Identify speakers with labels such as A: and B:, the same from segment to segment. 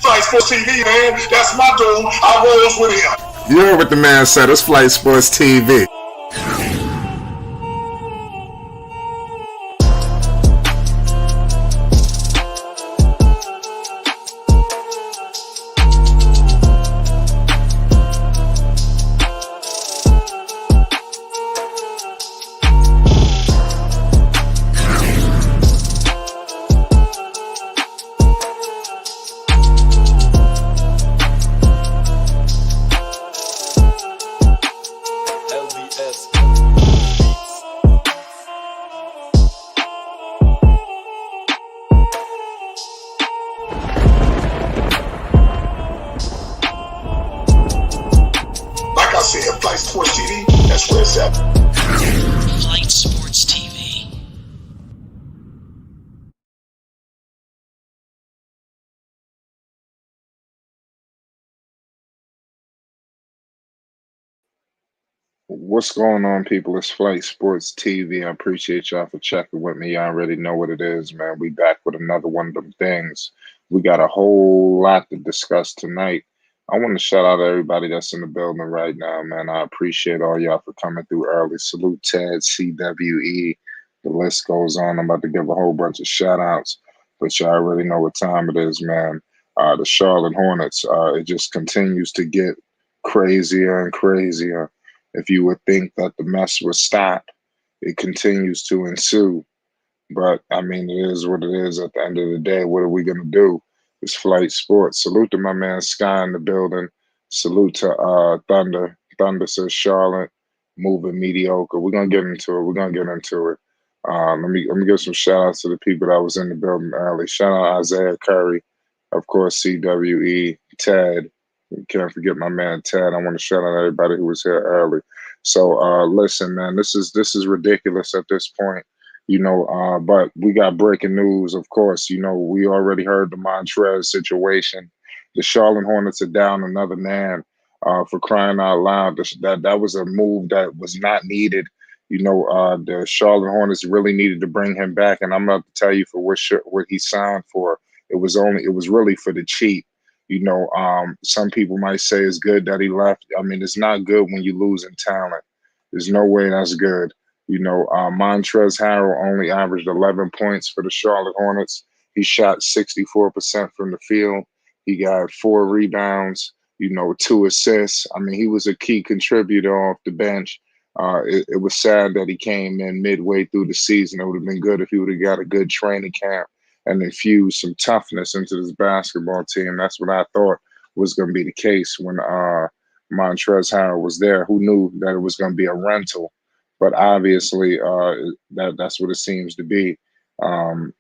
A: Flight Sports TV, man. That's my dude. I rolls with him.
B: You heard what the man said. It's Flight Sports TV.
A: Like I said, Flight Sports TV, that's where it's at.
C: Flight Sports TV.
B: What's going on, people? It's Flight Sports TV. I appreciate y'all for checking with me. Y'all already know what it is, man. We back with another one of them things. We got a whole lot to discuss tonight. I want to shout out everybody that's in the building right now, man. I appreciate all y'all for coming through early. Salute Ted, CWE. The list goes on. I'm about to give a whole bunch of shout outs, but y'all already know what time it is, man. The Charlotte Hornets, it just continues to get crazier and crazier. If you would think that the mess would stop, it continues to ensue. But I mean, it is what it is at the end of the day. What are we going to do? It's Flight Sports. Salute to my man Sky in the building. Salute to Thunder. Thunder says Charlotte moving mediocre. We're going to get into it. We're going to get into it. Let me give some shout outs to the people that was in the building early. Shout out Isaiah Curry, of course, CWE, Ted. Can't forget my man Ted. I want to shout out everybody who was here early. So listen, man, this is ridiculous at this point, but we got breaking news, of course. We already heard the Montrez situation. The Charlotte Hornets are down another man, for crying out loud. That was a move that was not needed. The Charlotte Hornets really needed to bring him back, and I'm about to tell you for what he signed for. It was really for the cheap. Some people might say it's good that he left. I mean, it's not good when you lose in talent. There's no way that's good. Montrezl Harrell only averaged 11 points for the Charlotte Hornets. He shot 64% from the field. He got 4 rebounds, 2 assists. I mean, he was a key contributor off the bench. It was sad that he came in midway through the season. It would have been good if he would have got a good training camp and infuse some toughness into this basketball team. That's what I thought was going to be the case when Montrezl Harrell was there. Who knew that it was going to be a rental? But obviously, that's what it seems to be.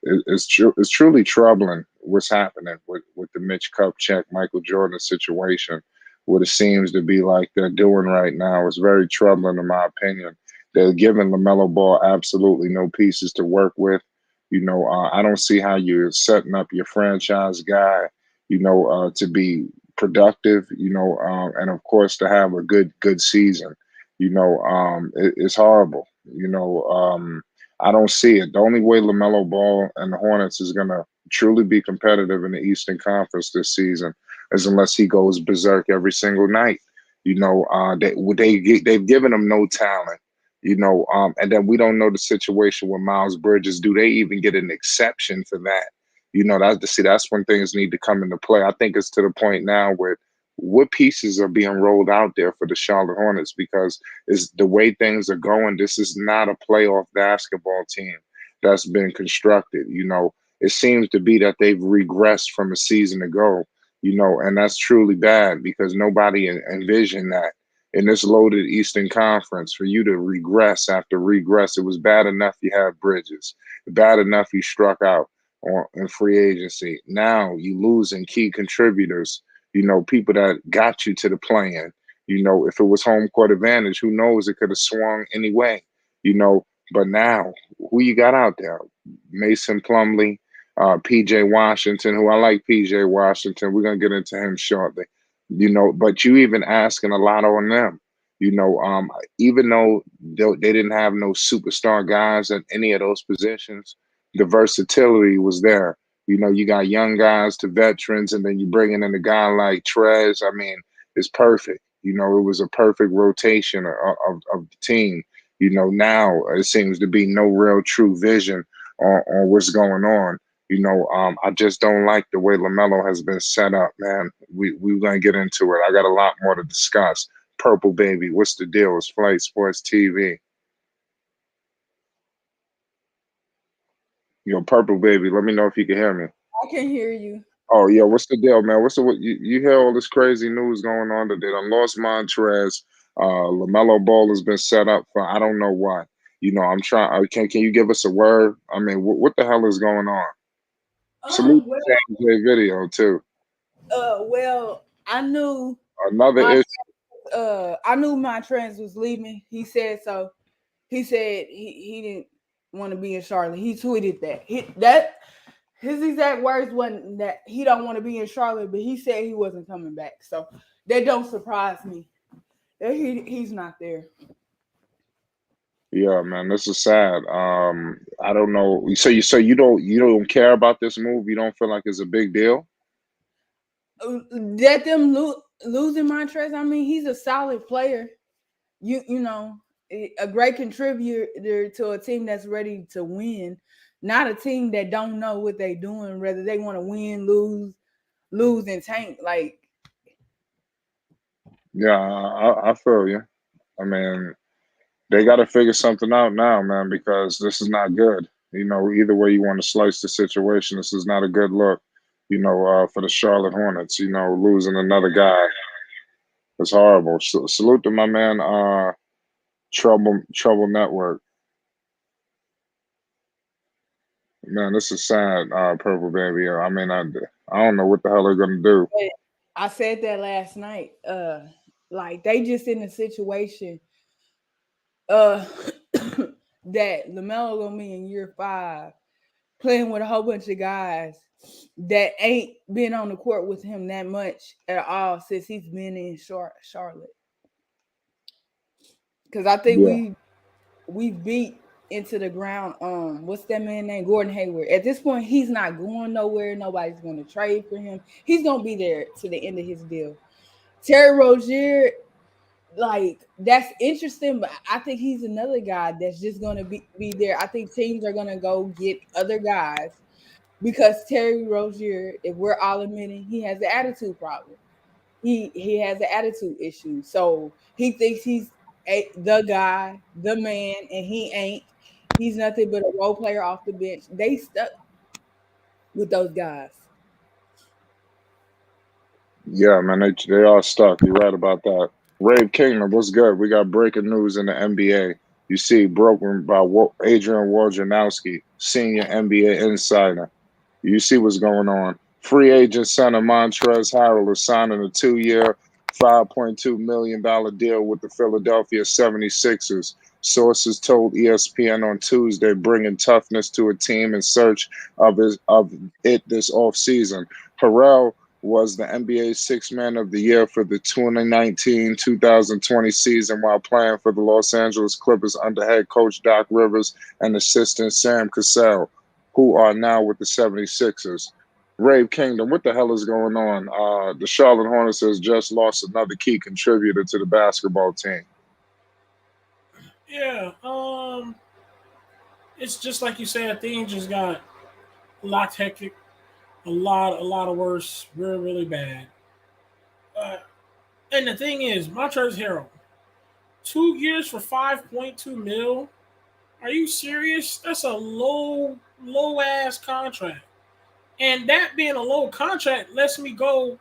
B: It's truly troubling what's happening with the Mitch Kupchak, Michael Jordan situation. What it seems to be like they're doing right now is very troubling, in my opinion. They're giving Lamelo Ball absolutely no pieces to work with. I don't see how you're setting up your franchise guy, to be productive, and of course to have a good season. It's horrible. I don't see it. The only way LaMelo Ball and the Hornets is going to truly be competitive in the Eastern Conference this season is unless he goes berserk every single night. They've given him no talent. And then we don't know the situation with Miles Bridges. Do they even get an exception for that? That's when things need to come into play. I think it's to the point now where what pieces are being rolled out there for the Charlotte Hornets, because it's the way things are going. This is not a playoff basketball team that's been constructed. It seems to be that they've regressed from a season ago, and that's truly bad because nobody envisioned that. In this loaded Eastern Conference, for you to regress after regress, it was bad enough you had Bridges, bad enough you struck out in free agency. Now you losing key contributors, people that got you to the play-in. If it was home court advantage, who knows? It could have swung anyway, But now, who you got out there? Mason Plumlee, P.J. Washington, who I like P.J. Washington. We're going to get into him shortly. But you even asking a lot on them. Even though they didn't have no superstar guys at any of those positions, the versatility was there. You got young guys to veterans, and then you bringing in a guy like Trez. I mean, it's perfect. It was a perfect rotation of the team. Now it seems to be no real true vision on what's going on. I just don't like the way Lamelo has been set up, man. We're gonna get into it. I got a lot more to discuss. Purple Baby, what's the deal? It's Flight Sports TV. Purple Baby, let me know if you can hear me.
D: I can hear you.
B: Oh yeah, what's the deal, man? What you hear all this crazy news going on that they done lost Montrez. Lamelo Ball has been set up for I don't know what. I'm trying. Can you give us a word? I mean, what the hell is going on? Salute
D: Well,
B: the J video too.
D: well, I knew
B: Another
D: my
B: issue.
D: I knew my trans was leaving. He said so. He said he didn't want to be in Charlotte. He tweeted that his exact words wasn't that he don't want to be in Charlotte, but he said he wasn't coming back. So that don't surprise me that he's not there.
B: Yeah, man, this is sad. I don't know. So you don't care about this move? You don't feel like it's a big deal?
D: That them losing Montrez. I mean, he's a solid player. You know a great contributor to a team that's ready to win, not a team that don't know what they're doing. Whether they want to win, lose, and tank. Like
B: Yeah, I feel you. I mean, they got to figure something out now, man, because this is not good. Either way you want to slice the situation, this is not a good look. For the Charlotte Hornets. Losing another guy is horrible. Salute to my man, Trouble Network. Man, this is sad, Purple Baby. I mean, I don't know what the hell they're gonna do.
D: I said that last night. Like they just in a situation uh that Lamelo gonna be in year 5 playing with a whole bunch of guys that ain't been on the court with him that much at all since he's been in Charlotte. Because I think
B: Yeah,
D: we beat into the ground. What's that man named Gordon Hayward? At this point, he's not going nowhere. Nobody's going to trade for him. He's going to be there to the end of his deal. Terry Rozier, like that's interesting, but I think he's another guy that's just going to be there. I think teams are going to go get other guys because Terry Rozier, if we're all admitting, he has an attitude problem. He has an attitude issue. So he thinks he's the guy, the man, and he ain't. He's nothing but a role player off the bench. They stuck with those guys.
B: yeah, man, they are stuck. You're right about that. Rave Kingdom, what's good? We got breaking news in the NBA. You see, broken by Adrian Wojnarowski, senior NBA insider. You see what's going on. Free agent center Montrezl Harrell is signing a 2-year, $5.2 million deal with the Philadelphia 76ers. Sources told ESPN on Tuesday, bringing toughness to a team in search of it this offseason. Harrell was the NBA's Sixth Man of the Year for the 2019-2020 season while playing for the Los Angeles Clippers under head coach Doc Rivers and assistant Sam Cassell, who are now with the 76ers. Rave Kingdom, what the hell is going on? The Charlotte Hornets has just lost another key contributor to the basketball team.
E: Yeah, it's just like you said. Things just got a lot hectic, a lot of worse, really, really bad. Uh, and the thing is, Montrezl Harrell, 2 years for 5.2 mil. Are you serious? That's a low ass contract. And that being a low contract lets me go.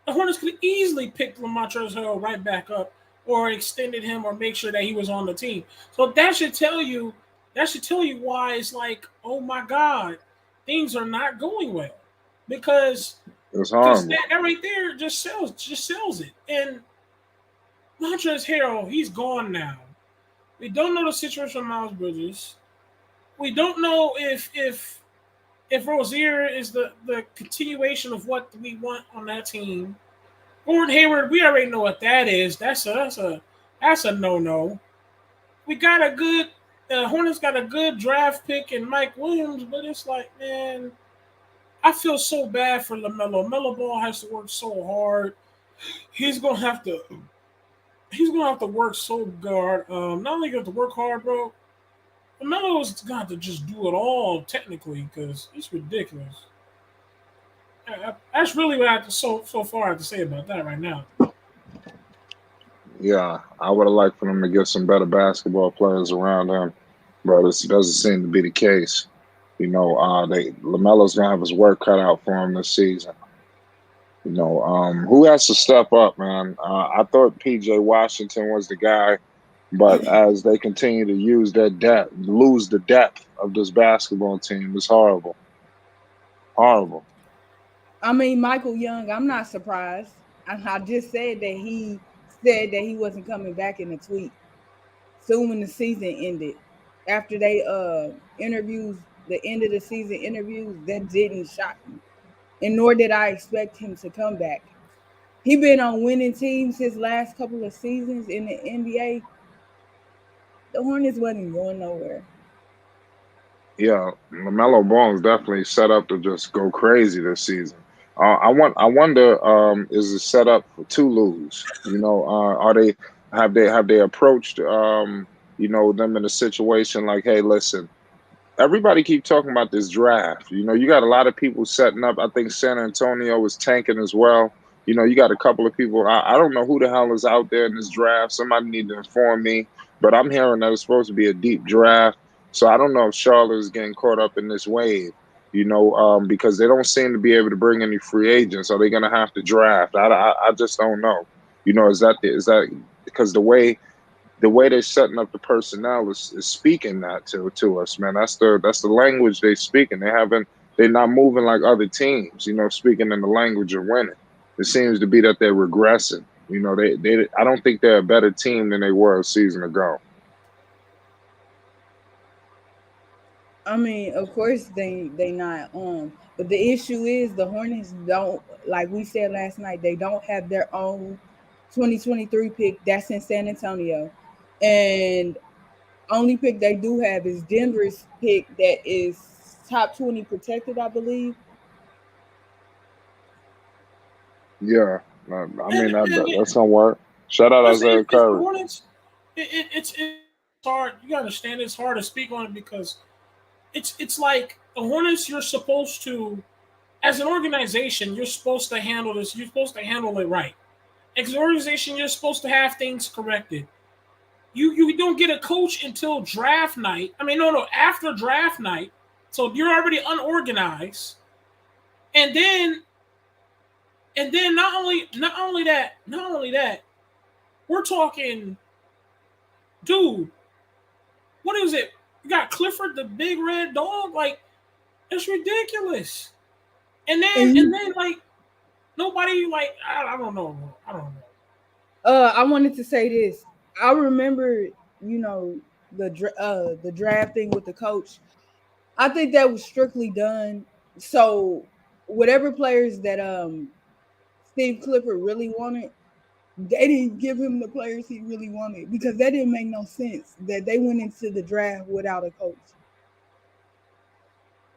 E: The Hornets could easily pick Lamontrezl Harrell right back up, or extended him, or make sure that he was on the team. So that should tell you. That should tell you why it's like, oh my God, things are not going well, because
B: It's
E: because
B: horrible.
E: that right there just sells it. And Montrezl Harrell, he's gone now. We don't know the situation with Miles Bridges. We don't know if Rozier is the continuation of what we want on that team. Gordon Hayward, we already know what that is. That's a no no. We got a good Hornets got a good draft pick in Mike Williams, but it's like, man, I feel so bad for Lamelo. Lamelo Ball has to work so hard. He's gonna have to. He's gonna have to work so hard. Not only gonna have to work hard, bro. Lamelo's gonna have to just do it all technically because it's ridiculous. That's really what I have to, so far I have to say about that right now.
B: Yeah, I would have liked for them to get some better basketball players around him, but it doesn't seem to be the case. They Lamelo's gonna have his work cut out for him this season. Who has to step up, man? I thought PJ Washington was the guy, but as they continue to use their depth, lose the depth of this basketball team, it's horrible, horrible.
D: I mean, Michael Young, I'm not surprised. I just said that he wasn't coming back in the tweet soon when the season ended. After they interviews, the end of the season interviews, that didn't shock me. And nor did I expect him to come back. He been on winning teams his last couple of seasons in the NBA. The Hornets wasn't going nowhere.
B: Yeah, Lamelo Ball is definitely set up to just go crazy this season. I wonder, is it set up for to lose? Are they approached, them in a situation like, hey, listen, everybody keep talking about this draft. You got a lot of people setting up. I think San Antonio is tanking as well. You got a couple of people. I don't know who the hell is out there in this draft. Somebody need to inform me. But I'm hearing that it's supposed to be a deep draft. So I don't know if Charlotte is getting caught up in this wave. Because they don't seem to be able to bring any free agents. Are they going to have to draft? I just don't know. Is that because the way they're setting up the personnel is speaking that to us, man. That's the language they speaking. They're not moving like other teams, speaking in the language of winning. It seems to be that they're regressing. They I don't think they're a better team than they were a season ago.
D: I mean, of course they not but the issue is the Hornets don't, like we said last night, they don't have their own 2023 pick that's in San Antonio. And only pick they do have is Denver's pick that is top 20 protected, I believe.
B: Yeah, I
E: And,
B: mean
E: and
B: that's gonna work. Shout out Isaiah
E: it's the
B: Curry.
E: Hornets. It's hard. You gotta understand it's hard to speak on it because it's like the Hornets. You're supposed to, as an organization, you're supposed to handle this. You're supposed to handle it right. As an organization, you're supposed to have things corrected. You don't get a coach until draft night. I mean, no, after draft night. So you're already unorganized, and then not only that, we're talking, dude. What is it? You got Clifford the big red dog. Like it's ridiculous. And then
D: And
E: and
D: you
E: then like nobody like I don't know. I don't know.
D: I wanted to say this. I remember, you know, the draft thing with the coach. I think that was strictly done so whatever players that Steve Clifford really wanted, they didn't give him the players he really wanted because that didn't make no sense that they went into the draft without a coach.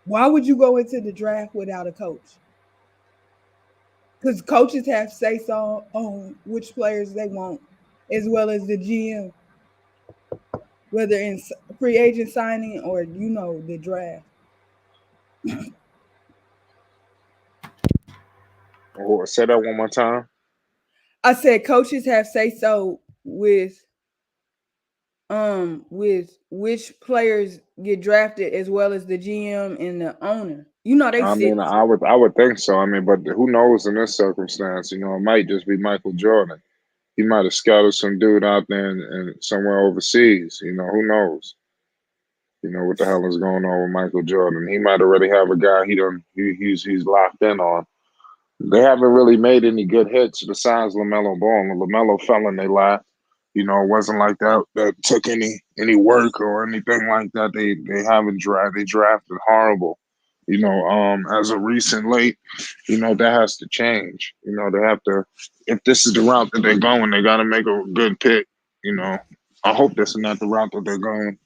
D: Why would you go into the draft without a coach? Because coaches have say so on which players they want, as well as the GM, whether in free agent signing or the draft.
B: Say that one more time.
D: I said coaches have say so with which players get drafted as well as the GM and the owner. They
B: I mean,
D: sit.
B: I would think so. I mean, but who knows in this circumstance? It might just be Michael Jordan. He might have scouted some dude out there and somewhere overseas. Who knows? What the hell is going on with Michael Jordan? He might already have a guy he's locked in on. They haven't really made any good hits besides Lamelo Ball. And Lamelo fell in their lap. It wasn't like that took any work or anything like that. They haven't drafted. They drafted horrible. As a recent late, that has to change. They have to. If this is the route that they're going, they got to make a good pick. I hope this is not the route that they're going.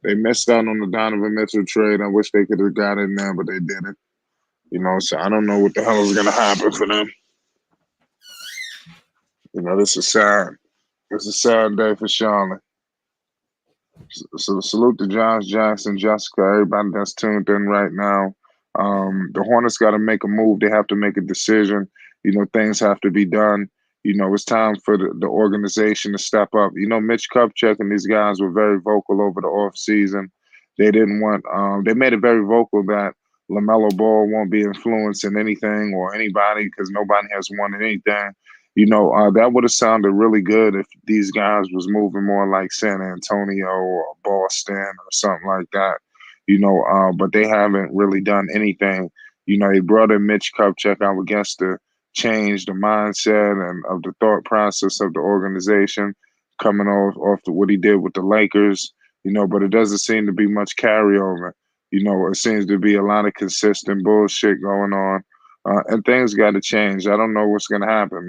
B: They missed out on the Donovan Mitchell trade. I wish they could have got in there, but they didn't. So I don't know what the hell is going to happen for them. This is sad. It's a sad day for Charlotte. So salute to Josh Jackson, Jessica, everybody that's tuned in right now. The Hornets got to make a move. They have to make a decision. Things have to be done. It's time for the organization to step up. Mitch Kupchak and these guys were very vocal over the offseason. They didn't want they made it very vocal that LaMelo Ball won't be influencing anything or anybody because nobody has wanted anything. That would have sounded really good if these guys was moving more like San Antonio or Boston or something like that. But they haven't really done anything. They brought in Mitch Kupchak, I would guess, to change the mindset and of the thought process of the organization, coming off what he did with the Lakers. But it doesn't seem to be much carryover. It seems to be a lot of consistent bullshit going on. And things got to change. I don't know what's going to happen,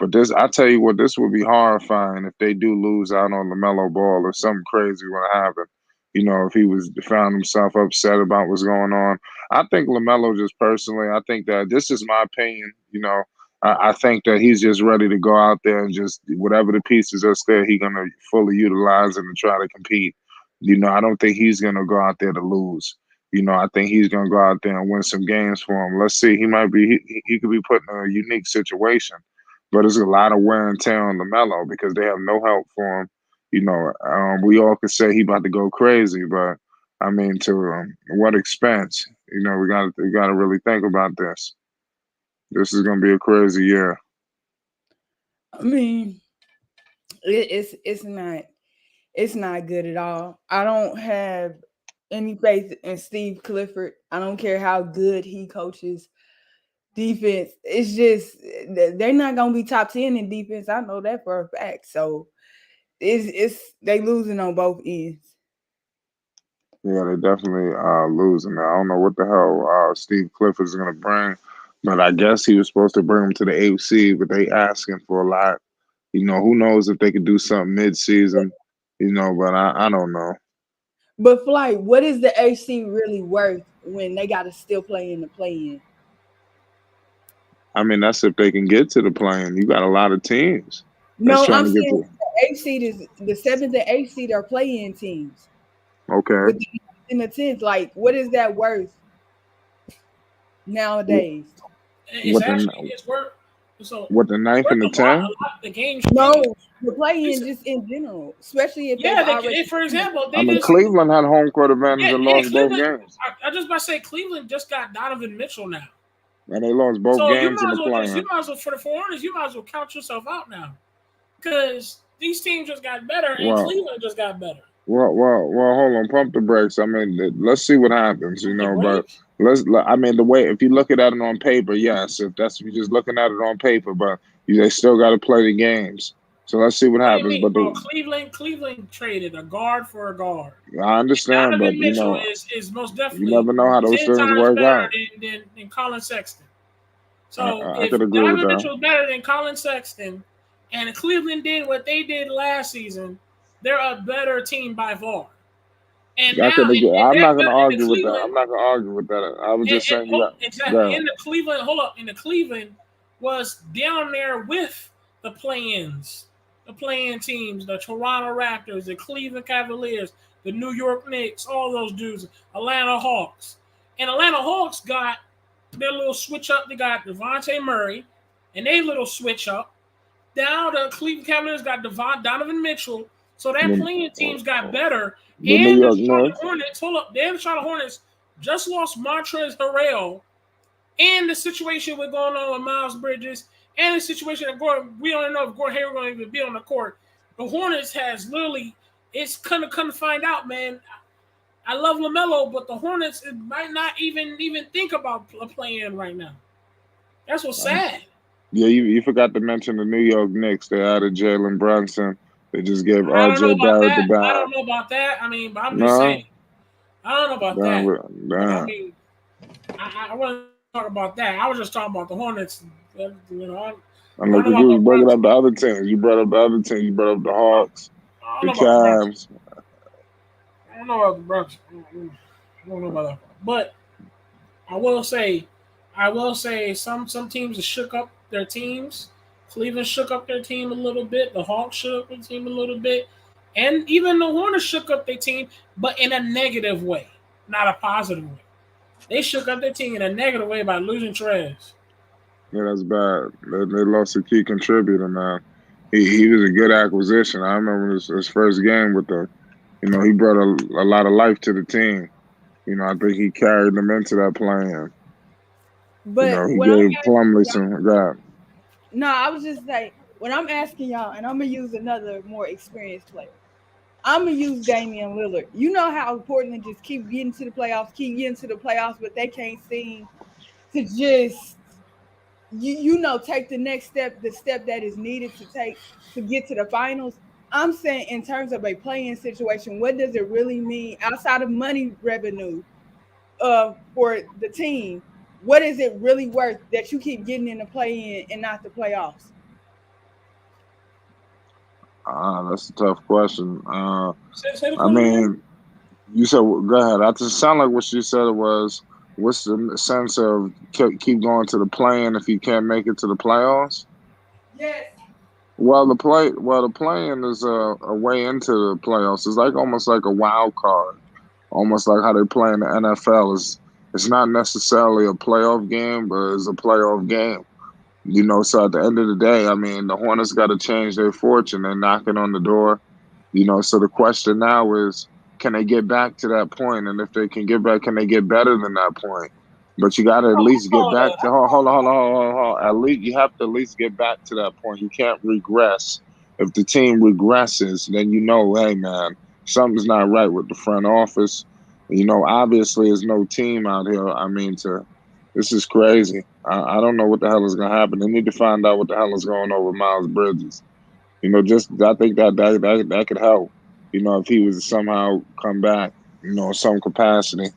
B: But I tell you what, this would be horrifying if they do lose out on LaMelo Ball or something crazy would happen. If he found himself upset about what's going on. I think LaMelo just personally, I think that this is my opinion. I think that he's just ready to go out there and just whatever the pieces that's there, he's going to fully utilize them and try to compete. I don't think he's going to go out there to lose. I think he's going to go out there and win some games for him. Let's see. He could be put in a unique situation, but there's a lot of wear and tear on LaMelo because they have no help for him. We all could say he about to go crazy, but I mean, to what expense? We got to really think about this. This is going to be a crazy year.
D: I mean, it's not good at all. I don't have any faith in Steve Clifford. I don't care how good he coaches defense. It's just they're not gonna be top 10 in defense. I know that for a fact. So they losing on both ends.
B: Yeah, they definitely losing. I don't know what the hell Steve Clifford is gonna bring, but I guess he was supposed to bring him to the AFC, but they asking for a lot. Who knows if they could do something mid-season, but I don't know.
D: But Flight, what is the AC really worth when they got to still play in the play-in?
B: I mean, that's if they can get to the play-in. You got a lot of teams.
D: No, I'm saying the 8th seed is the 7th and 8th seed are play-in teams.
B: Okay.
D: In the 10th, like what is that worth nowadays?
E: It's worth. So
B: what, the 9th and the 10th?
E: The games.
D: No, the play-in just in general, especially if
E: for example,
B: Cleveland had home court advantage and lost both games.
E: I just about to say Cleveland just got Donovan Mitchell now,
B: and they lost both games in the play-in.
E: You might as well for the Hornets, you might as well count yourself out now, because these teams just got better and Cleveland just got better.
B: Well, hold on, pump the brakes. I mean, let's see what happens, but the way, if you look at it on paper, yes, if you're just looking at it on paper, but they still got to play the games. So let's see what happens.
E: Cleveland traded a guard for a guard.
B: I understand,
E: Donovan Mitchell is most definitely
B: you never know how those things work out.
E: Than Colin Sexton. So
B: I
E: if
B: could agree
E: Donovan
B: with that.
E: Mitchell is better than Colin Sexton, and Cleveland did what they did last season, they're a better team by far. And
B: I'm not going to argue with that.
E: I'm not
B: going to argue with that. I was just saying
E: exactly. In the Cleveland was down there with the play-ins, the play-in teams, the Toronto Raptors, the Cleveland Cavaliers, the New York Knicks, all those dudes, Atlanta Hawks. And Atlanta Hawks got their little switch up. They got Devontae Murray, and they little switch up. Now the Cleveland Cavaliers got Donovan Mitchell. So that playing teams got better. And the Charlotte Hornets just lost Montrezl Harrell. And the situation with going on with Miles Bridges. And the situation that we don't know if Gordon Hayward going to even be on the court. The Hornets has literally, it's kind of come to find out, man. I love LaMelo, but the Hornets might not even think about playing right now. That's what's sad.
B: Yeah, you forgot to mention the New York Knicks. They added Jalen Brunson. They just gave RJ Barrett the bag.
E: I don't know about that. I mean, but I'm just saying. I don't know about that. I mean, I wasn't talking about that. I was just talking about the Hornets.
B: I know because you was bringing up the other teams. You brought up the other teams. You brought up the Hawks, the Cavs.
E: don't know about the Bucks. I don't know about that, but I will say, some teams have shook up their teams. Cleveland shook up their team a little bit. The Hawks shook up their team a little bit, and even the Hornets shook up their team, but in a negative way, not a positive way. They shook up their team in a negative way by losing Trez.
B: Yeah, that's bad. They lost a key contributor, man. He was a good acquisition. I remember his first game with the, he brought a lot of life to the team. I think he carried them into that plan.
D: But
B: He
D: what I'm
B: gave
D: asking
B: Plumlee
D: y'all,
B: some God.
D: no, I was just like, what I'm asking y'all, and I'm gonna use another more experienced player. I'm gonna use Damian Lillard. You know how Portland just keep getting to the playoffs, but they can't seem to just take the next step, the step that is needed to take to get to the finals. I'm saying in terms of a playing situation, what does it really mean outside of money revenue for the team? What is it really worth that you keep getting in the play-in and not the playoffs?
B: That's a tough question.
E: Say the
B: I
E: question again.
B: mean, you said go ahead. I just sound like what you said was. What's the sense of keep going to the play-in if you can't make it to the playoffs?
D: Yes.
B: The play-in is a way into the playoffs. It's like almost like a wild card, almost like how they play in the NFL. It's not necessarily a playoff game, but it's a playoff game. So at the end of the day, I mean, the Hornets got to change their fortune. They're knocking on the door. So the question now is, can they get back to that point? And if they can get back, can they get better than that point? But you got to at least get back to hold on. At least you have to at least get back to that point. You can't regress. If the team regresses, then hey man, something's not right with the front office. Obviously, there's no team out here. I mean, this is crazy. I don't know what the hell is gonna happen. They need to find out what the hell is going on with Miles Bridges. Just I think that could help. If he was to somehow come back, in some capacity,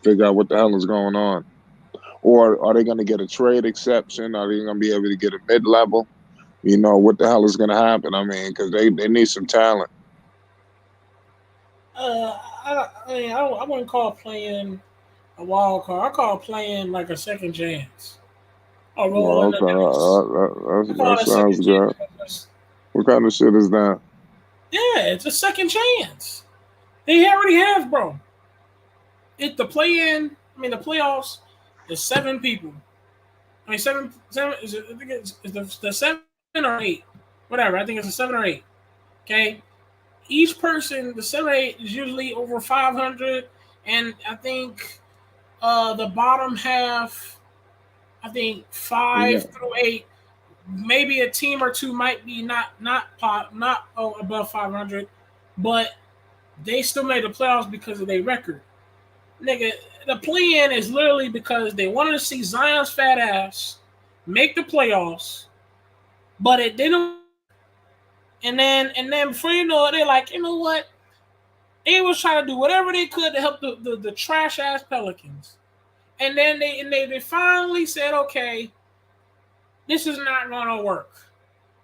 B: figure out what the hell is going on. Or are they going to get a trade exception? Are they going to be able to get a mid-level? What the hell is going to happen? I mean, because they need some talent.
E: I wouldn't call playing a wild card. I call playing like a second chance. Or roll in
B: Well,
E: the dice.
B: okay,
E: I call
B: that
E: it a
B: sounds
E: second
B: good.
E: chance.
B: What kind of shit is that?
E: Yeah, it's a second chance. They already have, bro. If the the playoffs is 7 people. I mean, seven. I think it's the 7 or 8, whatever. I think it's a 7 or 8. Okay, each person, the 7 or 8 is usually over 500, and I think the bottom half, I think
B: Yeah.
E: 5 through 8, maybe a team or two might be not above 500, but they still made the playoffs because of their record. Nigga, the play-in is literally because they wanted to see Zion's fat ass make the playoffs, but it didn't. And then before you know it, they're like, you know what? They was trying to do whatever they could to help the trash ass Pelicans. And then they finally said, okay, this is not gonna work.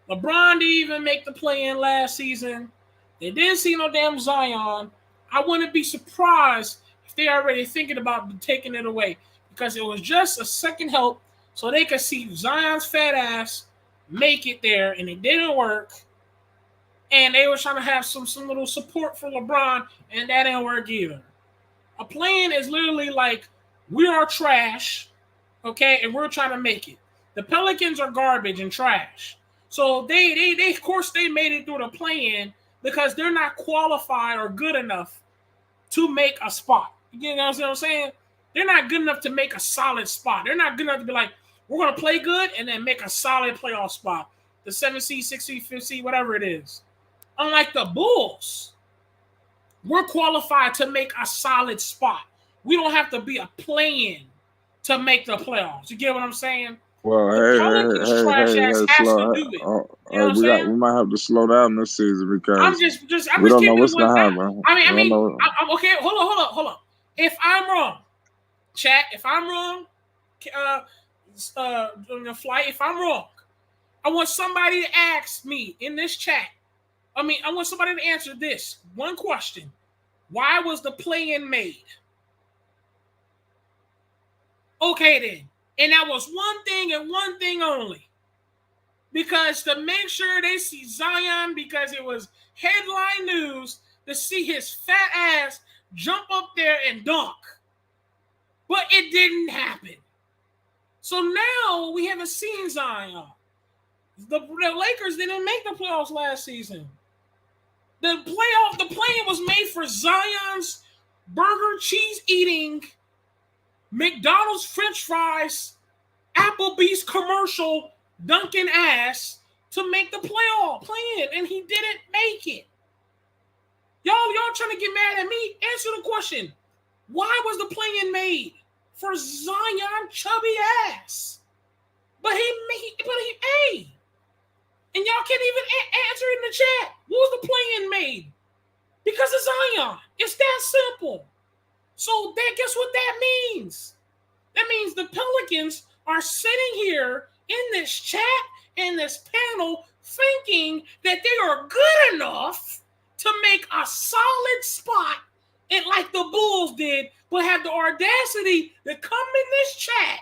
E: LeBron didn't even make the play-in last season. They didn't see no damn Zion. I wouldn't be surprised if they already thinking about taking it away because it was just a second help so they could see Zion's fat ass make it there, and it didn't work. And they were trying to have some little support for LeBron, and that didn't work either. A play-in is literally like, we are trash, okay, and we're trying to make it. The Pelicans are garbage and trash. So they of course they made it through the play-in because they're not qualified or good enough to make a spot. You know what I'm saying? They're not good enough to make a solid spot. They're not good enough to be like, we're gonna play good and then make a solid playoff spot. The 7th seed, 6th seed, 5th seed, whatever it is. Unlike the Bulls, we're qualified to make a solid spot. We don't have to be a play-in to make the playoffs. You get what I'm saying?
B: Well,
E: The Pelicans trash ass has to
B: slow.
E: do it. You know
B: Hey,
E: what I'm saying?
B: we might have to slow down this season
E: I'm
B: because
E: just
B: we don't know
E: keeping it
B: what's
E: one
B: gonna
E: time.
B: happen.
E: I
B: We don't
E: mean,
B: know.
E: I'm okay. Hold on. If I'm wrong, chat. If I'm wrong, flight. If I'm wrong, I want somebody to ask me in this chat. I want somebody to answer this one question: Why was the play-in made? Okay, then. And that was one thing and one thing only. Because to make sure they see Zion, because it was headline news to see his fat ass jump up there and dunk. But it didn't happen. So now we haven't seen Zion. The Lakers didn't make the playoffs last season. The play-in was made for Zion's burger, cheese-eating, McDonald's French fries, Applebee's commercial, Dunkin' ass to make the play-in, and he didn't make it. Y'all trying to get mad at me? Answer the question. Why was the play-in made? For Zion chubby ass. But hey. And y'all can't even answer in the chat. What was the play-in made? Because of Zion. It's that simple. So guess what that means? That means the Pelicans are sitting here in this chat, in this panel, thinking that they are good enough to make a solid spot, and like the Bulls did, but have the audacity to come in this chat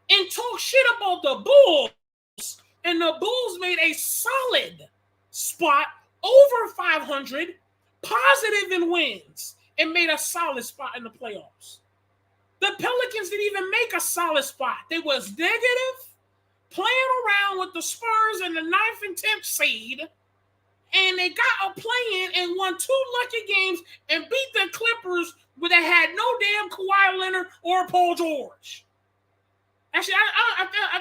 E: and talk shit about the Bulls, and the Bulls made a solid spot over 500, positive in wins, and made a solid spot in the playoffs. The Pelicans didn't even make a solid spot. They was negative, playing around with the Spurs in the 9th and 10th seed, and they got a play-in and won 2 lucky games and beat the Clippers, but they had no damn Kawhi Leonard or Paul George. Actually, I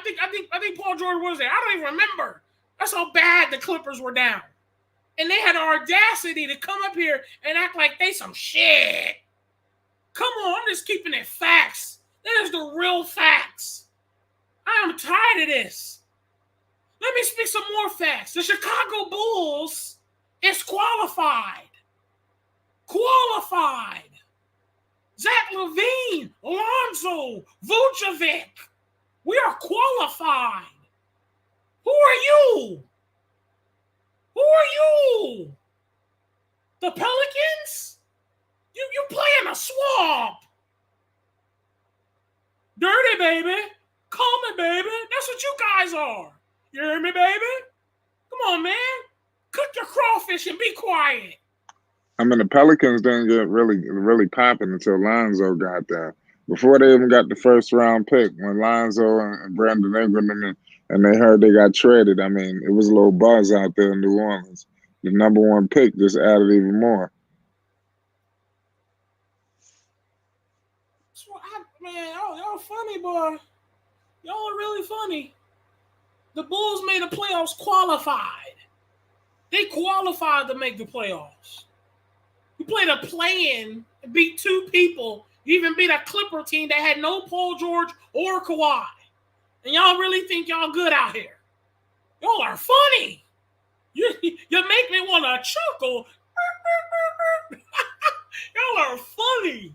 E: think Paul George was there. I don't even remember. That's how bad the Clippers were down. And they had the audacity to come up here and act like they some shit. Come on, I'm just keeping it facts. That is the real facts. I am tired of this. Let me speak some more facts. The Chicago Bulls is qualified. Zach LaVine, Lonzo, Vucevic. We are qualified. Who are you? The Pelicans? You play in a swamp. Dirty, baby. Call me, baby. That's what you guys are. You hear me, baby? Come on, man. Cook your crawfish and be quiet.
B: I mean, the Pelicans didn't get really popping until Lonzo got there. Before they even got the first round pick, when Lonzo and Brandon Ingram and they heard they got traded, I mean, it was a little buzz out there in New Orleans. The number 1 pick just added even more.
E: Man, y'all funny, boy. Y'all are really funny. The Bulls made the playoffs qualified. They qualified to make the playoffs. You played a play-in and beat 2 people. You even beat a Clipper team that had no Paul George or Kawhi. And y'all really think y'all good out here. Y'all are funny. You make me want to chuckle. Y'all are funny.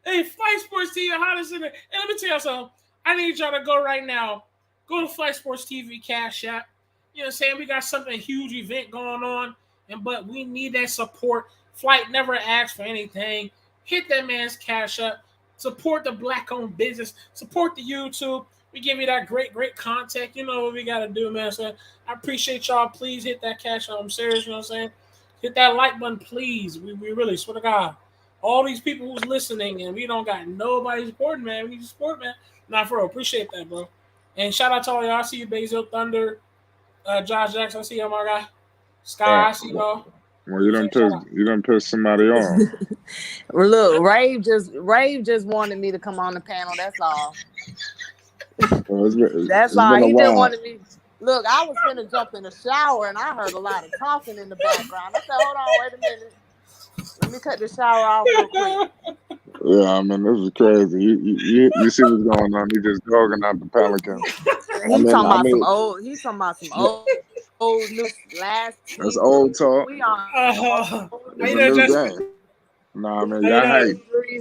E: Hey, Flight Sports TV, hottest in there. And let me tell you something. I need y'all to go right now. Go to Flight Sports TV Cash App. You know what I'm saying? We got something, a huge event going on, but we need that support. Flight never asks for anything. Hit that man's Cash App. Support the Black-owned business. Support the YouTube. We give you that great content. You know what we got to do, man. So I appreciate y'all. Please hit that Cash App. I'm serious, you know what I'm saying? Hit that like button, please. We really, swear to God. All these people who's listening, and we don't got nobody supporting, man. We need support, man. Nah, for real. Appreciate that, bro. And shout out to all y'all. I see you, Basil Thunder, Josh Jackson. I see y'all, my guy. Sky, I see y'all.
B: Well, you done pissed somebody off.
F: Well, look, Rave just wanted me to come on the panel. That's all. That's all. He just wanted me. Look, I was finna jump in the shower, and I heard a lot of talking in the background. I said, hold on, wait a minute. Let me cut the shower off real quick.
B: Yeah, I mean, this is crazy. You see what's going on. He just dogging out the Pelicans.
F: He's talking about some old new last.
B: That's old talk.
F: We on.
B: It's a new game. Nah, man, y'all hype.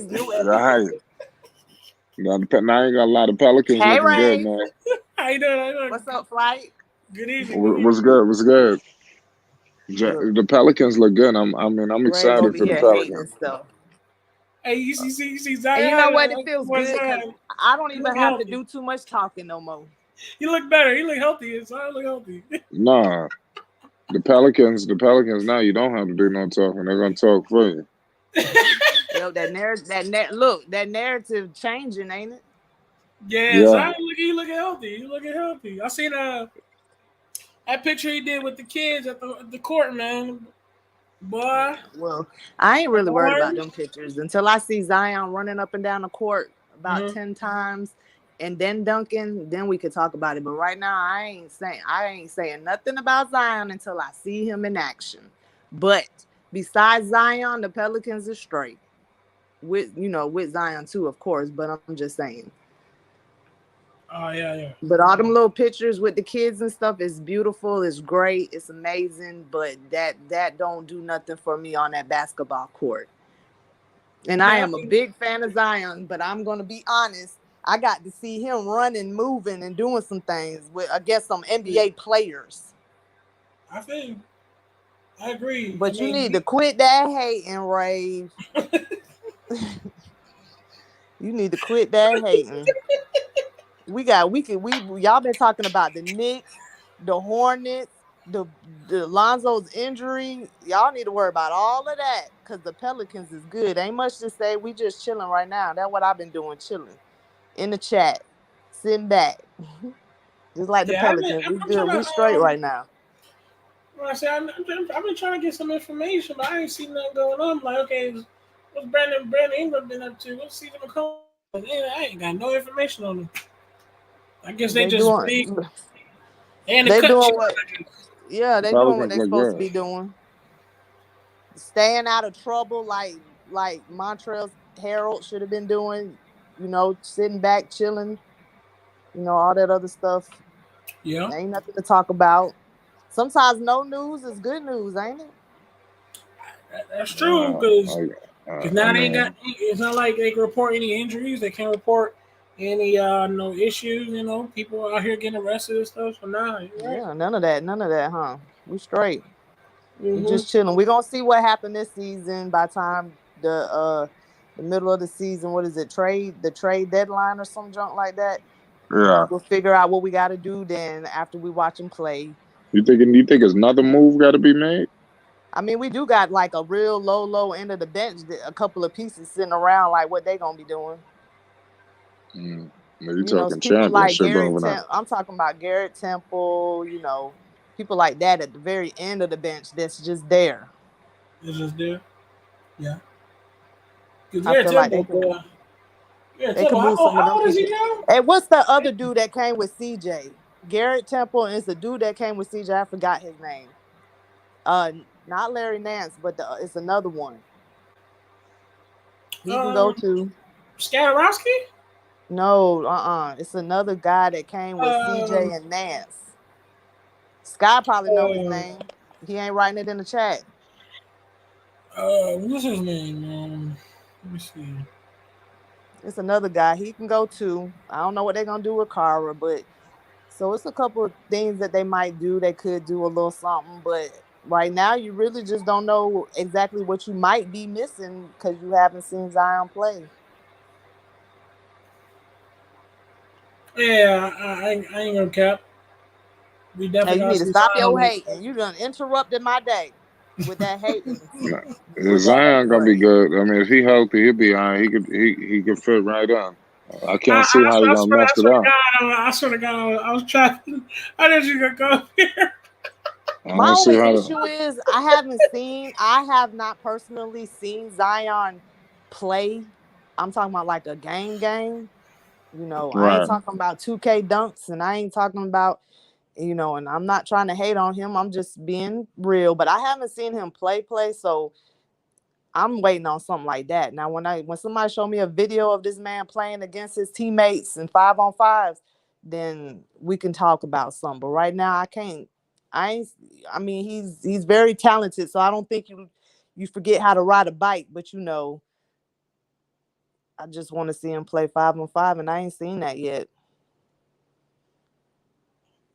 B: Y'all hype. Now you got a lot of Pelicans looking
F: Ray.
B: good, man.
E: How you doing?
F: What's up, Flight?
E: Good evening.
B: What's good?
F: Look,
B: The Pelicans look good. I'm
F: Greg over
B: excited for the
F: here hating and
B: Pelicans.
F: stuff.
E: Hey, you see
F: And you
E: Zion?
F: know what? It feels
E: What's
F: good because
E: Zion?
F: I don't
E: He
F: even
E: look
F: have to
E: healthy.
F: do too much talking no more.
E: He look better. He look healthy. Zion look healthy.
B: Nah, the Pelicans. Now you don't have to do no talking. They're gonna talk for you.
F: Yo, that narrative changing, ain't it?
E: Yeah,
B: Yeah,
E: Zion he looking healthy. He looking healthy. I seen that picture he did with the kids at the court, man. Boy,
F: Well, I ain't
E: the
F: really worried about them
E: orange.
F: pictures until I see Zion running up and down the court about
E: Mm-hmm.
F: 10 times and then dunking, then we could talk about it. But right now I ain't saying nothing about Zion until I see him in action. But besides Zion, the Pelicans are straight. With Zion too, of course, but I'm just saying.
E: Oh yeah.
F: But all them little pictures with the kids and stuff is beautiful, it's great, it's amazing, but that don't do nothing for me on that basketball court. And I
E: Man,
F: am a big fan of Zion, but I'm gonna be honest. I got to see him running, moving, and doing some things with against some NBA players.
E: I think I agree. I
F: But you
E: mean,
F: need to quit that hating, Rave. You need to quit that hating. Y'all been talking about the Knicks, the Hornets, the Lonzo's injury. Y'all need to worry about all of that because the Pelicans is good. Ain't much to say. We just chilling right now. That's what I've been doing, chilling in the chat, sitting back, just like the
E: yeah,
F: Pelicans. We
E: I'm
F: good.
E: trying
F: We
E: to
F: straight right now.
E: Well, I say I've been trying to get some information, but I ain't seen nothing going on. I'm like, okay, what's Brandon Ingram been up to? What's CJ McCollum? I ain't got no information on them. I guess they
F: They
E: just
F: doing.
E: big and the
F: They
E: cut
F: doing
E: shit.
F: what? Yeah,
B: the
F: they doing what
B: Pelicans
F: they
B: look
F: supposed to
B: good.
F: be doing. Staying out of trouble, like Montreal's Herald should have been doing. Sitting back, chilling. All that other stuff.
E: Yeah,
F: Ain't nothing to talk about. Sometimes no news is good news, ain't it?
E: that's true
B: Uh,
E: because
B: I
E: now they ain't got.
B: mean,
E: It's not like they can report any injuries. They can't report any no issues. People out here getting arrested and stuff. So nah, you're right.
F: Yeah, none of that. None of that, huh? We straight. We
E: Mm-hmm.
F: just chilling. We gonna see what happened this season by time the middle of the season. What is it? The trade deadline or some junk like that.
B: yeah.
F: We'll figure out what we got to do then after we watch them play.
B: You think it's another move got to be made?
F: I mean, we do got like a real low end of the bench, a couple of pieces sitting around. Like what they gonna be doing?
B: Mm. You talking
F: People like
B: championship over there?
F: I'm talking about Garrett Temple. People like that at the very end of the bench that's just there.
E: It's just there. Yeah. Cause
F: I
E: yeah,
F: feel like
E: Temple. Yeah,
F: they could
E: Temple.
F: move some of
E: How
F: them
E: old is he
F: people.
E: now?
F: Hey, what's the other dude that came with CJ? Garrett Temple, and it's the dude that came with CJ. I forgot his name. Not Larry Nance, but it's another one. He can go
E: Um,
F: to.
E: Skanarowski?
F: No, it's another guy that came with CJ
E: Um,
F: and Nance. Sky probably know his
E: uh,
F: name. He ain't writing it in the chat.
E: what's his name? Let me see.
F: It's another guy. He can go too. I don't know what they're gonna do with Kara, but so it's a couple of things that they might do. They could do a little something, but right now you really just don't know exactly what you might be missing because you haven't seen Zion play.
E: Yeah, I ain't gonna cap. We
F: Now
E: definitely
F: you
E: gotta
F: need to
E: see
F: stop
E: Zion
F: your
E: next
F: hating.
E: season.
F: You done interrupted my day with that hating.
B: No.
F: With that
B: Zion
F: hating,
B: gonna be
F: Ray.
B: good. I mean, if he healthy, he'll be all right. He could fit right in. I can't see how he
E: I
B: gonna
E: swear,
B: mess it up.
E: I swear to God, I was trying. I didn't you gonna come here.
B: I
F: My
B: don't see
F: only
B: how.
F: issue is I have not personally seen Zion play. I'm talking about like a game. I ain't
B: Right.
F: talking about 2K dunks and I ain't talking about, and I'm not trying to hate on him. I'm just being real, but I haven't seen him play. So I'm waiting on something like that. Now, when somebody show me a video of this man playing against his teammates in 5-on-5s, then we can talk about something. But right now, I can't. I ain't. I mean, he's very talented, so I don't think you forget how to ride a bike. But I just want to see him play 5-on-5, and I ain't seen that yet.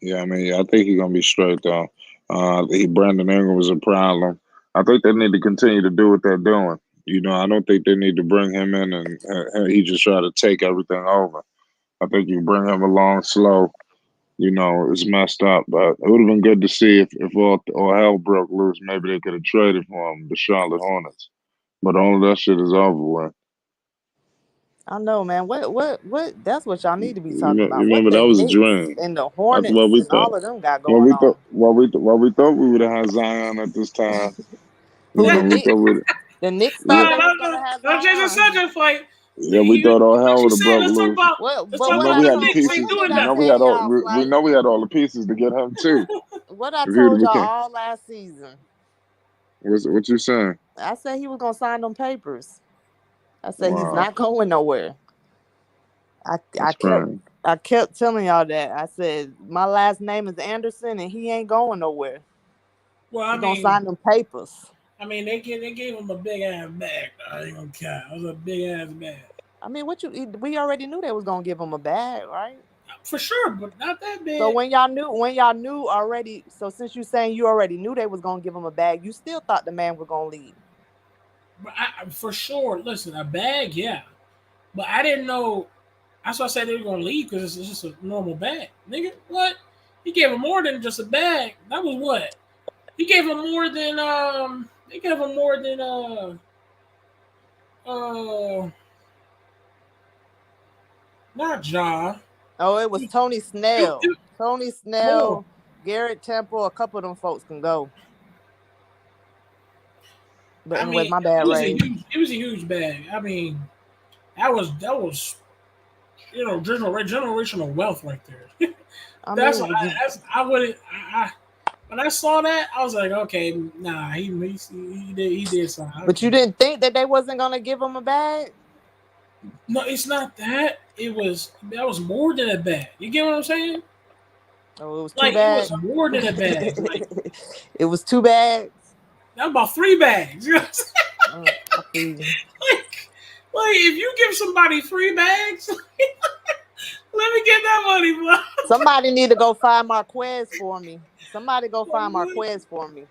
B: Yeah, I mean, I think he's gonna be straight though. Brandon Ingram was a problem. I think they need to continue to do what they're doing. I don't think they need to bring him in and he just try to take everything over. I think you bring him along slow. It's messed up, but it would have been good to see if all hell broke loose. Maybe they could have traded for him, the Charlotte Hornets. But all of that shit is over with.
F: I know, man. What? That's what y'all need to be
B: You
F: talking about. What
B: remember
F: the
B: that was a
F: Knicks
B: dream.
F: and the
B: That's what
F: Hornets
B: we
F: and
B: thought.
F: all of them got
B: What
F: going
B: we
F: on.
B: thought. What we thought we would have had Zion at this time.
F: Who the
B: We
F: Knicks?
B: thought we.
F: The Knicks thought
B: Yeah,
F: they was gonna have
E: Don't change the
F: Zion.
E: subject, fight.
B: yeah, we thought all hell
E: She
B: would have
E: said,
B: broke loose.
E: let's
F: But
E: talk
F: what
E: about
B: We
F: I
E: the
B: had the
F: told
E: Knicks.
F: what
E: Ain't
B: pieces.
E: doing
F: did I
E: nothing.
F: tell y'all,
B: We
F: Flight?
B: know we had all the pieces to get him too.
F: What I
B: If he'd have
F: told y'all
B: became,
F: all last season.
B: what you saying?
F: I said he was gonna sign them papers. I said he's
B: Wow,
F: not going nowhere. I
B: that's crazy.
F: kept telling y'all that. I said my last name is Anderson and he ain't going nowhere.
E: Well,
F: He's gonna sign them papers.
E: they gave him a big ass bag. I ain't gonna count. It was a big ass bag.
F: I mean, we already knew they was gonna give him a bag, right?
E: For sure, but not that big.
F: So when y'all knew already, so since you saying you already knew they was gonna give him a bag, you still thought the man was gonna leave.
E: But for sure, listen, a bag, yeah. But I didn't know. That's why I said they were gonna leave because it's just a normal bag, nigga. What? He gave him more than just a bag. That was what? He gave him more than They gave him more than not Ja.
F: Oh, it was Tony Snell.
E: It-
F: Tony
E: more.
F: Snell, Garrett Temple, a couple of them folks can go. But anyway, my bad, Ray.
E: It was a huge bag. I mean, that was generational wealth right there. When I saw that, I was like, okay, nah, he did something.
F: But you didn't think that they wasn't gonna give him a bag?
E: No, it's not that. That was more than a bag. You get what I'm saying?
F: Oh, it was
E: Like
F: too bad.
E: it was more than a bag. Like
F: it was 2 bags.
E: that was about 3 bags. You know what I'm saying?
F: I feel you.
E: Like if you give somebody 3 bags, let me get that money, bro.
F: Somebody need to go find Marquez for me. Somebody go find Marquez for me.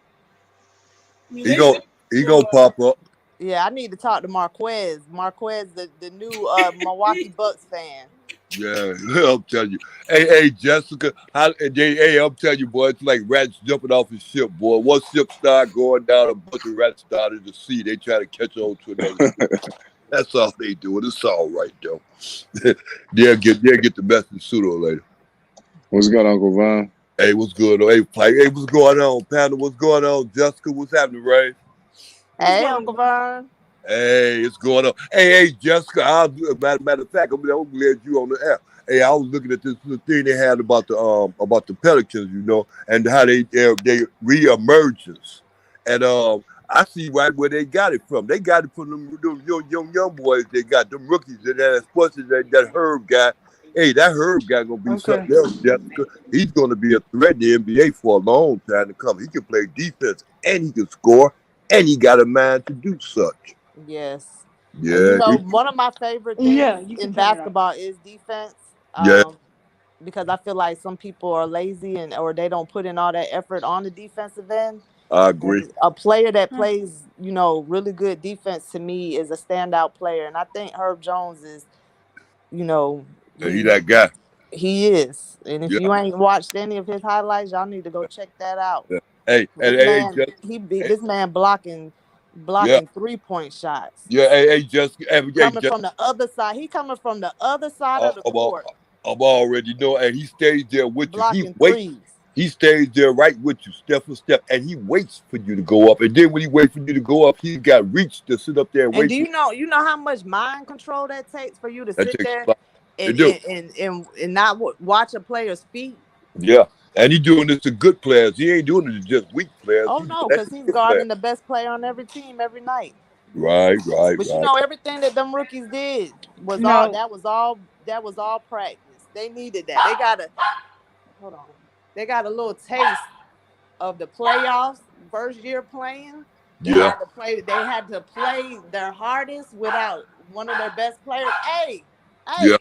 G: He go pop up.
F: Yeah, I need to talk to Marquez. Marquez, the new Milwaukee Bucks fan.
G: Yeah, I'm telling you. Hey, Jessica. Hey, I'm telling you, boy, it's like rats jumping off a ship, boy. One ship start going down, a bunch of rats started to sea. They try to catch on to another ship. That's all they do. It's all right, though. they'll get the message sooner or later.
B: What's good, Uncle Von?
G: Hey, what's good? Hey, what's going on, Panda? What's going on, Jessica? What's happening, Ray?
F: Hey, Uncle Vern.
G: Hey, it's going on. Hey, Jessica. Matter of fact, I'm glad you on the air. Hey, I was looking at this little thing they had about the Pelicans, and how they reemergence, and I see right where they got it from. They got it from them young boys. They got them rookies, and especially that Herb guy. Hey, that Herb guy gonna be something else, Jessica. He's gonna be a threat in the NBA for a long time to come. He can play defense and he can score, and he got a mind to do such.
F: Yes.
G: Yeah.
F: One of my favorite things in basketball is defense. Because I feel like some people are lazy or they don't put in all that effort on the defensive end.
G: I agree.
F: And a player that plays, really good defense to me is a standout player. And I think Herb Jones is,
G: He that guy.
F: He is. And if you ain't watched any of his highlights, y'all need to go check that out.
G: Yeah. Hey,
F: this man blocking 3-point shots.
G: Yeah, hey, just
F: coming from the other side. He coming from the other side of the court.
G: I'm already know, and he stays there with
F: blocking
G: you. He waits.
F: Threes.
G: He stays there right with you, step for step, and he waits for you to go up. And then when he waits for you to go up, he's got reach to sit up there and wait.
F: And do you know how much mind control that takes for you to sit there and not watch a player's feet?
G: Yeah, and he's doing this to good players. He ain't doing it to just weak players.
F: Oh no, because he's guarding the best player on every team every night.
G: Right.
F: But everything that them rookies did was all practice. They needed that. They got a little taste of the playoffs first year playing. They had to play their hardest without one of their best players. Hey.
G: Yeah.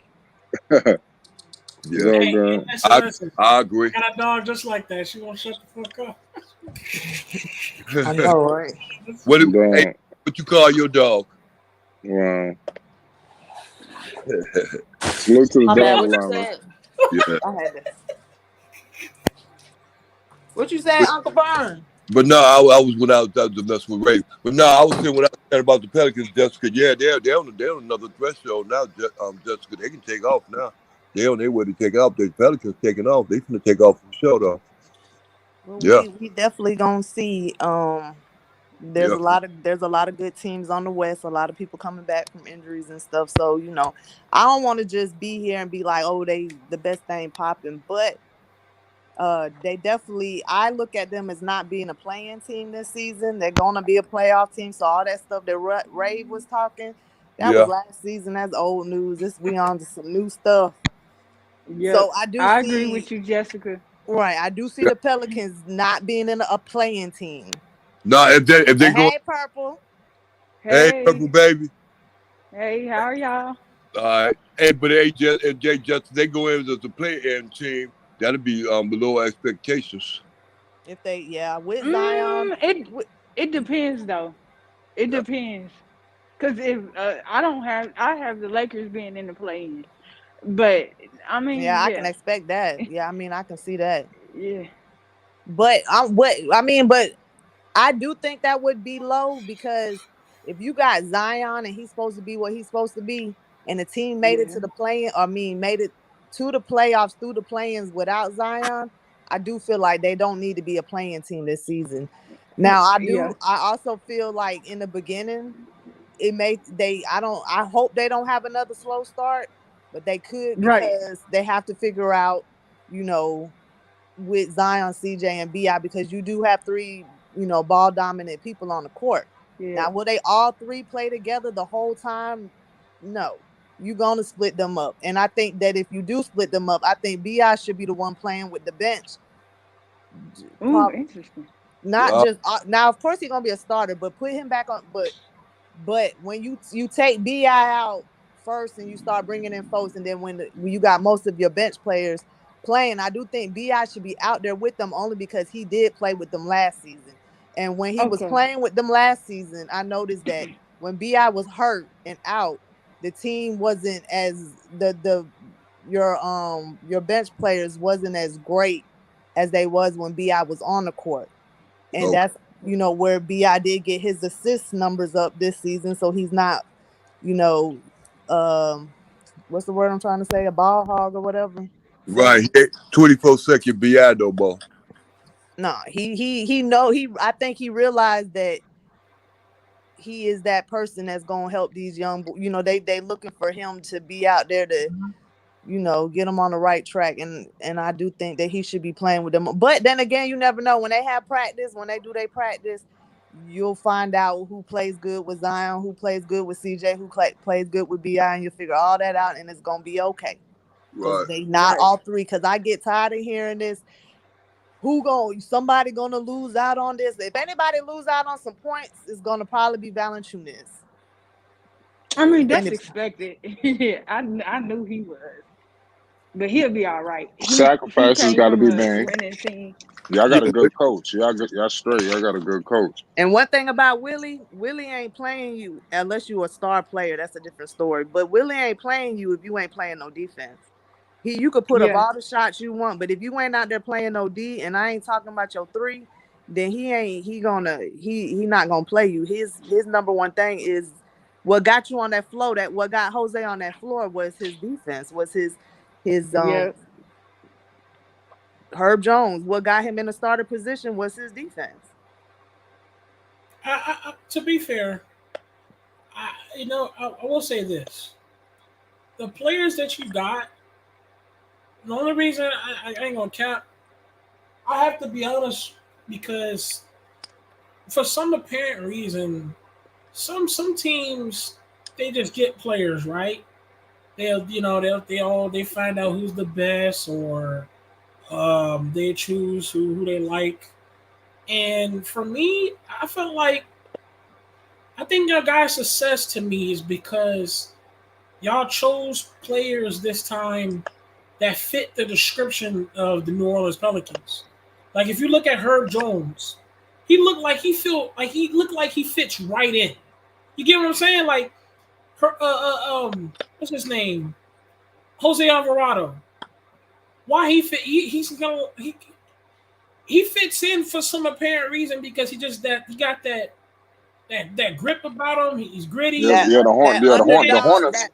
E: Hey,
G: I agree.
E: I got a dog just like that. She won't shut the fuck up.
F: I know, right?
G: What hey,
B: Don't.
G: what you call your dog?
B: Well, salute to the
F: My bad.
B: dog
F: What you
B: llama.
F: said?
G: Yeah.
F: I had to. What you said, Uncle Burn?
G: But no, I was when I was messing with Ray. But no, I was saying when I said about the Pelicans, Jessica. Yeah, they're on another threshold now. Jessica, they can take off now. They on their way to take off. The Pelicans taking off. They finna take off for sure though.
F: Well,
G: Yeah,
F: we definitely gonna see.
G: yeah,
F: There's a lot of good teams on the West. A lot of people coming back from injuries and stuff. So I don't want to just be here and be like, oh, they the best thing popping. But they definitely. I look at them as not being a playing team this season. They're gonna be a playoff team. So all that stuff that Ray was talking, that was
G: yeah.
F: last season. That's old news. We on to some new stuff.
D: Yep.
F: So I do
D: I agree
F: see.
D: with you, Jessica.
F: Right, I do see
G: Yeah.
F: the Pelicans not being in a playing team.
G: No, if they
F: And
G: go,
F: hey, Purple.
G: hey,
D: Hey,
G: purple baby.
D: hey, how are y'all?
G: All right. Hey, but if they just they go in as a play-in team, that'll be below expectations.
F: If they, yeah, with Zion,
D: It
F: with,
D: it depends though. It
G: Yeah.
D: depends. Cause if I have the Lakers being in the play-in, but I
F: yeah,
D: mean,
F: I can
D: yeah,
F: expect that. Yeah, I mean, I can see that.
D: yeah,
F: But but I do think that would be low because if you got Zion and he's supposed to be what he's supposed to be, and the team made it
D: yeah,
F: to the play, made it to the playoffs through the play-ins without Zion, I do feel like they don't need to be a playing team this season. Now,
D: yeah,
F: I also feel like in the beginning, it may they I don't I hope they don't have another slow start, but they could
D: right,
F: because they have to figure out, you know, with Zion, CJ, and BI because you do have three, ball dominant people on the court.
D: yeah.
F: Now, will they all three play together the whole time? No. You're gonna split them up. And I think that if you do split them up, I think BI should be the one playing with the bench.
D: Ooh,
F: Prob-
D: interesting.
F: Not
G: Uh,
F: just now, of course he's gonna be a starter, but put him back on. But when you take Bi out first and you start bringing in folks, and then when you got most of your bench players playing, I do think Bi should be out there with them only because he did play with them last season. And when he was
D: Okay,
F: playing with them last season, I noticed that when Bi was hurt and out, the team wasn't as the your bench players wasn't as great as they was when Bi was on the court. And
G: okay.
F: that's where Bi did get his assist numbers up this season, so he's not, you know, what's the word I'm trying to say, a ball hog or whatever. So
G: Right. 24-second BI though, ball.
F: no, he I think he realized that he is that person that's gonna help these young. They looking for him to be out there to get them on the right track. And I do think that he should be playing with them. But then again, you never know. When they have practice, when they do their practice, you'll find out who plays good with Zion, who plays good with CJ, who plays good with BI, and you'll figure all that out, and it's going to be okay. Because
G: Right.
F: they not
D: right.
F: all three. Because I get tired of hearing this. Somebody going to lose out on this? If anybody lose out on some points, it's going to probably be Valanciunas.
D: I mean,
F: If
D: that's
F: any,
D: expected. Yeah, I knew he was, but he'll be all right. He
B: Sacrifices
D: came
B: got to
D: from
B: be
D: a
B: made.
D: winning team.
B: Y'all
G: Yeah.
B: got a good coach. Y'all straight. Y'all got a good coach.
F: And one thing about Willie ain't playing you unless you a star player. That's a different story. But Willie ain't playing you if you ain't playing no defense. You could put up
D: Yeah,
F: all the shots you want, but if you ain't out there playing no D, and I ain't talking about your three, then he not gonna play you. His number one thing is what got you on that floor. That what got Jose on that floor was his defense. Was his
D: yeah.
F: Herb Jones. What got him in the starter position was his defense.
E: To be fair, I will say this: the players that you got, the only reason I ain't gonna cap, I have to be honest because for some apparent reason, some teams they just get players right. They find out who's the best or they choose who they like. And for me, I felt like I think your guys' success to me is because y'all chose players this time that fit the description of the New Orleans Pelicans. Like if you look at Herb Jones, he looked like he fits right in. You get what I'm saying? Like her, what's his name? Jose Alvarado. Why he fit? He fits in for some apparent reason because he got that grip about him. He's gritty.
F: That that
B: The Hornets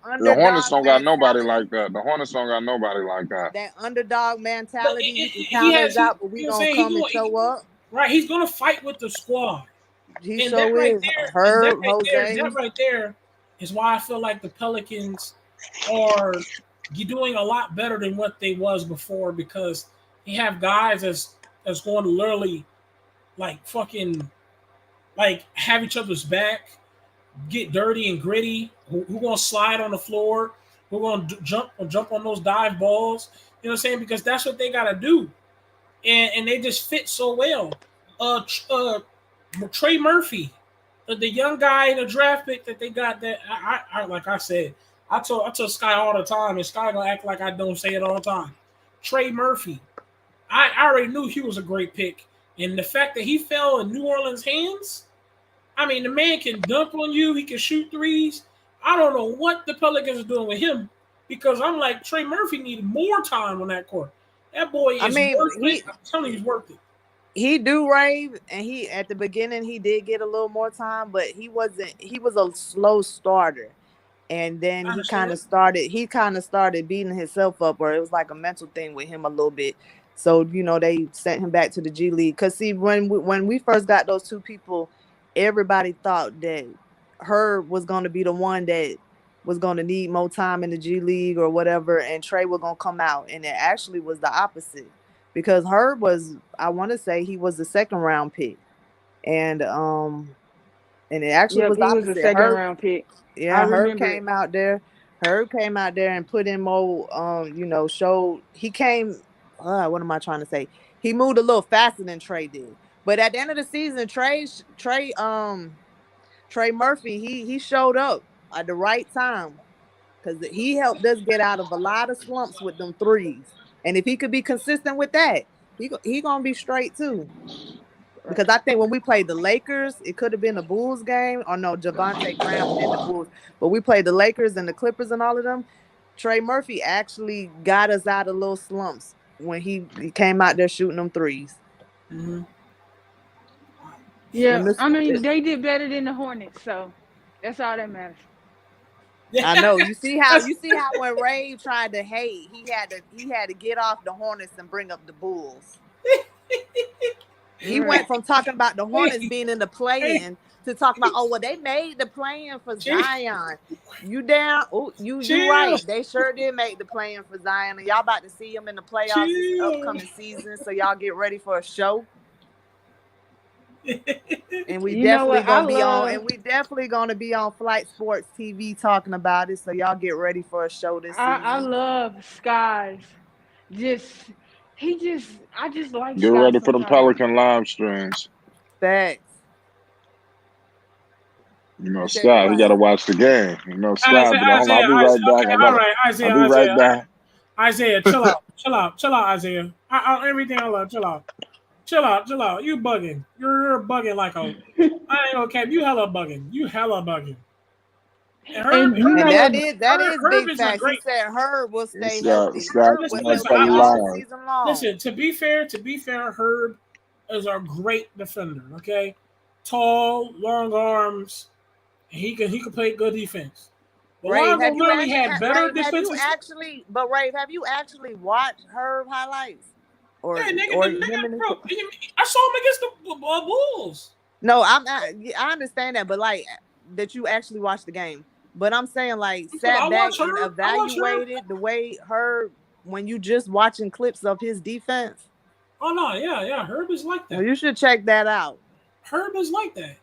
F: underdog
B: don't got nobody
F: mentality.
B: like that. The Hornets don't got nobody like that.
F: That underdog
E: But
F: mentality. You can
E: he
F: count
E: has
F: us
E: he
F: out, but we
E: you know what I'm
F: gonna
E: saying
F: come and show up.
E: right. He's gonna fight with the squad,
F: He
E: and that
F: sure
E: right
F: is.
E: there,
F: Herb, Jose.
E: is why I feel like the Pelicans are doing a lot better than what they was before because they have guys that's going to literally like fucking like have each other's back, get dirty and gritty. Who gonna slide on the floor? Who gonna jump on those dive balls? You know what I'm saying? Because that's what they gotta do, and they just fit so well. Uh, Trey Murphy, the young guy in the draft pick that they got. That I like I said, I tell Sky all the time, and Sky gonna act like I don't say it all the time. Trey Murphy, I already knew he was a great pick, and the fact that he fell in New Orleans' hands. I mean, the man can dunk on you. He can shoot threes. I don't know what the Pelicans are doing with him because I'm like, Trey Murphy needed more time on that court. That boy
F: I
E: is
F: mean,
E: worth it. I'm telling you, he's worth it.
F: he do rave, and he at the beginning he did get a little more time, but he was a slow starter. And then
E: I
F: he
E: understand.
F: kind of started beating himself up, or it was like a mental thing with him a little bit. So, they sent him back to the G League. Cause see, when we first got those two people, everybody thought that Herb was going to be the one that was going to need more time in the G League or whatever, and Trey was going to come out. And it actually was the opposite because Herb was, I want to say he was the second round pick. And it actually
D: Yep,
F: was the
D: he was a
F: opposite.
D: second round pick. I
F: Yeah, Herb
D: remember it.
F: came out there. Herb came out there and put in more. Showed he came. What am I trying to say? He moved a little faster than Trey did. But at the end of the season, Trey Murphy, he showed up at the right time because he helped us get out of a lot of slumps with them threes. And if he could be consistent with that, he gonna be straight too. Because I think when we played the Lakers, it could have been a Bulls game. Or no, Javante Graham and then the Bulls. But we played the Lakers and the Clippers and all of them. Trey Murphy actually got us out of little slumps when he came out there shooting them threes.
E: Mm-hmm.
D: Yeah,
F: And this,
D: I mean they did better than the Hornets, so that's all that matters.
F: I know. You see how when Ray tried to hate, he had to get off the Hornets and bring up the Bulls. He went from talking about the Hornets being in the play-in to talking about, well, they made the play-in for Zion. You down? Oh, you right. They sure did make the play-in for Zion, and y'all about to see him in the playoffs this upcoming season. So y'all get ready for a show. And we definitely gonna be on, and we definitely gonna be on Flight Sports TV talking about it. So y'all get ready for a show this season.
D: I love Skies. I just like
B: Get
D: Skies
B: ready for the
D: sometimes.
B: Pelican live streams.
F: Facts.
B: Scott, he got to watch the game. Scott, I'll be right back.
E: Okay, all right, Isaiah,
B: I'll be right back.
E: Isaiah, chill out, Isaiah. Everything I love, chill out. You bugging. You're bugging like I ain't gonna cap. You hella bugging.
F: And that is big facts. He said Herb will stay healthy. Herb was healthy all season long.
E: Listen, to be fair, Herb is a great defender. Okay, tall, long arms. He can play good defense. But
F: Ray,
E: have you
F: actually watched Herb highlights? Or
E: I saw him against the Bulls.
F: No, I understand that, but like that you actually watched the game. But I'm saying sat back and evaluated the way Herb when you just watching clips of his defense.
E: Oh no, yeah, Herb is like that.
F: Well, you should check that out.
E: Herb is like that.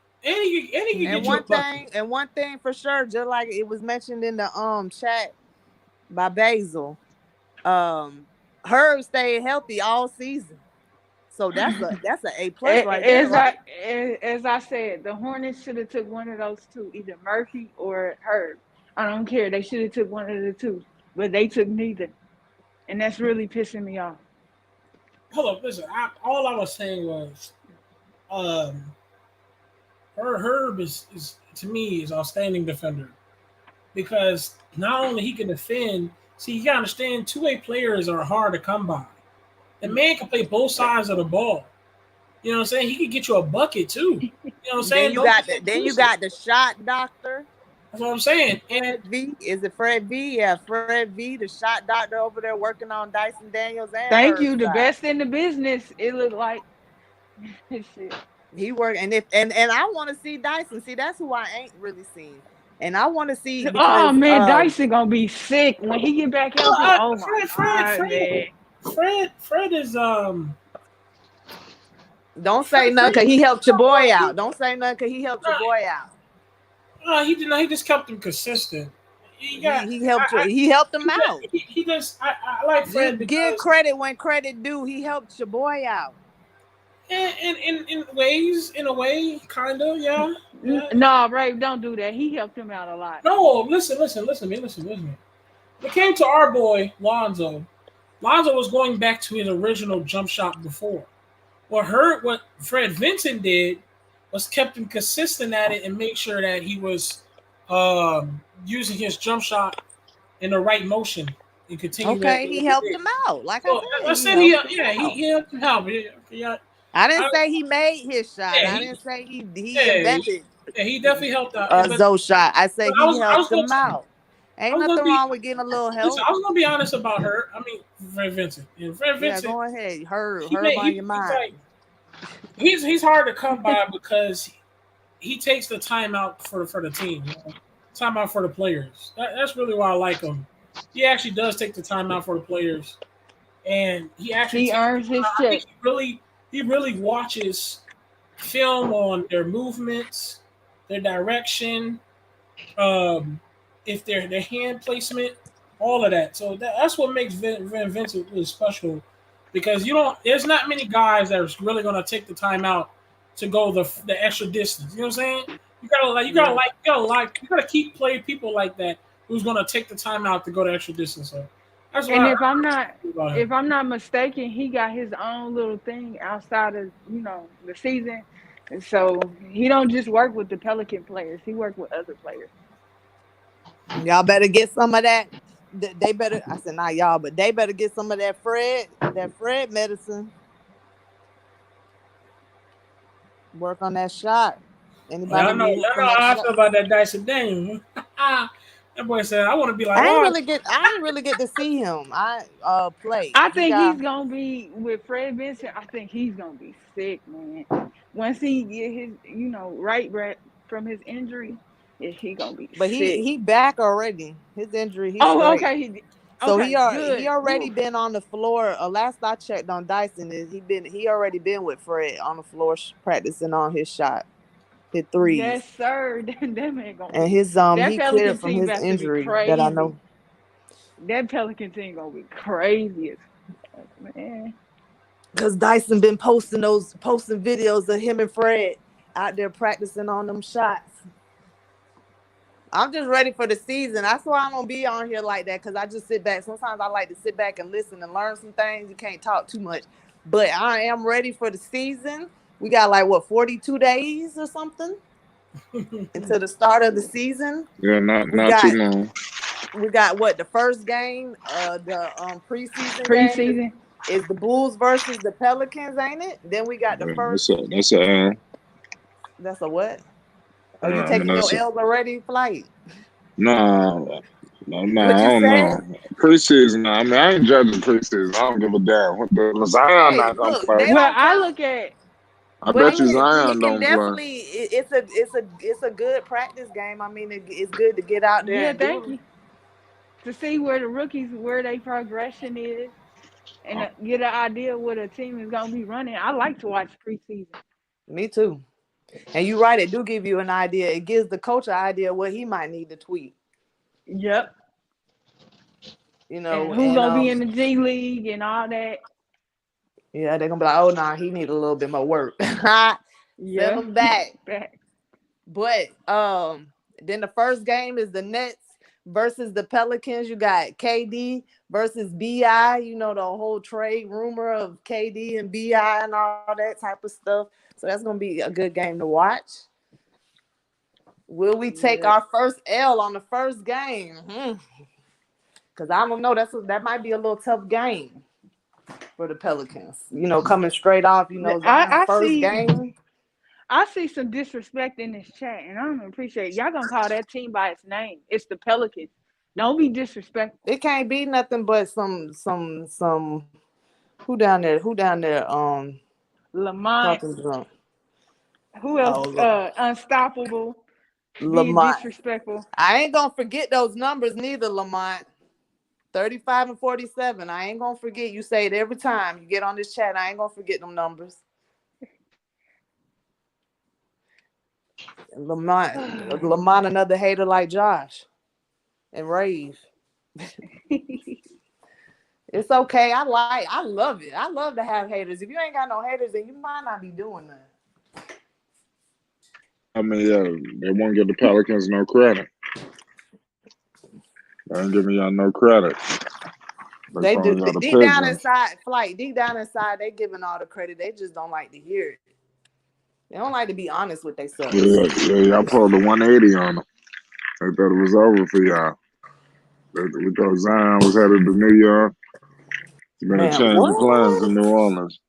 E: And
F: one thing for sure, just like it was mentioned in the chat by Basil, Herb stayed healthy all season. So that's a A+ right there.
D: As I said, the Hornets should have took one of those two, either Murphy or Herb. I don't care. They should have took one of the two, but they took neither, and that's really pissing me off.
E: Hold up, listen. All I was saying was Um, Herb is to me is outstanding defender because not only he can defend. See, you gotta understand, two-way players are hard to come by. The man can play both sides of the ball. You know what I'm saying? He can get you a bucket too. You know what I'm saying?
F: Then you got the shot doctor.
E: That's what I'm saying. And
F: Fred V. Is it Fred V? Yeah, Fred V, the shot doctor over there working on Dyson Daniels and
D: Thank
F: Herb
D: you. The
F: shot.
D: best in the business. It looked like shit.
F: He worked, and I want to see Dyson. See, that's who I ain't really seen. And I want to see
D: Oh
F: because
D: man, Dyson gonna be sick when he get back healthy. Oh my god, man.
E: Fred is
F: don't say nothing because he helped your boy out. Don't say nothing because he helped your boy out.
E: He did not. He just kept him consistent. He
F: helped him out.
E: He just I like Fred because
F: give credit when credit due. He helped your boy out.
E: In ways, in a way, kind of, yeah.
D: No, Ray, don't do that. He helped him out a lot.
E: No, listen to me. It came to our boy Lonzo. Lonzo was going back to his original jump shot before. What Fred Vincent did was kept him consistent at it and make sure that he was using his jump shot in the right motion and continue.
F: Okay, he helped him out. Like I said,
E: he helped him out. Yeah.
F: I didn't say he made his shot. I didn't say he invented.
E: Yeah, he definitely helped out.
F: Zoe shot. I said he helped him out. Ain't nothing wrong with getting a little help.
E: Listen, I was gonna be honest about her. I mean, Fred Vincent.
F: Yeah, go ahead. Her on your mind.
E: He's hard to come by because he takes the time out for the team. You know? Time out for the players. That's really why I like him. He actually does take the time out for the players, and he
D: earns his check.
E: He really watches film on their movements, their direction, if their hand placement, all of that. So that's what makes Vincent really special, because there's not many guys that are really going to take the time out to go the extra distance. You know what I'm saying? You gotta keep playing people like that who's going to take the time out to go the extra distance. So that's
D: and if I'm not mistaken, he got his own little thing outside of the season, and so he don't just work with the Pelican players; he works with other players.
F: Y'all better get some of that. They better. I said not y'all, but they better get some of that Fred medicine. Work on that shot. Anybody?
E: I know how I feel about that Dyson Daniels. That boy said, "I want to be like."
F: I didn't really get to see him. Play.
D: I think he's gonna be with Fred Vincent. I think he's gonna be sick, man. Once he get his, right from his injury, he gonna be.
F: But
D: sick.
F: he back already. His injury. He's
D: okay.
F: So he already been on the floor. Last I checked on Dyson, he already been with Fred on the floor practicing on his shot. Hit threes.
D: Yes, sir. That man gonna.
F: And his he cleared from his injury that I know.
D: That Pelican team gonna be crazy, man.
F: Because Dyson been posting videos of him and Fred out there practicing on them shots. I'm just ready for the season. That's why I don't be on here like that, because I just sit back. Sometimes I like to sit back and listen and learn some things. You can't talk too much. But I am ready for the season. We got 42 days or something until the start of the season.
B: Yeah, not too long.
F: We got the first game, the preseason game is the Bulls versus the Pelicans, ain't it? Then we got the first. That's a what? Are you taking your L's already, Flight?
B: No, I don't know. Preseason, I mean, I ain't judging preseason. I don't give a damn. What the Zion not gonna play?
D: Well, I look at.
B: I bet you Zion don't
F: definitely,
B: play.
F: It's a good practice game. I mean, it's good to get out there.
D: Yeah, thank you. To see where the rookies, where their progression is, and get an idea what a team is gonna be running. I like to watch preseason.
F: Me too. And you're right, it do give you an idea. It gives the coach an idea what he might need to tweak.
D: Yep.
F: And
D: who's gonna be in the G League and all that.
F: Yeah, they're gonna be like, oh nah, he need a little bit more work. Send him back. But then the first game is the Nets versus the Pelicans. You got KD versus BI. You know, the whole trade rumor of KD and BI and all that type of stuff. So that's gonna be a good game to watch. Will we take
D: Yeah.
F: our first L on the first game? Because I don't know. That might be a little tough game for the Pelicans. You know, coming straight off. You know, Zion's
D: I
F: first
D: see.
F: game.
D: I see some disrespect in this chat, and I don't appreciate it. Y'all gonna call that team by its name. It's the Pelicans. Don't be disrespectful.
F: It can't be nothing but some. Who down there? Who down there?
D: Lamont,
F: Talking drunk.
D: who else?
F: Oh, look.
D: Unstoppable, being
F: Lamont.
D: disrespectful.
F: I ain't gonna forget those numbers neither, Lamont. 35 and 47. I ain't gonna forget. You say it every time you get on this chat. I ain't gonna forget them numbers. Lamont, another hater like Josh and Rave. It's okay. I love it. I love to have haters. If you ain't got no haters, then you might not be doing that.
B: I mean, yeah, they won't give the Pelicans no credit. They ain't giving y'all no credit. They
F: They do
B: calling y'all the
F: deep down
B: pigeons.
F: inside, deep down inside, they giving all the credit. They just don't like to hear it. They don't like to be honest with themselves.
B: Yeah, y'all pulled the 180 on them. They thought it was over for y'all. We thought Zion was headed to New York. He's been a
F: Man,
B: change of plans
F: what?
B: in New Orleans.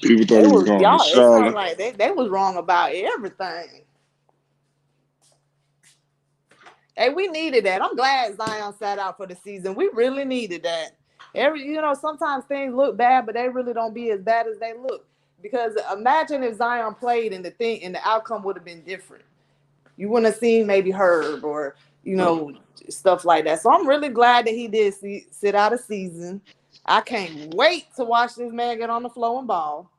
B: People thought
F: They
B: he was
F: was
B: going to
F: y'all. It sounds
B: Charlotte.
F: like they was wrong about everything. Hey, we needed that. I'm glad Zion sat out for the season. We really needed that. Sometimes things look bad, but they really don't be as bad as they look. Because imagine if Zion played and the outcome would have been different. You wouldn't have seen maybe Herb or stuff like that. So I'm really glad that he did sit out a season. I can't wait to watch this man get on the floor and ball.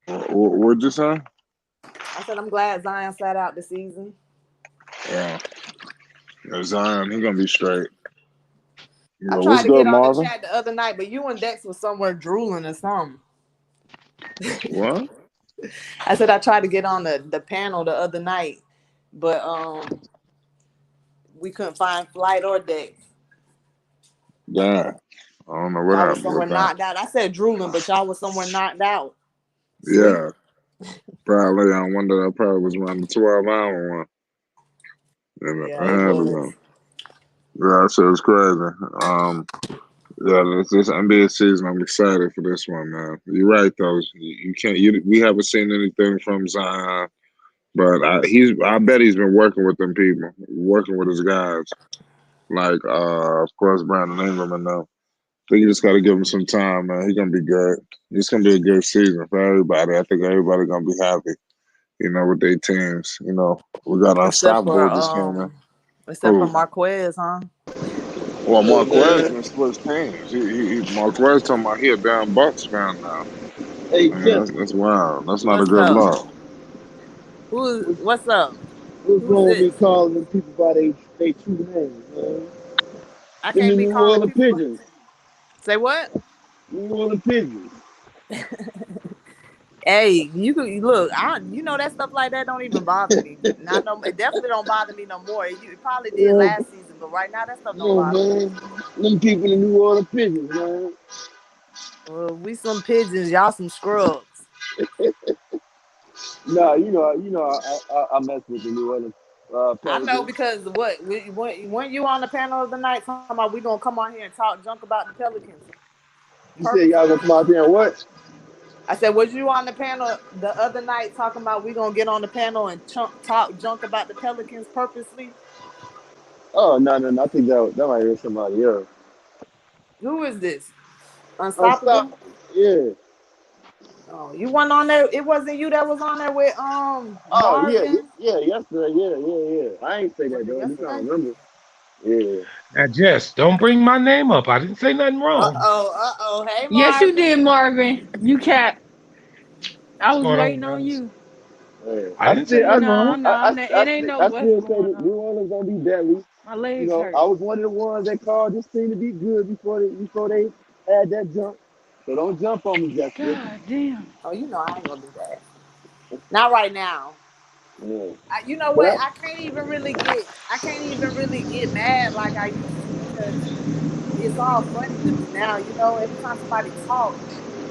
B: What'd you say?
F: I said I'm glad Zion sat out the season.
B: Yeah. Zion, he gonna be straight.
F: I tried
B: What's
F: to
B: good,
F: get on the
B: Marvin?
F: chat the other night, but you and Dex was somewhere drooling or something.
B: What?
F: I said I tried to get on the panel the other night, but we couldn't find Flight or Dex.
B: Yeah. I don't know what
F: Y'all was
B: happened
F: somewhere
B: with that.
F: knocked out. I said drooling, but y'all was somewhere knocked out. Sleep.
B: Yeah. Probably on one that I probably was around the 12-hour one. And
F: Yeah,
B: I
F: it
B: had to
F: was.
B: go. Yeah, that shit was crazy. Yeah, this NBA season, I'm excited for this one, man. You're right though. You can't. We haven't seen anything from Zion, but I bet he's been working with them people, working with his guys. Like, of course, Brandon Ingram and them. I think you just got to give him some time, man. He's gonna be good. It's gonna be a good season for everybody. I think everybody gonna be happy, with their teams. We got
F: Except for
B: Unstoppable just came in.
F: except for
B: Who?
F: Marquez, huh?
B: Well,
A: Hey,
B: Marquez
A: man.
B: been switch teams. Marquez talking about he a damn Bucks fan now.
A: Hey,
B: Man,
A: Jeff.
B: that's wild. That's not a
F: What's
B: good
F: up?
B: look.
F: What's up?
A: What's
F: Who's
A: wrong with me
F: this?
A: calling them people by their true names, man?
F: I
A: Them
F: can't
A: the
F: be
A: New
F: calling
A: Orleans
F: people.
A: pigeons.
F: Say what?
A: New Orleans pigeons.
F: Hey, you could look. That stuff like that don't even bother me. Not no. It definitely don't bother me no more. It probably did
A: Yeah,
F: last season, but right now that stuff don't
A: no,
F: bother me.
A: man. Them people in New Orleans pigeons, man.
F: Well, we some pigeons, y'all some scrubs.
A: Nah, I mess with the New Orleans
F: I know
A: Pelicans.
F: because when you on the panel of the night talking about we gonna come on here and talk junk about the Pelicans
A: You said y'all
F: purposely.
A: gonna come out there and what?
F: I said, was you on the panel the other night talking about we gonna get on the panel and talk junk about the Pelicans purposely?
A: Oh, no. I think that might be somebody else.
F: Who is this? Unstoppable?
A: Unstoppable. Yeah.
F: Oh, you weren't on there. It wasn't you that was on there with
A: Oh, yeah,
F: Marvin.
A: yesterday, yeah. I ain't say
F: Was
A: that
F: it
A: though. I'm trying
F: yesterday?
A: to remember. Yeah.
H: Now, Jess, don't bring my name up. I didn't say nothing wrong.
F: Uh oh. Hey
D: Yes, you
F: Marvin.
D: did, Marvin. You cap. I
H: What's
D: was
H: going on,
D: waiting on
H: guys?
D: you.
A: Yeah.
H: I didn't say nothing
D: No,
H: wrong.
D: no, it ain't no
A: I
D: what's
A: still say
D: going
A: that New
D: on.
A: Orleans gonna be deadly.
D: My legs hurt.
A: I was one of the ones that called this team to be good before they had that jump. So don't jump on me, Jessica.
D: God damn.
F: Oh, I ain't gonna do that. Not right now.
A: Yeah.
F: You know
A: But
F: what? I can't even really get mad like I used to because it's all funny to me now. You know, every time somebody talk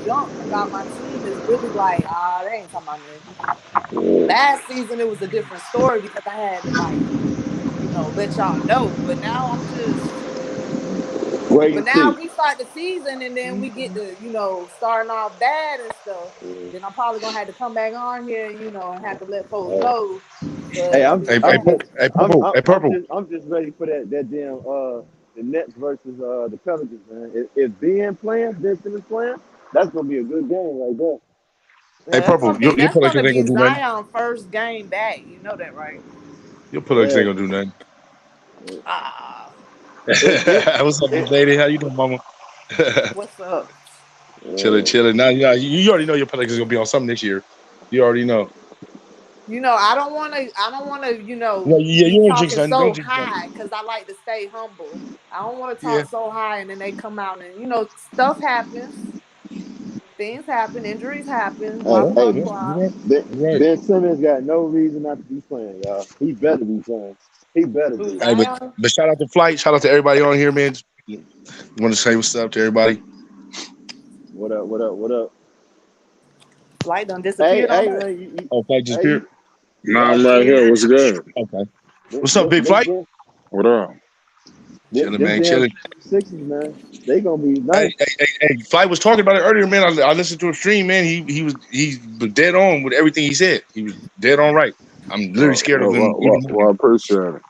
F: junk about my team, it's really like, they ain't talking about nothing. Last season it was a different story because I had to like, let y'all know. But now I'm just
A: wait
F: but
A: and
F: now
A: see.
F: we start the season and then we get to, starting off bad and stuff.
A: Yeah.
F: Then I'm probably gonna have to come back on here, and have to let folks
A: Hey,
F: know.
A: hey,
F: But
A: I'm
H: Hey,
F: you
H: hey,
A: I'm
F: know,
A: just
H: Purple. Hey, Purple. Hey, Purple.
A: I'm just ready for that damn the Nets versus the Pelicans, man. If Ben Simmons playing, that's gonna be a good game right there.
H: Hey,
F: that's
H: Purple.
F: gonna be
H: Your
F: that's gonna
H: predictions ain't
F: be
H: gonna do nothing.
F: Zion first game back. You know that, right?
H: Your predictions
A: Yeah.
H: ain't gonna do nothing.
F: Ah,
A: It
H: What's up,
A: it,
H: lady? How you doing, mama?
F: what's up?
H: Chilling,
A: uh,
H: chilling. Now, you already know your predictions gonna be on something this year. You already know.
F: I don't wanna,
H: Yeah, yeah.
F: be
H: You don't jinx
F: talking
H: nothing. Don't
F: so
H: jinx nothing.
F: high because I like to stay humble. I don't want to
H: Yeah.
F: talk so high and then they come out and stuff happens. Things happen, injuries happen, blah
H: Yeah.
F: blah
A: hey,
H: Yeah. You're
F: blah.
H: right. You're right.
A: Ben Simmons got no reason not to be playing, y'all. He better be playing. He better
F: Who
A: be.
H: Hey, but
F: Zion?
H: but shout out to Flight. Shout out to everybody on here, man. Want to say what's up to everybody?
A: What up? What up? What up?
F: Flight done
A: Hey,
F: disappeared on
A: hey,
F: us.
A: man,
H: Oh, Flight
A: hey,
H: disappeared.
B: No,
A: y'all
B: I'm right
A: seen
B: here. What's good?
H: Okay.
A: this,
H: What's up,
A: this,
H: Big
A: this,
H: Flight?
A: this,
B: What up?
H: Chilling,
A: this
H: man.
A: damn
H: Chilling.
A: 76ers, man. They gonna be
H: Hey,
A: nice.
H: hey. Flight was talking about it earlier, man. I listened to a stream, man. He was dead on with everything he said. He was dead on right. I'm literally scared of him even more.
B: Well, I appreciate it.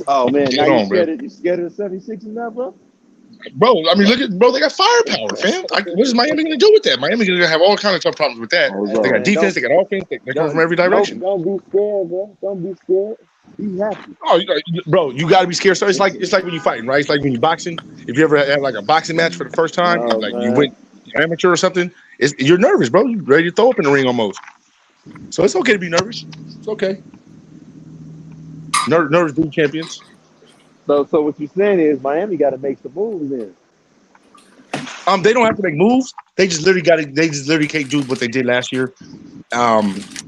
A: Oh man, now
H: Dead on, bro.
A: you scared of the 76ers now, bro?
H: Bro, I mean, look at bro. They got firepower, fam. What is Miami going to do with that? Miami going to have all kinds of tough problems with that.
B: What's
A: Hey
H: They got
A: man,
B: up?
H: defense. They got offense. They come from every direction.
A: don't be scared, bro. Don't be scared. Be happy.
H: Oh, bro, you got to be scared. So it's like when you fighting, right? It's like when you boxing. If you ever had like a boxing match for the first time, and
A: No
H: like you
A: man.
H: went amateur or something, you're nervous, bro. You ready to throw up in the ring almost. So it's okay to be nervous. It's okay. Nervous being champions.
A: So what you're saying is Miami got to make some moves then.
H: They don't have to make moves. They just literally got to. They just literally can't do what they did last year.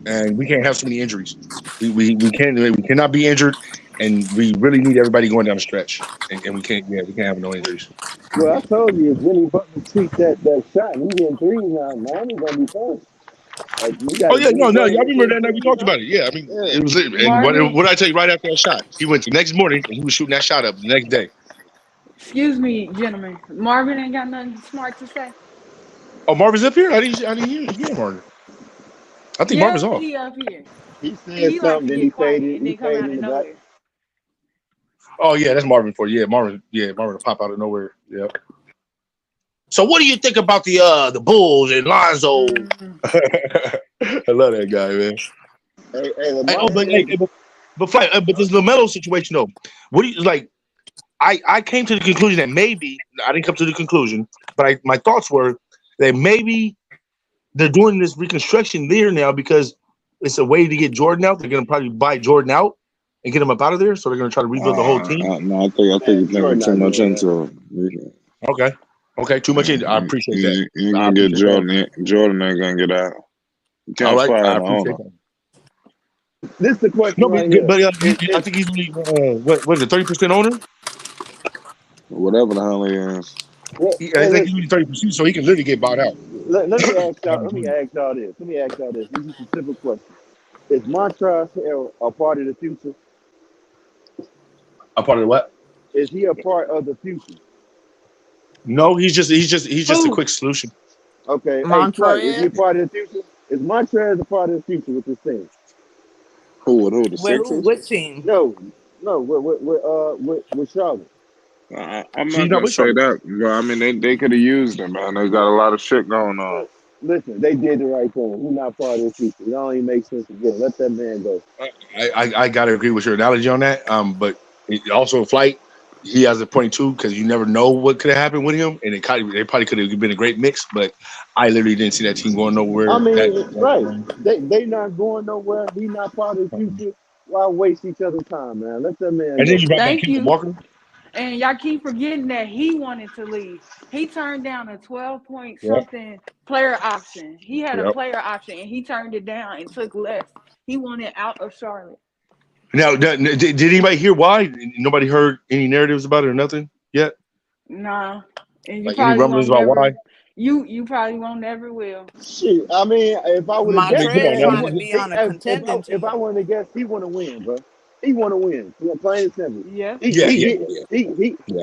H: And we can't have so many injuries. We can't. We cannot be injured, and we really need everybody going down the stretch. And we can't. Yeah, we can't have no injuries.
A: Well, I told you, if Jimmy Butler tweaked that shot, and he hitting threes now, Miami gonna be fine. Like you got
H: Oh
A: to
H: yeah,
A: Jimmy
H: no.
A: Butler
H: Y'all
A: hit
H: remember
A: them
H: that night we
A: threes,
H: talked
A: huh?
H: about it? Yeah, I mean,
A: Yeah.
H: it was. And
D: Marvin,
H: what did I tell you right after that shot? He went the next morning and he was shooting that shot up the next day.
D: excuse me, gentlemen. Marvin ain't got nothing smart to say.
H: Oh, Marvin's up here. I didn't hear Marvin. I think Marvin's
D: Yeah,
H: off.
D: he up here.
A: He
D: See,
A: said
D: he like
A: something,
D: to
A: then
D: get quiet and
A: he
D: then come
A: faded
D: out
A: in
D: of
A: the back.
D: nowhere.
H: Oh yeah, that's Marvin for you. Yeah, Marvin. Yeah, Marvin will pop out of nowhere. Yeah. So what do you think about the Bulls and Lonzo?
D: Mm.
H: I love that guy, man.
A: Hey,
H: Hey,
A: Lamar
H: oh, but
A: said,
H: but this Lamelo situation though. What do you like? I came to the conclusion that maybe I didn't come to the conclusion, but my thoughts were that maybe they're doing this reconstruction there now because it's a way to get Jordan out. They're going to probably buy Jordan out and get him up out of there. So they're going to try to rebuild the whole team.
B: No, I think
A: man,
B: you're thinking
A: Jordan
B: too
A: not
B: much
A: doing that.
B: into it.
H: Okay, okay, too much. I appreciate that.
B: You ain't
H: I
B: gonna get
H: appreciate that.
B: Jordan. Jordan ain't gonna get out. You
H: All
B: can't
H: right,
B: fire
H: I
B: the
H: appreciate
B: owner.
H: that.
A: This is the question
H: No, but
A: right here.
H: I think he's only what is it, 30% owner?
B: Whatever the hell he is.
H: I
A: Hey,
H: think he's only
A: listen.
H: 30%, so he can literally get bought out.
A: Let me ask y'all.
H: I'm
A: Let me
H: doing
A: ask y'all this. Let me ask y'all this. This is a simple question. Is Montrezl Harrell a part of the future?
H: a part of the what?
A: Is he a part of the future?
H: No, he's just a
D: Who?
H: quick solution.
A: Okay. Hey, Flight, is he a
F: Montrez.
A: part of the future? Is Montrez a part of the future with this thing?
B: Who? The
F: With who?
B: Sixers?
F: Which team?
A: No, no. With Charlotte.
B: I'm
H: She's
B: not
H: not
B: gonna
H: with
B: say
H: Charlotte.
B: that, but I mean they could have used him, man. They got a lot of shit going on.
A: Listen, they did the right thing. He's not part of the future. It don't even make sense to get. Let that man go.
H: I gotta agree with your analogy on that. But also Flight, he has a point too because you never know what could have happened with him, and they probably could have been a great mix. But I literally didn't see that team going
A: I
H: nowhere.
A: mean,
H: That
A: right?
H: long.
A: They not going nowhere. He not part of the future. Why waste each other's time, man? Let that man
H: And then
A: go.
H: you brought back
D: Thank
H: Kemba
D: you.
H: Walker.
D: And y'all keep forgetting that he wanted to leave. He turned down a 12 point
H: Yep,
D: something player option. He had a
H: yep.
D: player option and he turned it down and took less. He wanted out of Charlotte.
H: Now, did anybody hear why? Nobody heard any narratives about it or nothing yet?
D: Nah, and you
H: Like any
D: probably
H: rumblings
D: won't
H: about why?
D: never. You probably won't never will.
A: Shit, I mean, if I would have
H: I mean,
A: guessed,
H: come
F: Montreal
H: on
A: man,
H: now.
F: trying to be on a
A: if
F: contending
A: if I
F: team.
A: wanted to guess, he want to win, bro. He want to win. You know, plain and simple.
D: Yeah.
A: He
H: Yeah,
A: he
H: yeah,
A: get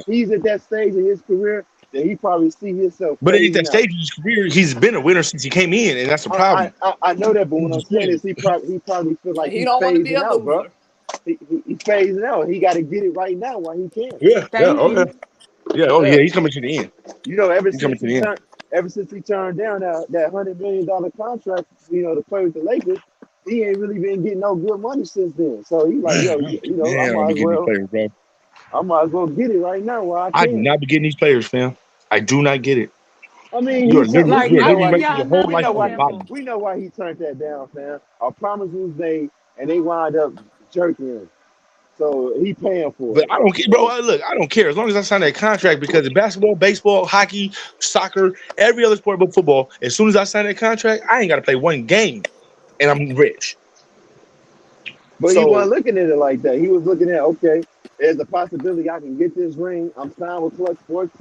A: he's at that stage in his career that he probably see himself
H: but at that
A: phasing out.
H: stage in his career, he's been a winner since he came in, and that's the problem.
A: I know that, but what
H: He's
A: I'm
H: just
A: saying
H: winning.
A: is he probably feel like
F: He
A: he's
F: don't want to be
A: phasing
F: a
A: out, bro.
F: loser.
A: He's phasing out. He got to get it right now while he can.
H: Yeah, yeah,
D: Thank
H: oh yeah,
D: you.
H: yeah, oh
A: Yeah.
H: yeah. He's coming to the end.
A: You know,
H: He's coming to the end.
A: ever since he turned down that $100 million contract, you know, to play with the Lakers, he ain't really been getting no good money since then. So he like, yo, you know,
H: Man, I don't be getting these players, bro.
A: I might as well get it right now while I
H: I do
A: can.
H: not be getting these players, fam. I do not get it.
A: I mean,
H: You are literally,
D: Like
H: you are
D: I'll
H: literally
D: give
A: why
H: making
D: y'all
H: your whole
D: another
A: we
H: life
A: know
H: on
A: why
H: the
D: example.
H: bottom.
A: we know why he turned that down, fam. A promise was made, and they wind up jerking him. So he paying for
H: But
A: it.
H: I don't care,
A: You
H: bro.
A: know?
H: Look, I don't care as long as I sign that contract because in basketball, baseball, hockey, soccer, every other sport but football, as soon as I sign that contract, I ain't got to play one game, and I'm rich.
A: But he
H: So
A: wasn't looking at it like that. He was looking at, okay, there's a possibility I can get this ring. I'm signed with Clutch Sports,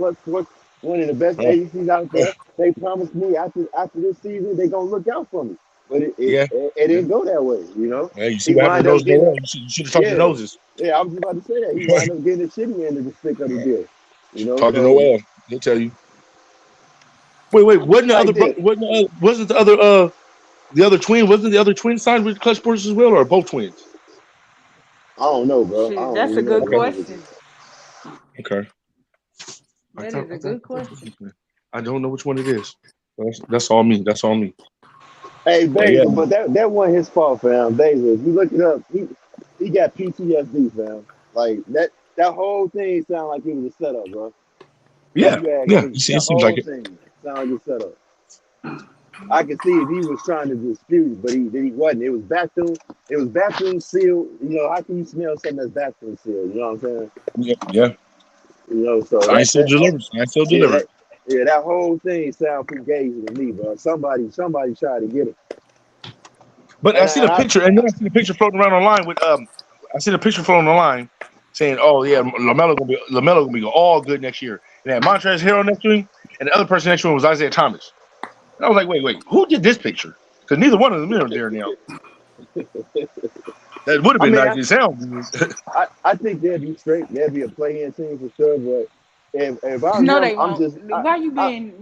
A: one of the best
H: uh,
A: agencies out
H: uh,
A: there. They promised me after this season they're gonna look out for me. But
H: yeah,
A: it
H: yeah.
A: didn't go that way, you know.
H: Hey, you see
A: He
H: what happened
A: wind
H: to
A: up
H: those
A: getting
H: Noel? You should have talked to
A: yeah,
H: noses.
A: yeah, I was just about to say that. He wind up getting the shitty end of the stick of the deal. You know,
H: Talk to
A: so
H: Noel. He'll tell you. Wait.
A: I put
H: Wasn't
A: it
H: the other
A: like
H: bro?
A: this.
H: Wasn't the other twin? Wasn't the other twin signed with Clutch Sports as well, or both twins?
A: I don't know, bro. I
D: Shit,
A: don't
D: that's a
A: even know to
D: good
A: be
H: Okay,
A: honest with you.
D: question.
H: okay. I
D: That
H: thought,
D: is
H: I
D: a
H: thought,
D: good
H: I thought this
D: question.
H: was me. I don't know which one it is. That's all me. That's all me.
A: Hey,
H: But yeah,
A: Basil, but that wasn't his fault, fam. Basil, if you look it up, he got PTSD, fam. Like that whole thing sounded like it was a setup, bro. If
H: yeah,
A: you ask
H: yeah.
A: me,
H: You see, it
A: that
H: seems like
A: whole
H: it.
A: thing sounded like a setup. I could see if he was trying to dispute, but he wasn't. It was bathroom sealed. You know, how can you smell something that's bathroom sealed? You know what I'm saying?
H: Yeah, yeah.
A: You know, so
H: Sign still delivered. Sign still
A: yeah,
H: delivered.
A: that whole thing sound fugazi to me, bro. Somebody tried to get it.
H: But I
A: And
H: seen a
A: I
H: picture, and then I seen a picture floating around online with I seen a picture floating online saying, "Oh yeah, Lamelo gonna be all good next year." And had Montrezl Harrell next to him, and the other person next to him was Isaiah Thomas. And I was like, "Wait, who did this picture?" Because neither one of them are there now. That would have
A: I
H: been
A: mean,
H: nice. It sounds good.
A: I think they'll be straight. They'll be a play-in team for sure. But if I'm
D: No,
A: them,
D: they won't.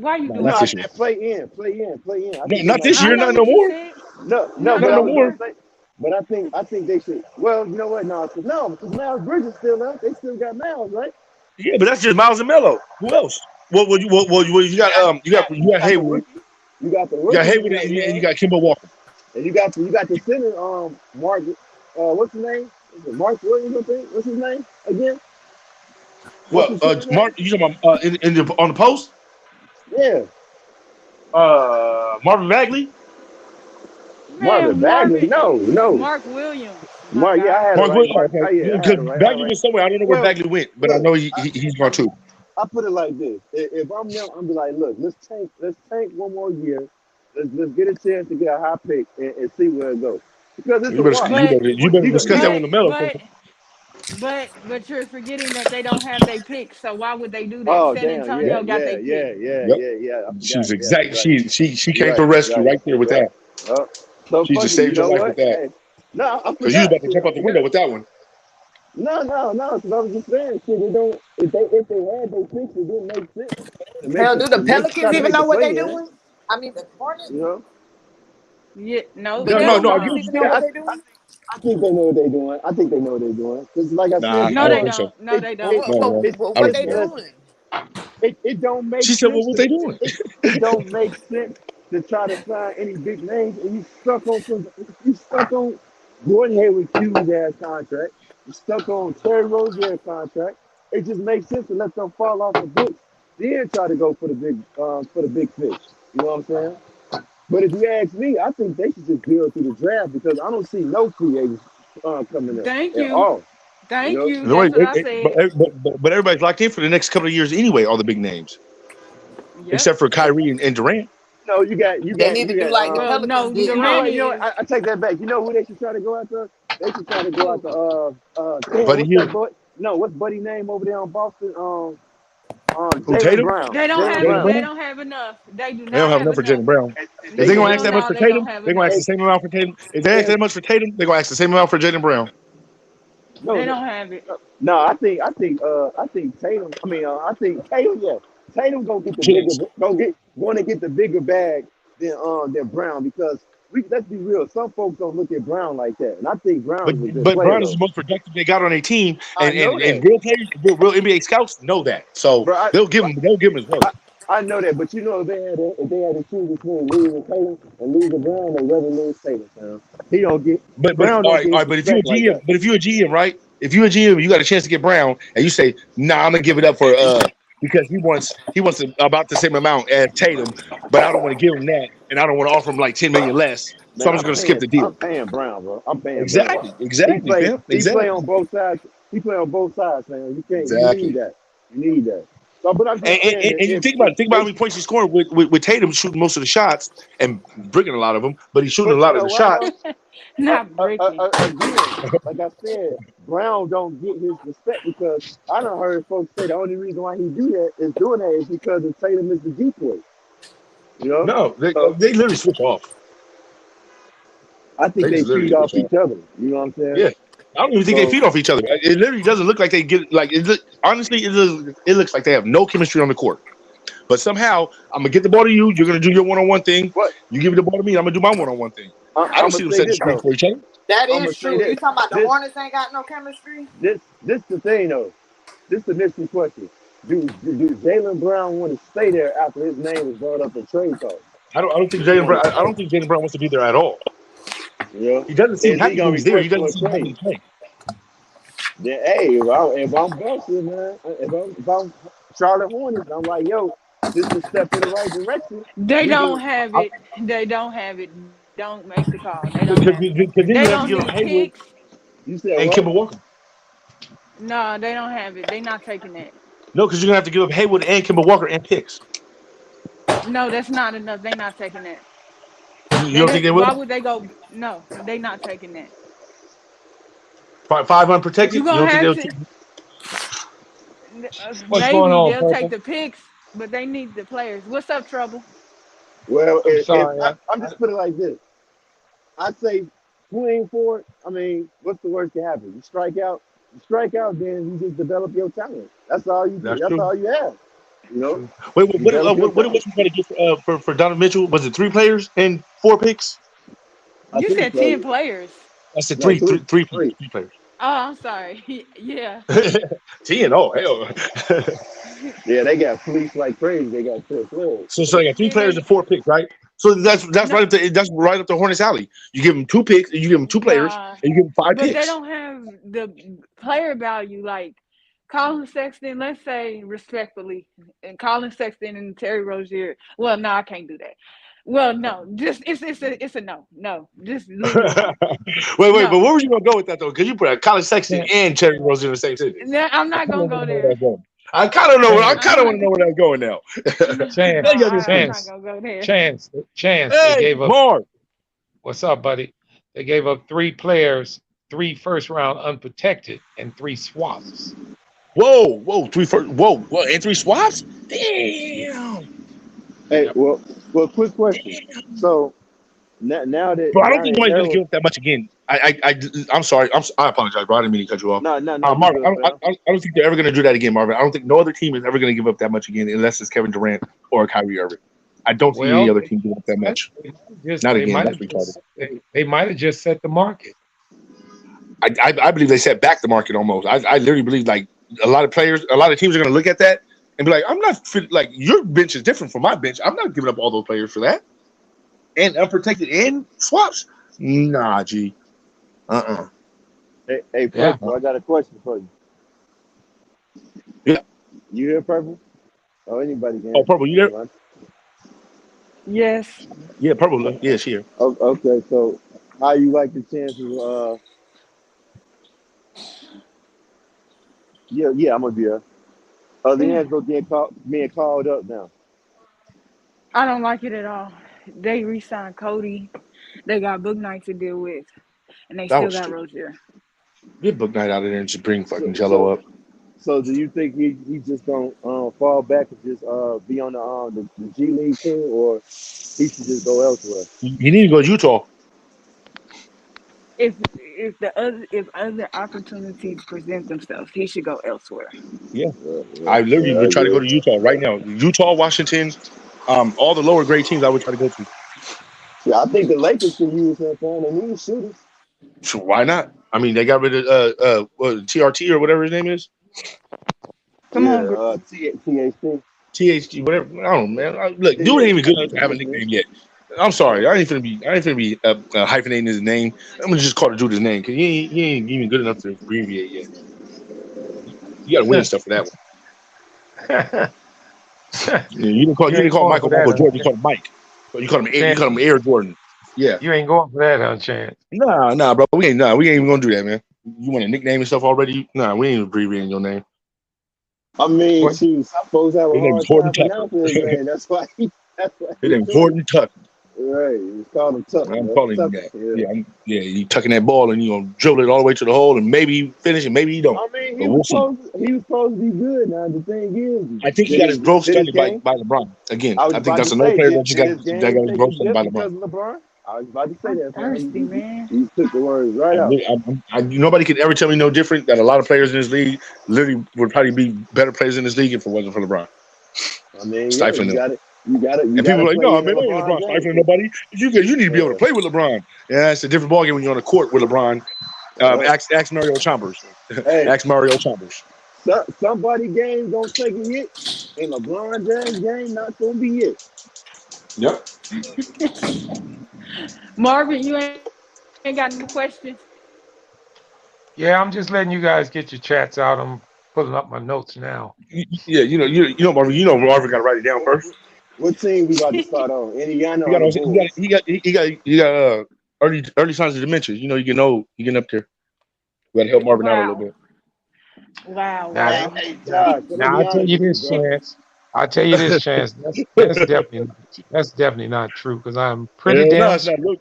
D: Why you
H: No,
A: no,
H: not
D: doing
A: I
H: this
D: that?
H: year.
A: said play in. I
H: No,
A: think they
H: not
A: might
H: this
A: be
D: I
H: year.
A: a
D: know
H: Not no
D: what you
H: more.
D: said.
A: no.
H: Not
A: But
H: no
A: I was
H: more.
A: gonna say, but I think they should. Well, you know what? Because Miles Bridges still up. They still got Miles, right?
H: Yeah, but that's just Miles and Melo. Who else? You got
A: You got the
H: Hayward.
A: rookie. You got the
H: You got
A: rookie.
H: Hayward, and you got Kimbo Walker.
A: And you got the center. Mark. What's his name? Is it Mark Williams? I think. What's his name again? What's
H: Well,
A: his center name?
H: Mark, you talking about on the post?
A: Yeah,
H: Marvin Bagley,
A: Marvin
D: Man,
A: Bagley. No.
D: Mark Williams, my
A: Mark, yeah, I
D: guy.
A: had it
H: Mark
A: right.
H: Wood. Oh,
A: Mark,
H: okay.
A: oh yeah, I
H: Because
A: had it right. I had it
H: Bagley
A: right.
H: went somewhere. I don't know where
A: Well,
H: Bagley went, but I
A: look,
H: know
A: I,
H: he's gone too.
A: I put it like this: if I'm them, I'm be like, look, let's tank one more year. Let's get a chance to get a high pick and see where it goes. Because it's
H: You
A: a
H: better
A: wash.
D: But
H: you better
A: You
H: discuss that
A: go.
H: with Lamelo.
D: but you're forgetting that they don't have their picks. So why would they do that?
A: Oh
D: San
A: damn!
H: Yep,
A: Yeah,
D: Antonio got
A: yeah,
D: their pick.
A: yeah, yeah,
H: yep.
A: yeah, yeah. I forgot.
H: She's
A: Yeah,
H: exact.
A: you're right.
H: She
A: You're
H: came to
A: right.
H: rescue
A: Right.
H: right there with
A: Right.
H: that.
A: So
H: She
A: fuck
H: just
A: it. You
H: saved your
A: know
H: life
A: what?
H: with that
A: Hey, no, I
H: because you was
A: forgot.
H: about to
A: Shit,
H: jump
A: I
H: out the window
A: forgot.
H: with that one.
A: No. Because I was just saying, shit. They don't. If they had their picks, it didn't make sense to make
F: Hell,
A: the
F: do the
A: try
F: Pelicans
A: to
F: even
A: make the
F: know what
A: play
F: they
A: in.
F: doing? I mean, the Hornets.
A: You know.
D: Yeah, no,
F: But
H: No,
F: do
H: no,
F: the
D: hell
H: no. I get
F: Hornets
H: what
D: no.
H: you're
F: even know
H: saying.
F: what
A: Yeah,
F: they doing?
A: I think they know what they're doing. I think they know what they're doing. Because, like I
H: Nah,
A: said
H: I
D: No,
H: don't
D: they
A: before,
H: think so.
D: don't. No,
A: it
D: they
F: But
D: don't.
A: it
F: what,
H: No,
F: but,
H: no,
F: but
H: I
F: what
H: don't
F: they
H: think so.
F: doing?
A: it don't make
H: She said, "Well,
A: sense
H: what
A: to
H: they doing?"
A: it don't make sense to try to sign any big names and you stuck on Gordon Hayward Q's ass contract. You stuck on Terry Rozier contract. It just makes sense to let them fall off the books. Then try to go for the big fish. You know what I'm saying? But if you ask me, I think they should just build through the draft because I don't see no free agents coming up
D: Thank
A: at
D: you.
A: all. You
D: Thank
A: know?
D: you.
H: No,
D: That's
H: wait,
D: what I said.
H: but everybody's locked in for the next couple of years anyway. All the big names,
D: Yep.
H: except for Kyrie and Durant.
A: No, you
F: They
A: got
F: need to
A: you
F: do
A: got
F: like the
D: Well,
F: Pelicans
D: no,
F: did.
A: know
D: Durant
A: what? You know
D: is
A: what? I take that back. You know who they should try to go after? They should try to go
D: who?
A: after damn,
H: Buddy
A: what's that
H: Hield.
A: boy? No, what's Buddy name over there on Boston?
H: Who,
A: Jalen
H: Tatum?
A: Brown.
D: They don't
A: Jalen
D: have
H: Jalen
D: it.
A: Brown.
D: They
H: Brown?
D: don't have enough. They do
H: They don't
D: not
H: have
D: have
H: enough for
D: enough.
H: Jalen Brown. If
A: They
H: they're gonna
A: can't
H: ask
D: Hell
H: that much
D: no,
H: for
D: they don't
H: Tatum,
D: have
H: they're gonna ask
D: enough.
H: the
A: they,
H: same amount for Tatum. If they ask
A: they,
H: that much for Tatum, they're gonna ask the same amount for Jalen Brown.
A: no,
D: They
A: no,
D: don't have it.
A: no, I think Tatum. I think Tatum. Yeah, Tatum
H: Chance.
A: gonna get the bigger bag than Brown because let's be real. Some folks don't look at Brown like that, and I think Brown
H: But
A: is a good
H: but
A: player
H: Brown is
A: though.
H: the most productive they got on their team,
A: I know
H: and
A: that,
H: real players, real NBA scouts know that. So
A: but I,
H: they'll give him his work.
A: I, I know that. But you know, if they had to choose between losing Tatum and losing Brown, they rather lose Tatum. Man. He don't get
H: But
A: Brown don't get
H: all
A: his
H: right, but if you're a
A: respect like
H: GM,
A: that.
H: but if you're a GM, right? If you're a GM, you got a chance to get Brown, and you say, "Nah, I'm gonna give it up for because he wants about the same amount as Tatum, but I don't want to give him that, and I don't want to offer him like 10 million less, so
A: Man,
H: I'm just gonna skip the deal."
A: I'm paying Brown, bro. I'm paying Brown.
H: Exactly, fam.
A: He play
H: Exactly,
A: on both sides. He play on both sides, man. You need
H: exactly.
A: that. You need that. So, but I'm
H: And,
A: just saying that
H: and you think about how many points he's scoring with Tatum shooting most of the shots and breaking a lot of them, but he's shooting a
A: but you
H: lot of
A: know
H: the
A: what
H: shots.
A: though?
D: Not breaking.
A: Again, like I said, Brown don't get his respect because I done heard folks say the only reason why he doing that is because of Tatum is the decoy. You know,
H: No,
A: so
H: they literally switch off.
A: I think
H: They
A: they
H: just literally
A: feed
H: switch
A: off
H: off.
A: each other. You know what I'm saying?
H: Yeah. I don't even think they
A: So
H: feed off each other. It literally doesn't look like they get like honestly, it looks like they have no chemistry on the court. But somehow I'm gonna get the ball to you. You're gonna do your one-on-one thing.
A: what
H: You give me the ball to me. I'm gonna do my one-on-one thing. I don't
A: I'm
H: see
A: gonna
H: them
A: say
H: setting
A: this
H: screens
A: though.
H: for each other.
F: That
A: I'm
F: is
A: gonna say
F: true. You
A: this.
F: talking about the
A: This
F: Hornets ain't got no chemistry?
A: this the thing though. This the next question. Do Jalen Brown want to stay there after his name was brought up in trade talk?
H: I don't think
A: Does he
H: Jalen
A: want
H: Brown.
A: to
H: I
A: stay?
H: don't think Jalen Brown wants to be there at all.
A: You know?
H: He doesn't seem
A: Is he
H: happy when
A: gonna
H: he's there. He
A: request
H: doesn't
A: for a
H: seem happy
A: trade?
H: to play.
A: Then hey, if I'm Boston, man, if I'm Charlotte Hornets, I'm like, yo, this is a step in the right direction.
D: They
A: We
D: don't
A: go.
D: have
A: I,
D: it. They don't have it. Don't make the call. They don't
H: Because
D: have it.
H: then
D: They
H: you have to
D: gonna
H: give him
D: need
H: Hayward
D: picks.
A: you said
H: and
A: what?
H: Kemba Walker.
D: No, they don't have it. They not taking that.
H: No, because you're gonna have to give up Hayward and Kemba Walker and picks.
D: No, that's not enough. They not taking that.
H: You
D: They
H: don't think
D: didn't.
H: they
D: Why
H: will?
D: would they go? No, they not taking that.
H: Five unprotected.
D: You
H: You
D: gonna
H: don't think
D: have
H: they'll
D: to.
H: take?
I: What's going
D: Maybe
I: on,
D: they'll take
I: Purple?
D: the picks, but they need the players. What's up, Trouble?
A: Well,
I: I'm
A: if
I: sorry.
A: I'm just put it like this, I'd say swing for it. I mean, what's the worst that happen? You strike out. You strike out, then you just develop your talent. That's all you.
H: That's
A: That's
H: true.
A: all you have. You know,
H: True. Wait,
A: develop your
H: what
A: talent.
H: was you trying to get for Donovan Mitchell? Was it 3 players and 4 picks?
A: I
D: You
A: think
D: said
A: so.
D: 10 players.
H: I said
A: No, three,
H: three players.
A: three.
H: 3 players.
D: Oh, I'm sorry. Yeah.
H: 10. Oh hell.
A: Yeah, they got fleeced like crazy. They got four players.
H: So you got three
D: Yeah,
H: players and
D: they
H: 4 picks, right? So that's
D: no,
H: right up the Hornets alley. You give them 2 picks, and you give them 2 players,
D: nah,
H: and you give them five
D: but they
H: picks.
D: don't have the player value like Colin Sexton. Let's say respectfully, and Colin Sexton and Terry Rozier. Well, no, I can't do that. Well, no, just it's a no, no, just leave it alone.
H: Wait, but
D: No,
H: where were you gonna go with that though? Because you put College Sexton
I: Chance,
H: and Terry Rozier in the same sentence.
D: no, I'm
H: I
D: not
H: kind
D: gonna
H: of want
D: go
H: to know where
D: there.
H: that's going. I kind of know. I
I: Chance,
D: I'm
H: kind of want
D: not.
H: to know where that's going now.
D: No,
H: Now
I: Chance,
H: you got this
D: I'm
H: thing.
D: not
I: Chance,
D: gonna go there.
I: Chance. They
H: Hey,
I: gave up.
H: Mark.
I: What's up, buddy? They gave up 3 players, 3 first round unprotected, and 3 swaps.
H: Whoa, whoa, and 3 swaps. Damn.
A: Hey,
I: Yep.
A: quick question. So now
H: Bro,
A: that
H: I don't think nobody's gonna
A: Harold,
H: give up that much again. I'm sorry. I apologize, bro. I didn't mean to cut you off.
A: no, you
H: Marvin,
A: good, fam.
H: I don't think they're ever gonna do that again, Marvin. I don't think no other team is ever gonna give up that much again unless it's Kevin Durant or Kyrie Irving. I don't see any
I: Well,
H: other team giving up that much. Not
I: they
H: again.
I: might
H: That's
I: have
H: retarded.
I: just they might have just set the market.
H: I believe they set back the market almost. I literally believe like a lot of teams are gonna look at that and be like, I'm not like your bench is different from my bench. I'm not giving up all those players for that. And unprotected and swaps? Nah, G.
A: Hey,
I: Yeah.
A: Purple, I got a question for you.
H: Yeah.
A: You hear Purple? Oh, anybody
H: Oh,
A: can.
H: Purple, you there?
A: Right?
D: Yes.
H: Yeah, Purple. Yeah, she here.
A: Okay, so how you like the chances? Yeah, I'm gonna be here.
D: Yeah.
A: Leandro being called up now.
D: I don't like it at all. They re-signed Cody. They got Book Knight to deal with, and they
H: That
D: still
H: was
D: got
H: stupid.
D: Rozier.
H: Get Book Night out of there and just bring
A: So,
H: fucking Jello
A: so,
H: up.
A: so do you think he just gonna fall back and just be on the G League team, or he should just go elsewhere?
H: You need to go to Utah.
D: If other opportunities present themselves, he should go elsewhere.
H: Yeah.
A: Yeah,
H: I literally
A: I
H: would try to go
A: agree.
H: to Utah right now. Utah, Washington, all the lower grade teams I would try to go to.
A: Yeah, I think the Lakers can use him, man. They need shooters.
H: So why not? I mean, they got rid of TRT or whatever his name is.
D: Come
A: Yeah,
D: on, bro.
A: THC.
H: THG, whatever. I don't know, man. Look, dude
A: Yeah,
H: ain't even good enough
A: that's
H: to have a
A: his name.
H: nickname yet. I'm sorry, I ain't finna be hyphenating his name. I'm gonna just call the dude his name because he ain't even good enough to abbreviate yet. You got to win stuff for that one. You
I: You
H: didn't
I: ain't
H: call
I: going for
H: Michael
I: that,
H: Michael
I: huh,
H: Jordan. You
I: Chance?
H: called him Mike. You
I: Chance,
H: called him Air Jordan. Yeah.
I: you ain't going for that, huh, Chance?
H: Nah, bro. We ain't even gonna do that, man. You want a nickname and stuff already? Nah, we ain't abbreviating your name.
A: I mean,
I: What?
A: shoot, some folks have a
H: His name is
A: hard
H: Horton
A: time
H: Tucker.
A: pronouncing his name. That's why
H: His
A: he
H: name is
A: doing
H: Horton Tucker.
A: it. Right. It's called him Tuck,
H: I'm
A: man.
H: calling him
A: Tucker.
H: that.
A: Yeah.
H: Yeah, you tucking that ball and you gonna dribble it all the way to the hole and maybe you finish it, maybe you don't.
A: I mean,
H: But we'll see.
A: he was supposed to be good. Now the thing
H: I
A: is,
H: think he got his growth
A: did his
H: started
A: game?
H: by LeBron. Again,
A: I was
H: I think
A: about
H: that's
A: to
H: another
A: say,
H: player that just
A: did
H: got
A: his
H: that
A: game
H: got his
A: take a
H: growth started
A: dip
H: by LeBron.
A: because of LeBron? I was about to say
D: I'm
A: that, man.
D: thirsty, man.
A: He took the words right out.
H: Nobody could ever tell me no different. That a lot of players in this league literally would probably be better players in this league if it wasn't for LeBron
A: I mean, yeah,
H: stifling them.
A: you
H: And
A: got
H: people
A: to
H: are like,
A: play
H: no,
A: in
H: man, that ain't
A: LeBron
H: LeBron stifling
A: game.
H: nobody. You need to be able to
A: Uh,
H: play with LeBron. Yeah, it's a different ballgame when you're on the court with LeBron.
A: uh,
H: Ask Mario Chambers.
A: hey,
H: Ask Mario Chambers.
A: somebody game gonna take a hit, and LeBron James game not gonna be it.
H: Yep.
D: Marvin, you ain't got no questions.
I: Yeah, I'm just letting you guys get your chats out. I'm pulling up my notes now.
H: Yeah, Marvin got to write it down first.
A: What team we about to start on? Indiana
H: He
A: or
H: got
A: the
H: he got
A: Bulls?
H: he got he got early signs of dementia. You know, you getting old, you getting up there. We got to help Marvin out a little
D: Wow.
H: bit.
D: Wow,
I: Now,
A: Hey,
D: wow.
A: hey, Josh, let me
I: now
A: be
I: I'll tell
A: honest
I: you
A: with you,
I: this,
A: bro.
I: Chance. I'll tell you this, Chance. That's definitely not true because I'm pretty
H: Hell no,
I: damn
H: it's not.
I: sure.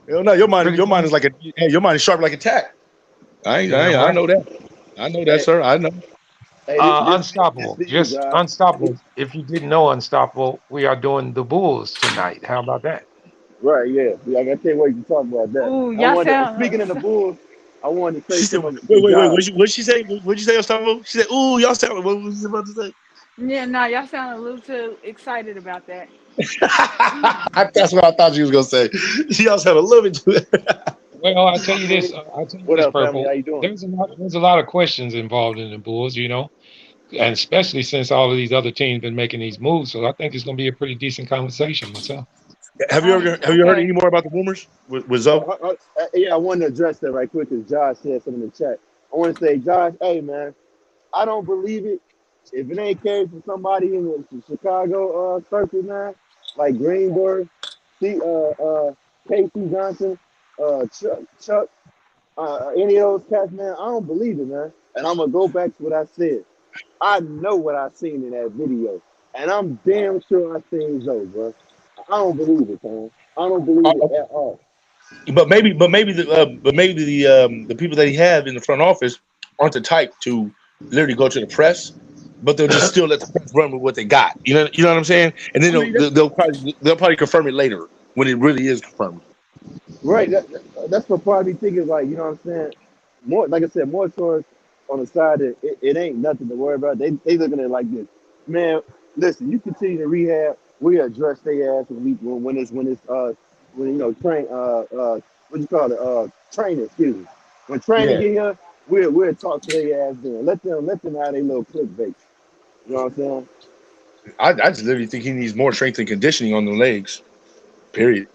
H: Hell no, your mind
I: Pretty
H: your mind
I: damn
H: is like your mind is sharp like a tack.
I: damn
H: I
I: right.
H: know that. I know that,
A: Hey,
H: sir. I know.
A: hey, this
I: Unstoppable.
A: for you,
I: Just
A: Josh.
I: unstoppable. If you didn't know unstoppable, we are doing the Bulls tonight. How about that?
A: Right, yeah. Yeah, I can't wait to talk about that.
D: Ooh,
A: I
D: y'all
A: wanted to,
D: sound
A: speaking of the Bulls, I wanted to say
H: She said,
A: something to
H: wait.
A: Josh.
H: What'd she say? What'd you say, Gustavo? She said, ooh, y'all sound. What was she about to say?
D: yeah, no, y'all sound a little too excited about that.
H: That's what I thought you was gonna say. Y'all sound a little bit too.
I: Well, I'll
A: I
I: tell you this.
A: mean,
I: I'll tell you
A: what
I: this,
A: up, family? How
I: Purple.
A: you doing?
I: There's a lot of questions involved in the Bulls, and especially since all of these other teams been making these moves. So I think it's going to be a pretty decent conversation myself.
H: Have you heard any
D: Okay.
H: more about the rumors with Zoe?
A: Yeah, I wanted to address that right quick because Josh said something in the chat. I want to say, Josh, hey, man, I don't believe it. If it ain't carried from somebody in the Chicago circle, man, like Greenberg, Casey Johnson, Chuck, any of those cats, man, I don't believe it, man. And I'm gonna go back to what I said. I know what I seen in that video, and I'm damn sure I seen Zoe, bro. I don't believe it, man. I don't believe it at all.
H: But maybe the people that he have in the front office aren't the type to literally go to the press, but they'll just still let the press run with what they got. You know what I'm saying? And then
A: I mean,
H: they'll probably confirm it later when it really is confirmed.
A: right. That's what probably thinking like, you know what I'm saying? More, like I said, more towards on the side that it ain't nothing to worry about. They looking at it like this, man. Listen, you continue to rehab. We address their ass when train what you call it training, excuse me. When training
H: Yeah,
A: get here, we'll talk to their ass then. Let them have their little clickbait. You know what I'm saying?
H: I just literally think he needs more strength and conditioning on the legs. Period.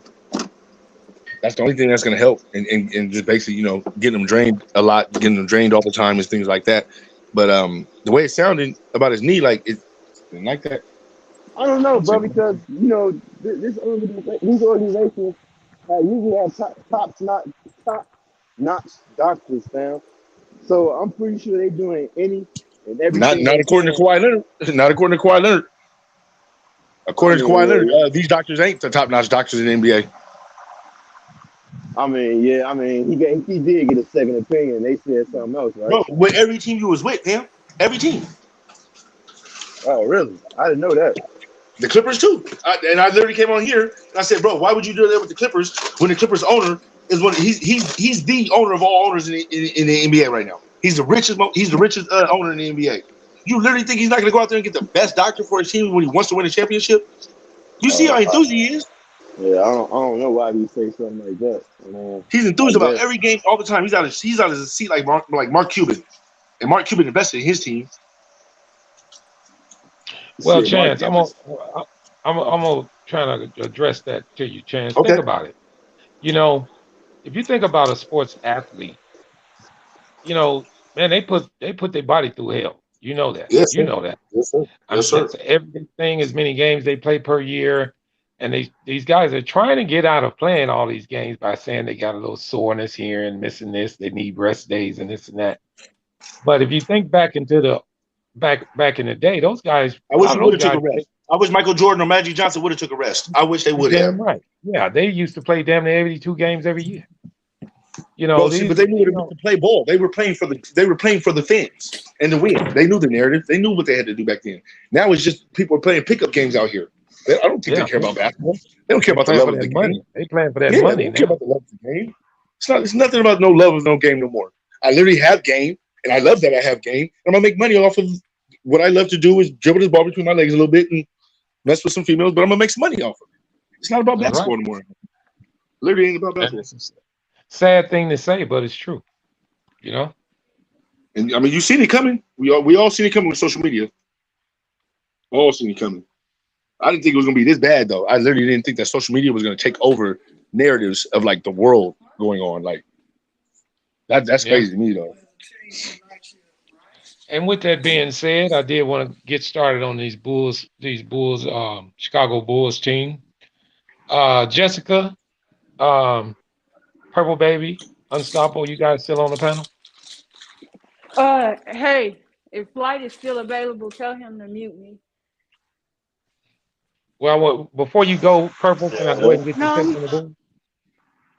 H: That's the only thing that's going to help, and just basically, getting them drained a lot, getting them drained all the time, and things like that. But the way it sounded about his knee, like it didn't like that.
A: I don't know, bro, because these organizations usually have top notch doctors, fam. So I'm pretty sure they're doing any and
H: Not
A: everything
H: not
A: they
H: according to
A: can.
H: Kawhi Leonard. Not according to Kawhi Leonard. According to
A: mean,
H: Kawhi
A: yeah,
H: Leonard,
A: yeah.
H: these doctors ain't the top-notch doctors in the NBA.
A: I mean, yeah. I mean, he did get a second opinion. They said something else, right?
H: Bro, with every team you was with, damn. Every team.
A: Oh, really? I didn't know that.
H: The Clippers too. And I literally came on here and I said, bro, why would you do that with the Clippers when the Clippers owner is one? He's the owner of all owners in the NBA right now. He's the richest owner in the NBA. You literally think he's not going to go out there and get the best doctor for his team when he wants to win a championship? You see how enthused he is?
A: Yeah, I don't know why he say something like that.
H: He's
A: I
H: enthused about
A: guess.
H: every game all the time. He's out of his seat like Mark Cuban, and Mark Cuban invested in his team.
I: Well,
A: Shit, Mark
I: Chance,
A: Cuban.
I: I'm gonna try to address that to you, Chance.
H: Okay.
I: Think about it. You know, if you think about a sports athlete, man, they put their body through hell. You know that.
H: Yes,
I: You
H: sir.
I: know that.
H: Yes, sir.
I: I
H: Yes,
I: mean,
H: sir.
I: that's everything. As many games they play per year, and these guys are trying to get out of playing all these games by saying they got a little soreness here and missing this. They need rest days and this and that. But if you think back into the back in the day, those guys,
H: I
I: a
H: wish
I: lot
H: he
I: of
H: would
I: those
H: have took a
I: guys,
H: rest. I wish Michael Jordan or Magic Johnson would have took a rest. I wish they would have.
I: damn right, yeah, they used to play damn near 82 games every year.
H: Bro, see,
I: These,
H: but they knew what it meant to play ball. They were playing for the fans and the win. They knew the narrative. They knew what they had to do back then. Now it's just people are playing pickup games out here. I don't think they
I: yeah,
H: care about basketball. They don't care
I: they
H: about the
I: playing
H: love
I: for
H: of the
I: that
H: game.
I: money. They playing for that
H: Yeah, they
I: money
H: don't care
I: now.
H: about the love of the game. It's nothing about no love of no game no more. I literally have game, and I love that I have game. I'm gonna make money off of what I love to do is dribble this ball between my legs a little bit and mess with some females, but I'm gonna make some money off of it. It's not about
I: That's right.
H: basketball anymore. Literally ain't about
I: And
H: basketball.
I: it's a sad thing to say, but it's true. You know,
H: And I mean, you seen it coming. We all seen it coming with social media. All seen it coming. I didn't think it was gonna be this bad though. I literally didn't think that social media was gonna take over narratives of like the world going on. Like that's
I: yeah.
H: crazy to me though.
I: And with that being said, I did want to get started on these Bulls, Chicago Bulls team. Jessica, um, Purple Baby, Unstoppable. You guys still on the panel?
D: Hey, if Flight is still available, tell him to mute me.
I: Well, before you go, Purple, can I go ahead and get your take
D: No,
I: on the Bulls?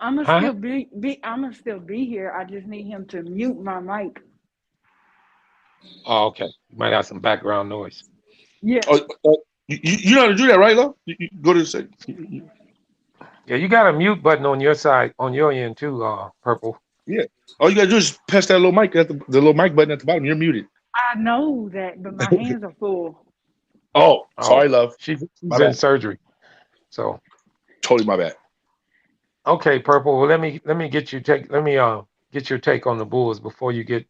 D: I'm gonna
I: Huh?
D: still I'm gonna still be here. I just need him to mute my mic.
I: Oh, okay. You might have some background noise.
D: Yeah.
H: You know how to do that, right, love? You go to the second.
I: Yeah, you got a mute button on your side, on your end too, Purple.
H: Yeah. All you gotta do is press that little mic at the little mic button at the bottom. You're muted.
D: I know that, but my hands are full.
H: Oh,
I: Oh,
H: sorry, love.
I: she's
H: My
I: in
H: bad.
I: surgery. So
H: Totally my bad.
I: okay, Purple. Well, let me get you take. Let me get your take on the Bulls before you get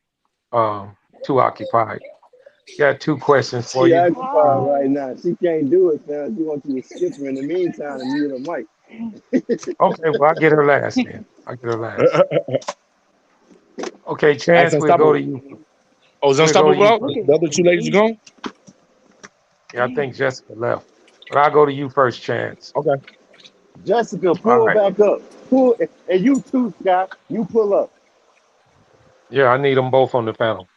I: too occupied. Got two questions for
A: She
I: you.
A: occupied right now. She can't do it, man. She wants you to skip her in the meantime and mute her mic.
I: Okay, well, I'll get her last then. I'll get her last. Okay, Chance, we'll go to you.
H: Oh, is
I: We'll go to
H: Unstoppable
I: you
H: out?
I: first.
H: The other two ladies are gone?
I: Yeah, I think Jessica left. But I'll go to you first, Chance.
H: Okay.
A: Jessica,
I: All
A: pull
I: right.
A: back up. Pull, and you too, Scott. You pull up.
I: Yeah, I need them both on the panel.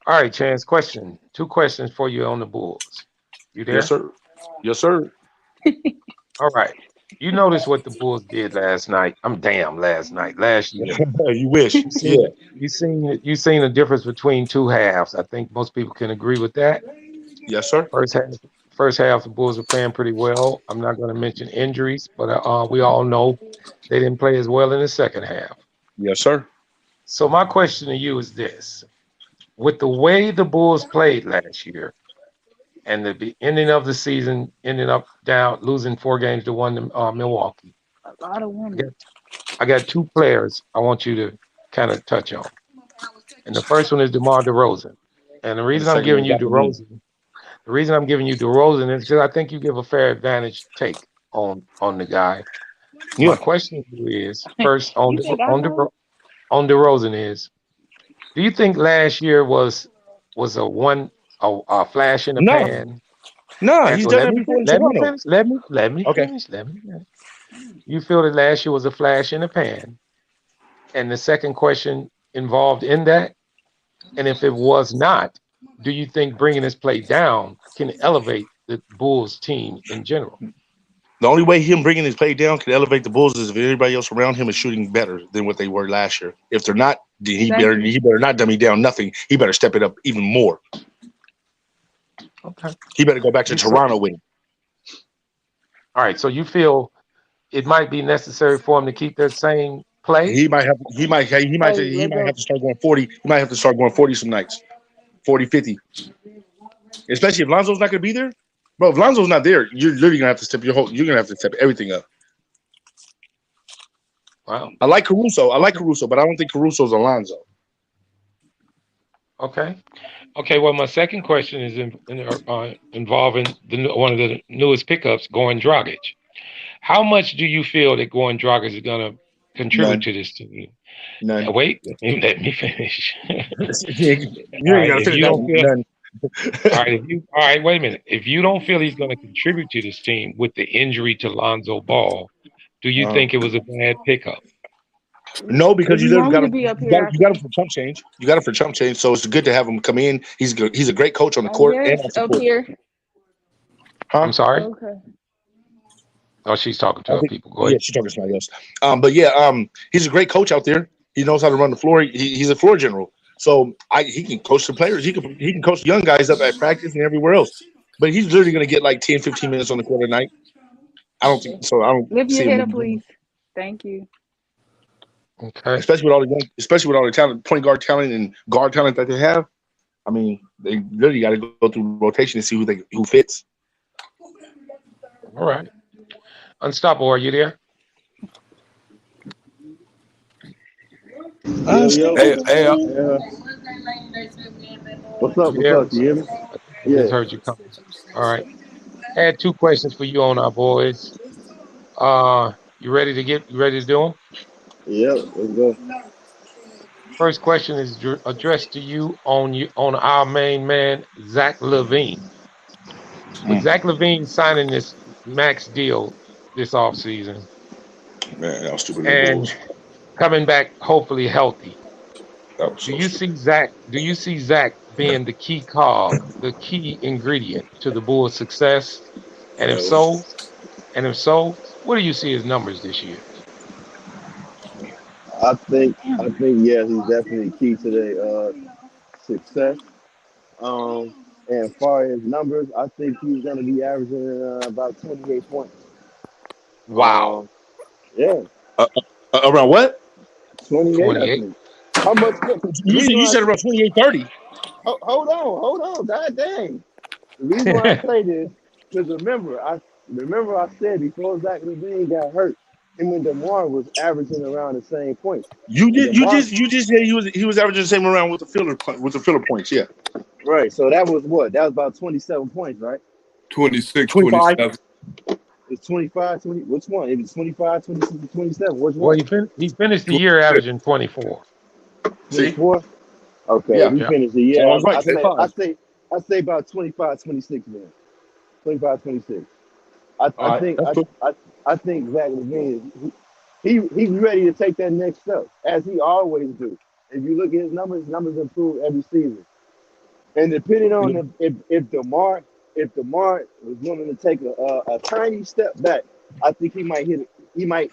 I: All right, Chance, question. Two questions for you on the Bulls. You there?
H: Yes, sir. Yes, sir.
I: All right. You notice what the Bulls did last night. Last year.
H: You wish.
I: You seen you seen the difference between two halves. I think most people can agree with that.
H: Yes, sir.
I: First half, the Bulls were playing pretty well. I'm not going to mention injuries, but we all know they didn't play as well in the second half.
H: Yes, sir.
I: So my question to you is this: with the way the Bulls played last year, and the ending of the season ending up down losing 4 games to 1 to Milwaukee,
D: A lot of women.
I: I got two players I want you to kind of touch on. And the first one is DeMar DeRozan. And the reason I'm giving you DeRozan is because I think you give a fair advantage take on the guy.
H: Yeah.
I: My question to you is first on
D: You think I know?
I: DeRozan is: do you think last year was a flash in the
H: No.
I: pan?
H: No,
I: And
H: he's
I: so
H: done that before in Toronto.
I: let me
H: Okay.
I: finish. You feel that last year was a flash in the pan? And the second question involved in that, and if it was not, do you think bringing this play down can elevate the Bulls team in general.
H: The only way him bringing his play down can elevate the Bulls is if everybody else around him is shooting better than what they were last year. If they're not, then he better not dummy down nothing. He better step it up even more.
I: Okay.
H: He better go back to Toronto with him.
I: All right. So you feel it might be necessary for him to keep that same play?
H: He might have to start going 40. He might have to start going 40 some nights. 40, 50. Especially if Lonzo's not gonna be there. Bro, if Lonzo's not there, you're literally gonna have to step you're gonna have to step everything up.
I: Wow.
H: I like Caruso, but I don't think Caruso's Alonzo.
I: Okay. Okay. Well, my second question is involving one of the newest pickups, Goran Dragic. How much do you feel that Goran Dragic is going to contribute to this team?
H: None.
I: Wait, let me finish.
H: You
I: All
H: ain't
I: right,
H: gotta
I: if
H: finish
I: you
H: that
I: don't
H: one.
I: feel,
H: None.
I: all right, wait a minute. If you don't feel he's going to contribute to this team with the injury to Lonzo Ball, do you think it was a bad pickup?
H: No, because
D: If
H: you
D: you
H: literally
D: want
H: got
D: me to
H: him.
D: be up
H: You
D: here, I
H: got him
D: can.
H: for chump change. You got him for chump change. So it's good to have him come in. He's good. He's a great coach on the court and
D: Yes,
H: off the
D: up
H: court.
D: here.
H: Huh?
I: I'm sorry.
D: Okay.
I: Oh, she's talking to
H: I
I: her
H: think.
I: people. Go
H: Yeah,
I: ahead.
H: she's talking to somebody else. But yeah, he's a great coach out there. He knows how to run the floor. He's a floor general. So he can coach the players. He can coach young guys up at practice and everywhere else. But he's literally going to get like 10, 15 minutes on the court a night. I don't think so. I don't
D: Lift your
H: see him
D: head up,
H: really doing
D: please.
H: it.
D: Thank you.
I: Okay.
H: Especially with all the talent, point guard talent and guard talent that they have. I mean, they literally got to go through rotation and see who fits.
I: All right. Unstoppable, are you there?
A: Yo, yo.
G: Hey,
A: Yeah. What's up?
I: You
A: What's
I: there?
A: up? You hear me?
I: I just
A: Yeah.
I: heard you come. All right. I had two questions for you on our boys. You ready to do them?
A: Yep. Let's go.
I: First question is addressed to you on our main man, Zach LaVine. With Zach LaVine signing this max deal this offseason
H: Man, that was stupid little
I: and
H: Bulls.
I: coming back hopefully healthy,
H: That was
I: do
H: so
I: you see
H: stupid.
I: Zach being the key cog, the key ingredient to the Bulls' success? And if
A: No.
I: so, what do you see as numbers this year?
A: I think yeah, he's definitely key to their success. And as far as numbers, I think he's gonna be averaging about 28 points.
I: Wow.
A: Um, yeah,
H: Uh, around what?
A: 28, I
I: 28.
A: think. How much? The reason
H: You
A: why I
H: said
A: say,
H: around 28, 30.
A: hold on, god dang. The reason why I say this, because remember I said before Zach Levine got hurt, him and DeMar was averaging around the same points.
H: You
A: And
H: did
A: DeMar,
H: you just said he was averaging the same around with the filler points. Yeah,
A: right? So that was what? That was about 27 points, right?
G: 26,
H: 25.
G: 27.
A: It's 25, 20. Which one? It was 25, 26, and 27. Which
I: Well,
A: one?
I: he finished the year
G: 26.
I: averaging 24.
H: See,
A: 24. Okay,
H: yeah.
A: he
I: Yeah.
A: finished the
H: So I
A: year.
H: was right.
A: I say,
H: 25.
A: I say about 25, 26 man. 25, 26. I,
H: All
A: I
H: right,
A: think
H: that's
A: I,
H: cool.
A: I think Zach Levine he's ready to take that next step as he always do. If you look at his numbers improve every season. And depending on if Demar was willing to take a tiny step back, I think he might hit it. He might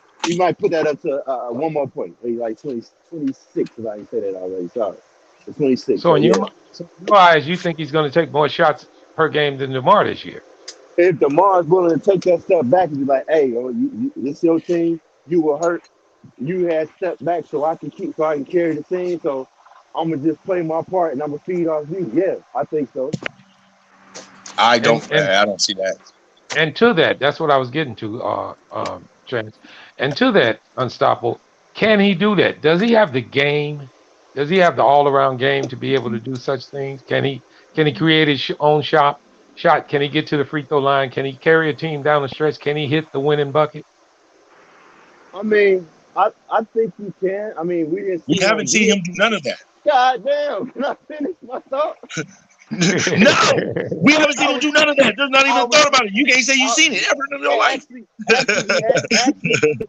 A: put that up to one more point, maybe like 20 26. If I didn't say that already, sorry, 26.
I: So
A: So yeah,
I: in your eyes, you think he's going to take more shots per game than DeMar this year?
A: if Demar is willing to take that step back and be like, hey, this your team, you were hurt, you had stepped back, so I can carry the team. So I'm gonna just play my part and I'm gonna feed off you. Yeah, I think so.
H: I don't.
I: And and
H: I don't see that.
I: and to that, that's what I was getting to, Chance. And to that, Unstoppable, can he do that? Does he have the game? Does he have the all-around game to be able to do such things? Can he create his own shot? Can he get to the free throw line? Can he carry a team down the stretch? Can he hit the winning bucket?
A: I mean, I think you can. I mean, we didn't
H: We
A: see
H: haven't
A: him
H: seen
A: do
H: him
A: it.
H: do none of that.
A: God damn, can I finish my thought?
H: No, we haven't seen
A: I
H: him
A: was,
H: do none of that. There's not even
A: I
H: a
A: was,
H: thought about it. You can't say you've
A: I,
H: seen it ever in your life.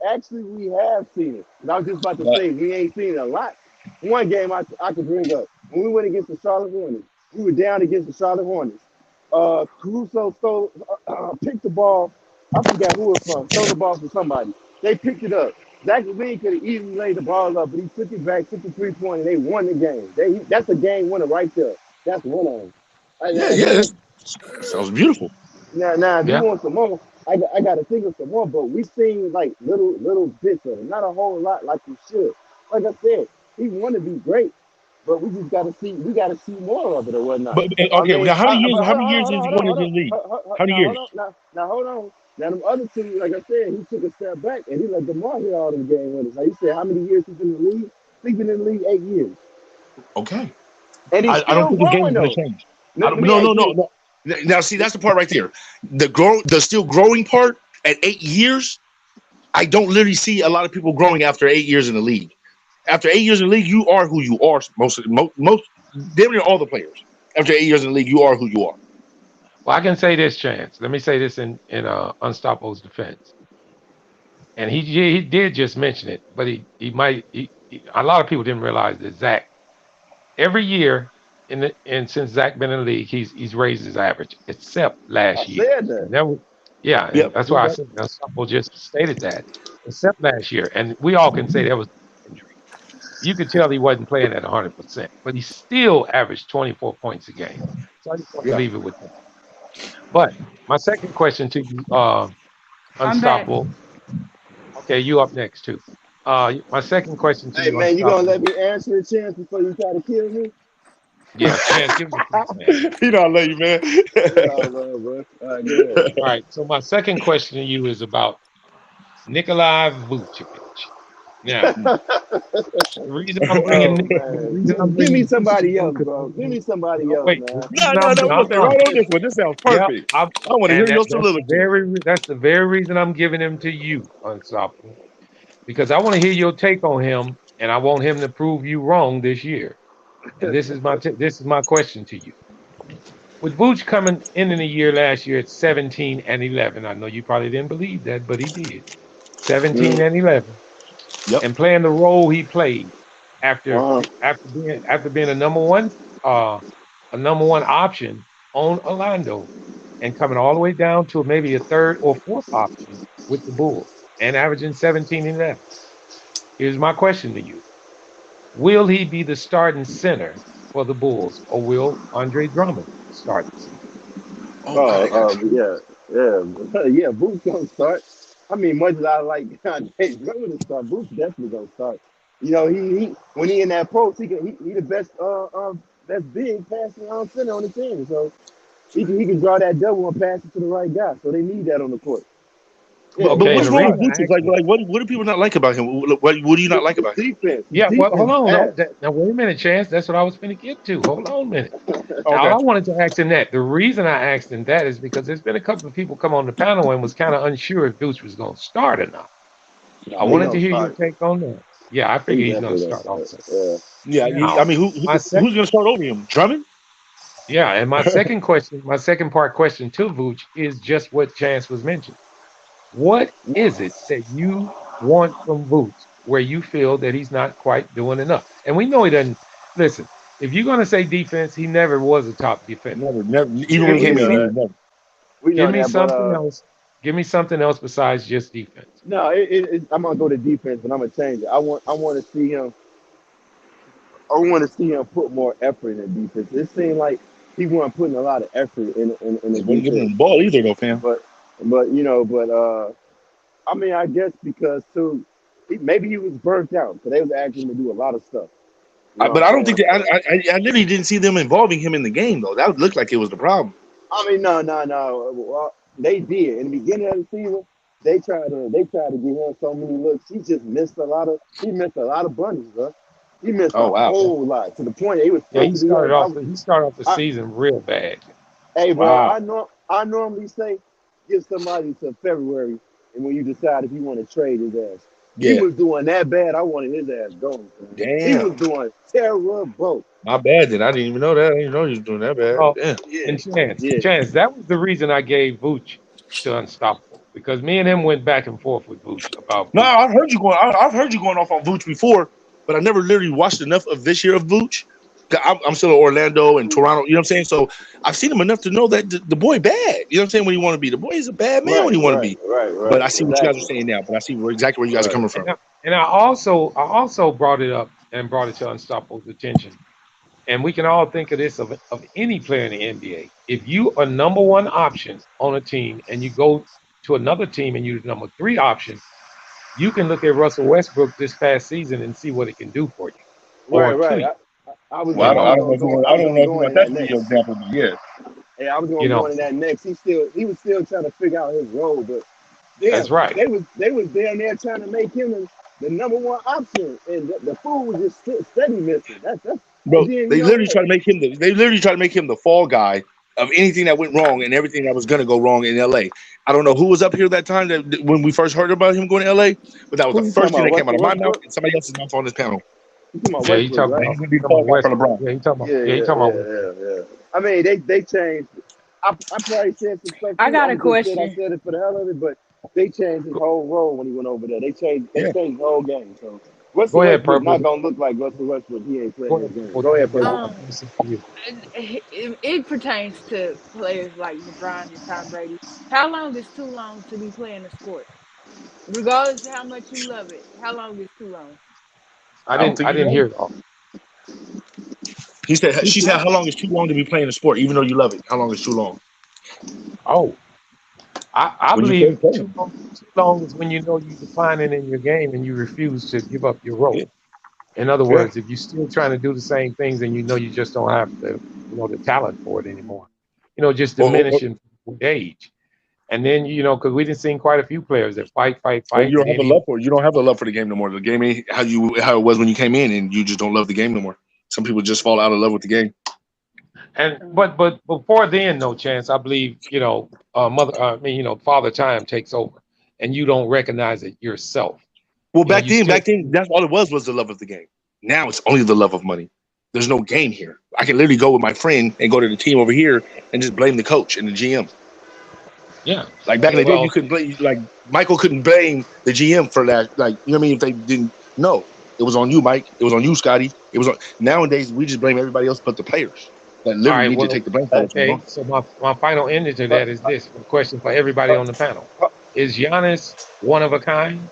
A: actually, we have seen it. And I was just about to
H: But
A: say we ain't seen it a lot. One game I could bring up when we went against the Charlotte Hornets. We were down against the Charlotte Hornets. Caruso picked the ball. I forgot who it was from. Stole the ball from somebody. They picked it up. Zach Levine could have easily laid the ball up, but he took it back, took the 3 point, and they won the game. That's a game winner right there. That's one of them.
H: Yeah,
A: If
H: yeah,
A: you want,
H: that sounds beautiful.
A: now, if you
I: Yeah.
A: want some more, I got to think of some more. But we seen like little bits of it, not a whole lot like we should. Like I said, he want to be great, but we just got to see. We got to see more of it or whatnot.
H: But
A: I
H: okay,
A: mean,
H: now how many years?
A: but
H: How
A: hold on,
H: many
A: hold on,
H: years
A: hold
H: is
A: on,
H: he
A: hold on,
H: going
A: hold
H: into
A: on.
H: the league? How many
A: Now hold
H: years?
A: on. Now hold on. Now them other two, like I said, he took a step back and he let DeMar hit all them game winners. Like you said, how many years he's been in the league? He's been in the league 8 years,
H: Okay,
A: and he's
H: I don't
A: still
H: think his game is
A: growing
H: going
A: though.
H: to change.
A: Let me
H: No,
A: ask
H: no, no,
A: you.
H: no. Now, see, that's the part right there. The still growing part at 8 years. I don't literally see a lot of people growing after 8 years in the league. After 8 years in the league, you are who you are. Most damn near all the players. After 8 years in the league, you are who you are.
I: Well, I can say this, Chance. Let me say this in Unstoppable's defense. And he did just mention it, but he might a lot of people didn't realize that Zach every year and since Zach been in the league, he's raised his average, except
A: I
I: last year.
A: said that.
I: And that was yeah, and
H: Yep.
I: that's why I said Unstoppable just stated that, except last year. And we all can say that was injury. You could tell he wasn't playing at 100%, but he still averaged 24 points a game. So I just want to
H: Yeah.
I: leave it with that. But my second question to you,
D: I'm back.
I: Unstoppable. Okay, you up next too. My second question to
A: Hey
I: you,
A: man, you gonna let
I: Unstoppable.
A: me answer a chance before you try to kill me?
I: Yeah, Chance, give me a chance, man.
H: You know I love you, man.
A: No, bro. All right, go ahead.
I: All right. So my second question to you is about Nikolai Vucevic. Now, the reason I'm bringing
A: Oh
I: the
A: man,
I: reason I'm
A: give me
I: bringing Vucevic
A: somebody
I: in
A: else,
I: because
A: bro. Give me somebody
I: no,
A: else,
I: wait, the
A: man.
H: No,
I: reason
H: no, no. We're gonna stay right on
I: I'm
H: this one. This sounds
I: yeah,
H: perfect. I want to hear
I: and
H: your
I: that's
H: soliloquy.
I: that's the very reason I'm giving him to you, Unstoppable, because I want to hear your take on him, and I want him to prove you wrong this year. And this is my question to you. With Vooch coming in the year last year at 17 and 11, I know you probably didn't believe that, but he did. 17
A: Mm,
I: and 11,
H: Yep.
I: and playing the role he played after
A: uh,
I: being a number one option on Orlando and coming all the way down to maybe a third or fourth option with the Bulls and averaging 17 and 11. Here's my question to you. Will he be the starting center for the Bulls, or will Andre Drummond start the season?
H: Oh, I got you.
A: yeah. Boots gonna start. I mean, much as I like Dave Drummond to start, Boots definitely gonna start. You know, he when he in that post, he the best best big passing center on the team. So he can draw that double and pass it to the right guy. So they need that on the court. Yeah,
H: But
I: Okay, and
H: what's
I: the
H: wrong
I: reason
H: with
I: I
H: Vucevic?
I: asked you,
H: What do people not like about him? What do you not like
A: his
H: about him?
A: defense, his
I: yeah, well, hold
A: defense is
I: on. No,
A: ass.
I: now wait a minute, Chance. That's what I was going to get to. Hold on a minute. Now, all
H: Okay.
I: I wanted to ask him that. The reason I asked him that is because there's been a couple of people come on the panel and was kind of unsure if Deuce was going to start or not. I
A: Nah, he
I: wanted to
A: gonna
I: hear your
A: start.
I: take on that. Yeah, I
A: He
I: figure he's going to
A: definitely gonna
I: start
A: start.
I: also.
A: Yeah.
H: Yeah. I
I: Now,
H: mean,
I: my
H: who's
I: second,
H: gonna start over him? Drummond?
I: yeah, and my second question, my second part question to Vooch is just what Chance was mentioning. What is it that you want from Vooch where you feel that he's not quite doing enough? And we know he doesn't. Listen, if you're going to say defense, he never was a top defender.
H: Never, never. Even
A: Yeah,
H: when he
A: we
I: Give
H: came
I: me
H: in the
A: know
H: league, he
A: that.
H: was never.
A: We
I: give
A: know
I: me
A: that. But
I: something else. Give me something else besides just defense.
A: no, I'm gonna go to defense, but I'm gonna change it. I want to see him. I want to see him put more effort in the defense. It seemed like he wasn't putting a lot of effort in the
H: They wasn't giving
A: defense.
H: him the ball either, though, fam.
A: But I mean, I guess because too, maybe he was burnt out because they was asking him to do a lot of stuff. You know
H: But
A: what
H: I
A: I'm
H: don't think
A: saying?
H: that I literally didn't see them involving him in the game though. That looked like it was the problem.
A: I mean, no. Well, they did in the beginning of the season. They tried to give him so many looks. He missed a lot of bunnies, bro. He missed
H: Oh
A: a
H: wow,
A: whole lot to the point that he was
I: Yeah,
A: forced to do that.
I: he started off the
A: I,
I: season real bad.
A: hey, bro,
H: wow.
A: I normally say give somebody to February, and when you decide if you want to trade his ass, he
H: Yeah,
A: was doing that bad. I wanted his ass gone. Man. He was
H: damn.
A: doing terrible.
H: My bad. Then I didn't even know that. I didn't even know he was doing that bad.
I: Well,
H: Damn.
A: Yeah,
I: and
A: yeah.
I: Chance, that was the reason I gave Vooch to Unstoppable because me and him went back and forth with Vooch about
H: No,
I: Vooch.
H: I've heard you going. I've heard you going off on Vooch before, but I never literally watched enough of this year of Vooch I'm still in Orlando and Toronto. You know what I'm saying? So I've seen him enough to know that the boy bad. You know what I'm saying? When he want to be, the boy is a bad man when he want to be. But I see what you guys are saying now. But I see exactly where you guys are coming from.
I: And I also brought it up and brought it to Unstoppable's attention. And we can all think of this of any player in the NBA. If you are number one option on a team and you go to another team and you're the number 3 option, you can look at Russell Westbrook this past season and see what it can do for you.
A: Right,
I: Or to
A: right.
I: you.
A: I was
H: Well, I
A: gonna
H: don't know if you want that to be your example, but yeah.
A: Yeah, I was
I: You
A: gonna go
I: know,
A: into that next. He was still trying to figure out his role, but damn,
I: that's right.
A: they was down there trying to make him the number one option, and the fool was just steady missing. That's
H: Bro,
A: and then
H: they literally try to make him the fall guy of anything that went wrong and everything that was gonna go wrong in LA. I don't know who was up here that time that when we first heard about him going to LA, but that was
A: who
H: the
A: you
H: first
A: talking
H: thing
A: about?
H: that came out of my mouth
A: Westbrook?
H: and somebody else's mouth on this panel.
A: You talking about
I: Yeah, you
A: Westbrook,
I: talking
A: right?
H: He's
I: about,
H: gonna be the
I: talking
H: fall
I: about
H: guy for
I: Westbrook.
H: LeBron.
I: Yeah, you talking about
A: Yeah,
I: yeah, you
A: yeah,
I: talking about
A: yeah,
I: Westbrook.
A: yeah, yeah. I mean, they changed. I probably said some stuff
D: I
A: too.
D: got a
A: I'm just saying I
D: question.
A: said it for the hell of it, but they changed his whole role when he went over there. They changed
H: Yeah.
A: the whole game. So Russell
I: Go ahead,
A: Westbrook
I: Purple.
A: not gonna look like Russell Westbrook. He ain't
I: Go
A: playing his
I: ahead,
A: game.
I: Purple.
A: Go ahead,
I: Baby,
A: Purple.
I: I'm
D: Um,
I: listening to you.
D: it pertains to players like LeBron and Tom Brady. How long is too long to be playing a sport? Regardless of how much you love it, how long is too long?
I: I
H: I don't
I: didn't
H: think
I: I
H: you
I: didn't
H: know.
I: hear it all.
H: She said, how long is too long to be playing a sport, even though you love it? How long is too long?
I: Oh, I
H: When you start
I: believe
H: playing.
I: too long is when you know you're declining in your game and you refuse to give up your
H: Yeah.
I: role. In other
H: Yeah.
I: words, if you're still trying to do the same things and you know you just don't have the talent for it anymore, just
H: Or
I: diminishing with age. And then, because we didn't see quite a few players that
H: or
I: fight,
H: you
I: and
H: don't have
I: then
H: the love for it. You don't have the love for the game no more. The game ain't how it was when you came in, and you just don't love the game no more. Some people just fall out of love with the game.
I: but before then, no chance. I believe, Father Time takes over, and you don't recognize it yourself.
H: Well,
I: You still,
H: back then, that's all it was the love of the game. Now it's only the love of money. There's no game here. I can literally go with my friend and go to the team over here and just blame the coach and the GM.
I: yeah.
H: Like back in the day, you
I: Well,
H: couldn't blame Michael couldn't blame the GM for that. Like, you know what I mean? If they didn't know, it was on you, Mike. It was on you, Scotty. It was on. Nowadays, we just blame everybody else but the players that
I: all
H: literally
I: right.
H: need to
I: Well,
H: take the blame for what's going
I: okay.
H: on.
I: So my final ending to that is this: a question for everybody on the panel: Is Giannis one of a kind?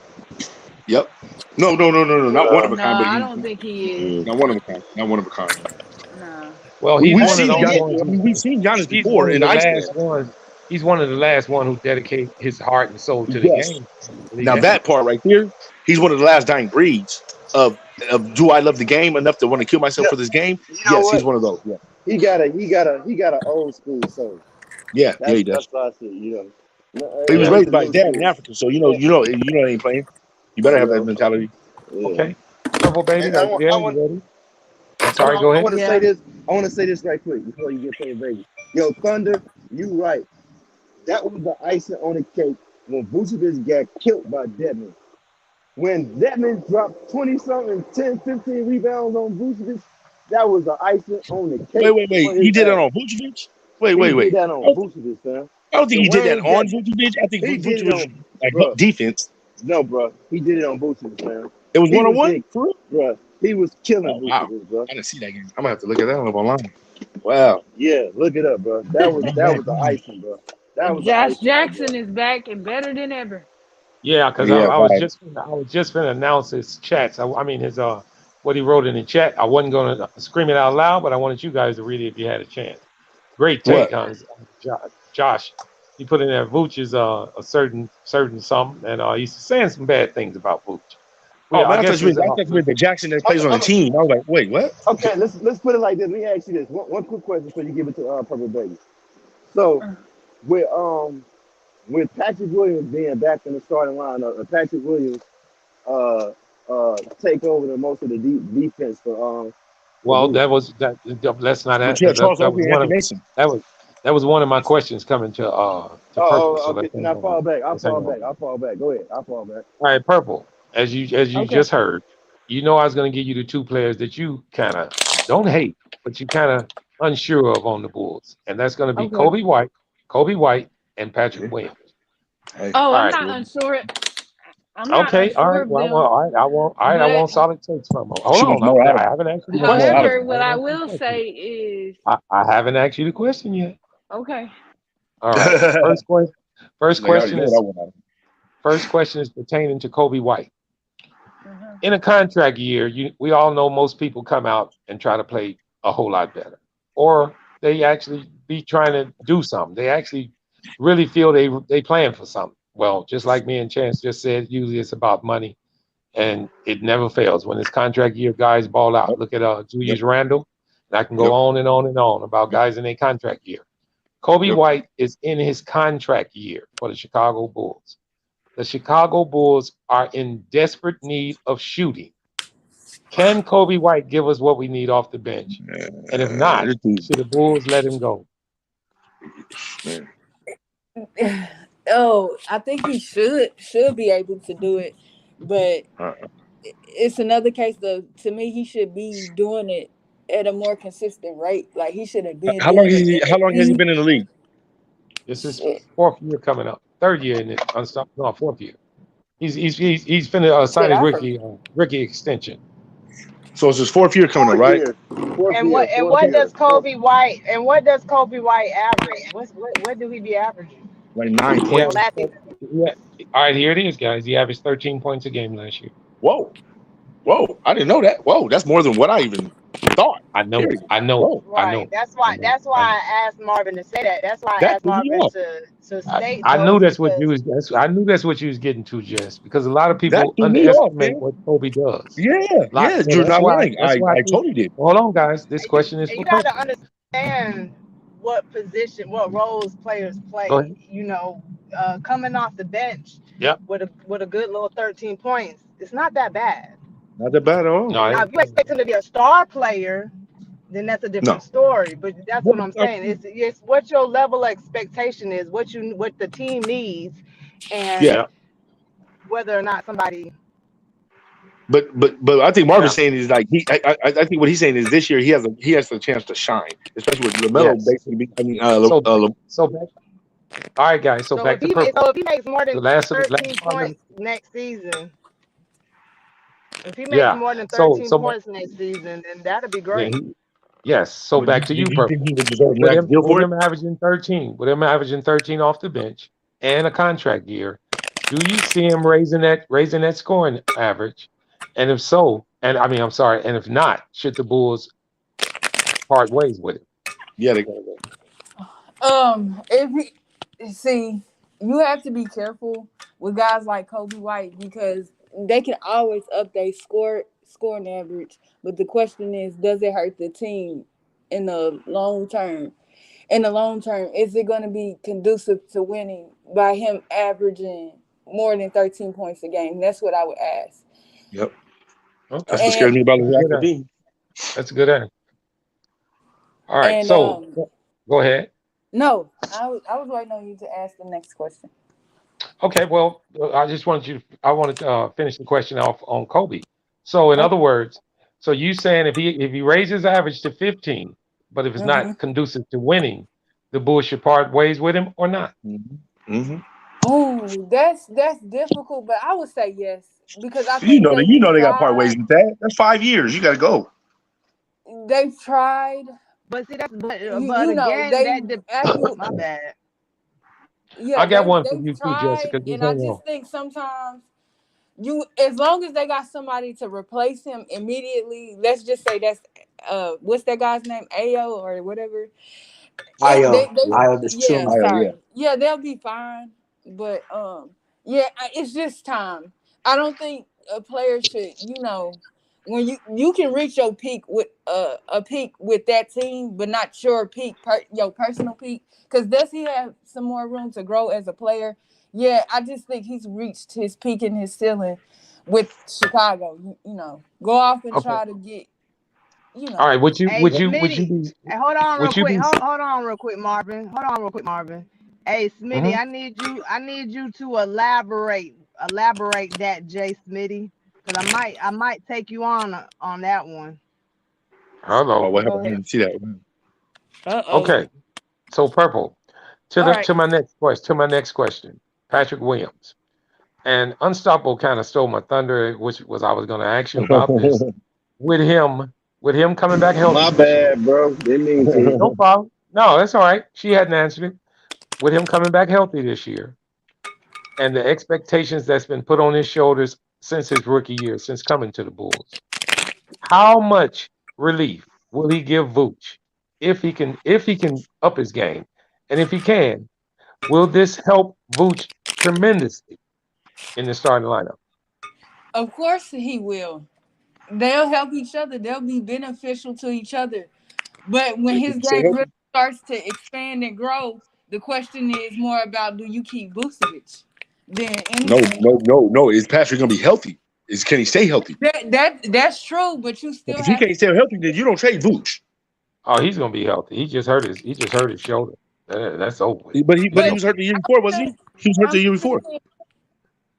H: Yep. No, not one of a
D: No,
H: kind, but
D: I
H: he's
D: don't think he is.
H: not one of a kind. Not one of a kind.
D: No.
I: Well,
H: We,
I: he's
H: we've
I: one of
H: seen
I: the only
H: Giannis.
I: ones
H: I mean, we've seen Giannis
I: he's
H: before
I: one of
H: in
I: the
H: Iceland.
I: last ones. He's one of the last one who dedicate his heart and soul to the
H: Yes.
I: game. I believe
H: Now
I: that.
H: that part right there, he's one of the last dying breeds of do I love the game enough to want to kill myself
A: No,
H: for this game?
A: you know
H: Yes, he's
A: what?
H: one of those. Yeah.
A: He got an old school soul.
H: Yeah, he
A: That's
H: does.
A: what I see.
H: But he was
I: Yeah.
A: He's
H: raised
A: a
H: by his
A: new
H: dad in
A: school.
H: Africa, so
A: And,
H: it ain't playing. You better have that
A: you
H: mentality.
A: yeah.
I: Okay. Purple baby.
A: And
I: Yeah,
A: I
I: you
A: want
I: ready? I'm sorry. Go
A: I
I: ahead.
A: want to say
D: Yeah.
A: this. I want to say this right quick before you get to the baby. Yo, Thunder, you right. That was the icing on the cake when Vucevic got killed by Dedmon. When Dedmon dropped 20 something, 10, 15 rebounds on Vucevic, that was the icing on the cake
H: Wait.
A: for
H: He
A: his
H: did that
A: ass.
H: on Vucevic? Wait.
A: He did
H: I
A: that on Vucevic, fam.
H: don't think he did that
A: Dwayne
H: on
A: Dedmon,
H: Vucevic. I think
A: he did it
H: Vucevic
A: on,
H: like
A: bro.
H: defense.
A: No, bro. He did it on Vucevic, fam.
H: It was
A: He was
H: 1-on-1
A: getting,
H: for real?
A: bro. He was killing
H: Oh wow.
A: Vucevic, bro.
H: I didn't see that game. I'm gonna have to look at that one up online. Wow.
A: Yeah, look it up, bro. That was the icing, bro. That was the
D: Josh
A: icing right there.
D: Jackson is back and better than ever.
I: Yeah, because
H: Yeah,
I: I was
H: right.
I: just gonna announce his chats. I mean his what he wrote in the chat. I wasn't gonna scream it out loud, but I wanted you guys to read it if you had a chance. Great take,
H: What?
I: Josh. He put in there Vooch is a certain something, and he's saying some bad things about Vooch.
H: Oh
I: I
H: man,
I: guess it's
H: I thought you meant the Jackson that plays on the team. I was like, wait, what?
A: Okay, let's put it like this. Let me ask you this. One quick question before you give it to Purple Baby. So with with Patrick Williams being back in the starting lineup, Patrick Williams take over the most of the defense for
I: well,
A: Bruce.
I: that was that. Let's not.
H: But yeah, Charles
I: That was
H: Oakley and
I: one
H: Anthony
I: of
H: Mason.
I: that was one of my questions coming to Purple. So
A: Okay.
I: let's
A: Then
I: hang
A: I
I: on.
A: fall back.
I: Let's hang on.
A: I'll fall back. Go ahead. I'll fall back.
I: All right, Purple. As you
D: Okay.
I: just heard, I was going to give you the two players that you kind of don't hate, but you kind of unsure of on the Bulls, and that's going to be
D: Okay.
I: Kobe White, and Patrick Williams.
H: Hey.
D: Oh,
I: All
D: I'm
I: right.
D: not unsure. I'm not
I: Okay, all
D: unsure
I: right.
D: of
I: Well,
D: them,
I: all right. I
D: but
I: want solid takes from him. Hold
H: She wants
I: on.
H: more out of
I: I
H: him.
I: haven't asked you the
H: She wants more
I: question
H: out
I: yet.
H: of
D: however,
H: him.
I: I
D: what
I: haven't
D: I
I: asked you the
D: will
I: question
D: say
I: yet.
D: is
I: I haven't asked you the question yet.
D: okay.
I: All right. First question. First
H: Like I already
I: question
H: know what I
I: is
H: want out of him.
I: first question is pertaining to Kobe White.
D: Mhm.
I: In a contract year, we all know most people come out and try to play a whole lot better, or they actually be trying to do something. They actually really feel they playing for something. Well, just like me and Chance just said, usually it's about money, and it never fails. When it's contract year, guys ball out.
H: Yep.
I: Look at
H: Yep.
I: Julius Randle, and I can go
H: Yep.
I: on and on and on about guys in their contract year. Kobe
H: Yep.
I: White is in his contract year for the Chicago Bulls. The Chicago Bulls are in desperate need of shooting. Can Kobe White give us what we need off the bench? And if not,
H: This dude,
I: should the Bulls let him go?
H: man.
D: Oh, I think he should be able to do it, but
H: Uh,
D: it's another case of, to me, he should be doing it at a more consistent rate. Like he should have been
H: how long
D: doing
H: has
D: it
H: he?
D: at
H: How long has he
D: least
H: been in the league?
I: This is
D: shit,
I: fourth year coming up, third year in it. No, fourth year. He's finna sign
D: shit.
I: his
D: I for,
I: rookie extension.
H: So it's his fourth year coming up,
A: Fourth
H: right?
A: year. Fourth
F: And
A: year. Fourth
F: what
A: year.
F: does Kobe White average? What do he be averaging?
H: Like 9,
I: He
H: 12.
F: Well,
I: averaged,
F: last season.
I: yeah. All right, here it is, guys. He averaged 13 points a game last year.
H: Whoa. Whoa. I didn't know that. Whoa. That's more than what I even thought.
I: I know,
H: Period.
I: I know,
H: Whoa.
I: I
F: Right.
I: know,
F: That's
I: I
F: why.
I: know,
F: That's
I: I
F: why
I: know.
F: I asked Marvin to say that. That's why I
H: That
F: asked
H: threw me
F: Marvin
H: off.
F: to
I: I,
F: state
I: I knew
F: those
I: that's what you
F: because
I: was. I knew that's what you was getting to, Jess, because a lot of
H: That
I: people
H: threw me off,
I: underestimate
H: man.
I: what Kobe does.
H: Yeah.
I: Lot.
H: Yeah.
I: So
H: You're
I: that's
H: not
I: why.
H: lying.
I: That's why.
H: I totally did.
I: Hold on, guys. This question is
F: and
I: for
F: you got to
I: purple.
F: understand what position, what roles players
I: Go
F: play.
I: ahead.
F: Coming off the bench
I: Yep.
F: with a good little 13 points, it's not that bad.
H: Not that bad at
I: No,
H: all.
I: I
F: Now, if you expect him to be a star player, then that's a different
H: No.
F: story. But that's
H: What,
F: what I'm saying. It's what your level of expectation is, what the team needs, and
H: yeah.
I: yeah,
F: whether or not somebody.
H: But I think
I: yeah,
H: Marvin's saying is like I think what he's saying is this year he has the chance to shine, especially with Lamelo
I: yes.
H: basically.
I: So so back. All right, guys. So
F: So
I: back to purple.
F: if he makes more
I: The
F: than
I: last
F: 13
I: part of
F: points next season, if he makes
I: yeah.
F: more than
I: So
F: 13
I: so
F: points next season, then that'd be
I: yeah,
F: great.
I: yes. So
H: but
I: back to
H: do
I: you,
H: you think
I: purple.
H: he would deserve max deal
I: With
H: for it?
I: him averaging 13, off the bench and a contract year, do you see him raising that scoring average? And if so, and I mean, I'm sorry, and if not, should the Bulls part ways with him?
H: Yeah, they gotta go.
D: if he see, you have to be careful with guys like Kobe White because they can always up their scoring average, but the question is, does it hurt the team in the long term? In the long term, is it going to be conducive to winning by him averaging more than 13 points a game? That's what I would ask.
H: Yep.
I: Okay,
H: That's what scares
D: And
H: me about
I: that's
H: his
I: a good
H: actual
I: answer.
H: team.
I: That's a good answer. All right,
D: and
I: so go ahead.
D: no, I was waiting on you to ask the next question.
I: Okay, well, I wanted to finish the question off on Kobe. So, in other
D: Okay.
I: words, so you saying if he raises average to 15, but if it's
D: Mm-hmm.
I: not conducive to winning, the Bulls should part ways with him or not?
H: Mm-hmm.
D: Oh, that's difficult, but I would say yes because I
H: You
D: think
H: know that they got part ways
D: tried.
H: with that. That's 5 years. You got to go.
D: They've tried.
F: But see, but
D: You know,
F: again,
D: they actually,
F: my bad.
D: yeah,
I: I got one for
D: they've
I: you too,
D: tried,
I: Jessica. Just
D: and I
I: hang on.
D: just think sometimes as long as they got somebody to replace him immediately, let's just say that's what's that guy's name, Ayo or whatever.
A: Io.
H: Yeah.
A: Io the
D: Yeah,
A: Chuma.
H: Oh yeah.
D: sorry, yeah, they'll be fine, but yeah, it's just time. I don't think a player should, when you can reach your peak with a peak with that team, but not your peak, your personal peak. Because does he have some more room to grow as a player? Yeah, I just think he's reached his peak and his ceiling with Chicago. Go off and
I: Okay.
D: try to get, you
I: All
D: know.
I: right. Would you
F: Hey,
I: would you would you
F: Smitty.
I: be
F: Hey, hold on real
I: would you
F: quick.
I: be?
F: Hold on real quick, Marvin. Hold on real quick, Marvin. Hey, Smitty,
I: Mhm.
F: I need you to elaborate that, Jay Smitty, because I might take you on that one.
H: Oh,
I: Hello.
H: what
D: Go
H: happened? I
D: ahead.
H: didn't see that.
D: Uh-oh.
I: Okay. So purple.
D: All right.
I: To my next question. Patrick Williams. And Unstoppable kind of stole my thunder, which was I was going to ask you about this. With him coming back healthy
A: My
I: this year.
A: bad, bro. Didn't mean to.
I: No problem. No, that's all right. She hadn't answered it. With him coming back healthy this year, and the expectations that's been put on his shoulders since his rookie year, since coming to the Bulls, how much relief will he give Vooch if he can up his game, and if he can, will this help Vooch tremendously in the starting lineup?
D: Of course he will. They'll help each other. They'll be beneficial to each other. But when
H: If
D: his
H: he stay
D: game really
H: healthy.
D: starts to expand and grow, the question is more about, do you keep Vucevic than
H: No,
D: anything.
H: no, no, no. Is Patrick gonna be healthy? Can he stay healthy?
D: That's true, but you still
H: If he
D: have
H: can't stay healthy, then you don't trade Vooch.
I: Oh, he's gonna be healthy. He just hurt his shoulder. That's over with.
H: But
I: He's
H: he
D: but
H: was
I: over.
H: hurt the year before, wasn't he? He was hurt
D: I'm
H: the year before.
D: saying,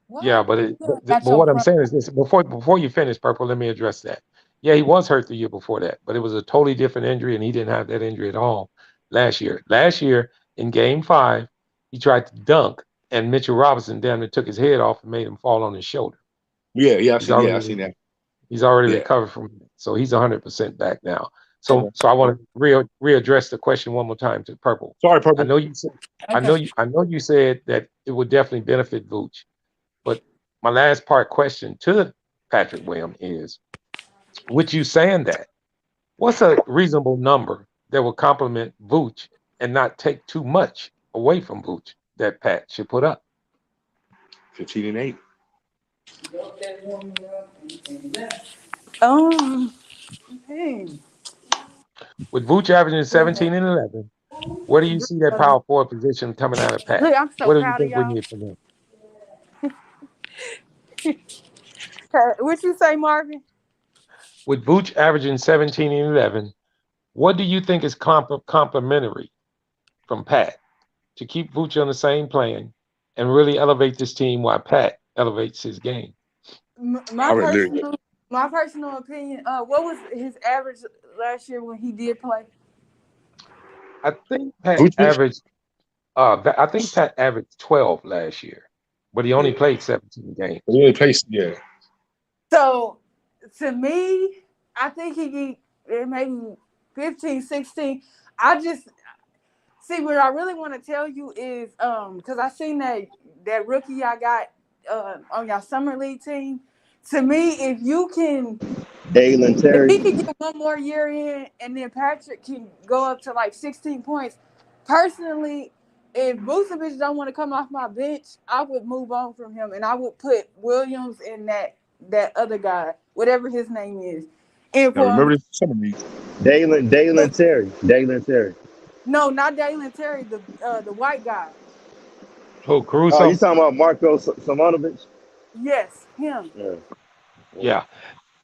D: what?
I: Yeah, but it,
D: You
I: but,
D: got
I: but
D: your
I: what I'm
D: front.
I: saying is this: before you finish, Purple, let me address that. Yeah, he was hurt the year before that, but it was a totally different injury, and he didn't have that injury at all last year. Last year in Game 5, he tried to dunk, and Mitchell Robinson damn near took his head off and made him fall on his shoulder.
H: Yeah,
I: He's already
H: I seen that.
I: he's already
H: Yeah.
I: recovered from it, so he's 100% back now.
H: Okay.
I: So I want to readdress the question one more time to Purple.
H: Sorry,
I: I
H: Purple.
I: know you said
D: Okay.
I: I know you said that it would definitely benefit Vooch. But my last part question to Patrick Williams is, with you saying that, what's a reasonable number that will complement Vooch and not take too much away from Vooch that Pat should put up?
H: 15-8.
D: Hey.
I: With Vooch averaging 17 and 11, where do you see that power forward position coming out of Pat?
D: Look, I'm so
I: What do you
D: proud of
I: think we
D: y'all.
I: need from him?
D: What you say, Marvin?
I: With Vooch averaging 17 and 11, what do you think is complementary from Pat to keep Vooch on the same plane and really elevate this team while Pat elevates his game?
H: I read lyrics.
D: My personal opinion. What was his average last year when he did play?
I: I think Pat
H: Vooch missed.
I: averaged. I think Pat averaged 12 last year, but he only
H: Yeah.
I: played 17 games.
H: He only plays. Yeah.
D: So to me, I think he maybe 15, 16. I just see what I really want to tell you is because I seen that rookie I got on your summer league team. To me, if
A: Dalen
D: he
A: Terry.
D: can get one more year in, and then Patrick can go up to like 16 points. Personally, if Vucevic don't want to come off my bench, I would move on from him, and I would put Williams in that other guy, whatever his name is, and
H: Now
D: for him.
H: remember this summer league.
A: Dalen Terry. Dalen Terry.
D: No, not Dalen Terry, the white guy.
I: Oh,
A: Oh, you
I: Caruso?
A: talking about Marko Simonovic?
D: Yes, him.
A: Yeah.
I: Yeah.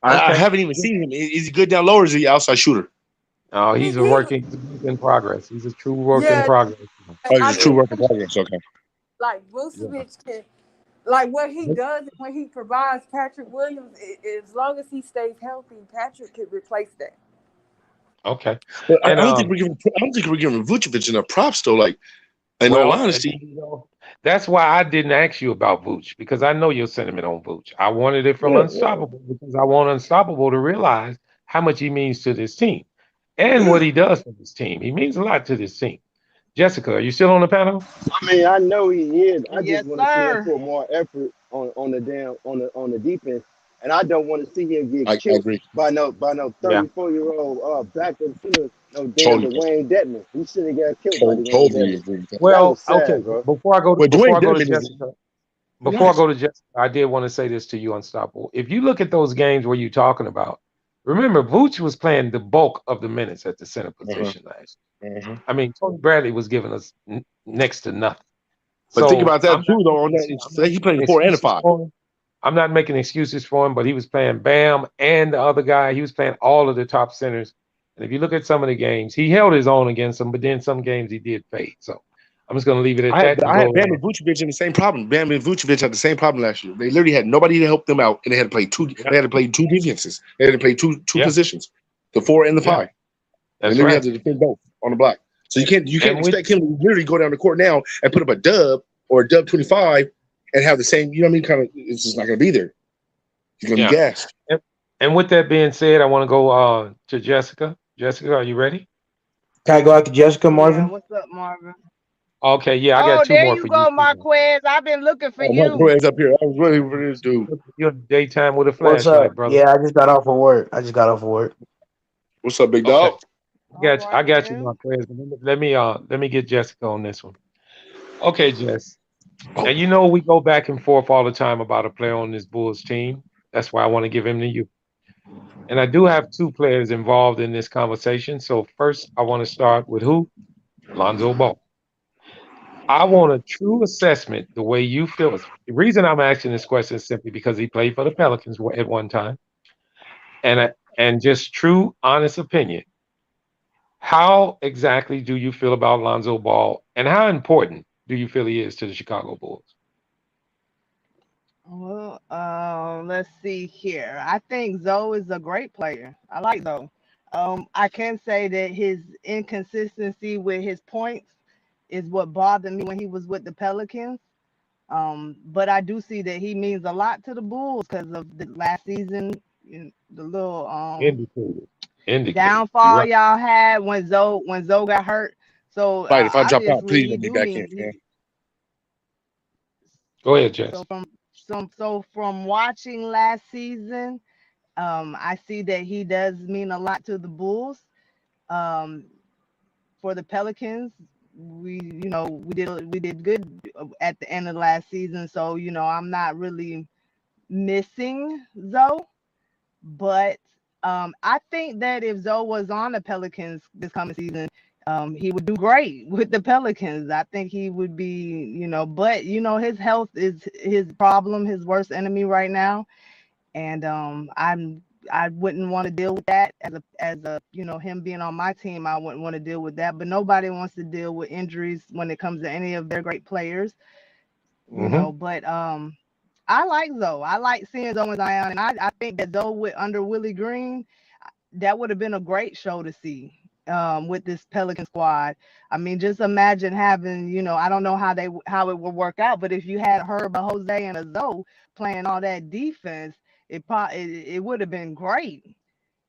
H: I
I: Okay.
H: haven't even seen him. Is he good down low or is he outside shooter?
I: Oh,
D: He,
I: he's a
D: he
I: work in progress. He's a true work in
D: yeah.
I: progress.
H: Oh,
D: I
H: he's a true
D: think
H: work in progress. Okay.
D: like
I: Yeah.
D: Vucevic can, like what he does and what he provides Patrick Williams. As long as he stays healthy, Patrick could replace that.
I: Okay.
H: But I
I: And
H: don't think we're giving Vucevic enough props though. Like, in all honesty,
I: that's why I didn't ask you about Vooch, because I know your sentiment on Vooch. I wanted it from
A: Yeah.
I: Unstoppable because I want Unstoppable to realize how much he means to this team and what he does for this team. He means a lot to this team. Jessica, are you still on the panel?
A: I mean, I know he is. I
F: Yes,
A: just want to see him
F: sir.
A: put more effort on the damn on the defense, and I don't want to see him
H: I
A: get killed
H: agree.
A: by no
I: Yeah.
A: 34-year-old backup center, no damn
H: Totally,
A: Dwayne Dedman. He should have got killed by Dwayne
H: totally
A: Dedman.
H: agree with that.
A: That was
I: Well, okay.
A: sad, bro.
I: Before I go
H: But Dwayne
I: to
H: Dedman is
I: Jessica,
H: nice.
I: I did want to say this to you, Unstoppable. If you look at those games where you're talking about, remember Vooch was playing the bulk of the minutes at the center position last year. I mean, Tony Bradley was giving us next to nothing.
H: But think
I: So
H: about that too, though. On that, he played 4 and a 5.
I: I'm not making excuses for him, but he was playing Bam and the other guy. He was playing all of the top centers. And if you look at some of the games, he held his own against them, but then some games he did fade. So I'm just going to leave it at that.
H: I had Bam and Vucevic in the same problem. Bam and Vucevic had the same problem last year. They literally had nobody to help them out, and they had to play two. They had to play two defenses. They had to play two positions, the 4 and the 5. They literally had to defend both on the block. So you can't expect him to literally go down the court now and put up a dub or a dub 25 and have the same. You know what I mean? Kind of, it's just not going to be there. He's going to be
I: Yeah.
H: gassed.
I: And with that being said, I want to go to Jessica. Jessica, are you ready?
J: Can I go after Jessica,
F: Yeah,
J: Marvin?
F: what's up, Marvin?
I: Okay, yeah, I got
F: Oh,
I: two
F: there
I: more
F: you
I: for you
F: go,
I: too.
F: Marquez. I've been looking for
H: Oh, Marco
F: you.
H: is up here. I was waiting for this dude.
I: You're daytime with a
J: What's up?
I: flashlight, brother.
J: Yeah, I just got off of work.
H: What's up, big
I: Okay,
H: dog?
F: All right,
I: I got you,
F: man.
I: Marquez. Let me get Jessica on this one. Okay, Jess. Now
H: Oh,
I: you know we go back and forth all the time about a player on this Bulls team. That's why I want to give him to you. And I do have two players involved in this conversation. So first, I want to start with who? Lonzo Ball. I want a true assessment the way you feel. The reason I'm asking this question is simply because he played for the Pelicans at one time, and just true, honest opinion. How exactly do you feel about Lonzo Ball, and how important do you feel he is to the Chicago Bulls?
F: Well, let's see here. I think Zoe is a great player. I like Zoe. I can say that his inconsistency with his points is what bothered me when he was with the Pelicans. But I do see that he means a lot to the Bulls because of the last season, the little
I: Indicated, indicated. You're
F: downfall
I: right.
F: y'all had when Zoe got hurt. So
H: fight. If I drop out,
F: obviously
H: please
F: he
H: let me
F: do
H: back in,
F: mean
H: man.
I: Go ahead,
F: so
I: Jess.
F: from watching last season, I see that he does mean a lot to the Bulls. Um, for the Pelicans, we did good at the end of last season. So I'm not really missing Zoe, but I think that if Zoe was on the Pelicans this coming season, he would do great with the Pelicans. I think he would be, but his health is his problem, his worst enemy right now, and I wouldn't want to deal with that as a him being on my team. I wouldn't want to deal with that, but nobody wants to deal with injuries when it comes to any of their great players,
I: Hmm.
F: But I like Zoe. I like seeing Zoe and Zion, and I think that Zoe under Willie Green, that would have been a great show to see with this Pelican squad. I mean, just imagine having, I don't know how it would work out, but if you had Herb, a Jose, and a Zoe playing all that defense, it would have been great.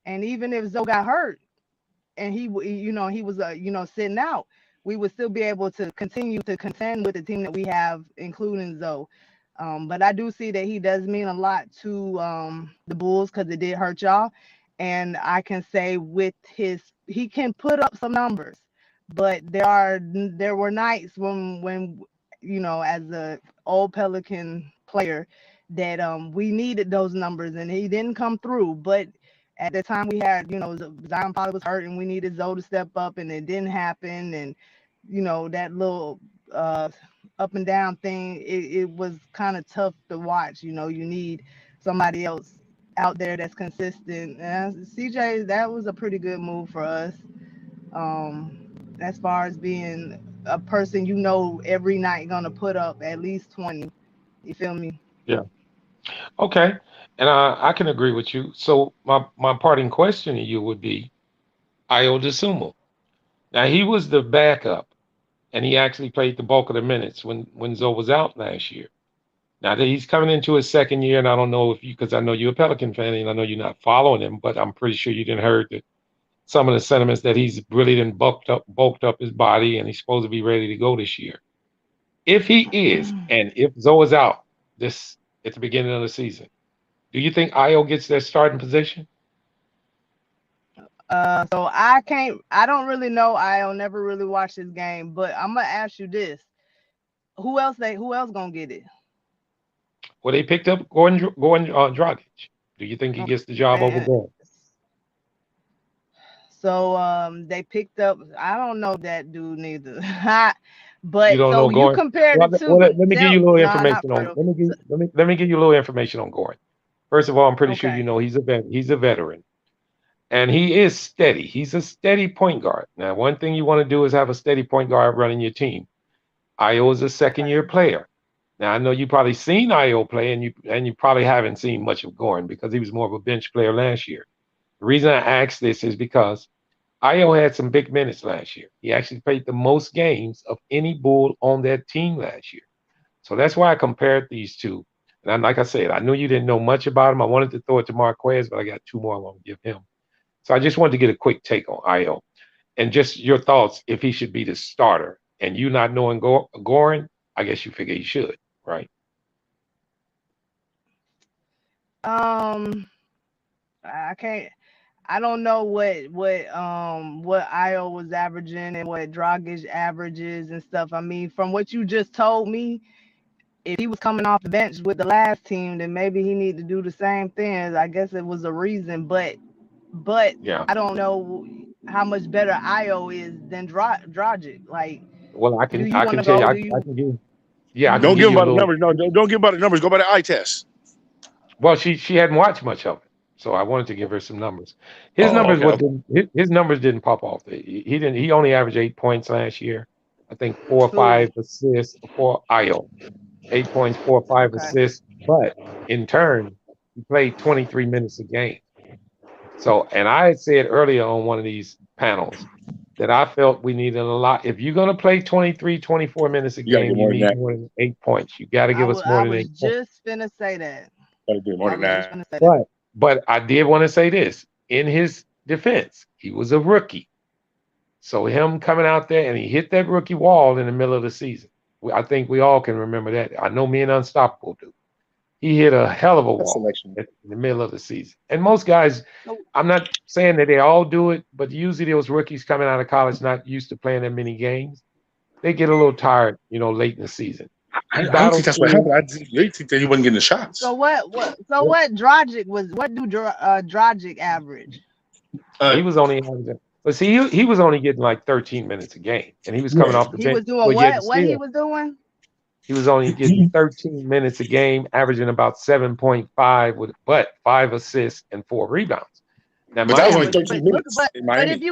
F: And even if Zoe got hurt and he was sitting out, we would still be able to continue to contend with the team that we have, including Zoe. But I do see that he does mean a lot to the Bulls because it did hurt y'all. And I can say he can put up some numbers, but there were nights when as a old Pelican player that we needed those numbers and he didn't come through. But at the time we had, Zion probably was hurt and we needed Zoe to step up and it didn't happen. And, that little up and down thing, it was kind of tough to watch. You need somebody else out there that's consistent. And CJ, that was a pretty good move for us. As far as being a person every night gonna put up at least 20. You feel me?
I: Yeah. Okay. And I can agree with you. So my parting question to you would be Io DeSumo. Now he was the backup, and he actually played the bulk of the minutes when Zoe was out last year. Now that he's coming into his second year, and I don't know if you, because I know you're a Pelican fan, and I know you're not following him, but I'm pretty sure you didn't heard that some of the sentiments that he's really done bulked up his body, and he's supposed to be ready to go this year. If he is, and if Zoe is out this at the beginning of the season, do you think Io gets that starting position?
F: So I don't really know. I'll never really watch this game, but I'm gonna ask you this: who else gonna get it?
I: Well, they picked up Gordon Dragic. Do you think he gets the job over
F: And
I: Gordon?
F: so they picked up. I don't know that dude neither.
I: You
F: But
I: don't
F: so
I: know
F: you
I: Gordon?
F: compared
I: Well,
F: the two.
I: let me give
F: Tell
I: you a little
F: no, not
I: information on.
F: Fredo.
I: Let me give you a little information on Gordon. First of all, I'm pretty sure you
F: Okay.
I: know he's a veteran, and he is steady. He's a steady point guard. Now, one thing you want to do is have a steady point guard running your team. Io is a second
F: Okay.
I: year player. Now, I know you probably seen Io play, and you probably haven't seen much of Gordon because he was more of a bench player last year. The reason I ask this is because Io had some big minutes last year. He actually played the most games of any Bull on that team last year. So that's why I compared these two. And like I said, I knew you didn't know much about him. I wanted to throw it to Marquez, but I got two more I want to give him. So I just wanted to get a quick take on Io and just your thoughts if he should be the starter. And you not knowing Goran, I guess you figure he should, right?
F: I can't. I don't know what Io was averaging and what Dragic averages and stuff. I mean, from what you just told me, if he was coming off the bench with the last team, then maybe he need to do the same thing. I guess it was a reason, but
I: Yeah.
F: I don't know how much better Io is than Dragic. Like,
I: Well,
F: do you
I: I
F: want
I: can
F: to
I: tell you,
F: go?
I: I can give, yeah, I
F: Do
I: can
H: Don't
F: you?
I: give
H: give him
I: you a
H: about the
I: little.
H: numbers. No, don't give him about the numbers. Go by the eye test.
I: Well, she hadn't watched much of it, so I wanted to give her some numbers. His
H: Oh,
I: numbers
H: okay.
I: what his numbers didn't pop off. He didn't. He only averaged 8 points last year. I think 4 or 5
F: Who?
I: assists for Io. 8 points, 4 or 5
F: Okay.
I: assists. But in turn, he played 23 minutes a game. So, and I had said earlier on one of these panels that I felt we needed a lot. If you're going to play 23, 24 minutes a
H: You got to
I: game,
H: get
I: you
H: more than
I: need
H: that.
I: more than 8 points. You got to give us more
F: I
I: than
F: was
I: 8 points.
F: just finna say that.
H: Got to get more
F: I
H: than
F: was just
H: that.
F: finna say that.
I: But I did want to say this in his defense, he was a rookie. So him coming out there and he hit that rookie wall in the middle of the season. I think we all can remember that. I know me and Unstoppable do. He hit a hell of a
H: That's
I: wall
H: selection.
I: in the middle of the season. And most guys,
F: So,
I: I'm not saying that they all do it, but usually those rookies coming out of college not used to playing that many games, they get a little tired, late in the season.
H: I
I: He
H: don't think
I: battled
H: that's what
I: through.
H: happened. I think that he wasn't getting the shots.
F: so what Dragic was? What do Dragic average?
I: He was only averaging, but see, he was only getting like 13 minutes a game, and he was coming
H: Yeah.
I: off the
F: He
I: bench.
F: was doing
I: But yet
F: what? What he
I: still,
F: was doing?
I: he was only getting 13 minutes a game, averaging about 7.5 with 5 assists and 4 rebounds. Now,
H: But that was
F: Yeah,
H: only
I: mind you,
H: 13
F: look,
H: minutes in
F: but
H: Miami.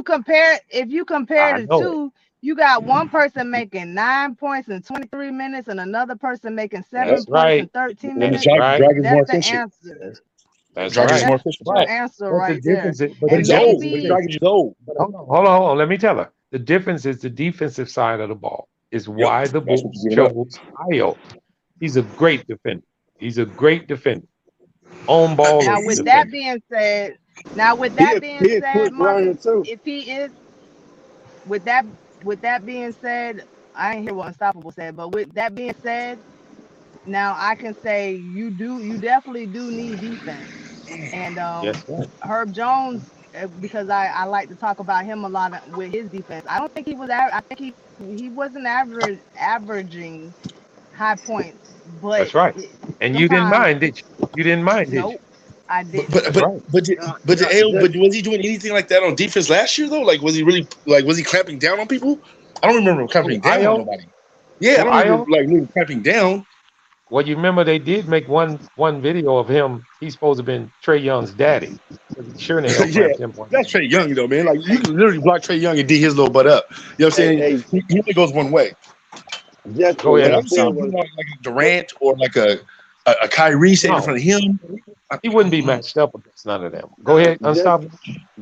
F: if you compare
I: I
F: the
I: know it.
F: two, you got one person making 9 points in 23 minutes and another person making 7
I: That's
F: points in
I: right.
F: 13
H: And the
I: That's
F: minutes.
I: right.
H: Drag is more
F: That's the
H: efficient.
F: answer.
I: That's
H: Drag is
I: right.
H: more
F: That's
H: efficient.
F: your
I: But
F: answer
I: but the
F: right there.
I: difference is,
H: But
F: And
H: he's old. But
F: maybe
H: Drag is old.
I: but hold on. Let me tell her. The difference is the defensive side of the ball is
H: Yep.
I: why the
H: That's what
I: Bulls
H: you're giving up.
I: chose Io. He's a great defender. He's a great defender. On ball
F: now with
I: defender.
F: that being said,
A: He a quick learner
F: Marcus,
A: too.
F: if he is with that being said, I ain't hear what Unstoppable said, but with that being said, now I can say you definitely do need defense. And
I: Yes, sir.
F: Herb Jones, because I like to talk about him a lot with his defense. I don't think he was. I think he wasn't averaging high points, but
I: That's right. And you didn't
F: sometimes
I: mind, did you? You didn't mind, did you?
F: nope, I
H: But
F: didn't.
H: but
I: That's
H: but
I: right.
H: but did, but
A: No,
H: the AO,
A: just
H: but was he doing anything like that on defense last year though? Like was he really was he clamping down on people? I don't remember him clamping
I: Who,
H: down on
I: Io?
H: nobody. Yeah, I
I: Who,
H: don't remember
I: Io?
H: like really clamping down.
I: Well, you remember they did make one video of him. He's supposed to have been Trey Young's daddy. Sure, they
H: Yeah,
I: clamped him one
H: that's
I: time.
H: Trey Young though, man. Like you
A: hey,
H: can literally block Trey Young and D his little butt up. You know what I'm
A: hey,
H: saying?
A: hey,
H: He only goes one way.
A: Jessica,
I: Go
A: what
H: But
I: ahead,
A: I
H: I don't see
A: said
H: him
I: Unstoppable.
H: putting
A: was
H: on like a
A: what
H: Durant or like a Kyrie sitting in
I: No,
H: front of him.
I: he wouldn't be matched up against none of them. Go
A: nah,
I: ahead, Unstoppable.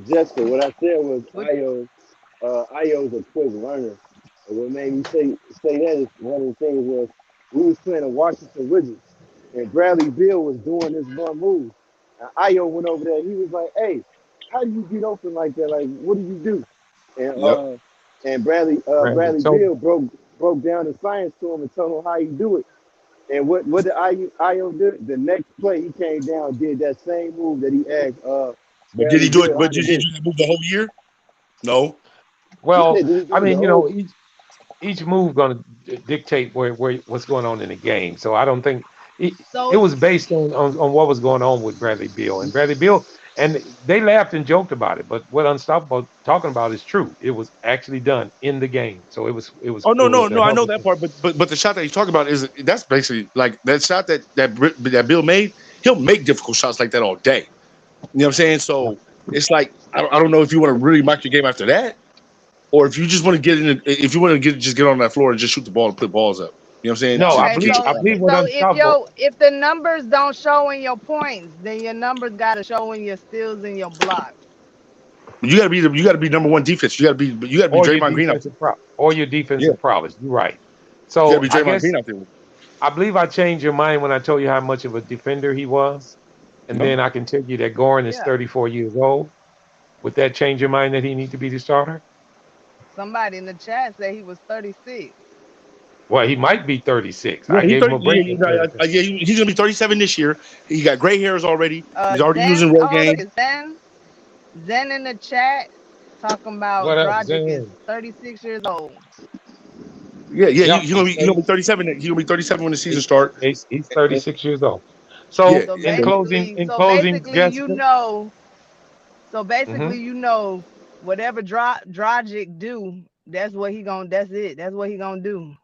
A: Jessica, what I said was
F: What
A: Io's a quick learner. And what made me say that is one of the things was we was playing the Washington Wizards and Bradley Beal was doing this one move. And Io went over there. He was like, "Hey, how do you get open like that? Like, what do you do?" And
H: Yep.
I: Randy
A: Bradley
I: told
A: Beal broke down the science to him and told him how you do it. And what did Io do? The next play he came down and did that same move that he asked
H: But did
A: Bradley
H: he do it?
A: Beal how
H: But
A: to
H: did he
A: do.
H: do that move the whole year? No.
A: Yeah,
I: well.
A: did he
I: I
A: do it the
I: mean,
A: whole?
I: each move going to dictate where what's going on in the game. So I don't think it
F: so
I: was based on what was going on with Bradley Beal and Bradley Beal, and they laughed and joked about it. But what Unstoppable talking about is true. It was actually done in the game. So
H: Oh
I: it
H: no, no,
I: was a
H: no! I
I: hell
H: know
I: of
H: that
I: a
H: part, but the shot that he's talking about is that's basically like that shot that Bill made. He'll make difficult shots like that all day. You know what I'm saying? So it's like I don't know if you want to really mark your game after that, or if you just want to get in. If you want to get on that floor and just shoot the ball and put balls up. You know what I'm saying?
I: no.
H: To
F: okay,
H: get your
I: I
F: so
H: shot
I: believe
H: back.
I: what Unstoppable.
F: if the numbers don't show in your points, then your numbers gotta show in your steals and your blocks.
H: You got to be number one defense. You got to be
I: or your
H: Draymond Green out
I: defensive
H: there.
I: or your
H: Yeah,
I: defensive prowess. You're right.
H: you got to
I: So
H: be
I: I
H: Draymond
I: guess
H: Green out there.
I: I believe I changed your mind when I told you how much of a defender he was. And
H: No.
I: then I can tell you that Goran is
F: Yeah.
I: 34 years old. Would that change your mind that he needs to be the starter?
F: Somebody in the chat said he was 36.
I: Well, he might be 36.
H: Yeah,
I: I
H: he's
I: gave him
H: 30.
I: a break at 30.
H: Yeah, he's gonna be 37 this year. He got gray hairs already. He's already
F: Zen,
H: using road
F: hold
H: game.
F: on, Zen in the chat talking about
I: What up,
F: Dragic is
I: Zen?
F: 36 years old.
H: Yeah,
I: Yep,
H: he's gonna be 37. He's gonna be 37 when the season start.
I: he's 36 years old.
H: Yeah,
I: So
F: So
I: in
H: and
I: closing,
F: you
I: Jessica.
F: know,
I: Hmm.
F: whatever Dragic do, that's what he gonna. That's it. That's what he gonna do.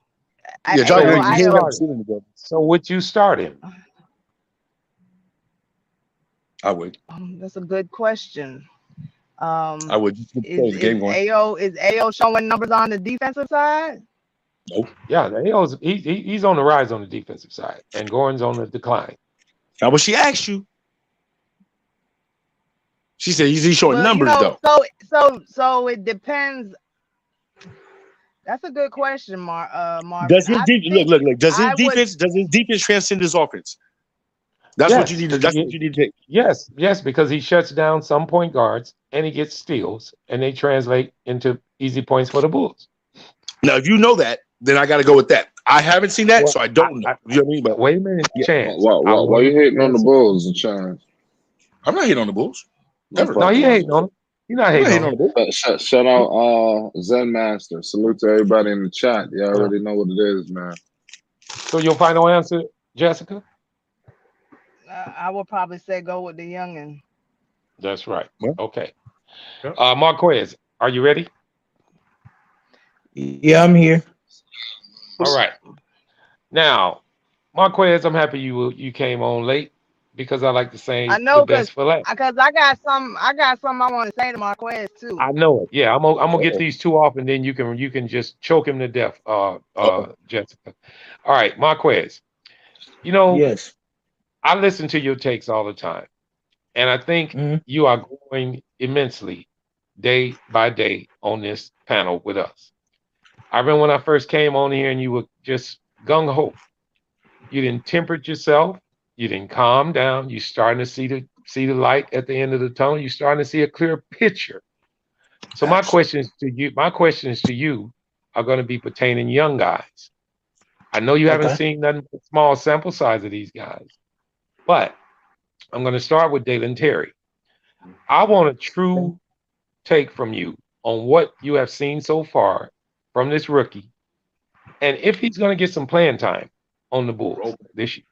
H: yeah,
I: So
H: Johnny,
I: would you
H: he ain't got a
I: start him?
H: ceiling together.
I: So would you start him?
H: I would.
F: That's a good question.
H: I would just play the
F: Is
H: game going.
F: Ao showing numbers on the defensive side?
H: No.
I: Yeah, he's on the rise on the defensive side, and Goran's on the decline.
H: Now, what she asked you, she said he's showing
F: Well,
H: numbers though.
F: so it depends. That's a good question, Marvin.
H: Does his look? Does his defense transcend his offense? That's what you
I: Yes,
H: need to. That's what you need to take.
I: yes, because he shuts down some point guards and he gets steals, and they translate into easy points for the Bulls.
H: Now, if you know that, then I got to go with that. I haven't seen that,
I: Well,
H: so I don't know. You know what I mean? But
I: wait a minute, Chance.
B: Why you hating on the Bulls, Chance?
H: I'm not hating on the Bulls. Ever.
I: No, he hating on him. He's not hating on him.
B: Shout out Zen Master. Salute to everybody in the chat. You already know what it is, man.
I: So your final answer, Jessica?
F: I would probably say go with the youngin.
I: That's right.
H: Yeah.
I: Okay. Marquez, are you ready?
J: Yeah, I'm here.
I: All right. Now, Marquez, I'm happy you came on late because I like to say
F: I know
I: the best for last.
F: because I got some I want to say to Marquez too.
I: I know it. Yeah, I'm gonna get these two off, and then you can just choke him to death, Jessica. All right, Marquez. You know,
J: Yes.
I: I listen to your takes all the time, and I think you are growing immensely day by day on this panel with us. I remember when I first came on here, and you were just gung ho. You didn't temper yourself. You didn't calm down. You're starting to see the light at the end of the tunnel. You're starting to see a clear picture. So my questions to you are going to be pertaining young guys. I know you haven't seen nothing but small sample size of these guys, but I'm going to start with Dalen Terry. I want a true take from you on what you have seen so far from this rookie, and if he's going to get some playing time on the Bulls this year.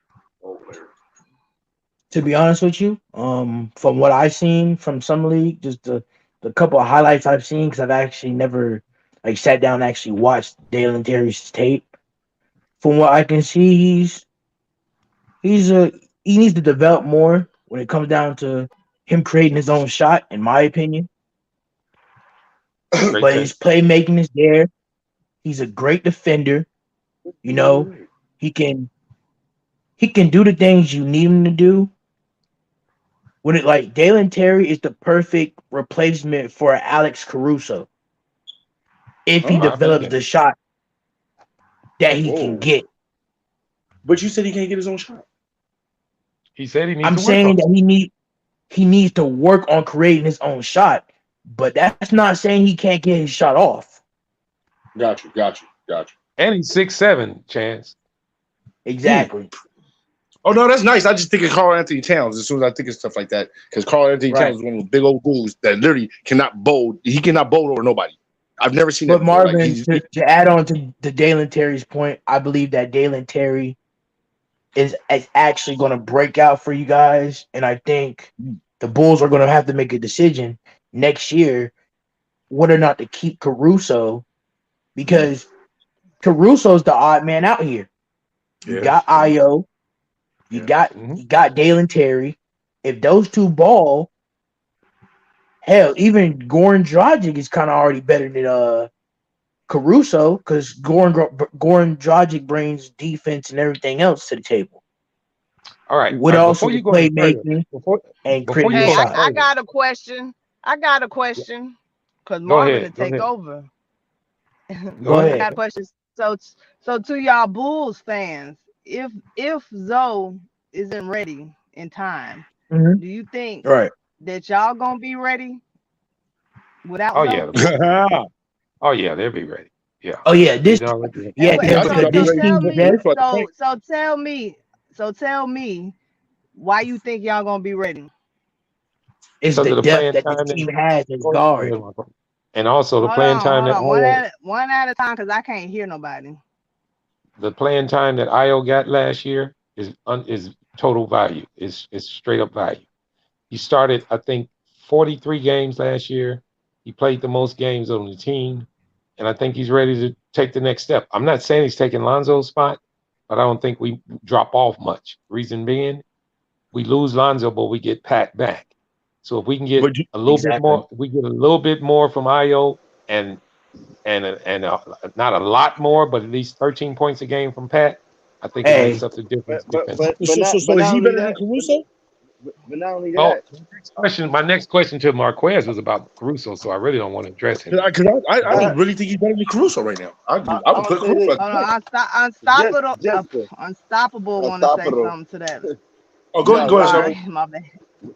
J: To be honest with you, from what I've seen from Summer League, just the couple of highlights I've seen, because I've actually never sat down and actually watched Dalen Terry's tape. From what I can see, he needs to develop more when it comes down to him creating his own shot, in my opinion. But his playmaking is there. He's a great defender. You know, he can do the things you need him to do. Dalen Terry is the perfect replacement for Alex Caruso if he develops the shot that he can get.
H: But you said he can't get his own shot.
I: He said he needs.
J: I'm saying that he needs to work on creating his own shot, but that's not saying he can't get his shot off.
H: Got you.
I: And he's 6'7", Chance.
J: Exactly.
H: Oh no, that's nice. I just think of Karl Anthony Towns as soon as I think of stuff like that, because Karl Anthony Towns is one of those big old dudes that literally cannot bowl. He cannot bowl over nobody. I've never seen that.
J: But Marvin, to add on to Dalen Terry's point, I believe that Dalen Terry is actually going to break out for you guys, and I think the Bulls are going to have to make a decision next year whether or not to keep Caruso, because Caruso's the odd man out here. You got Io. You got Dalen Terry. If those two ball, hell, even Goran Dragic is kind of already better than Caruso, because Goran Dragic brings defense and everything else to the table.
I: All right.
J: Would also play making and creating
F: Hey,
J: shots.
F: I got a question. Because Marvin to take over.
J: Go ahead.
F: I got a question. So to y'all Bulls fans, if Zoe isn't ready in time,
J: Mhm.
F: do you think
J: Right.
F: that y'all gonna be ready without
I: Oh
F: Zoe?
I: yeah, the boys will be ready. Oh yeah, they'll be ready. Yeah,
J: Oh yeah,
I: he's
J: this
I: already.
F: And
J: yeah,
F: what?
H: Yeah,
J: yeah,
H: I
F: And
H: think
F: so
J: because
H: I'll be
F: so
J: this
H: ready.
F: tell
J: team
F: me.
J: Jess,
H: Ready for the point.
F: So tell me why you think y'all gonna be ready.
J: is
I: Because
J: the
I: of the
J: depth
I: playing
J: that this
I: time that
J: team has as
I: go
J: guard.
I: ahead, Marco. And also the playing time
F: Hold
I: that
F: on.
I: Io,
F: One at a time, cause I can't hear nobody.
I: the playing time that Io got last year is total value. Is straight up value. He started, I think, 43 games last year. He played the most games on the team, and I think he's ready to take the next step. I'm not saying he's taking Lonzo's spot, but I don't think we drop off much. Reason being, we lose Lonzo, but we get Pat back. So if we can get a little bit
J: Exactly.
I: more, we get a little bit more from Io, and not a lot more, but at least 13 points a game from Pat. I think it makes
J: Hey,
I: up the difference
A: But but
I: defensively.
A: but but not
H: So
A: but
H: is
A: not
H: he
A: only
H: better than
A: that.
H: Caruso?
A: But not only
I: Oh,
A: that.
I: my next question to Marquez was about Caruso, so I really don't want to address him yet.
H: Because I
A: Uh,
H: really think he's better than Caruso right now. I
A: I'm
H: would
A: gonna
H: put
A: say
H: Caruso
A: this.
H: at the
F: Hold
H: point.
F: on.
A: Just
F: Unstoppable.
A: Jessica,
F: Unstoppable. Want to say
A: unstoppable.
F: something to that?
H: Oh,
A: No,
H: go
A: what
H: ahead,
A: I was
H: Shelby.
F: Sorry,
A: gonna
F: my bad.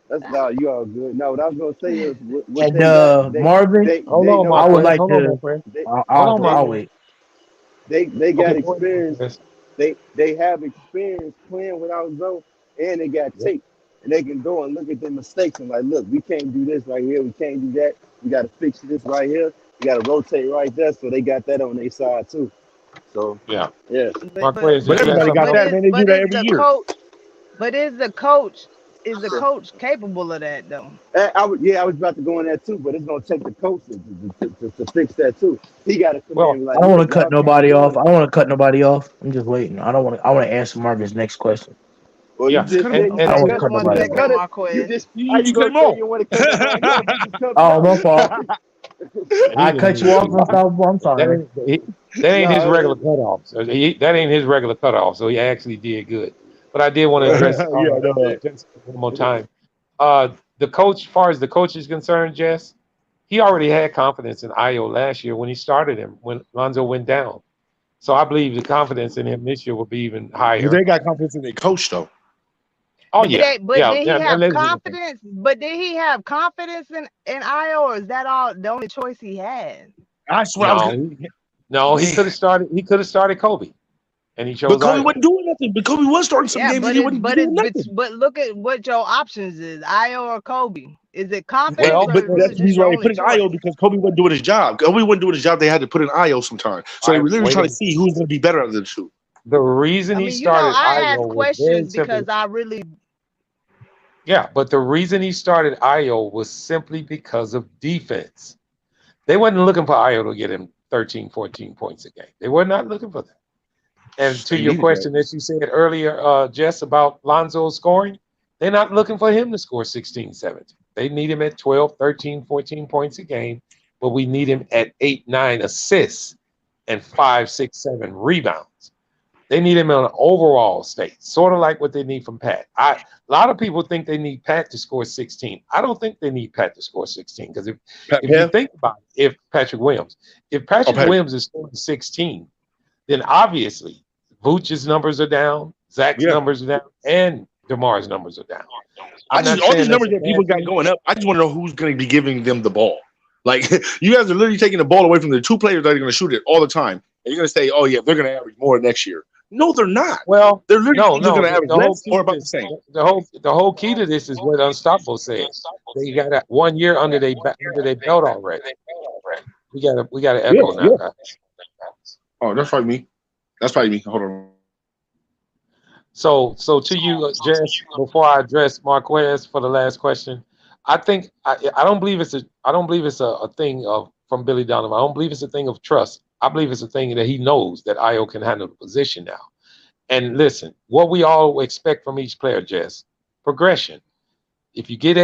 A: that's no, you all good. No, what I was gonna say is what
J: and
A: they got.
J: Marvin,
I: Hold
A: They
I: on,
A: know
J: I would
I: Marquez.
J: like
I: Hold on,
J: to.
I: Marquez.
A: they
I: Hold on,
A: they
J: I'll
I: Marquez.
J: wait.
A: they got
I: Okay, go ahead,
A: experience.
I: Marquez.
A: They have experience playing without Zoe, and they got
I: Yep.
A: tape, and they can go and look at their mistakes and like, look, we can't do this right here. We can't do that. We got to fix this right here. We got to rotate right there. So they got that on their side too. So
I: Yeah.
A: yeah.
I: Marquez,
H: But
I: did you have
H: everybody
F: But
I: something
H: got
F: but
I: else?
H: that,
F: is
H: man. They do
F: but
H: that
F: is
H: every
F: the
H: year.
F: coach? But is the coach capable of that though?
A: I was about to go in there too, but it's gonna take the coach to fix that too. He got to come in
I: Well,
A: and be
J: I
A: like,
J: don't
A: look,
J: want to cut
A: y'all can't
J: nobody
A: do
J: off.
A: it.
J: I don't want to cut nobody off. I'm just waiting. I don't want to. I want to answer Marvin's next question.
A: Well, you
I: yeah,
H: Just
A: just
H: cut him
A: said
H: off.
A: you
J: I
I: and
J: don't
A: can't
J: want to
A: cut
F: Just
J: cut
A: it. You
F: one
J: nobody
A: just
J: off.
F: second,
A: cut it. You
F: Marquez.
A: just how
H: You
A: you
H: just cut
A: gonna
H: him
A: say
H: off.
A: you want to cut somebody off? You just cut them
J: Oh,
A: off.
J: my fault.
I: he
J: I
I: didn't
J: cut
I: even
J: you
I: see
J: off,
I: you.
J: Unstoppable. I'm
I: That
J: sorry.
I: ain't his
A: No,
I: regular cutoff. So that ain't his regular cutoff. So he actually did good. But I did want to address
H: Yeah, no.
I: Jessica one more time. The coach, as far as the coach is concerned, Jess, he already had confidence in Io last year when he started him when Lonzo went down. So I believe the confidence in him this year will be even
H: But
I: higher.
H: they got confidence in their coach, though.
I: Oh yeah,
F: But
I: yeah.
F: did he
I: That
F: have
I: is in the thing.
F: confidence? But did he have confidence in Io, or is that all the only choice he had?
H: That's what I was
I: No,
H: going
I: no.
H: to.
I: He
H: Man.
I: could have started. He could have started Kobe, and he
H: But
I: chose
H: Kobe
I: Io.
H: wasn't doing nothing. But Kobe was starting some
F: Yeah,
H: games and he wasn't doing nothing.
F: but look at what your options is, Io or Kobe. Is it confidence
I: Well,
F: or
H: But
F: is it
H: that's
F: really
H: the
F: just
H: reason
F: your
H: why they
F: only
H: put in Io
F: choice?
H: because Kobe wasn't doing his job. Kobe wasn't doing his job. They had to put in Io sometime. So they
I: I
H: were literally
I: wait a
H: trying to
I: minute.
H: see who's going to be better out of the two.
I: The reason
F: I
I: he
F: mean, you know,
I: started
F: I
I: Io
F: ask
I: was very
F: questions
I: simple.
F: because I really
I: Yeah, but the reason he started Io was simply because of defense. They wasn't looking for Io to get him 13, 14 points a game. They were not looking for that. And to
H: They
I: your
H: needed that.
I: question that you said earlier, Jess, about Lonzo scoring, they're not looking for him to score 16, 17. They need him at 12, 13, 14 points a game, but we need him at 8, 9 assists and 5, 6, 7 rebounds. They need him in an overall state, sort of like what they need from Pat. A lot of people think they need Pat to score 16. I don't think they need Pat to score 16 because
H: Pat
I: if you
H: Bev?
I: think about it, if
H: Oh,
I: Patrick
H: Pat.
I: Williams is scoring 16, then obviously Vooch's numbers are down, Zach's
H: Yeah.
I: numbers are down, and DeMar's numbers are down.
H: I
I: I'm
H: just
I: not
H: all these
I: saying that's
H: numbers
I: a
H: that people
I: bad
H: got
I: thing.
H: going up. I just want to know who's going to be giving them the ball. Like you guys are literally taking the ball away from the two players that are going to shoot it all the time, and you're going to say, "Oh yeah, they're going to average more next year." No, they're not.
I: Well,
H: They're literally
I: no,
H: either
I: no.
H: going to
I: The,
H: average
I: the whole
H: less
I: key
H: or
I: to
H: about the
I: this,
H: same.
I: the whole key to this is what Unstoppable said. They got 1 year under their belt already. We got an
H: Yeah,
I: echo now,
H: yeah.
I: guys.
H: Oh, that's probably me. That's probably me. Hold on.
I: So to you, Jess, before I address Marquez for the last question, I don't believe it's a thing of from Billy Donovan. I don't believe it's a thing of trust. I believe it's a thing that he knows that Io can handle the position now. And listen, what we all expect from each player, Jess, progression. If you get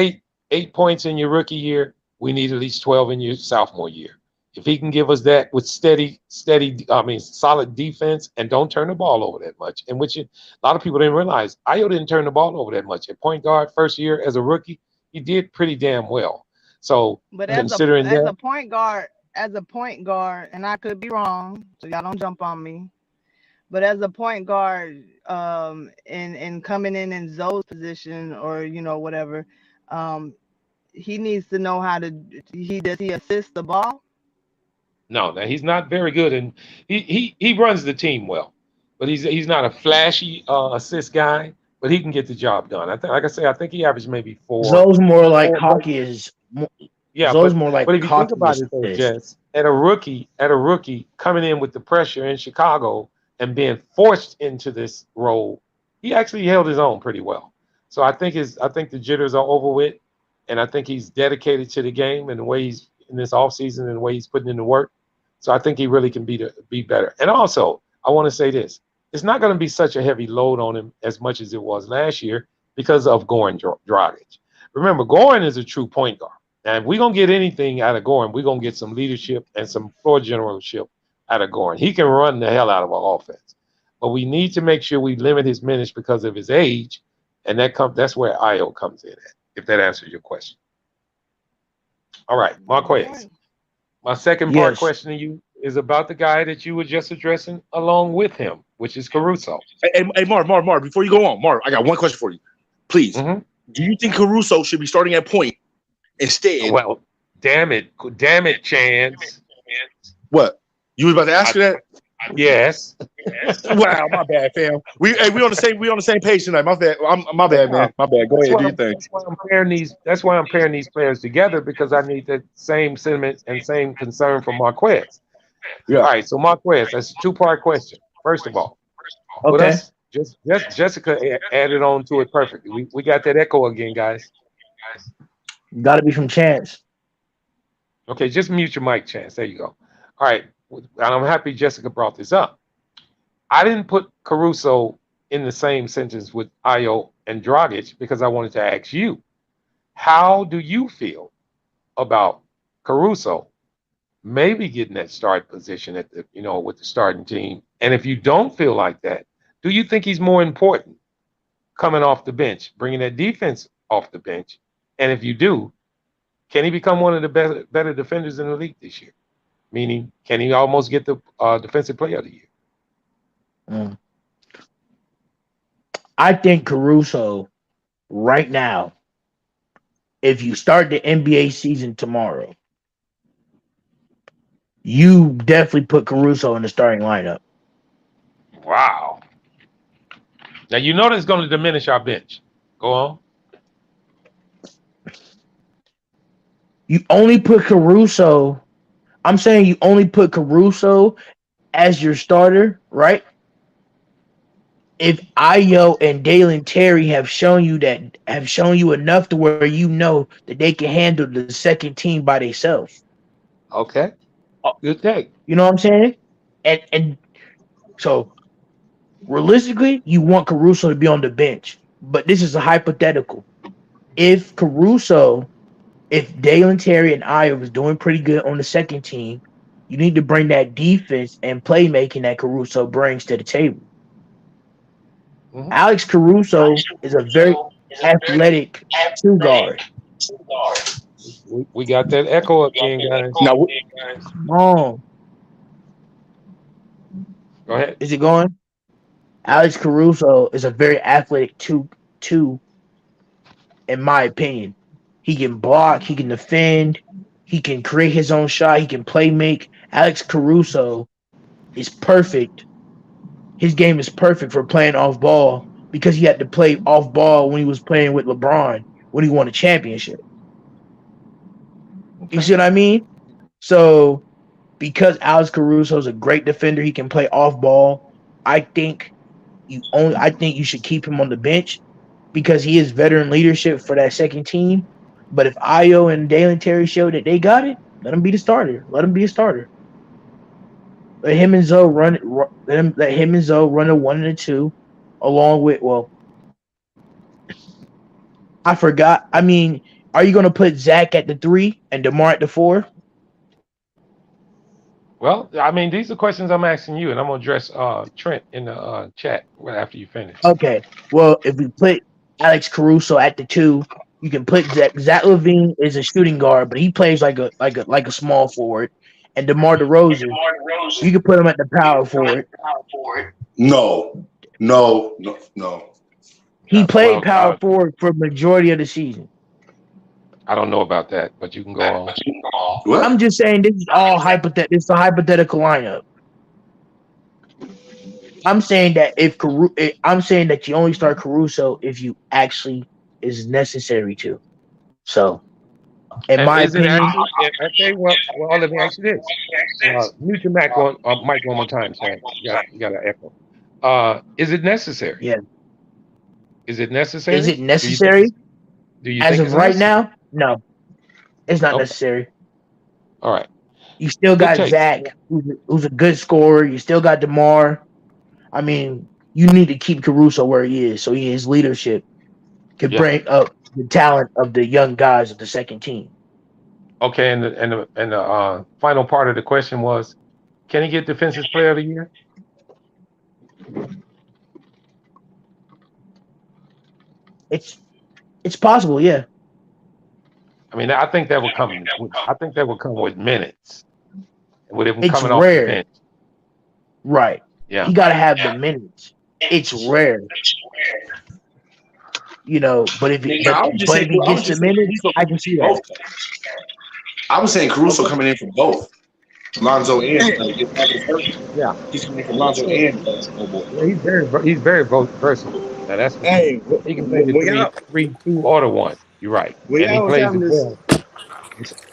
I: 8 points in your rookie year, we need at least 12 in your sophomore year. If he can give us that with solid defense and don't turn the ball over that much, and which a lot of people didn't realize, Io didn't turn the ball over that much. At point guard, first year as a rookie, he did pretty damn well. So
F: but
I: considering
F: as
I: that,
F: a point guard, and I could be wrong, so y'all don't jump on me. But as a point guard, and coming in Zoe's position or whatever, um, he needs to know how to. He does he assist the ball?
I: No, now he's not very good, and he runs the team well, but he's not a flashy assist guy, but he can get the job done. I think, like I say, I think he averaged maybe four,
J: Zoe's more like
I: four. But
J: cocky as
I: yeah,
J: Zoe's more like
I: but if you think
J: cocky
I: about it though,
J: assist.
I: Jess, at a rookie coming in with the pressure in Chicago and being forced into this role, he actually held his own pretty well. So I think the jitters are over with, and I think he's dedicated to the game and the way he's in this offseason and the way he's putting in the work. So I think he really can be better. And also, I want to say this: it's not going to be such a heavy load on him as much as it was last year because of Goran Dragic. Remember, Goran is a true point guard. Now, if we're gonna get anything out of Goran, we're gonna get some leadership and some floor generalship out of Goran. He can run the hell out of our offense, but we need to make sure we limit his minutes because of his age, and that's where Io comes in at. If that answers your question. All right,
F: Good
I: Marquez.
F: point.
I: My second part
J: Yes.
I: question to you is about the guy that you were just addressing along with him, which is Caruso.
H: Hey, Mark, before you go on, Mark, I got one question for you. Please,
I: Hmm.
H: do you think Caruso should be starting at point instead?
I: Well, damn it, Chance.
H: What? You was about to ask
I: I,
H: me that?
I: yes.
H: Wow, my bad, fam. We on the same page tonight. My bad,
I: Yeah.
H: man. My bad. Go
I: That's
H: ahead.
I: why
H: Do your
I: I'm,
H: thing.
I: that's why I'm pairing these. That's why I'm pairing these players together because I need that same sentiment and same concern from Marquez. All
H: Yeah.
I: right, so Marquez, that's a two-part question. First of all, put
J: Okay.
I: us just Jessica added on to it perfectly. We got that echo again, guys.
J: Got to be from Chance.
I: Okay, just mute your mic, Chance. There you go. All right, and I'm happy Jessica brought this up. I didn't put Caruso in the same sentence with Io and Dragic because I wanted to ask you, how do you feel about Caruso maybe getting that start position at with the starting team? And if you don't feel like that, do you think he's more important coming off the bench, bringing that defense off the bench? And if you do, can he become one of the better defenders in the league this year? Meaning, can he almost get the defensive player of the year?
J: Mm. I think Caruso right now, if you start the NBA season tomorrow, you definitely put Caruso in the starting lineup.
I: Wow. Now you know that's going to diminish our bench. Go on.
J: You only put Caruso. I'm saying you only put Caruso as your starter, right? If Io and Dalen Terry have shown you enough to where you know that they can handle the second team by themselves.
I: Okay. Good take.
J: You know what I'm saying? And so realistically, you want Caruso to be on the bench. But this is a hypothetical. If Dalen Terry and Io was doing pretty good on the second team, you need to bring that defense and playmaking that Caruso brings to the table.
I: Mhm.
J: Alex Caruso is a very athletic two guard.
I: We got that echo again, guys.
H: Now,
J: Come on.
I: Go ahead.
J: Is it going?
I: Yeah.
J: Alex Caruso is a very athletic two, in my opinion. He can block, he can defend, he can create his own shot, he can play make. Alex Caruso is perfect. His game is perfect for playing off ball because he had to play off ball when he was playing with LeBron when he won a championship. You
I: Okay.
J: see what I mean? So because Alex Caruso is a great defender, he can play off ball. I think I think you should keep him on the bench because he is veteran leadership for that second team. But if Io and Dalen Terry show that they got it, let him be the starter. Let him be a starter. Let him and Zoe run. Let him and Zoe run a 1 and a 2, along with I forgot. I mean, are you gonna put Zach at the 3 and DeMar at the 4?
I: Well, I mean, these are questions I'm asking you, and I'm gonna address Trent in the chat right after you finish.
J: Okay. Well, if we put Alex Caruso at the 2, you can put Zach. Zach LaVine is a shooting guard, but he plays like a small forward. And DeMar DeRozan, you can put him at the power forward.
H: No, no, no, no.
J: He
I: Yeah,
J: played
I: well,
J: power forward for majority of the season.
I: I don't know about that, but you can go on.
J: I'm
H: What?
J: just saying this is all hypothetical. It's a hypothetical lineup. I'm saying that I'm saying that you only start Caruso if you actually is necessary to. So, in
I: And
J: my
I: is it
J: opinion,
I: actually? Okay, well, let me ask you this. Mute your mic one more time, Shaq. You got an echo. Is it necessary?
J: yeah.
I: Is it
J: Is
I: necessary?
J: it necessary
I: Do you
J: as
I: think
J: of
I: it's
J: right
I: necessary?
J: now? No, it's not
I: Okay,
J: necessary.
I: all right.
J: You still
I: Good
J: got
I: take.
J: Zach, who's a good scorer. You still got DeMar. I mean, you need to keep Caruso where he is, so his leadership can
I: Yeah.
J: bring up the talent of the young guys of the second team.
I: Okay, and the final part of the question was, can he get Defensive Player of the Year?
J: It's it's possible, yeah.
I: I mean, I think that would come. I think that would come with minutes, with him
J: It's
I: coming off the
J: rare,
I: bench.
J: right?
I: Yeah.
J: He got to have the minutes. It's rare, But if
H: Yeah,
J: it,
H: no,
J: but
H: I was just
J: but
H: saying.
J: if he
H: I was
J: gets the
H: just saying
J: minutes,
H: Caruso
J: I
H: coming
J: can
H: in
J: see
H: for
J: that.
H: both. I was saying Caruso
J: Okay.
H: coming in for both Lonzo and if Lonzo's hurt,
I: Yeah.
H: he's coming in for Lonzo
I: Well,
H: and Small Ball.
I: yeah, he's very versatile. Now that's for sure.
A: Hey,
I: He can play the
A: when
I: three,
A: y'all
I: three, two, or the one. You're right,
A: when
I: and he
A: y'all was
I: plays
A: having
I: it
A: this
I: well.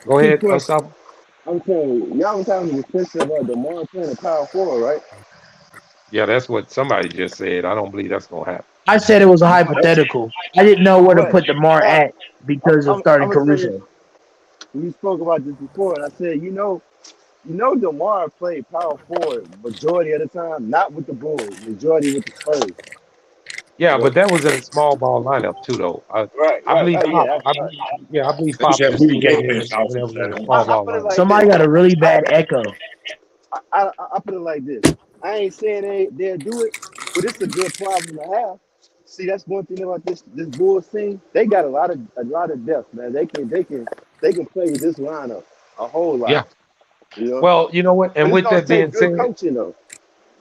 I: Go
A: quick
I: ahead,
A: question,
I: Unstoppable.
A: I'm telling you, y'all was having a discussion about DeMar playing a power forward, right?
I: Yeah, that's what somebody just said. I don't believe that's gonna happen.
J: I said it was a
A: No, that's
J: hypothetical. I didn't know where to
A: right.
J: put DeMar
A: Uh,
J: at because of
A: I'm
J: starting
A: gonna say this.
J: Caruso.
A: We spoke about this before, and I said, DeMar played power forward majority of the time, not with the Bulls, majority with the Spurs.
I: Yeah,
A: You know?
I: but that was in a small ball lineup too, though.
A: Right,
I: I
A: right.
I: believe
A: Oh yeah,
I: Pop.
A: that's
I: I
A: right.
I: believe, yeah, I believe
H: They used
I: Pop
H: to have
I: just
H: Rudy
I: threw that
H: Gay
I: in
H: bench out
I: when
H: for
I: it was in a
H: that.
I: small
A: I
I: ball
A: put it
I: lineup.
A: like
J: Somebody
A: this.
J: got a really
A: I,
J: bad echo.
A: I put it like this. I ain't saying they'll do it, but it's a good problem to have. See, that's one thing about this Bulls team. They got a lot of depth, man. They can play with this lineup a whole lot.
I: Yeah.
A: You know,
I: Well, you know what?
A: but
I: And
A: it's
I: with
A: gonna
I: that being
A: take good
I: said,
A: coaching though.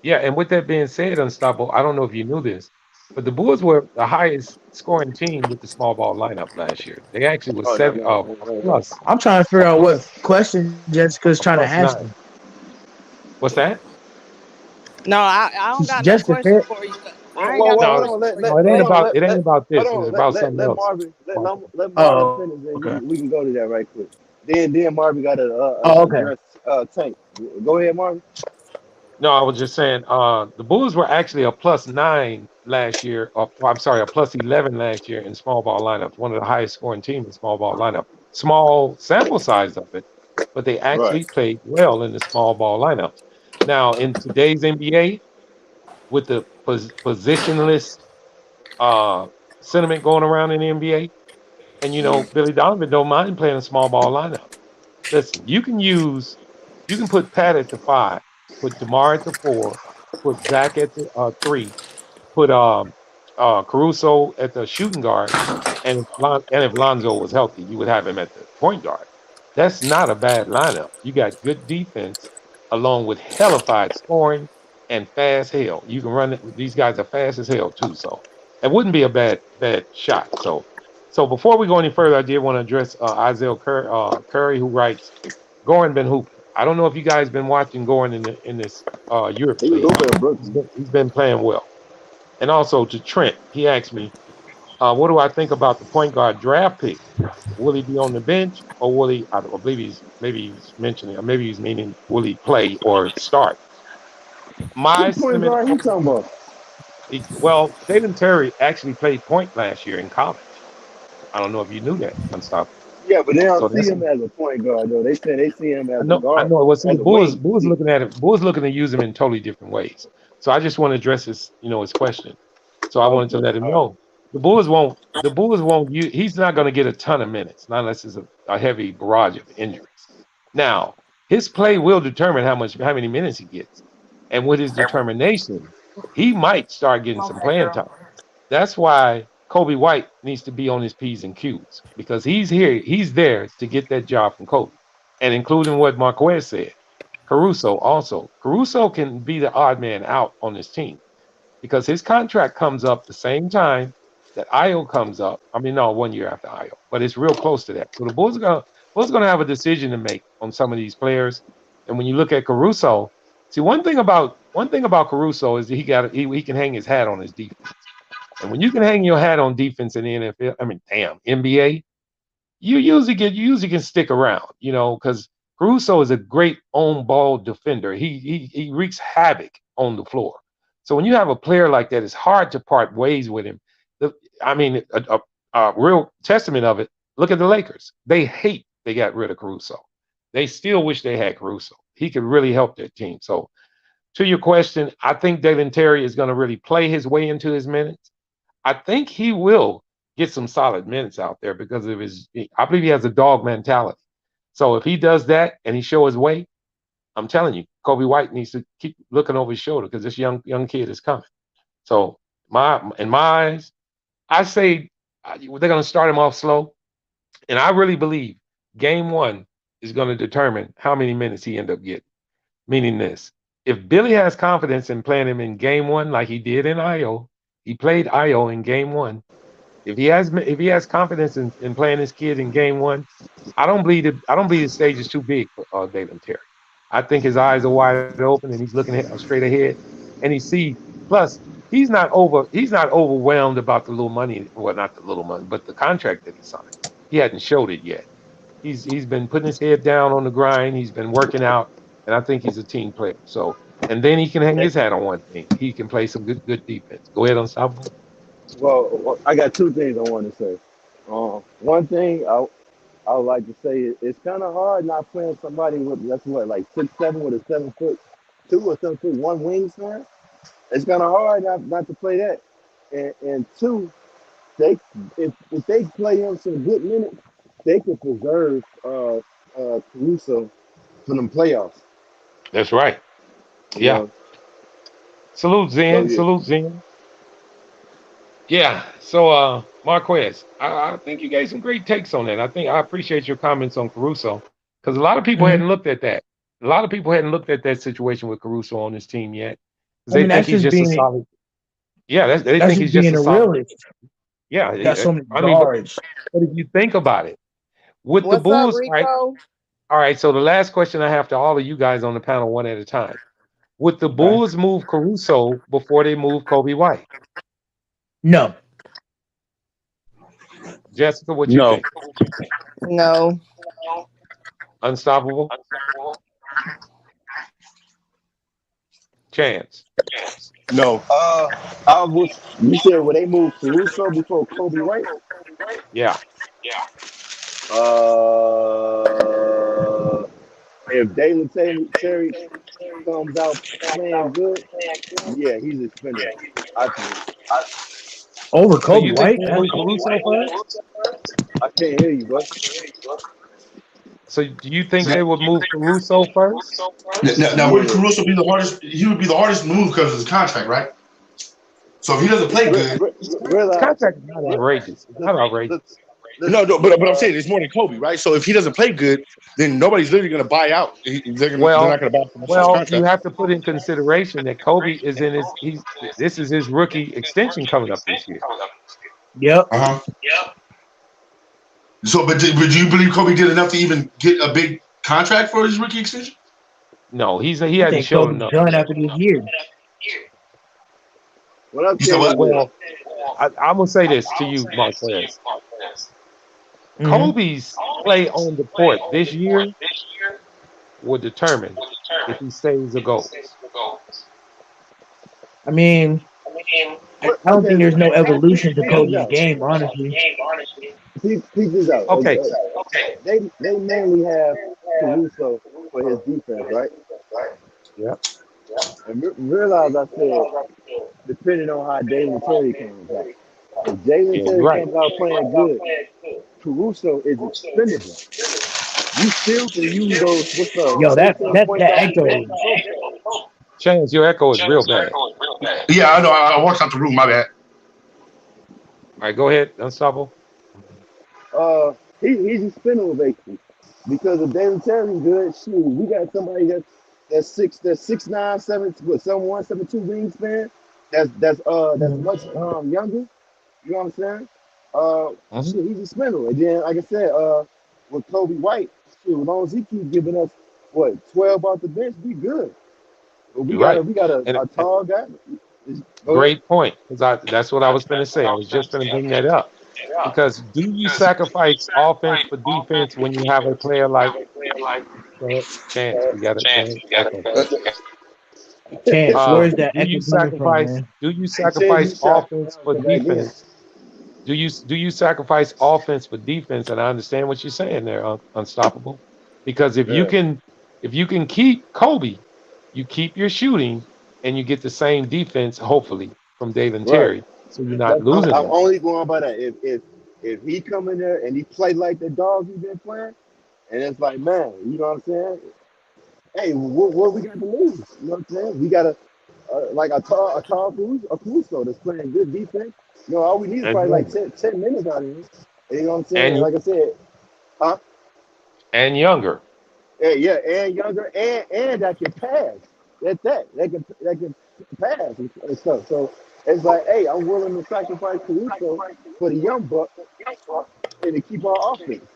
I: yeah, and with that being said, Unstoppable. I don't know if you knew this, but the Bulls were the highest scoring team with the small ball lineup last year. They actually was
A: Oh no,
I: seven,
A: no, no, no, no.
I: plus
J: I'm trying to figure
I: a
J: out what
I: plus
J: question Jessica's trying
I: a
J: to
I: plus
J: ask him.
I: nine. What's that?
F: No, I don't got no
J: Jessica
F: question
J: said,
F: for you.
A: Well,
F: I ain't
A: well,
F: got no
A: well, hold
I: No,
A: on.
F: question
A: Let
F: for you.
A: let
I: no, it
F: Go
I: ain't
A: hold
F: ahead.
A: on.
I: about
A: Let
I: it ain't
A: let
I: about
A: hold
I: this. It's
A: on. Let
I: about
A: let
I: something
A: let
I: else.
A: Marvin
I: Marco.
A: let Marvin
J: "Oh,
A: finish, and
J: okay,
A: we can go to that right quick. Then Marvin got to
J: oh, okay."
A: address Tank. Go ahead, Marvin.
I: No, I was just saying, the Bulls were actually a plus nine last year, or I'm sorry, a plus 11 last year in small ball lineups, one of the highest scoring teams in small ball lineup. Small sample size of it, but they
A: Right.
I: actually played well in the small ball lineups. Now, in today's NBA, with the positionless uh, sentiment going around in the NBA, and Billy Donovan don't mind playing a small ball lineup. Listen, you can put Pat at the five, put DeMar at the four, put Zach at the three, put Caruso at the shooting guard, and if Lonzo was healthy, you would have him at the point guard. That's not a bad lineup. You got good defense along with hellified scoring and fast hell. You can run it. These guys are fast as hell too, so it wouldn't be a bad shot. So before we go any further, I did want to address Isaiah Curry, who writes, "Goran been hooping. I don't know if you guys been watching Goran in this Europe
A: He was
I: phase.
A: hooping in
I: He's
A: Brooklyn.
I: been he's been playing well." And also to Trent, he asked me, "What do I think about the point guard draft pick? Will he be on the bench or will he? I believe maybe he's mentioning, or maybe he's meaning, will he play or start?" My
A: What point
I: sentiment
A: guard he
I: on
A: talking about?
I: well, Jalen Terry actually played point last year in college. I don't know if you knew that, Unstoppable.
A: Yeah, but they don't
I: So
A: see
I: that's
A: him as a point guard though. They say they see him as a
I: I
A: guard,
I: know. Well, see, the
A: as a
I: Bulls,
A: wing.
I: Bulls looking at it. Bulls looking to use him in totally different ways. So I just want to address his question. So I wanted to
A: Okay.
I: let him
A: All right.
I: know the Bulls won't. The Bulls won't. He's not going to get a ton of minutes, not unless it's a heavy barrage of injuries. Now, his play will determine how many minutes he gets, and with his determination, he might start getting some playing time. That's why Kobe White needs to be on his P's and Q's because he's there to get that job from Kobe. And including what Marquez said, Caruso also. Caruso can be the odd man out on this team. because his contract comes up the same time that Io comes up. I mean, no, 1 year after Io, but it's real close to that. So the Bulls are gonna have a decision to make on some of these players. And when you look at Caruso, see one thing about Caruso is that he can hang his hat on his defense. And when you can hang your hat on defense in the NFL, I mean, damn, NBA, you usually can stick around, because Caruso is a great on ball defender. He wreaks havoc on the floor. So when you have a player like that, it's hard to part ways with him. I mean, a real testament of it. Look at the Lakers. They hate they got rid of Caruso. They still wish they had Caruso. He could really help their team. So to your question, I think Dalen Terry is going to really play his way into his minutes. I think he will get some solid minutes out there because of I believe he has a dog mentality. So if he does that and he show his way, I'm telling you, Kobe White needs to keep looking over his shoulder because this young kid is coming. So in my eyes, I say they're going to start him off slow, and I really believe game one is going to determine how many minutes he end up getting. Meaning this: if Billy has confidence in playing him in game one like he did in Io, he played Io in game one. If he has confidence in playing this kid in game one, I don't believe the stage is too big for Dalen Terry. I think his eyes are wide open and he's looking straight ahead, and he see. Plus, he's not overwhelmed about the little money. Well, not the little money, but the contract that he signed. He hadn't showed it yet. He's been putting his head down on the grind. He's been working out, and I think he's a team player. So, and then he can hang his hat on one thing. He can play some good defense. Go ahead, Unstoppable.
A: Well, I got two things I want to say. One thing I would like to say it's kind of hard not playing somebody with that's what like 6'7" with a 7'2" or 7'1" wingspan. It's kind of hard not to play that. And two, they if they play him some good minutes, they could preserve Caruso for them playoffs.
I: That's right.
A: You
I: Yeah.
A: know.
I: Salute
A: So
I: Zen.
A: yeah.
I: Salute Zen. Yeah. So Marquez, I think you gave some great takes on that. I appreciate your comments on Caruso because a lot of people
J: Mhm.
I: hadn't looked at that. A lot of people hadn't looked at that situation with Caruso on his team yet because
J: I
I: they
J: mean,
I: think he's just a solid. Yeah, they
J: that's
I: think
J: just
I: he's just
J: being
I: a
J: a
I: solid.
J: realist.
I: Yeah,
J: Got so many
I: I mean, but,
J: guards.
I: but if you think about it, with the
F: What's up,
I: Bulls, right?
F: Rico?
I: All right. So the last question I have to all of you guys on the panel, one at a time: would the
J: Okay.
I: Bulls move Caruso before they move Kobe White?
J: No.
I: Jessica, what you
A: No.
I: think?
F: No.
I: Unstoppable? Chance?
A: No. I was. You said would they move Caruso before Kobe White?
I: Yeah.
A: Uh, if Terry comes out playing good, yeah, he's expendable. I think.
J: Over
I: So
J: Kobe
I: you think
J: White?
I: they move Caruso first?
A: I can't hear you, bro.
I: So do you think they would move Caruso first?
H: Now, wouldn't
A: Yeah.
H: Caruso be the hardest? He would be the hardest move because of his contract, right? So if he doesn't play good,
I: His
A: Realize.
I: contract is not outrageous. It's not outrageous.
H: no,
A: Listen.
H: no, but I'm saying it's more than Kobe, right? So if he doesn't play good, then nobody's literally going to buy out. They're not
I: Well,
H: going to buy him on his
I: you
H: contract.
I: have to put in consideration that Kobe is in this is his rookie extension coming up this year.
J: Yep.
H: Uh huh. So, but do you believe Kobe did enough to even get a big contract for his rookie extension?
I: No, he
J: I
I: hadn't
J: think
I: showed
J: Kobe's
I: enough
J: done
I: yet.
J: after this year.
A: What I'm
H: You said
A: saying is
H: what?
A: this.
I: Well, I'm gonna say this to you, Marquez.
J: Hmm.
I: Kobe's play on the court this year will determine if he stays or goes.
J: I mean, I don't think
A: Okay,
J: there's no evolution to
A: peep this
J: Kobe's
A: out.
J: game, honestly.
A: Peep this out.
I: Okay,
A: They mainly have Caruso for his defense, right?
I: yeah,
A: And realize I said depending on how Dalen Terry comes out. If Jalen
I: yeah, you're
A: Terry
I: right.
A: comes out playing good, Caruso is expendable. You still can use those what's the
J: Yo, that
A: 15
J: that
A: points
J: that
A: off the bench
J: echo.
A: and so forth.
I: Chance, your echo is real bad.
H: Yeah, I know. I walked out the room. My bad.
I: All right, go ahead, Unstoppable.
A: He's expendable basically because if Dalen Terry good, shoot, we got somebody that's 6'9", 7 with some 172 wingspan. that's
J: Mhm.
A: much younger. You know what I'm saying?
I: Mhm.
A: Shit, he's a spindle. And then, like I said, with Kobe White, shit, as long as he keeps giving us what 12 off the bench, we good. But
I: You're right.
A: we got
I: And
A: a tall guy. Go ahead.
I: great point, because that's what I was going to say. I was just going to bring that up. Because do you sacrifice offense for defense when you have a player like Chance? We got a echo.
J: Chance, where's that
I: Do you
J: echo coming from,
I: sacrifice?
J: man?
I: Do you
A: And Chance, you
I: sacrifice
A: shot
I: offense for
A: back in.
I: defense? Do you sacrifice offense for defense? And I understand what you're saying there, unstoppable. Because
A: Yeah,
I: if you can keep Kobe, you keep your shooting, and you get the same defense, hopefully, from Dave and
A: right.
I: Terry. So you're not losing
A: I'm
I: that.
A: only going by that. If he come in there and he play like the dog he been playing, and it's like, man, you know what I'm saying? Hey, what we got to lose? You know what I'm saying? We got to like a Caruso that's playing good defense. You know, all we need is
I: And
A: probably like
I: younger.
A: 10 minutes out of him. And you know what I'm saying?
I: And
A: And like I said, huh?
I: and younger.
A: Yeah, and younger, and that can pass. That's that. That can pass and stuff. So it's like, hey, I'm willing to sacrifice Caruso for the young buck and to keep our offense.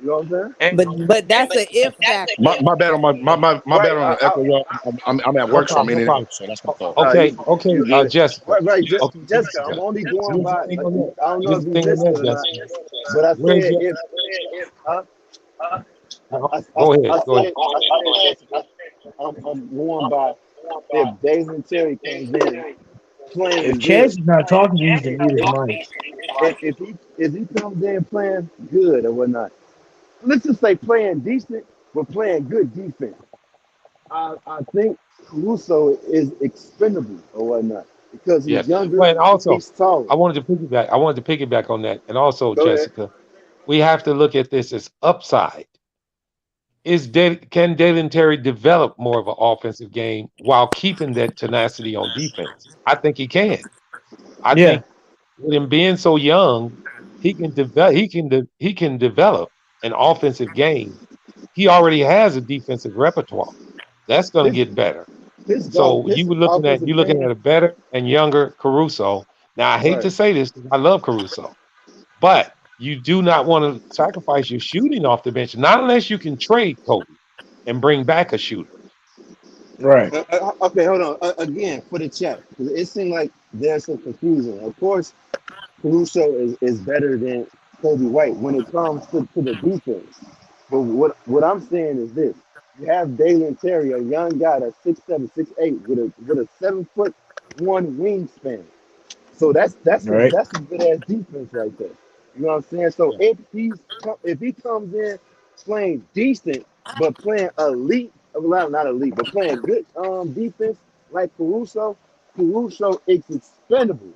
A: You know what I'm saying?
I: And
F: But that's a if factor.
H: My bad on my bad
A: Right.
H: on the echo, y'all. I'm at
I: no
H: work, so I'm
I: problem,
H: in
I: no
H: and out.
I: problem.
H: So that's my fault.
I: Okay, okay,
A: You good?
I: Jessica.
A: Right.
I: Okay,
A: Jessica, I'm
I: Jessica.
A: only going
I: Here's the
A: by.
I: thing on that.
A: I don't know
I: Here's
A: if
I: the
A: you
I: thing on
A: missed
I: that,
A: it or not,
I: Jessica.
A: but I
I: Where's
A: said
I: your?
A: if huh?
I: Go ahead. Go ahead.
A: I said Jessica, I'm going by if Dalen Terry comes in
J: If
A: playing
J: Chance
A: good.
J: is not talking, he needs to mute his mic.
A: If he comes in playing good or whatnot, let's just say playing decent, but playing good defense. I think Caruso is expendable or whatnot because he's
I: Yes.
A: younger,
I: Well, and also,
A: he's taller.
I: I wanted to piggyback. I wanted to piggyback on that. And also,
A: Go ahead.
I: Jessica, we have to look at this as upside. Can Dalen Terry develop more of an offensive game while keeping that tenacity on defense? I think he can. I
J: Yeah.
I: think with him being so young, he can develop. He can develop an offensive game. He already has a defensive repertoire. That's going to
A: His
I: get better.
A: his
I: So
A: his
I: you
A: offensive
I: looking
A: game,
I: at a better and younger Caruso. Now I hate
A: right?
I: to say this, 'cause I love Caruso, but you do not want to sacrifice your shooting off the bench, not unless you can trade Kobe and bring back a shooter.
J: Right.
A: Okay, hold on. Again, for the chat, 'cause it seemed like there's some confusion. Of course, Caruso is better than Kobe White when it comes to the defense. But what I'm saying is this: you have Dalen Terry, a young guy that's 6'7", 6'8", with a 7 foot one wingspan. So
J: Right.
A: that's some good ass defense right there. You know what I'm saying? So
I: Yeah.
A: if he comes in playing decent but playing elite, well not elite, but playing good defense like Caruso is expendable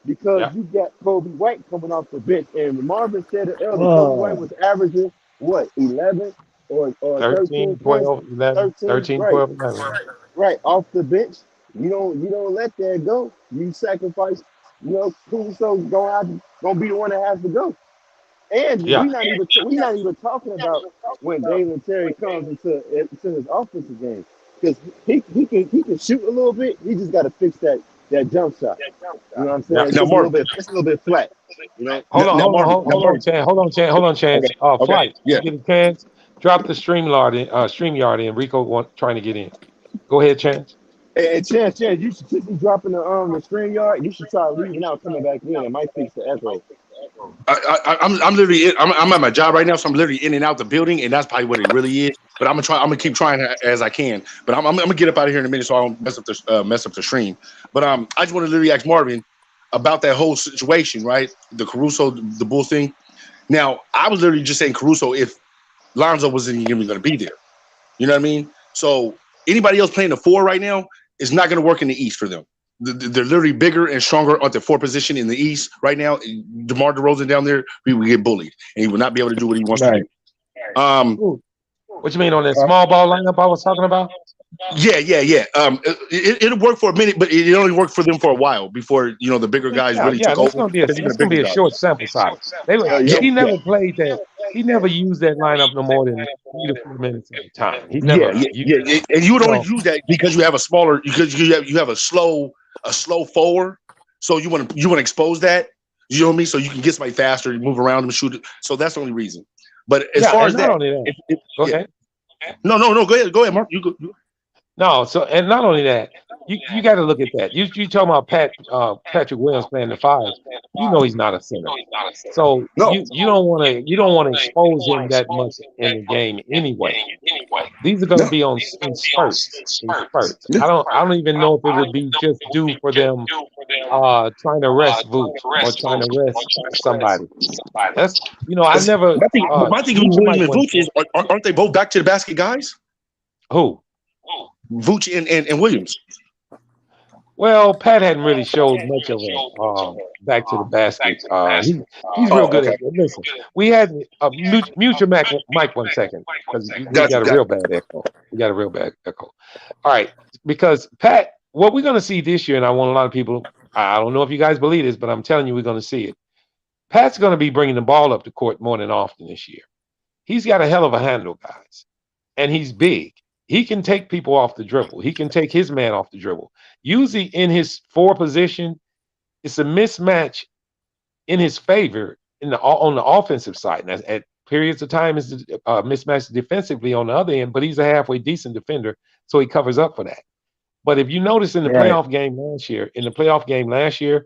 A: because
I: Yeah.
A: you got Kobe White coming off the bench. And Marvin said it earlier, Kobe White
J: Oh,
A: was averaging what 11 or 13
I: 13,
A: points,
I: 12, 11,
A: 13
I: 13,
A: right
I: 12, 11.
A: right off the bench. You don't let that go. You sacrifice. You know, Caruso's gonna be the one that has to go. And
I: Yeah.
A: we not even talking about when Dalen Terry comes into his offensive game because he can shoot a little bit. He just got to fix that jump shot. You know what I'm saying?
I: Yeah.
A: It's
H: Now,
A: just a little
H: Marvin.
A: bit flat. You know.
I: Hold on,
H: Now,
I: hold on,
H: Marvin.
I: hold,
H: Now,
I: hold on,
H: Marvin.
I: Chance. Hold on,
H: Okay.
I: Chance.
H: Okay.
I: Flight.
H: Yeah.
I: You get a chance. Drop the StreamYard in. Rico trying to get in. Go ahead, Chance.
A: And Chance, you should since you dropping the stream yard, you should try leaving out, coming back in. It might fix the echo.
H: I'm literally I'm at my job right now, so I'm literally in and out the building, and that's probably what it really is. But I'm gonna keep trying as I can. But I'm gonna get up out of here in a minute, so I don't mess up the stream. But I just want to literally ask Marvin about that whole situation, right? The Caruso, the Bull thing. Now, I was literally just saying Caruso if Lonzo wasn't even going to be there. You know what I mean? So anybody else playing the four right now is not going to work in the East for them. They're literally bigger and stronger at the four position in the East right now. DeMar DeRozan down there, we would get bullied, and he would not be able to do what he wants to
J: right.
H: do. Um,
I: Ooh, what you mean on that small ball lineup I was talking about?
H: yeah. It'll work for a minute, but it only worked for them for a while before the bigger guys
I: Yeah,
H: really
I: yeah.
H: took
I: That's
H: over
I: gonna be a
H: because even the bigger guys.
I: short sample size.
H: Yeah,
I: He never played that. He never used that lineup no more than 3 to 4 minutes at a time. He never.
H: And you would only use that because you have a smaller, because you have a slow a slow forward. So you want to expose that. You know what I mean? So you can get somebody faster, you move around and shoot it. So that's the only reason. But as far as
I: and not
H: that,
I: only that. Go ahead.
H: no, go ahead, Mark. You go.
I: No, so and not only that, you got to look at that. You talking about Patrick Williams playing the five. You know he's not a center. So
H: No,
I: you don't want to expose him that much in the game anyway. These are going to
H: no.
I: be in spurts. In spurts. I don't even know if it would be just due for them trying to rest Vooch or trying to rest somebody. That's I never
H: My thing with
I: Mitch and
H: William
I: Mike
H: and
I: one
H: Vooch is, aren't they both back to the basket guys?
I: who.
H: Vooch and Williams.
I: Well, Pat hadn't really showed much of a back to the basket. He's real
H: Oh,
I: good
H: okay.
I: at it. Listen, we had mute your mic 1 second because we
H: Got you.
I: got a real bad echo. We got a real bad echo. All right, because Pat, what we're going to see this year, and I want a lot of people. I don't know if you guys believe this, but I'm telling you, we're going to see it. Pat's going to be bringing the ball up the court more than often this year. He's got a hell of a handle, guys, and he's big. He can take people off the dribble. He can take his man off the dribble. Usually in his four position, it's a mismatch in his favor on the offensive side. And at periods of time, it's a mismatch defensively on the other end, but he's a halfway decent defender, so he covers up for that. But if you notice in the playoff game last year,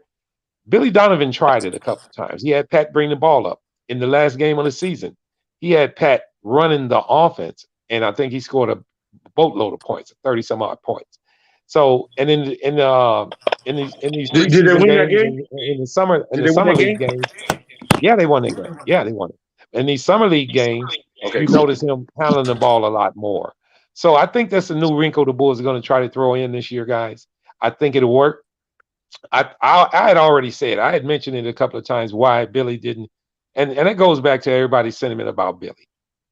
I: Billy Donovan tried it a couple of times. He had Pat bring the ball up. In the last game of the season, he had Pat running the offense, and I think he scored a boatload of points, 30 some odd points. So, and in these
H: Did they
I: preseason
H: win that
I: games,
H: game?
I: in the summer
H: That
I: league
H: game?
I: games, yeah, they won that game. Yeah, they won it. In these summer league games,
H: Okay,
I: you
H: cool.
I: notice him handling the ball a lot more. So I think that's a new wrinkle the Bulls are going to try to throw in this year, guys. I think it'll work. I had already said, I had mentioned it a couple of times why Billy didn't, and it goes back to everybody's sentiment about Billy.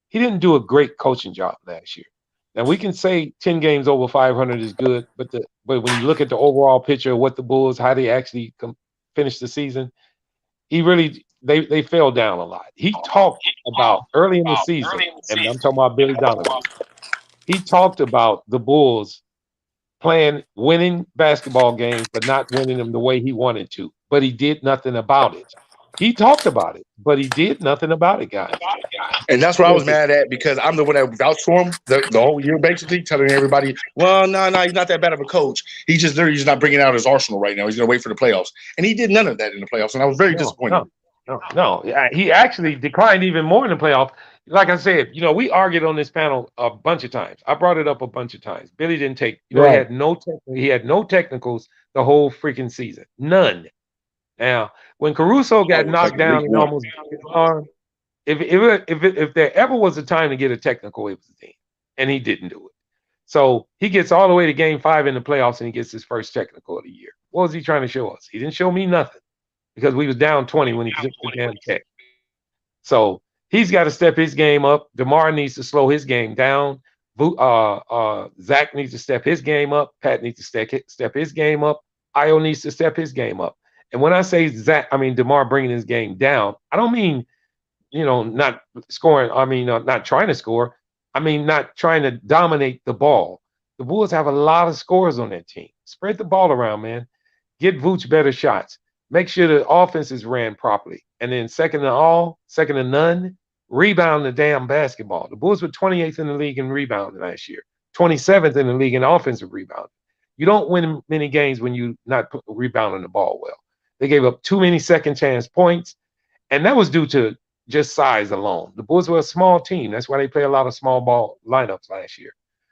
I: He didn't do a great coaching job last year. Now we can say 10 games over 500 is good, but when you look at the overall picture of what the Bulls, how they actually finished the season, they fell down a lot. He talked about early in the season, and I'm talking about Billy Donovan. He talked about the Bulls winning basketball games, but not winning them the way he wanted to. But he did nothing about it. He talked about it, but he did nothing about it, guys.
H: And that's what I was mad at, because I'm the one that vouched for him the whole year, basically telling everybody, well, no, he's not that bad of a coach. He's just literally not bringing out his arsenal right now. He's going to wait for the playoffs. And he did none of that in the playoffs, and I was very disappointed.
I: No. He actually declined even more in the playoffs. Like I said, we argued on this panel a bunch of times. I brought it up a bunch of times. Billy didn't take, he had no technicals the whole freaking season. None. Now, when Caruso got knocked down and almost his arm, if there ever was a time to get a technical, it was then, and he didn't do it. So he gets all the way to Game 5 in the playoffs, and he gets his first technical of the year. What was he trying to show us? He didn't show me nothing, because we was down 20 when he took the damn tech. So he's got to step his game up. DeMar needs to slow his game down. Zach needs to step his game up. Pat needs to step his game up. Io needs to step his game up. And when I say DeMar bringing his game down, I don't mean, not scoring. I mean, not trying to score. I mean, not trying to dominate the ball. The Bulls have a lot of scorers on their team. Spread the ball around, man. Get Vooch better shots. Make sure the offense is ran properly. And then second to none, rebound the damn basketball. The Bulls were 28th in the league in rebounding last year, 27th in the league in offensive rebounding. You don't win many games when you not rebounding the ball well. They gave up too many second chance points, and that was due to just size alone. The Bulls were a small team. That's why they play a lot of small ball lineups last year.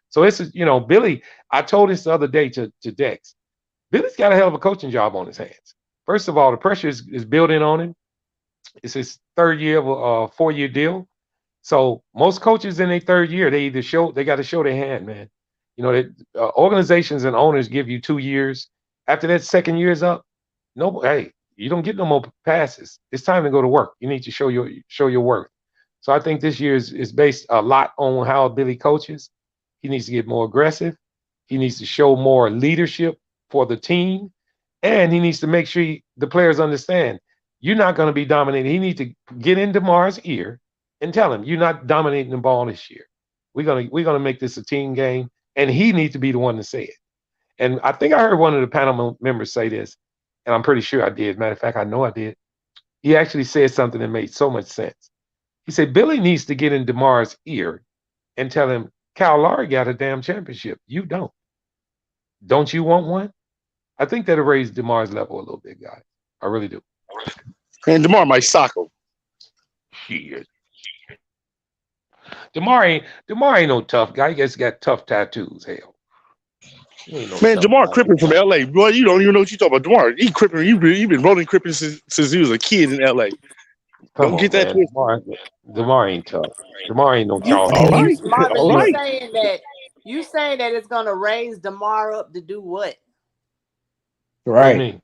I: So it's, Billy, I told this the other day to Dex, Billy's got a hell of a coaching job on his hands. First of all, the pressure is building on him. It's his third year of a 4-year deal. So most coaches in their third year, they got to show their hand, man. Organizations and owners give you 2 years. After that second year is up, you don't get no more passes. It's time to go to work. You need to show your worth. So I think this year is based a lot on how Billy coaches. He needs to get more aggressive. He needs to show more leadership for the team. And he needs to make sure the players understand you're not going to be dominated. He needs to get in DeMar's ear and tell him you're not dominating the ball this year. We're gonna make this a team game, and he needs to be the one to say it. And I think I heard one of the panel members say this, and I'm pretty sure I did. Matter of fact, I know I did. He actually said something that made so much sense. He said Billy needs to get in DeMar's ear and tell him, Kyle Lowry got a damn championship. You don't. Don't you want one? I think that'll raise DeMar's level a little bit, guys. I really do.
H: And DeMar might sock him.
I: Shit. DeMar ain't no tough guy. He just got tough tattoos. Hell. He ain't no
H: Man,
I: tough
H: DeMar
I: guy.
H: Crippen from LA. Boy, you don't even know what you're talking about. DeMar, he Crippen, you've been rolling Crippen since he was a kid in LA.
I: Come
H: Don't
I: on,
H: get that
I: man.
H: twisted.
I: DeMar ain't tough. DeMar ain't no
F: You,
I: Charles
H: All
I: Barkley.
H: right.
F: Marvin,
H: All right.
F: you saying that it's gonna raise DeMar up to do what?
I: What do you
J: Right.
I: mean?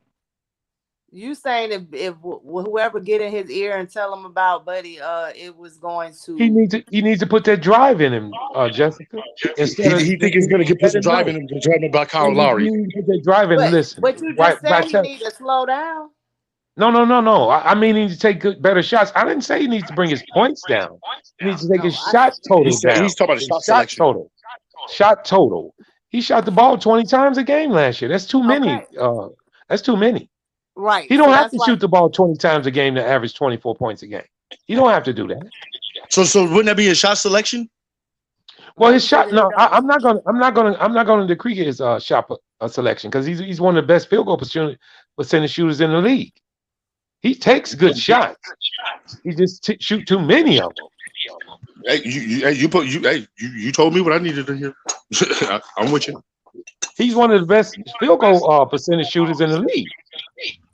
F: You saying if whoever get in his ear and tell him about Buddy, it was going
I: He
F: to.
I: needs to put that drive in him, Jessica. Instead of
H: He think he's going to put
I: let
H: some
I: him
H: drive
I: know.
H: in him to tell him about Kyle
I: And
H: Lowry.
I: he needs to put that drive in him. Listen.
F: But you
I: Why
F: just said he
I: tell,
F: need to slow down.
I: no. I mean, he needs to take better shots. I didn't say he needs to bring his points down. He needs to take his shot total down.
H: He's talking about a
I: His
H: shot selection.
I: total. Shot total. He shot the ball 20 times a game last year. That's too many.
F: Okay.
I: That's too many.
F: Right.
I: He don't
F: So
I: have
F: that's
I: to
F: why.
I: shoot the ball 20 times a game to average 24 points a game. He don't have to do that.
H: So wouldn't that be a shot selection?
I: Well,
F: No,
I: his
F: he said
I: shot.
F: that he
I: No,
F: don't.
I: I'm not gonna decree his shot selection because he's one of the best field goal percentage shooters in the league. He takes good shots. He just shoot too many of them.
H: Hey, you told me what I needed to hear. I'm with you.
I: He's one of the best field goal percentage shooters in the league.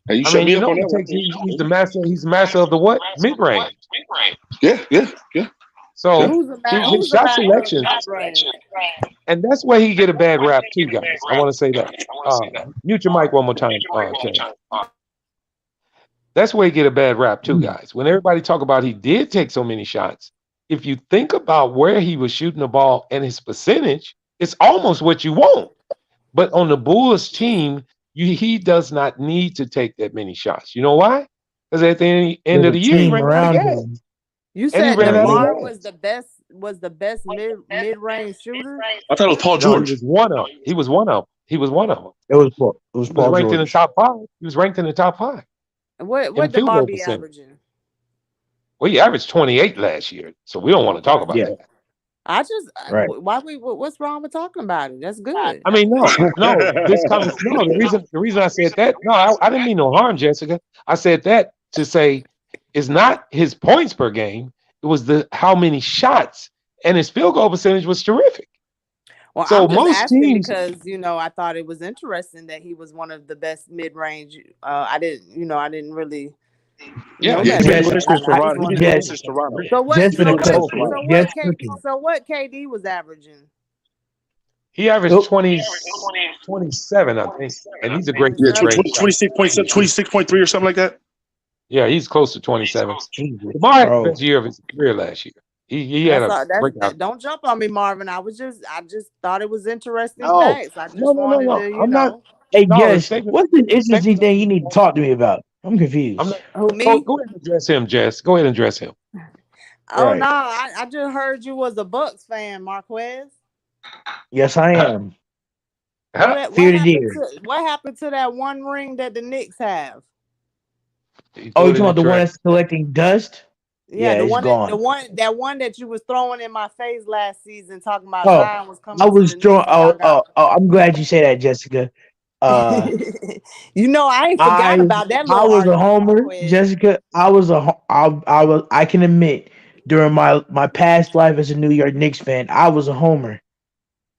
H: Hey, you
I: I
H: shut
I: mean,
H: me
I: you
H: up
I: know,
H: on that one.
I: he's the master. He's the master of the what? Mid range.
H: Yeah.
I: So
F: Who's the
I: his
F: who's the
I: shot
F: master of
I: selections,
F: that range?
I: and that's where he get a bad rap too, guys. I want to say that. Mute your mic one more time, Ken. That's where he get a bad rap too, guys. When everybody talk about he did take so many shots, if you think about where he was shooting the ball and his percentage, it's almost what you want. But on the Bulls team, he does not need to take that many shots. You know why? Because at the end
J: There's
I: of
J: a
I: the year, he
J: team
I: ran out of
J: around
I: gas.
J: him.
F: You
I: And he
F: said
I: ran out of
F: DeMar
I: gas.
F: was the best mid range shooter.
H: I thought it was Paul
I: No,
H: George.
I: he was one of them. He was one of them.
J: It was Paul
I: He was ranked in the
J: George.
I: top 5. He was ranked in the top 5
F: What
I: in field
F: DeMar
I: goal
F: be
I: percentage.
F: averaging?
I: Well, he averaged 28 last year, so we don't want to talk about
J: Yeah.
I: that.
F: I just
J: Right.
F: what's wrong with talking about it? That's good.
I: I mean, no. The reason I said that, no, I didn't mean no harm, Jessica. I said that to say it's not his points per game. It was how many shots, and his field goal percentage was terrific.
F: Well,
I: So
F: I'm just
I: most
F: asking
I: teams,
F: because I thought it was interesting that he was one of the best mid range. I didn't really
I: yeah,
F: know
H: Yeah,
F: that.
H: he's been
J: Yes,
H: doing this since
F: I just
H: Toronto. He's
F: wanted
H: been
F: to
H: doing
J: yes.
H: this since Toronto.
F: So what?
J: Just for
F: So
J: the
F: what?
J: coach. Just
F: So what? KD was averaging.
I: he averaged
J: Oh.
I: 27, I think, and he's a great
H: Yeah,
I: mid-range shot.
H: 26.3 or something like that.
I: Yeah, he's close to 27.
J: Jesus,
I: DeMar had the
J: bro.
I: best year of his career last year. He had
F: That's
I: a
F: all.
I: breakout.
F: Don't jump on me, Marvin. I just thought it was interesting
I: No,
F: facts. I just wanted to,
I: I'm not.
J: Hey,
I: No, the
J: Jess,
I: statement.
J: what's the interesting thing you need to talk to me about? I'm confused.
I: I'm not.
F: Who
I: Go
F: me?
I: ahead and address him, Jess. Go ahead and address him.
F: Oh
J: Right.
F: no, I just heard you was a Bucks fan, Marquez.
J: Yes, I am.
I: Huh?
J: Fear the deer.
F: What happened to that one ring that the Knicks have?
I: He
J: Oh,
I: threw
J: you
I: it
J: talking
I: in
J: about the one
I: trash.
J: that's collecting dust?
F: Yeah,
J: Yeah, it's gone.
F: that one that you was throwing in my face last season, talking about
J: Oh,
F: Zion was coming
J: I
F: to
J: was
F: the
J: throwing.
F: Knicks. And y'all got.
J: I'm glad you say that, Jessica.
F: I ain't forgot about that
J: I
F: little
J: was a
F: argument,
J: homer,
F: Marquez.
J: Jessica. I can admit during my past life as a New York Knicks fan, I was a homer.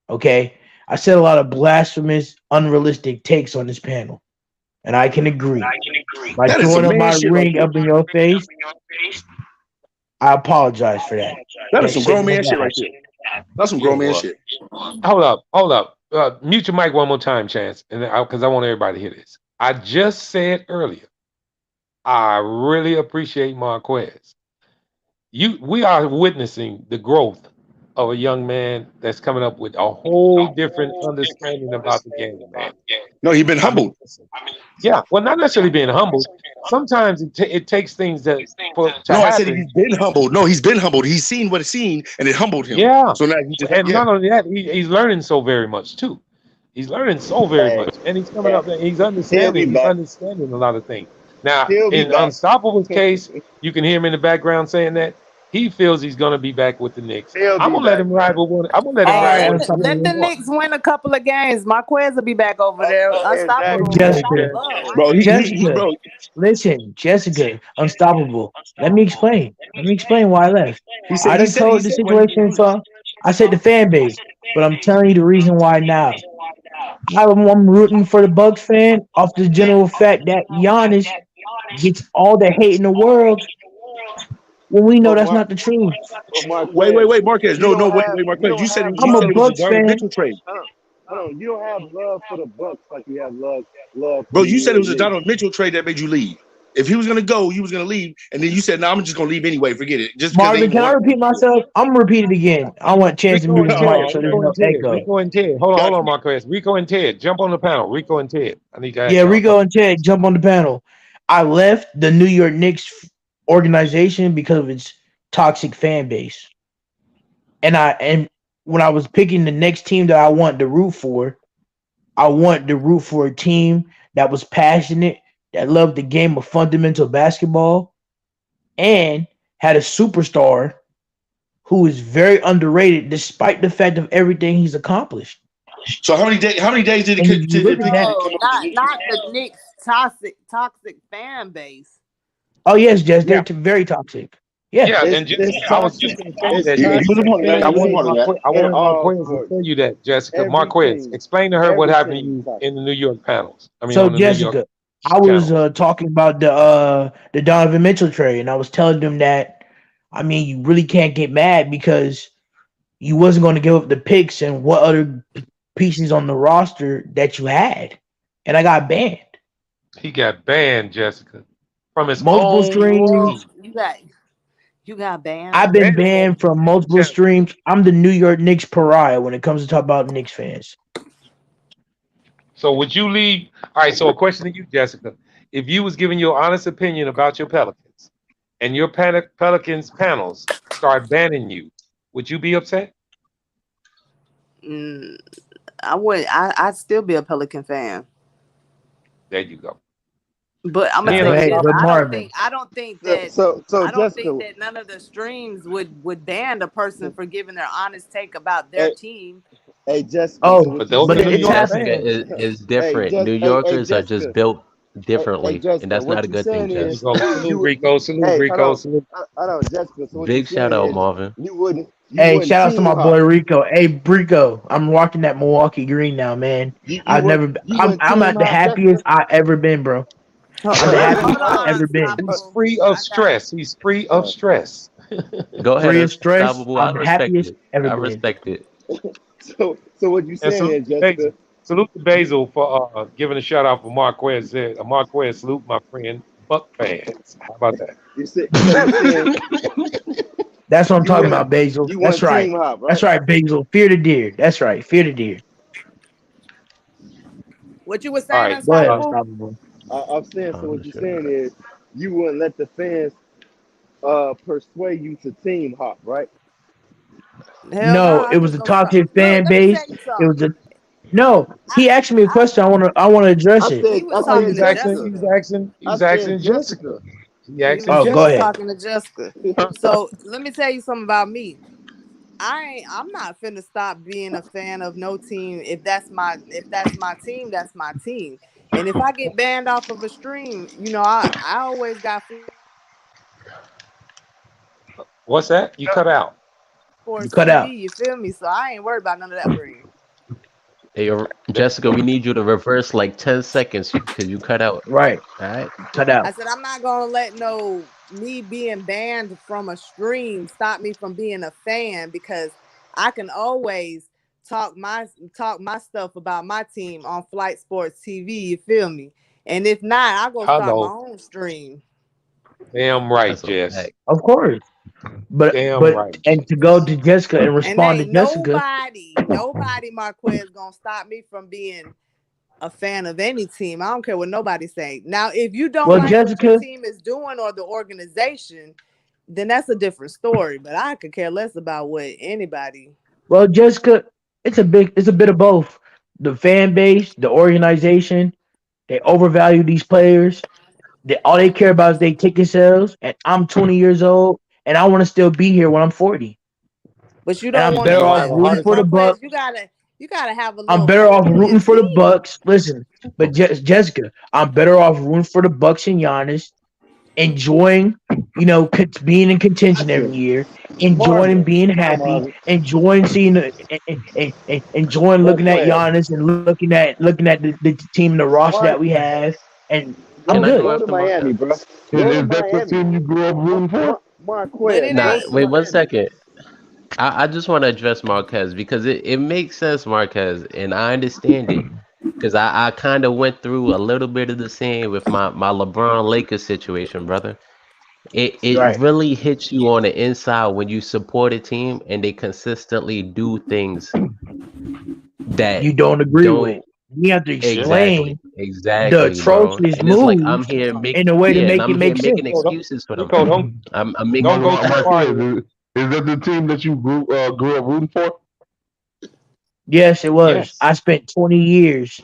J: Okay, I said a lot of blasphemous, unrealistic takes on this panel, and I can agree. By
H: That is
J: throwing
H: some
J: up
H: man
J: my
H: shit right
J: ring
H: there.
J: up in your face, I apologize for that.
H: That is
J: Can't
H: some
J: say
H: grown
J: no
H: man shit
J: bad.
H: right there. That's some grown man shit.
I: Hold up. Mute your mic one more time, Chance, and because I want everybody to hear this. I just said earlier, I really appreciate Marquez. We are witnessing the growth of a young man that's coming up with a whole different understanding about the game, man.
H: No, he's been humbled.
I: Yeah, well, not necessarily being humbled. Sometimes it takes things to
H: No, I said
I: happen.
H: he's been humbled. No, he's been humbled. He's seen what he's seen, and it humbled him.
I: Yeah.
H: So now he just
I: And not only that, he's learning so very much too. He's learning so very
A: Hey,
I: much, and he's coming
A: hey,
I: up and he's
A: he'll be
I: understanding. He's
A: back.
I: understanding a lot of things. Now,
A: He'll be
I: in
A: back.
I: Unstoppable's case, you can hear him in the background saying that he feels he's going to be back with the Knicks.
A: He'll
I: I'm
A: be
I: gonna let
A: back,
I: him ride
A: man.
I: with one. I'm gonna let him
F: Hey,
I: ride
F: let
I: one
F: the,
I: with
F: let
I: one
F: the
J: Unstoppable.
I: more.
F: Knicks win a couple of games. Marquez will be back over there.
J: Hey,
F: Unstoppable will show
J: Jessica,
F: some love. I
H: Bro,
F: ain't
H: he
J: Jessica,
H: bro.
J: listen, Jessica, Unstoppable. Let me explain. Let me explain why I left. I
H: He
J: done
H: said
J: told the
H: what he was
J: situation,
H: doing.
J: so I said the fan base, but I'm telling you the reason why now. I'm rooting for the Bucks fan off the general fact that Giannis gets all the hate in the world when we know
A: But
J: that's
A: Mark,
J: not the truth.
A: but Marquez,
H: Wait, Marquez.
A: you
H: No,
A: don't
H: no,
A: have
H: wait,
A: you
H: Marquez.
A: don't have
J: I'm
H: You
J: a
H: said
A: love.
H: it was a
J: Bucks
H: Donovan
J: fan.
H: Mitchell trade.
A: Hold on. You don't have love for the Bucks like you have love for
H: Bro,
A: the
H: you
A: New
H: said it
A: York
H: was a
A: Knicks.
H: Donovan Mitchell trade that made you leave. If he was gonna go, you was gonna leave, and then you said, "No, I'm just gonna leave anyway. Forget it." Just because they
J: Marvin,
H: even
J: can I
H: wanted
J: repeat
H: him.
J: myself? I'm gonna repeat it again. I want Chance to
I: Rico
J: mute
I: and
J: his
I: Ted.
J: mic so there's
I: Rico
J: no
I: and Ted.
J: echo.
I: Rico and Ted. Hold
H: Got
I: on,
H: you.
I: Marquez. Rico and Ted. Jump on the panel. Rico and Ted. I need to ask
J: Yeah,
I: y'all
J: Rico
I: something.
J: and Ted, jump on the panel. I left the New York Knicks organization because of its toxic fan base. And when I was picking the next team that I wanted to root for, I wanted to root for a team that was passionate, that loved the game of fundamental basketball, and had a superstar who is very underrated despite the fact of everything he's accomplished.
H: So how many days did
J: And if you
H: it
J: look at
H: take you
J: that,
H: to
F: no,
H: come up with this new
F: not
H: team?
F: the Knicks toxic fan base.
J: oh yes, Jess,
I: Yeah.
J: they're very toxic. Yes.
I: Yeah,
A: It's
I: and
A: it's
I: I was just
A: toxic.
I: going to tell you
A: It's
I: that,
H: He was a
A: toxic
I: Jessica.
H: part of that.
A: fan
H: I
I: I
H: was a
I: wanted
A: base
H: part of that.
I: Marquez, I
A: in
I: wanted
A: all
I: Marquez to
A: sports.
I: tell you that, Jessica.
A: Every
I: Marquez,
A: team,
I: explain to her what
A: every
I: happened to
A: team is
I: you
A: toxic.
I: in the New York panels. I mean,
J: So
I: on the New York
J: Jessica, I was
I: channels.
J: talking about the Donovan Mitchell trade, and I was telling them that I mean you really can't get mad because you wasn't going to give up the picks and what other pieces on the roster that you had, and I got banned.
I: He got banned, Jessica, from his
J: Multiple
I: own
J: streams.
F: Well,
I: team.
F: you got banned.
J: I've been
I: Banned him on
J: banned
I: his
J: from
I: own
J: multiple
I: channel.
J: streams. I'm the New York Knicks pariah when it comes to talk about Knicks fans.
I: So would you leave? All right. So a question to you, Jessica: if you was giving your honest opinion about your Pelicans, and your Pelicans panels start banning you, would you be upset?
F: Mm, I would. I'd still be a Pelican fan.
I: There you go.
F: But I'm gonna
I: Me and
F: tell you this:
J: But
I: Unstoppable.
J: Marvin,
A: So
F: I don't think
A: Jessica,
F: that none of the streams would ban a person for giving their honest take about their
A: hey,
F: team.
A: hey Jessica. So
J: oh,
A: what
I: But
A: you
I: those
J: but
I: are New
A: saying
J: it's
I: York
A: is,
K: Jessica
J: happening.
I: fans.
K: is
A: hey,
K: different. New
A: hey
K: Yorkers are just
A: Jessica,
K: built
A: hey
K: differently, and
A: Jessica,
K: that's not
A: what
K: a
A: you
K: good thing,
A: saying
I: There you
A: is
K: Jess.
I: go. Salute
A: you would.
I: Rico. Salute
A: Hey, hold
I: Rico.
A: on,
I: Salute.
A: hold on, Jessica. So what you
K: Big shout
A: saying
K: out,
A: is
K: Marvin.
A: you
J: Hey,
A: wouldn't
J: shout out to
A: team
J: my
A: hop.
J: boy Rico. Hey, Rico, I'm rocking that Milwaukee green now, man.
A: You would you wouldn't
J: I'm
A: team
J: at the
A: hop, Jessica.
J: happiest I ever been, bro. I'm the happiest
F: Hold
J: I
F: on,
J: ever been.
I: He's
F: Unstoppable.
I: free of
F: I got
I: stress. He's free of
A: Uh,
I: stress.
K: Go ahead,
J: Free of stress.
K: Unstoppable. I
J: I'm the
K: respect
J: happiest
K: it.
J: ever
K: I
J: been.
K: respect it.
A: so what you
I: And
A: saying
I: salute
A: is,
I: to Basil.
A: Jessica,
I: Salute to Basil for giving a shout out for Marquez. Marquez, salute my friend Buck fans. How about that?
A: you said so you saying
J: That's what I'm
A: you
J: talking
A: wouldn't
J: about, Basil.
A: you
J: That's
A: wouldn't
J: right.
A: team hop,
J: That's
A: right?
J: right, Basil. Fear the deer. That's right. Fear the deer.
F: what you were
I: All
F: saying,
I: right.
J: Go ahead,
F: Unstoppable.
J: Unstoppable.
A: I'm saying so.
K: I'm
A: What you
K: sure.
A: saying is you wouldn't let the fans persuade you to team hop, right?
F: Hell no,
J: No,
F: I
J: it was
F: just
J: a
F: gonna start.
J: toxic
F: Look,
J: fan
F: let me
J: base.
F: tell you
J: It
F: something.
J: was a no.
F: I,
J: He asked me a
F: I
J: question. I wanna address it.
F: he was
A: I
I: Oh, he
F: talking
I: was
A: said
F: to
I: asking.
A: Jessica.
I: He was
F: Jessica.
I: asking. He
A: I
I: was
A: said
I: asking Jessica.
A: Jessica.
I: He
F: He
I: asking
F: was
J: Oh,
F: he
J: go
F: was
I: Jessica.
J: ahead.
F: talking to Jessica. So let me tell you something about me. I'm not finna stop being a fan of no team. If that's my team, that's my team. And if I get banned off of a stream, I always got
I: What's that? You cut out.
J: You
F: sports
J: cut
F: TV.
J: out.
F: You feel me? So I ain't worried about none of that stream.
K: Hey, Jessica, we need you to reverse like 10 seconds because you cut out.
J: Right.
K: All right.
J: Cut
F: I
J: out.
F: said I'm not gonna let no me being banned from a stream stop me from being a fan because I can always talk my talk my stuff about my team on Flight Sports TV. You feel me? And if not, I'll go start my
I: Hello.
F: own stream.
I: Damn right,
K: That's a
I: Jess.
K: fact.
J: Of course. But
I: Damn
J: but
I: right,
J: and to
I: Jess.
J: go to Jessica and
F: And
J: respond to
F: ain't
J: Jessica.
F: nobody, Marquez, gonna stop me from being a fan of any team. I don't care what nobody say. Now, if you don't
J: Well,
F: like what your
J: Jessica.
F: team is doing or the organization, then that's a different story. But I could care less about what anybody.
J: Well, Jessica. It's a bit of both. the fan base, the organization, they overvalue these players. All they care about is they ticket sales. And I'm 20 years old, and I want to still be here when I'm 40.
F: But you
J: And
F: don't
J: I'm
F: want
I: You
J: better
I: know
F: to
I: one
J: off
I: of the
J: rooting
I: hardest.
J: for the
F: some
J: Bucks.
F: players. You gotta have a
J: I'm
F: little
J: better
F: faith
J: off
F: in your
J: rooting for the
F: team.
J: Bucks. Listen, but Jessica, I'm better off rooting for the Bucks and Giannis, enjoying, being in contention every
A: Gotcha.
J: year, enjoying and
A: Marvin.
J: being
A: Come on,
J: happy,
A: Marvin.
J: enjoying seeing, enjoying
A: Let's
J: looking at
A: play it.
J: Giannis and looking at the team and the roster that
A: Mark,
J: we have, and I'm
K: Can I
J: good.
K: go
A: go to
K: after
A: Miami,
K: Marquez?
A: bro. Go to
B: Is that the
A: Miami.
B: team you grew up rooting for?
F: But
A: Marquez,
F: it
K: Nah,
A: go
F: ain't.
A: to
K: wait one
A: Miami.
K: second. I just want to address Marquez because it makes sense, Marquez, and I understand it. Because I kind of went through a little bit of the same with my LeBron Lakers situation, brother. It
J: Right.
K: really hits you on the inside when you support a team and they consistently do things that
J: You don't agree with.
K: don't
J: You have to
K: exactly,
J: explain the
K: exactly, bro.
J: atrocious
K: And it's like I'm
J: moves
K: here
J: in a way to
K: and
J: make it
K: I'm here
J: make sense.
K: making
I: Rico, don't,
K: excuses for them.
I: Rico, don't
K: I'm making
I: don't go too far
B: Marquez,
I: here.
B: is that the team that you grew up rooting for?
J: Yes, it was.
I: Yes.
J: I spent 20 years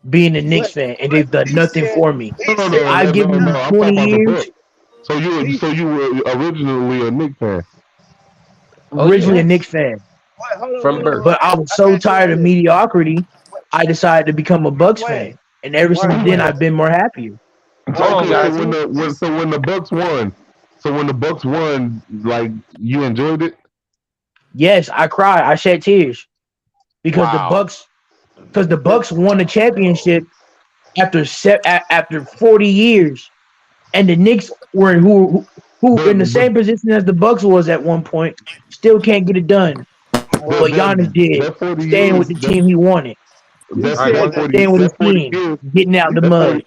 J: being a Knicks
A: But
J: fan, and they've done
A: he
J: nothing
A: said
J: for me.
B: No,
A: he
B: no,
A: said
B: no,
J: I've
B: no,
J: given
B: no, no.
J: you
B: I'm
J: 20
B: talking about the
J: years,
B: Bucks.
A: he
B: So you were originally a Knicks fan.
K: Oh
J: originally
K: yeah,
J: a Knicks
A: yes.
J: fan,
A: Wait,
K: from birth.
J: but I was
A: I
J: so
A: asked you
J: tired
A: like
J: of
A: this.
J: mediocrity,
A: Wait,
J: I decided to become a Bucks
A: Marquez,
J: fan. And ever since then,
A: Marquez,
J: I've been more happier.
I: Hold on,
B: Okay, so
I: guys.
A: Marquez.
B: when the Bucks won, like you enjoyed it.
J: Yes, I cried. I shed tears because
I: Wow.
J: the Bucks won the championship after 40 years, and the Knicks were who in the
B: But
J: same position as the Bucks was at one point, still can't get it done.
B: that
J: But
A: Marquez,
J: Giannis did,
B: that 40
J: staying with
B: years
J: the team he wanted,
A: you
I: All right,
A: said
I: one
A: that
J: staying with his
B: that 40
J: team,
B: years
J: getting out
A: you
J: the
B: that
J: mud.
B: 40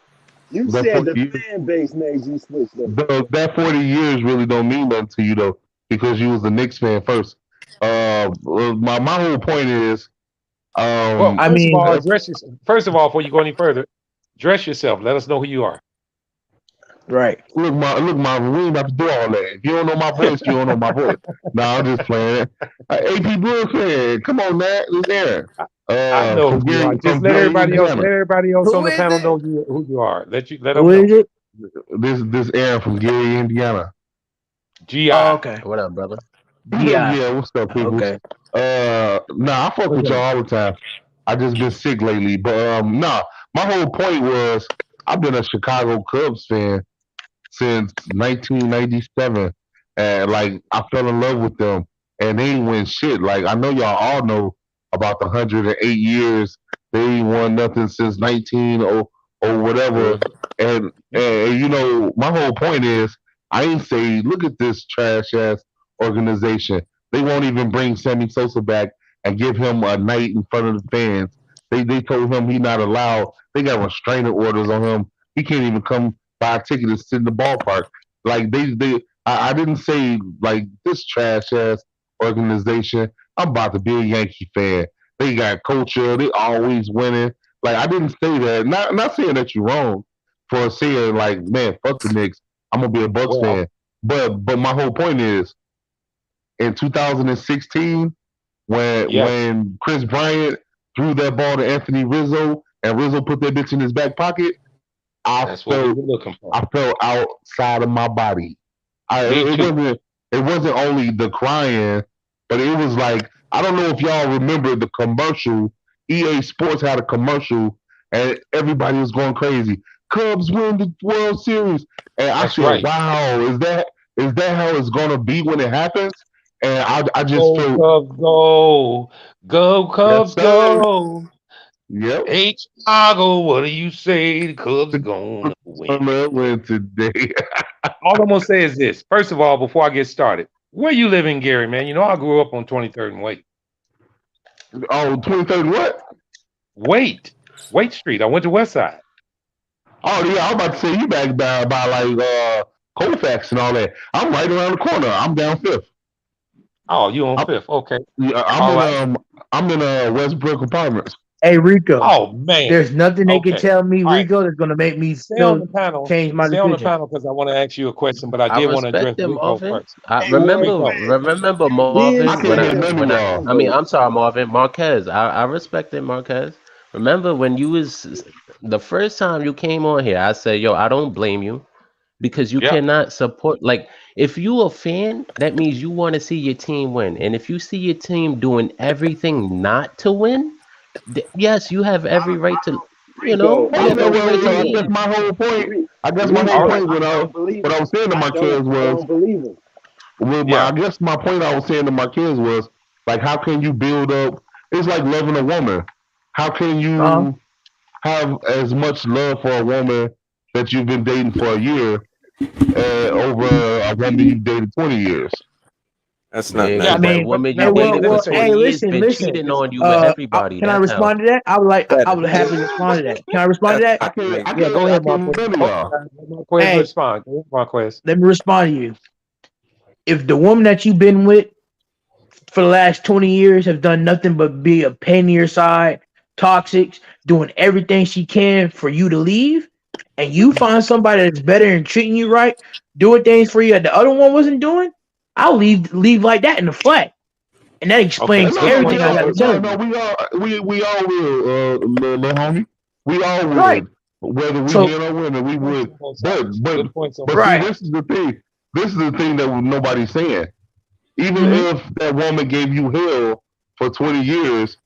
A: you
B: that
A: said
B: 40
A: the
B: years
A: fan base made you switch though.
B: that 40 years really don't mean nothing to you though because you was a Knicks fan first. My whole point is
I: well,
J: I
B: um
I: first of
J: mean,
I: all,
B: if,
I: address yourself. First of all, before you go any further, dress yourself. Let us know who you are.
J: right.
B: look, we ain't about to do all that. If you don't know my voice, you don't know my voice. No, I'm just playing. AP Bulls fan, come on, Nat, it's Aaron.
I: I know
B: From
I: who you are. Just
B: from Gary,
I: let
B: Indiana.
I: everybody else on
F: Who
I: the
F: is
I: panel
F: it?
I: know who you are. Let
J: Who
I: them know.
J: is it?
B: This Aaron from Gary, Indiana.
J: Oh,
I: GI.
J: okay.
K: What up, brother?
J: Gi.
B: Yeah, what's up, peoples?
J: Okay.
B: Nah, I fuck
J: What's
B: with y'all
J: up?
B: all the time. I just been sick lately, but nah. My whole point was I've been a Chicago Cubs fan since 1997, and like I fell in love with them, and they ain't win shit. Like I know y'all all know about the 108 years they ain't won nothing since 19 or whatever,
K: Mhm.
B: and you know my whole point is I ain't say look at this trash ass organization. They won't even bring Sammy Sosa back and give him a night in front of the fans. They told him he not allowed. They got restraining orders on him. He can't even come buy a ticket to sit in the ballpark. Like I didn't say like this trash ass organization. I'm about to be a Yankee fan. They got culture. They always winning. Like I didn't say that. Not saying that you're wrong for saying like, man, fuck the Knicks. I'm gonna be a Bucks
I: Well,
B: fan. But my whole point is in 2016
I: yes,
B: when Chris Bryant threw that ball to Anthony Rizzo and Rizzo put that bitch in his back pocket, I
I: that's what we
B: felt
I: were looking for.
B: I felt outside of my body.
I: Me
B: It
I: too.
B: wasn't only the crying, but it was like I don't know if y'all remember the commercial. EA Sports had a commercial, and everybody was going crazy. Cubs win the World Series, and I
I: That's
B: said,
I: right.
B: "Wow, is that how it's gonna be when it happens?" And I just
I: Go
B: felt
I: Cubs, go. Go
B: yes,
I: Cubs,
B: sir.
I: go.
B: Yep.
I: Hey Chicago, what do you say? The Cubs are
B: The
I: gonna win.
B: Cubs win today.
I: All I'm gonna say is this. First of all, before I get started, where you live in Gary, man? You know I grew up on 23rd and
B: Oh, 23rd what?
I: Wait Street. I went to West Side.
B: Oh yeah, I was about to say you back by like Colfax and all that. I'm right around the corner. I'm down fifth.
I: Oh, you on
B: I'm,
I: Fifth? Okay.
B: yeah,
I: All right.
B: I'm in Westbrook Apartments.
J: Hey Rico,
I: Oh man.
J: there's nothing they can
I: Okay.
J: tell me,
I: All right.
J: Rico, that's gonna make me
I: Stay on
J: feel
I: the panel.
J: change my
I: Stay on the
J: decision.
I: panel because I want to ask you a question, but I
K: I
I: did want to address
K: respect it,
I: Rico
K: Marvin.
I: first.
K: I
A: Hey,
K: remember
A: yo,
I: Rico.
A: man.
K: remember
A: Being
B: I
K: Marvin when
B: can't
K: I
B: hear
A: fair,
B: none of
K: when I
B: y'all.
K: I mean
A: Marcus.
K: I'm sorry, Marvin. Marquez. I respect it, Marquez. Remember when you was the first time you came on here, I said, yo, I don't blame you because you
I: Yep.
K: cannot support like if you a fan, that means you want to see your team win. And if you see your team doing everything not to win, yes, you have every right to
A: Rico,
K: you have
B: Okay,
K: every
A: Rico,
K: right to
B: well, I
A: Rico,
B: guess
K: leave.
B: my whole point.
A: Rico,
B: I guess my whole
I: All
A: Rico.
I: right.
B: point
A: I don't believe
B: what I
A: him.
B: was saying to
A: I
B: my
A: don't.
B: kids
A: I
B: was,
A: don't believe him.
I: Yeah.
B: I guess my point I was saying to my kids was like, how can you build up? It's like loving a woman. How can
J: Uh,
B: you have as much love for a woman that you've been dating for a year over a woman you've dated 20 years?
L: That's not
K: Yeah,
I: Yeah.
J: I
K: because
L: nice.
K: that
J: mean,
I: But
K: woman you
I: now
J: hey,
I: what
J: well,
I: he's
K: dated for
I: gonna
J: well,
I: say
K: 20
J: hey,
I: is,
K: years
J: listen,
K: been
J: listen.
K: cheating
I: is
K: on you with everybody.
J: Can I
K: That's how.
J: respond to that? I would like, I
L: That
J: would
L: is
J: happily respond to that. Can I respond to
L: that's
J: that?
B: I
L: not
B: can't,
L: nice.
I: yeah, go
B: I
I: ahead,
B: can't
I: Marquez.
B: hear none of
I: Hold
B: y'all.
I: on, guys. Let Marquez
J: Hey,
I: respond. Go ahead, Marquez.
J: let me respond to you. If the woman that you've been with for the last 20 years have done nothing but be a pain in your side, toxic, doing everything she can for you to leave, and you find somebody that's better and treating you right, doing things for you that the other one wasn't doing, I'll leave like that in the flat. And that
I: Okay.
J: explains
B: No,
I: Good
B: no,
I: point,
J: everything I got to
I: Marquez.
J: tell
B: no,
J: you.
B: we all will, little homie. We all
J: Right.
B: would, whether we
J: So,
B: men or women, we
I: Points
B: would.
I: on both
B: But,
I: sides.
B: but,
I: Good points on
B: but
I: both
B: see,
J: right.
I: sides.
B: This is the thing that nobody's saying. Even
J: Mm-hmm.
B: if that woman gave you hell for 20 years,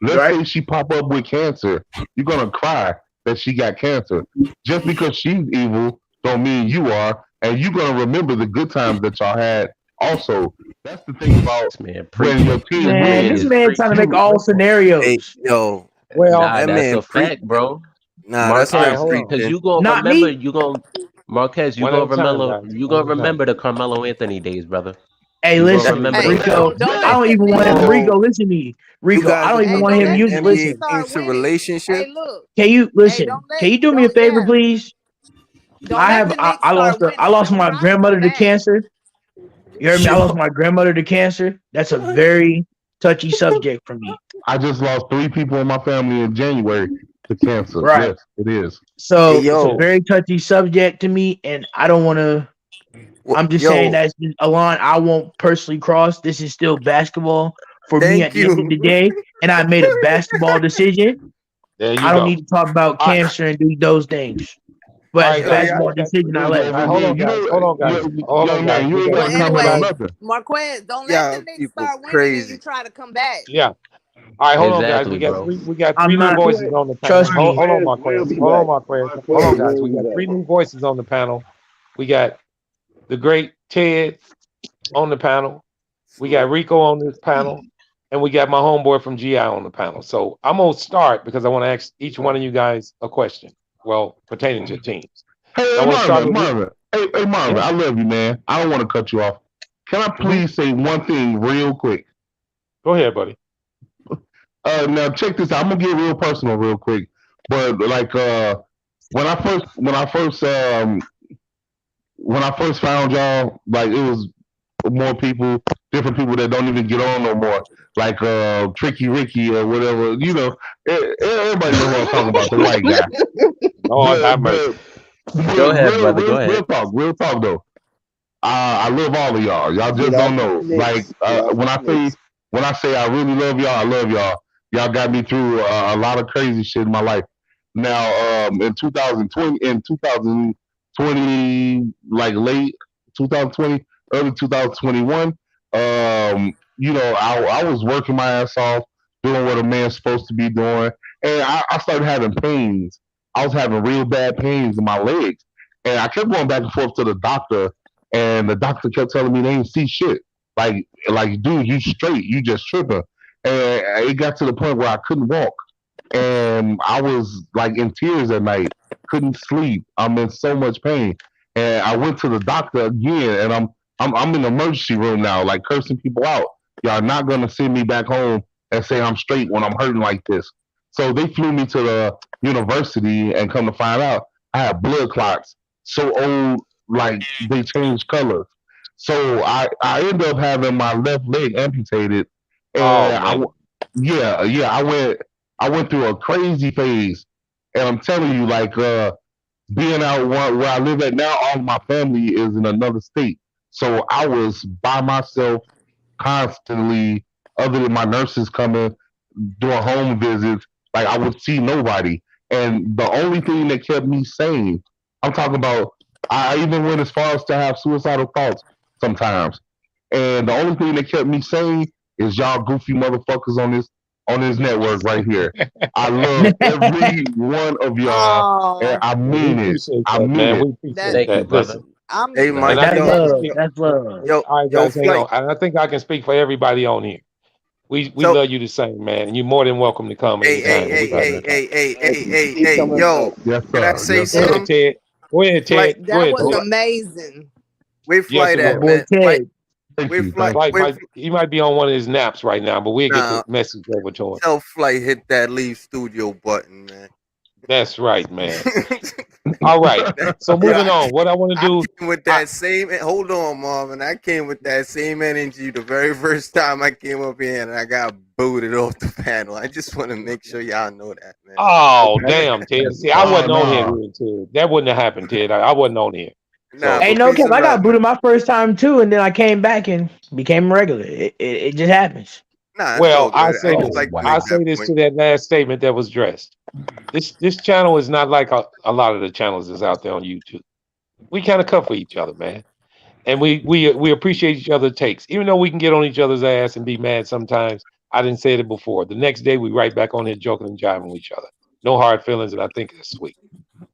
B: let's
J: Right.
B: say she pop up with cancer, you're gonna cry that she got cancer. Just because she's evil don't mean you are, and you're gonna remember the good times that y'all had. Also, that's the thing about
K: This man
B: when your
K: preaching.
B: kids
K: This
J: Man,
K: man
B: win.
J: this
K: is
J: man trying to
K: preaching.
J: make
B: You
J: all
L: Hey,
J: scenarios.
L: yo,
I: Well,
K: Nah,
L: that
K: that's
L: man
K: a
L: pre.
K: fact, bro.
L: Nah, that's
I: all right,
L: not
K: Marquez,
I: hold on.
K: because
L: preaching.
K: you gonna
J: Not
K: remember,
J: me.
K: you gonna Marquez,
I: One at a time, guys.
K: you
I: One
K: gonna
I: at a time.
K: remember the Carmelo Anthony days, brother.
J: Hey,
K: You gonna
L: That
J: listen,
K: remember
M: Hey,
K: those
L: that.
J: Rico.
K: days.
M: don't
J: I
M: let
J: don't
M: the
J: even want
M: Knicks
J: him.
M: start.
L: So
J: Rico, listen to me.
L: you
J: Rico, I
L: guys
J: don't
L: are
J: even
M: Hey,
J: want
M: don't
J: him
L: in
M: let
L: an
M: the
J: music.
M: Knicks
J: Listen,
M: start
L: NBA-centric
M: winning. Hey,
L: relationship.
M: look.
J: can you
M: Hey,
J: listen? Can you do me a favor, please?
M: don't let the Knicks start
J: I
M: winning.
J: lost
M: Don't
J: my
M: try to come
J: grandmother to
M: back.
J: cancer. You heard me? I lost
L: Yo,
J: my grandmother to cancer. That's a very touchy subject for me.
B: I just lost 3 people in my family in January to cancer.
J: Right.
B: Yes, it is.
L: hey,
J: So it's a
L: yo,
J: very touchy subject to me, and I don't want to. I'm just saying
L: yo.
J: that's a line I won't personally cross. This is still basketball for me at
L: Thank
J: the end of
L: you.
J: the day, and I made a basketball decision.
I: There you
J: I don't
I: go.
J: need to talk about
I: All right,
J: cancer and do those things. But
I: all
J: as a
I: right,
L: Yo,
I: guys.
L: y'all,
J: basketball
I: We got.
J: decision, I left.
I: All right,
B: Whatever,
I: hold
B: man.
I: on,
B: You
I: guys.
B: know,
I: Hold on, guys. Hold on,
B: young
I: guys.
B: man, you
I: We
B: ain't
I: got
B: got
M: Well,
B: to
I: three
B: comment
I: more
B: on
M: anyway,
I: guys.
B: nothing.
M: Marquez, don't let the
L: y'all
M: Knicks
L: people
M: start winning and you
L: crazy.
M: try to come back.
I: Yeah. All right, hold on, guys.
K: Exactly, bro.
I: We got three
J: I'm
I: new
J: not.
I: voices on the
J: Trust
I: panel. Hold,
J: me.
I: hold on,
A: Marquez will
I: Marquez.
A: be
I: Hold on,
A: back.
I: Marquez. Hold
A: Marquez
I: on, guys.
A: will
I: We
A: be
I: got
A: back.
I: three new voices on the panel. We got the great Ted on the panel. We got Rico on this panel, and we got my homeboy from GI on the panel. So I'm gonna start because I want to ask each one of you guys a question. Well, pertaining to teams.
B: Hey,
I: So I want to start with
B: Marvin. Hey, Marvin,
I: yeah.
B: I love you, man. I don't want to cut you off. Can I
I: hmm
B: please say one thing real quick?
I: Go ahead, buddy.
B: Now check this out. I'm gonna get real personal real quick. But like when I first found y'all, like it was more people, different people that don't even get on no more. Like Tricky Ricky or whatever. Everybody know who I'm talking about, the white guy.
I: Lord
B: But
I: have mercy.
B: but, but
K: Go ahead, brother. Go ahead.
B: real talk though. I love all of y'all. Y'all
A: Get
B: just
A: off
B: don't
A: my
B: know. Like
A: Knicks. Get off my Knicks.
B: when I say I really love y'all, I love y'all. Y'all got me through a lot of crazy shit in my life. Now, in 2020, like late 2020, early 2021, I was working my ass off, doing what a man's supposed to be doing, and I started having pains. I was having real bad pains in my legs, and I kept going back and forth to the doctor, and the doctor kept telling me they didn't see shit. Dude, you straight, you just tripping. And it got to the point where I couldn't walk, and I was like in tears at night, couldn't sleep. I'm in so much pain, and I went to the doctor again, and I'm in the emergency room now, like cursing people out. Y'all not gonna send me back home and say I'm straight when I'm hurting like this. So they flew me to the university, and come to find out, I had blood clots so old, like they changed colors. So I ended up having my left leg amputated,
I: Oh
B: and
I: man.
B: yeah, I went.
N: I went through a crazy phase, and I'm telling you, like being out where I live at now, all my family is in another state. So I was by myself constantly, other than my nurses coming, doing home visits. Like I would see nobody. And the only thing that kept me sane, I'm talking about, I even went as far as to have suicidal thoughts sometimes. And the only thing that kept me sane is y'all goofy motherfuckers on this network right here. I love every one of y'all, and
F: Oh,
N: I
I: Yeah, we
N: mean it.
I: appreciate
N: I
I: that,
N: mean
I: man.
N: it.
I: We appreciate
F: that
K: Thank you,
I: that.
K: brother.
I: Listen,
L: Hey,
K: Nah,
I: and
L: Mike,
I: I
J: That's
I: think
L: yo,
I: I can
J: love.
I: speak.
J: That's love.
L: yo,
I: All right,
L: yo,
I: guys, hang
L: flight.
I: on. And I think I can speak for everybody on here. We
L: So,
I: love you the same, man. And you're more than welcome to come
L: hey, hey,
I: anytime.
K: thank
I: And
K: you,
I: we
L: hey,
I: love
L: hey,
I: you.
K: brother.
L: hey, hey,
A: Hey,
L: hey, hey,
A: keep
L: hey,
A: coming back.
L: yo,
N: Yes,
L: can I
N: sir.
L: say
N: Yes,
I: Go
N: sir.
I: ahead,
L: something?
I: Ted. Go ahead,
L: Flight,
I: Ted. Go
F: that
I: ahead,
F: was
I: Ted.
F: amazing.
L: where
I: Yes,
L: flight
I: it
J: My
L: at,
I: was.
J: boy
L: man? Flight,
J: Ted.
N: Thank
L: where
N: you.
L: flight,
N: Thank
I: Flight
L: where,
I: might he might be on one of his naps right now, but we'll get
L: nah,
I: the message over to him.
L: tell flight hit that leave studio button, man.
I: That's right, man. All right. So
L: Yo,
I: moving on. What I want to
L: I
I: do,
L: came with
I: I
L: that same. Hold on, Marvin. I came with that same energy the very first time I came up here, and I got booted off the panel. I just want to make sure y'all know that, man.
I: oh damn, Ted. See, I
N: Oh
I: wasn't on here
N: no.
I: then, Ted. That wouldn't have happened, Ted. I wasn't on here.
L: Nah,
I: So
J: Hey,
L: but
J: no
L: peace
J: cap.
L: and
J: I
L: love,
J: got
L: man.
J: booted my first time too, and then I came back and became regular. It just happens.
L: Nah, it's
I: well,
L: all good. I just like to
I: I
L: make
N: Wow.
L: that
I: say this
L: point.
I: to that last statement that was dressed. This channel is not like a lot of the channels that's out there on YouTube. We kind of cover each other, man. And we appreciate each other's takes, even though we can get on each other's ass and be mad sometimes. I didn't say it before. The next day we right back on here joking and jiving with each other. No hard feelings, and I think it's sweet.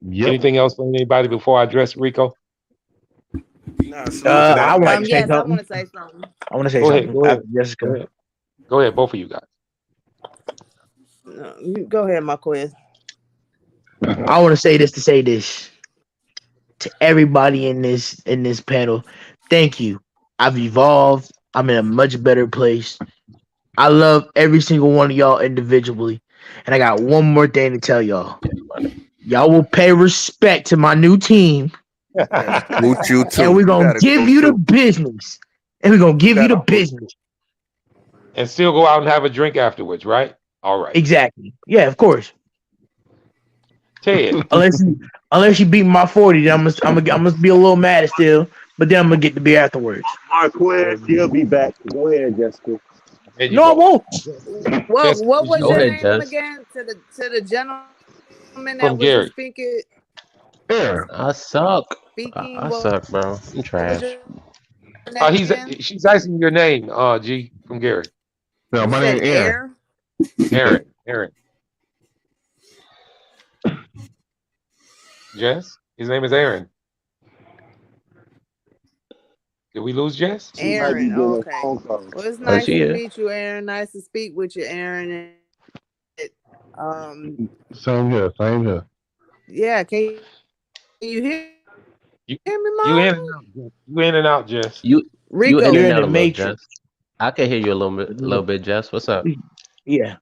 N: Yep.
I: Anything else from anybody before I address Rico?
L: Nah, salute to
J: I
L: that,
J: want
L: Mike.
J: to say
F: Yes, I
J: something.
F: want to say something.
J: I want to say
I: Go ahead,
J: something
I: go ahead,
J: after
I: go
J: Jessica.
I: ahead, go ahead, both of you guys.
F: No, you go ahead, Marquez.
J: I want to say this to say this to everybody in this panel. Thank you. I've evolved. I'm in a much better place. I love every single one of y'all individually. And I got one more thing to tell y'all. Y'all will pay respect to my new team,
L: Yes, salute you
J: and
L: too.
J: we're
L: You
J: gonna
L: gotta
J: give
L: go
J: you the
L: too.
J: business. And we're gonna
L: You
J: give you the
L: gotta go.
J: business.
I: And still go out and have a drink afterwards, right? All right,
J: Exactly. Yeah, of course.
I: Ted.
J: Unless you beat my 40, then I'm gonna be a little mad still, but then I'm gonna get the beer afterwards.
A: Marquez, he'll be back. Go ahead, Jessica.
I: There you
J: No, I
I: go.
J: won't.
I: Just
F: What
I: as
F: was
K: Go
I: you
F: your
K: ahead,
F: name
K: Jess.
F: again? To the gentleman that
I: from
F: wasn't
I: Gary.
N: Yeah.
K: I suck.
F: speaking.
K: I
F: What
K: suck, bro. I'm
F: was
K: trash.
F: your name
I: He's
F: again?
I: she's asking your name, G from Gary.
N: No,
F: You
N: my
F: said
N: name Aaron.
F: air.
I: Aaron. Aaron. Jess? His name is Aaron. Did we lose Jess?
A: She might be
F: Aaron.
A: getting
F: Oh,
A: a
F: okay.
A: phone call.
F: Well, it's
K: Oh,
F: nice
K: she
F: to
K: is.
F: meet you, Aaron. Nice to speak with you, Aaron. Um,
N: Same here. Same here.
F: yeah. Can you
I: You
F: hear me,
I: you in
F: Marvin?
I: and out, Jess. You in and out, Jess.
K: You in
F: Rico.
J: You're
K: and
J: in
K: out
J: the
K: a little,
J: matrix.
K: Jess. I can hear you a little bit, Jess. What's up?
J: Yeah.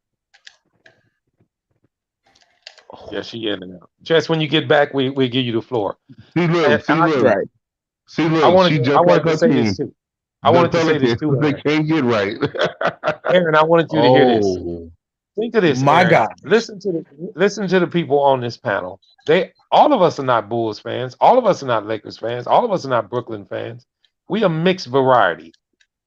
I: Yeah, she in and out. Jess, when you get back, we give you the floor.
N: See, look.
I: And
N: See, look.
J: Right.
N: See,
I: I
N: look.
I: wanted
N: She
I: to I
N: just like
I: wanted to
N: her
I: say this
N: team,
I: too. I
N: the
I: wanted to say this
N: Pelicans.
I: too,
N: They
I: Aaron.
N: can't get right.
I: Aaron, I wanted you to hear this.
K: Oh,
I: Think of this,
J: My
I: Aaron.
J: God.
I: Listen to the people on this panel. They all of us are not Bulls fans. All of us are not Lakers fans. All of us are not Brooklyn fans. We are mixed variety,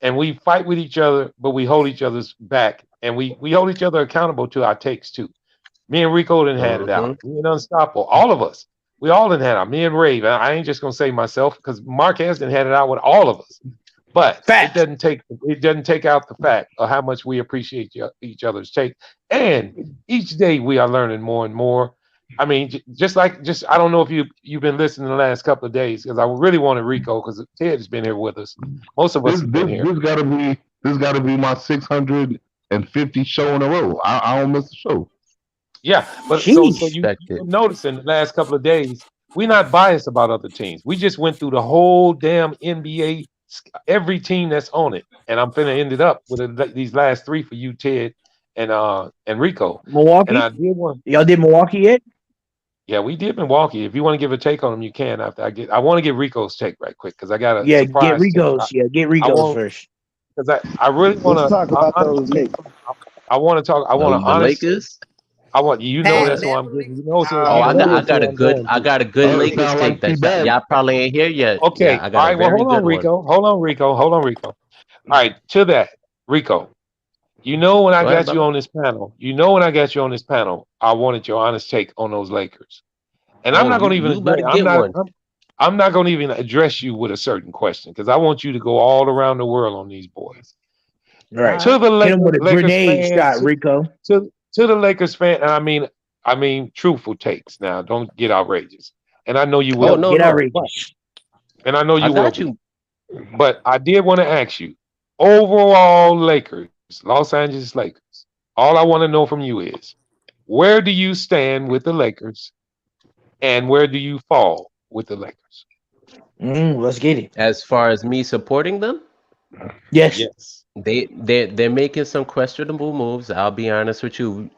I: and we fight with each other, but we hold each other's back, and we hold each other accountable to our takes too. Me and Rico done had it
K: mm-hmm.
I: out. Me and Unstoppable, all of us. We all done had it out. Me and Rave. I ain't just gonna say myself because Marquez done had it out with all of us. But it
J: Facts.
I: doesn't take out the fact of how much we appreciate each other's take. And each day we are learning more and more. I mean, just I don't know if you've been listening the last couple of days because I really wanted Rico because Ted has been here with us. Most of us
N: this
I: have been
N: this
I: here.
N: this gotta be my 650 show in a row. I don't miss a show.
I: Yeah, but so
J: Sheesh.
I: you've
K: Respect it.
I: been noticing the last couple of days, we're not biased about other teams. We just went through the whole damn NBA, every team that's on it, and I'm finna end it up with these last three for you, Ted, and Rico. And
J: Milwaukee.
I: I did one.
J: Y'all did Milwaukee yet?
I: Yeah, we did Milwaukee. If you want to give a take on them, you can. After I want to get Rico's take right quick because I got a
J: Yeah, get
I: surprise take.
J: Rico's. Yeah, get
I: I
J: Rico's
I: want
J: first.
I: because I really want
A: Let's
I: to
A: talk about those
I: honestly.
A: Knicks.
I: I want to talk. I want to
K: The
I: honestly.
K: Lakers.
I: I want you know
M: Pat
I: that's
H: Okay.
I: who I'm
M: never
I: getting.
M: leaves
I: You
M: the
I: know,
M: team.
I: so if you
K: I
I: know
K: got I
I: that's
K: got
I: who
K: a
I: I'm
K: good
I: going
K: I
I: to.
K: got a good
N: It
K: Lakers
N: sounds like
K: take
N: T
K: that
N: Bad.
K: y'all probably ain't here yet.
I: Okay.
K: Yeah, I got
I: All
K: a
I: right. Well,
K: very
I: hold on,
K: good one.
I: Rico. Hold on, Rico. Hold on, Rico. All right. To that, Rico. You know when I
K: Go ahead,
I: got you
K: brother.
I: on this panel. You know when I got you on this panel. I wanted your honest take on those Lakers. And I'm
K: Oh,
I: not going
K: you
I: to even
K: you about
I: address.
K: to get one.
I: I'm not going to even address you with a certain question because I want you to go all around the world on these boys.
K: All
J: Right.
I: To
K: right.
I: the
J: Hit him with a
I: Lakers
J: grenade
I: fans,
J: shot, Rico.
I: to the Lakers fan, and I mean truthful takes. Now, don't get outrageous, and I know you
K: Oh
I: will
J: Nope.
I: be,
K: no,
J: Get
K: no.
I: but
J: outrageous.
I: and I know
K: I
I: you will
K: got
I: be.
K: you.
I: But I did want to ask you, overall Lakers, Los Angeles Lakers. All I want to know from you is, where do you stand with the Lakers, and where do you fall with the Lakers?
J: Let's get it.
K: As far as me supporting them,
J: Yes.
I: Yes.
K: they're making some questionable moves. I'll be honest with you.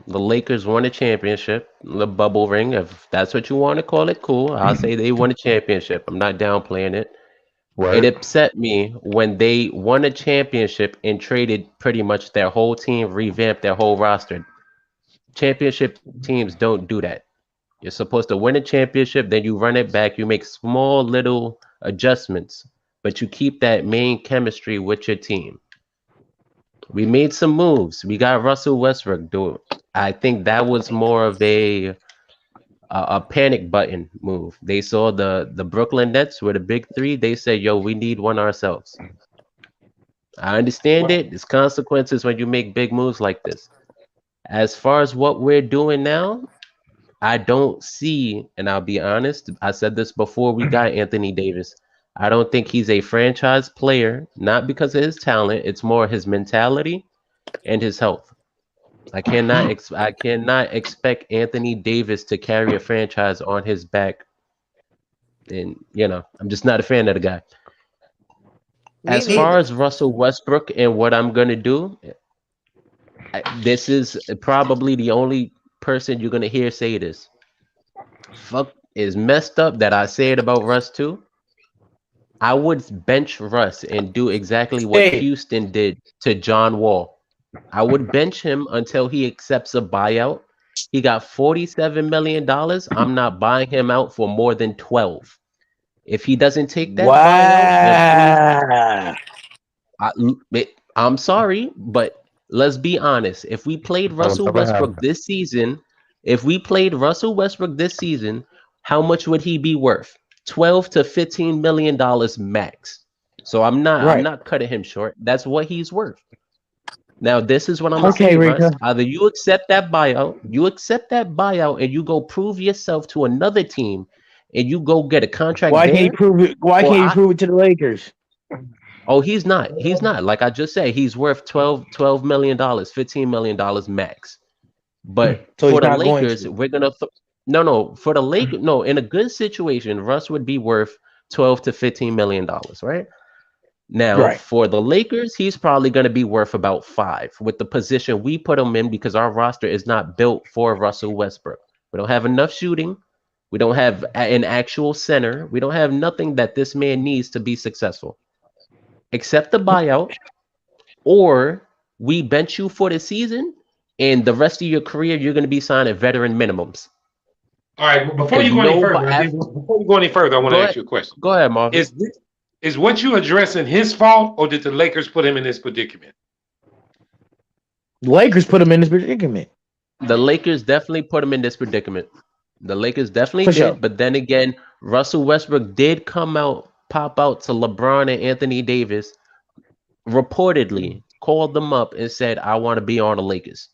K: The Lakers won a championship, the bubble ring, if that's what you want to call it. Cool. I'll say they won a championship. I'm not downplaying it. It
N: Right.
K: upset me when they won a championship and traded pretty much their whole team, revamped their whole roster. Championship teams don't do that. You're supposed to win a championship, then you run it back. You make small little adjustments, but you keep that main chemistry with your team. We made some moves. We got Russell Westbrook. Do I think that was more of a panic button move. They saw the Brooklyn Nets were the big three. They said, "Yo, we need one ourselves." I understand it. There's consequences when you make big moves like this. As far as what we're doing now, I don't see, and I'll be honest, I said this before we got Anthony Davis. I don't think he's a franchise player, not because of his talent. It's more his mentality and his health. I cannot expect Anthony Davis to carry a franchise on his back. And I'm just not a fan of the guy.
M: Me
K: As far
M: neither.
K: as Russell Westbrook and what I'm gonna do, this is probably the only person you're gonna hear say this. Fuck is messed up that I say it about Russ too. I would bench Russ and do exactly what
J: Say it.
K: Houston did to John Wall. I would bench him until he accepts a buyout. He got $47 million. I'm not buying him out for more than 12. If he doesn't take that buyout and prove
J: Wow.
K: I, I'm sorry, but let's be honest. If we played
N: That'll
K: Russell
N: never
K: Westbrook
N: happen.
K: this season, if we played Russell Westbrook this season, how much would he be worth? 12 to 15 million dollars max. So I'm
J: Right.
K: not cutting him short. That's what he's worth. Now, this is what I'm gonna
J: Okay,
K: say, Russ.
J: Rico.
K: Either you accept that buyout and you go prove yourself to another team and you go get a contract
J: Why can't you
K: there,
J: prove it? Why
K: or
J: can't you
K: I
J: prove it to the Lakers?
K: oh, he's not. He's not. Like I just said, he's worth $12 million, $15 million max. But
J: So
K: for
J: he's
K: the
J: not going
K: Lakers,
J: to.
K: we're gonna no, for the Lakers, no, in a good situation, Russ would be worth 12 to 15 million dollars, right? Now,
J: Right.
K: for the Lakers, he's probably going to be worth about 5 with the position we put him in because our roster is not built for Russell Westbrook. We don't have enough shooting. We don't have an actual center. We don't have nothing that this man needs to be successful. Accept the buyout, or we bench you for the season, and the rest of your career you're going to be signing veteran minimums.
I: All right. Well, before
K: Because
I: you go any
K: nobody,
I: further, before you go any further, I want to
K: go
I: ask
K: ahead,
I: you a question.
K: go ahead, Marvin.
I: Is what you addressing his fault, or did the Lakers put him in this predicament?
J: The Lakers put him in this predicament.
K: The Lakers definitely put him in this predicament. The Lakers definitely
J: For sure.
K: did, but then again, Russell Westbrook did pop out to LeBron and Anthony Davis, reportedly called them up and said, "I want to be on the Lakers."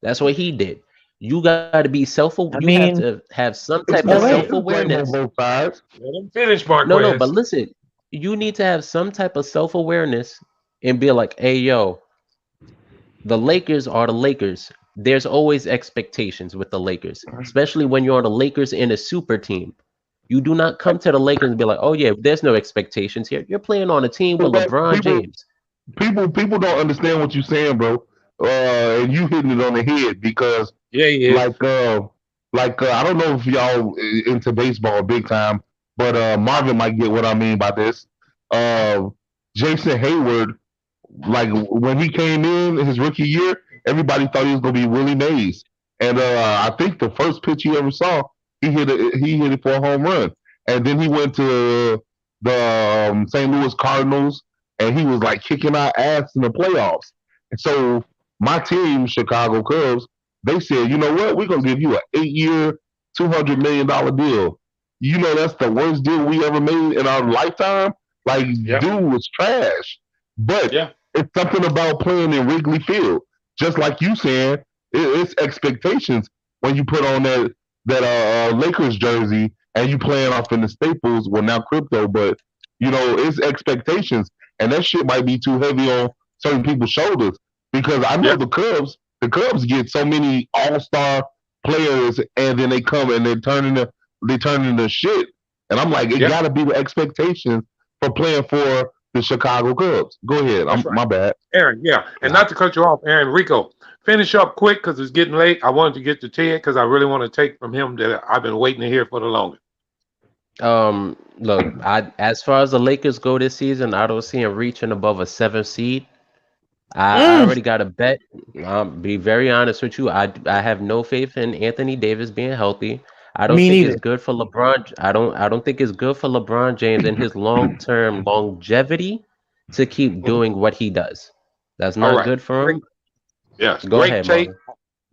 K: That's what he did. You got to be you
J: I
K: have
J: mean,
K: to have some type
J: it's
K: of
J: LA.
N: Explain on
K: self-awareness.
N: both sides.
I: Let him finish,
K: No, but
I: Marquez.
K: listen, you need to have some type of self-awareness and be like, "Hey, yo, the Lakers are the Lakers." There's always expectations with the Lakers, especially when you're on the Lakers in a super team. You do not come to the Lakers and be like, "Oh yeah, there's no expectations here." You're playing on a team with
N: But
K: LeBron James.
N: people don't understand what you're saying, bro. And you hitting it on the head because
I: Yeah, he is.
N: I don't know if y'all into baseball big time, but Marvin might get what I mean by this. Uh, Jason Hayward, like when he came in his rookie year, everybody thought he was gonna be Willie Mays. And I think the first pitch you ever saw, he hit it for a home run. And then he went to the St. Louis Cardinals, and he was like kicking our ass in the playoffs. And so my team, Chicago Cubs, they said, you know what, we're gonna give you an 8-year, $200 million deal. You know that's the worst deal we ever made in our lifetime. Like, dude was trash. But it's something about playing in Wrigley Field. Just like you saying, it's expectations when you put on that Lakers jersey and you playing off in the Staples. Well, now crypto, but you know it's expectations, and that shit might be too heavy on certain people's shoulders because I know the Cubs get so many all-star players, and then they come and they turn into shit, and I'm like, it got to be the expectations for playing for the Chicago Cubs. Go ahead, my bad,
I: Aaron. And not to cut you off, Aaron. Rico, finish up quick because it's getting late. I wanted to get to Ted because I really want to take from him that I've been waiting to hear for the longest.
K: Look, as far as the Lakers go this season, I don't see them reaching above a 7th seed. I already got a bet. Be very honest with you. I have no faith in Anthony Davis being healthy. I don't
J: Me
K: think
J: neither.
K: it's good for LeBron. I don't think it's good for LeBron James and his long-term longevity to keep doing what he does. That's
I: All
K: not
I: right.
K: good for him.
I: Yes,
K: Go
I: great
K: ahead,
I: take.
K: Marlon.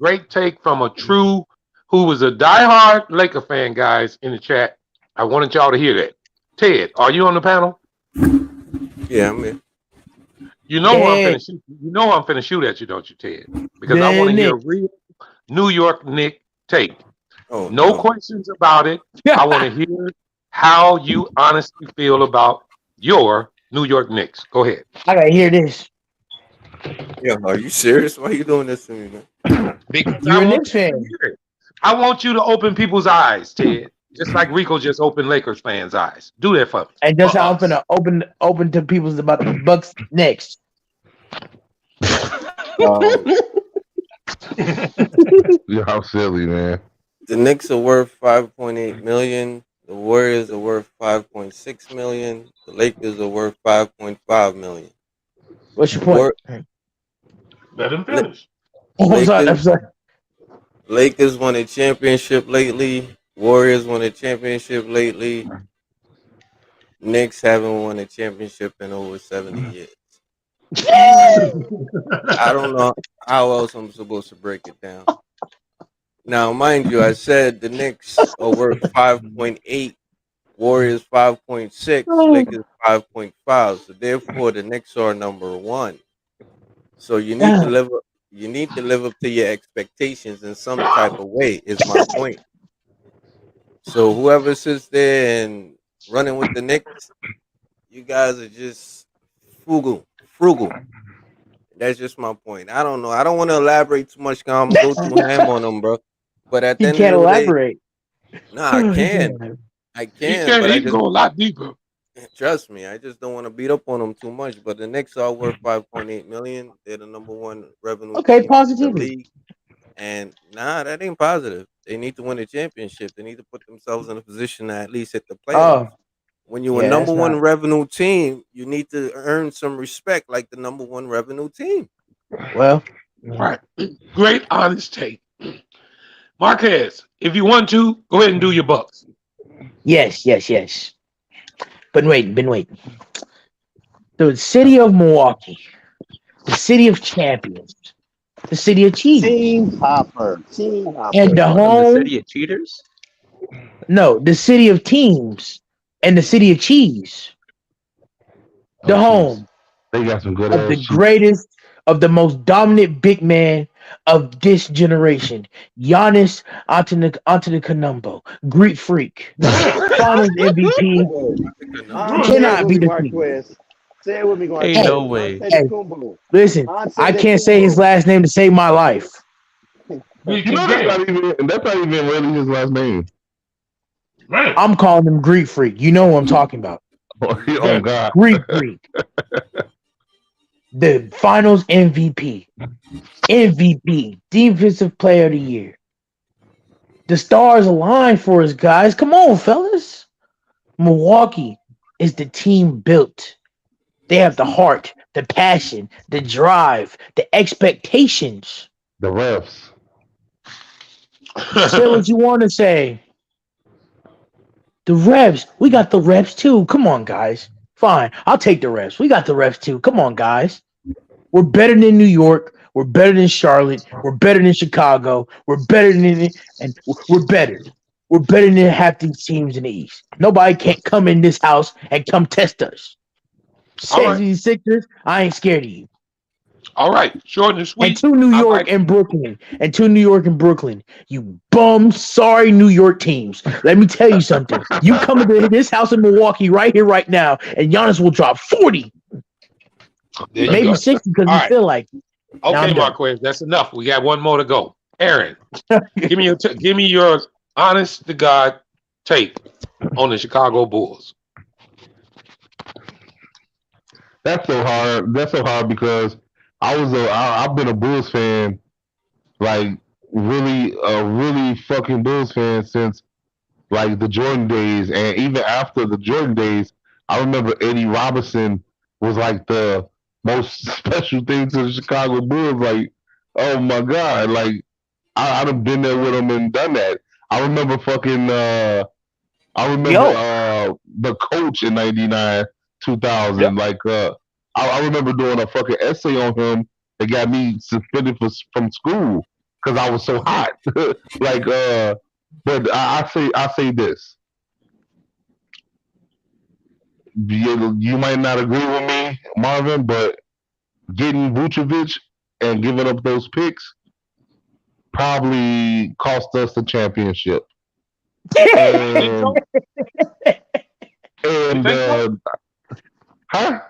I: Great take from a true who was a diehard Laker fan, guys, in the chat. I wanted y'all to hear that. Ted, are you on the panel?
L: Yeah, I'm here.
I: You know who I'm
J: Ted.
I: finna shoot. You know I'm finna shoot at you, don't you, Ted? Because I
J: The
I: want to hear a
J: Knicks.
I: real New York Knicks take.
L: Oh,
I: No
L: no.
I: questions about it. I want to hear how you honestly feel about your New York Knicks. Go ahead.
J: I gotta hear this.
L: Yeah, are you serious? Why are you doing this to me, man?
I: Because
J: You're
I: I
J: a
I: want
J: Knicks
I: people to
J: fan.
I: hear it. I want you to open people's eyes, Ted. Just like Rico just opened Lakers fans' eyes. Do that for me.
J: And that's
I: For
J: how I'm
I: us.
J: finna open to people's about the Bucks next.
L: Um,
N: Yeah, how silly, man.
L: the Knicks are worth 5.8 million. The Warriors are worth 5.6 million. The Lakers are worth 5.5 million.
J: What's your
L: The
J: point?
I: Let him
L: La-
I: finish.
J: Oh, I'm sorry. I'm
L: Lakers
J: sorry.
L: Lakers won a championship lately. Warriors won a championship lately. Knicks haven't won a championship in over 70 years. I don't know how else I'm supposed to break it down. Now, mind you, I said the Knicks are worth 5.8, Warriors 5.6, Lakers 5.5. So therefore, the Knicks are number one. So you need to live up. You need to live up to your expectations in some type of way. Is my point. So whoever sits there and running with the Knicks, you guys are just frugal. That's just my point. I don't know. I don't want to elaborate too much. 'Cause I'm gonna go too ham on them, bro. But at the
J: He
L: end of
J: can't
L: the day,
J: elaborate.
L: nah, I
J: He
L: can.
J: can't.
L: I
I: He
L: can,
I: can.
L: but I
I: He can
L: just
I: go a lot deeper.
L: trust me. I just don't want to beat up on them too much. But the Knicks are worth 5.8 million. They're the number one revenue
J: Okay,
L: team in the
J: positively.
L: league. And nah, that ain't positive. They need to win a championship. They need to put themselves in a position to at least hit the playoffs.
J: Oh,
L: When you're a
J: yeah,
L: number
J: that's
L: one
J: not.
L: revenue team, you need to earn some respect like the number one revenue team.
J: Well,
I: Right. Great honest take. Marquez, if you want to, go ahead and do your Bucks.
J: yes. Been waiting. The city of Milwaukee, the city of champions, the city of cheese,
A: Team Hopper.
J: and the
K: What in the
J: home.
K: city of cheaters?
J: No, the city of teams and the city of cheese,
N: Oh,
J: the
N: cheese.
J: home
N: They got some good
J: of the
N: ass cheese.
J: greatest, of the most dominant big man of this generation, Giannis Antetokounmpo, Greek freak, Finals MVP,
A: Whoa. Say it
J: cannot
A: with
J: be
A: me,
J: defeated.
A: Marquez. Say it with me,
K: Ain't
J: Hey,
A: Marquez.
K: no way.
J: hey,
A: Antetokounmpo.
J: listen, I can't say his
A: Antetokounmpo.
J: last name to save my life.
I: Beat
N: You
I: your
N: know
I: game.
N: that's not even really his last name.
I: Right.
J: I'm calling him Greek freak. You know what I'm talking about.
N: Oh God.
J: Greek freak, the Finals MVP, Defensive Player of the Year. The stars align for us, guys. Come on, fellas. Milwaukee is the team built. They have the heart, the passion, the drive, the expectations.
N: The refs.
J: Say what you want to say. The reps. We got the reps too. Come on, guys. Fine. I'll take the reps. We got the reps too. Come on, guys. We're better than New York. We're better than Charlotte. We're better than Chicago. We're better than and we're better. We're better than half these teams in the East. Nobody can't come in this house and come test us.
I: All right.
J: 76ers, I ain't scared of you.
I: All right. Short and sweet.
J: And two New
I: I
J: York
I: like
J: and Brooklyn. And two New York and Brooklyn. You bum, sorry New York teams. Let me tell you something. You come into this house in Milwaukee right here, right now, and Giannis will drop 40.
I: There you
J: Maybe
I: go.
J: 60 because
I: All
J: he
I: right.
J: feel like it. Now
I: Okay,
J: I'm done.
I: Marquez, that's enough. We got one more to go. Aaron, give me your honest to God take on the Chicago Bulls.
N: That's so hard. That's so hard because I've been a Bulls fan, like really a really fucking Bulls fan since like the Jordan days, and even after the Jordan days, I remember Eddie Robinson was like the most special thing to the Chicago Bulls. Like, oh my god, like I'd have been there with him and done that. I remember fucking. I remember the coach in '99, 2000.
I: Yep.
N: Like, I remember doing a fucking essay on him that got me suspended from school because I was so hot. Like, but I say this. You might not agree with me, Marvin, but getting Vucevic and giving up those picks probably cost us the championship. And
I: You think so?
N: Huh?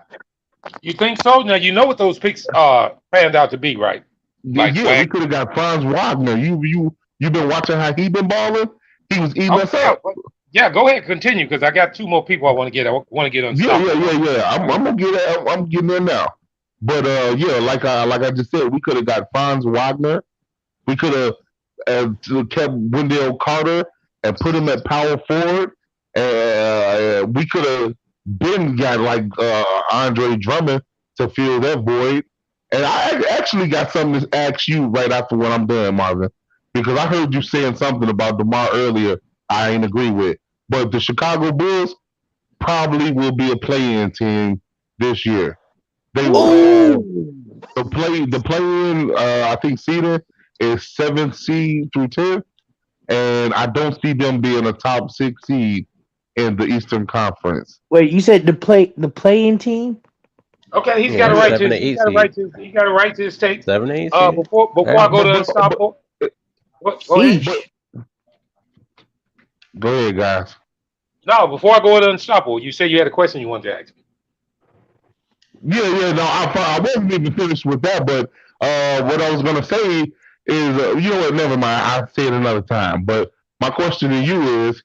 I: You think so? Now you know what those picks panned out to be, right? Like
N: Yeah, we could have got Franz Wagner. You been watching how he been balling? He was eating us up.
I: Yeah, go ahead, continue because I got two more people I want to get. I want to get on.
N: Yeah. I'm gonna get it. I'm getting there now. But yeah, like I just said, we could have got Franz Wagner. We could have kept Wendell Carter and put him at power forward. We could have been got like Andre Drummond to fill that void. And I actually got something to ask you right after what I'm done, Marvin, because I heard you saying something about DeMar earlier. I ain't agree with, but the Chicago Bulls probably will be a play-in team this year. They will. The play-in, I think seeding is 7th seed through 10th, and I don't see them being a top 6 seed in the Eastern Conference.
J: Wait, you said the play-in team?
I: Okay, he's got to write to he got to write to his take.
K: 7 8.
I: Before I go to Unstoppable. Go ahead.
N: Go ahead, guys.
I: No, before I go to Unstoppable, you said you had a question you wanted to ask me.
N: Yeah. No, I wasn't even finished with that, but what I was gonna say is, you know what? Never mind. I'll say it another time. But my question to you is,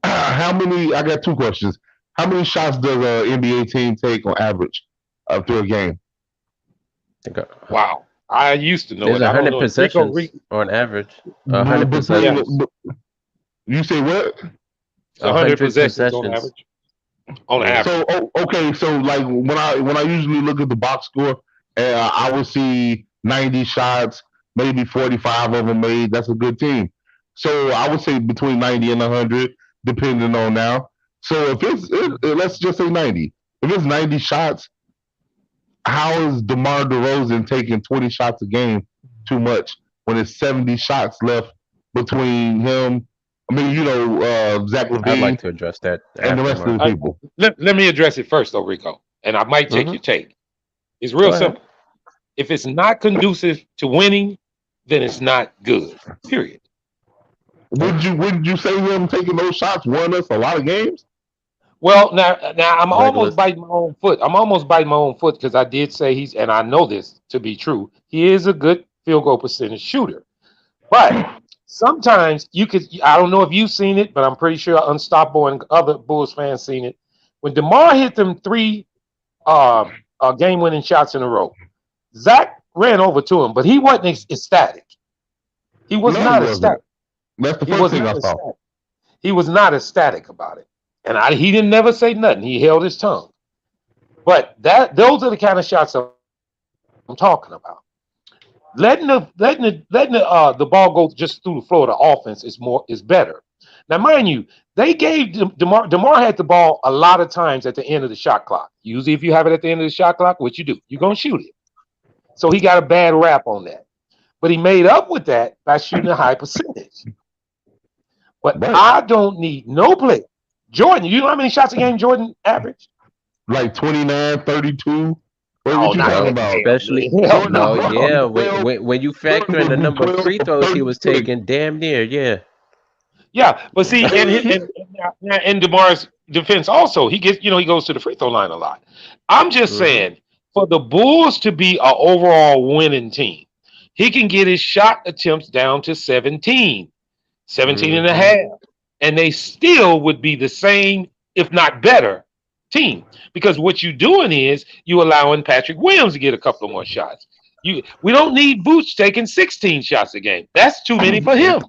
N: how many? I got two questions. How many shots does an NBA team take on average through a game?
I: Wow, I used to know
K: There's
I: it.
K: 100 possessions on average. 100 possessions.
N: You say what?
I: 100 possessions on average. On average.
N: So okay, so like when I usually look at the box score, I would see 90 shots, maybe 45 of them made. That's a good team. So I would say between 90 and 100, depending on now. So let's just say 90. If it's 90 shots, how is DeMar DeRozan taking 20 shots a game too much when it's 70 shots left between him? I mean, Zach LaVine.
K: I'd like to address that.
N: And the rest of the people.
I: Let me address it first, though, Rico. And I might take your take. It's real simple. If it's not conducive to winning, then it's not good. Period.
N: Wouldn't you say him taking those shots won us a lot of games?
I: Well, now I'm almost biting my own foot. I'm almost biting my own foot because I did say and I know this to be true. He is a good field goal percentage shooter, but sometimes I don't know if you've seen it, but I'm pretty sure Unstoppable and other Bulls fans seen it. When DeMar hit them 3 game-winning shots in a row, Zach ran over to him, but he wasn't ecstatic. He was not ecstatic.
N: That's the first thing I saw.
I: He was not ecstatic about it. And he didn't never say nothing. He held his tongue. But those are the kind of shots I'm talking about. Letting the ball go just through the floor of the offense is better. Now, mind you, they gave DeMar had the ball a lot of times at the end of the shot clock. Usually, if you have it at the end of the shot clock, what you do, you're gonna shoot it. So he got a bad rap on that. But he made up with that by shooting a high percentage. But
N: Right.
I: I don't need no play. Jordan, you know how many shots a game Jordan averaged?
N: Like 29, 32.
I: Oh,
N: What you
I: not
N: talking
I: that.
N: about?
K: Especially
I: Hell
N: Jordan
K: no,
I: no.
N: was
K: yeah.
N: 12.
K: When you factor
N: Jordan
K: in
N: would
K: the
N: be
K: number of
N: 12
K: free
N: for
K: throws he was
N: 36.
K: taking, damn near, yeah.
I: Yeah, but see, and in DeMar's defense also, he goes to the free throw line a lot. I'm just
K: Hmm.
I: saying, for the Bulls to be an overall winning team, he can get his shot attempts down to 17 and a
K: Hmm.
I: half, and they still would be the same, if not better, team. Because what you're doing is you allowing Patrick Williams to get a couple of more shots. We don't need Booch taking 16 shots a game. That's too many for him.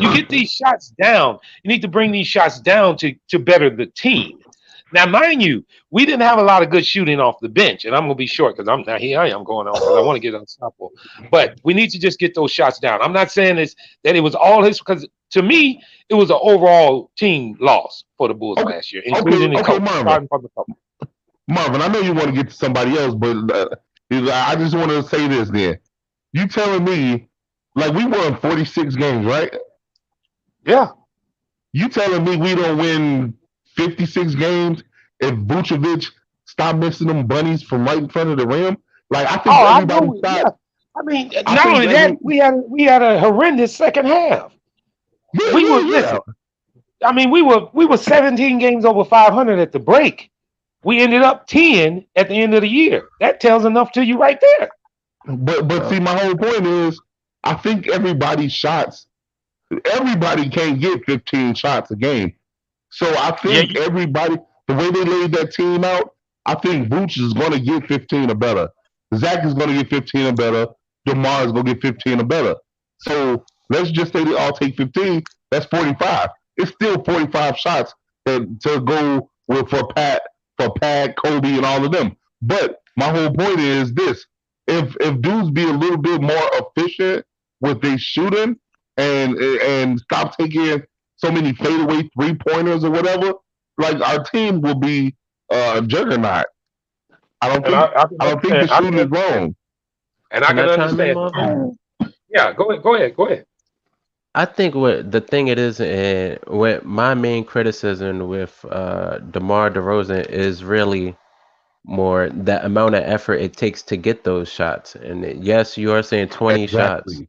I: You get
K: Hmm.
I: these shots down. You need to bring these shots down to better the team. Now, mind you, we didn't have a lot of good shooting off the bench, and I'm gonna be short because I'm now here. I am going on because I want to get unstoppable. But we need to just get those shots down. I'm not saying that it was all his, because to me it was an overall team loss for the Bulls
N: Okay,
I: last year, including the
N: okay,
I: coach,
N: Marvin.
I: starting from the coach.
N: Marvin, I know you want to get to somebody else, but I just want to say this then. You telling me, like, we won 46 games, right?
I: Yeah.
N: You telling me we don't win 56 games if Vucevic stop missing them bunnies from right in front of the rim? Like, I think
I: Oh, I
N: everybody
I: know.
N: shot.
I: Yeah. I mean,
N: I
I: not
N: think
I: only that, we had a horrendous second half. We were
N: yeah.
I: listen. I mean, we were 17 games over 500 at the break. We ended up 10 at the end of the year. That tells enough to you right there.
N: But see, my whole point is, I think everybody can't get 15 shots a game. So I
I: Yeah,
N: think everybody, the way they laid that team out, I think Booch is going to get 15 or better. Zach is going to get 15 or better. DeMar is going to get 15 or better. So let's just say they all take 15. That's 45. It's still 45 shots to go with for Pat, Kobe, and all of them. But my whole point is this: if dudes be a little bit more efficient with their shooting and stop taking so many fadeaway 3-pointers or whatever, like our team will be a juggernaut. I don't
I: and
N: think
I: I can
N: I don't think the
I: understand. I can
N: shooting is
I: understand.
N: wrong.
I: And I
K: Can
I: can
K: I chime in,
I: understand.
K: Marvin?
I: Yeah, go ahead.
K: I think what the thing it is, and what my main criticism with DeMar DeRozan is really more the amount of effort it takes to get those shots. And yes, you are saying 20 shots,
N: Exactly.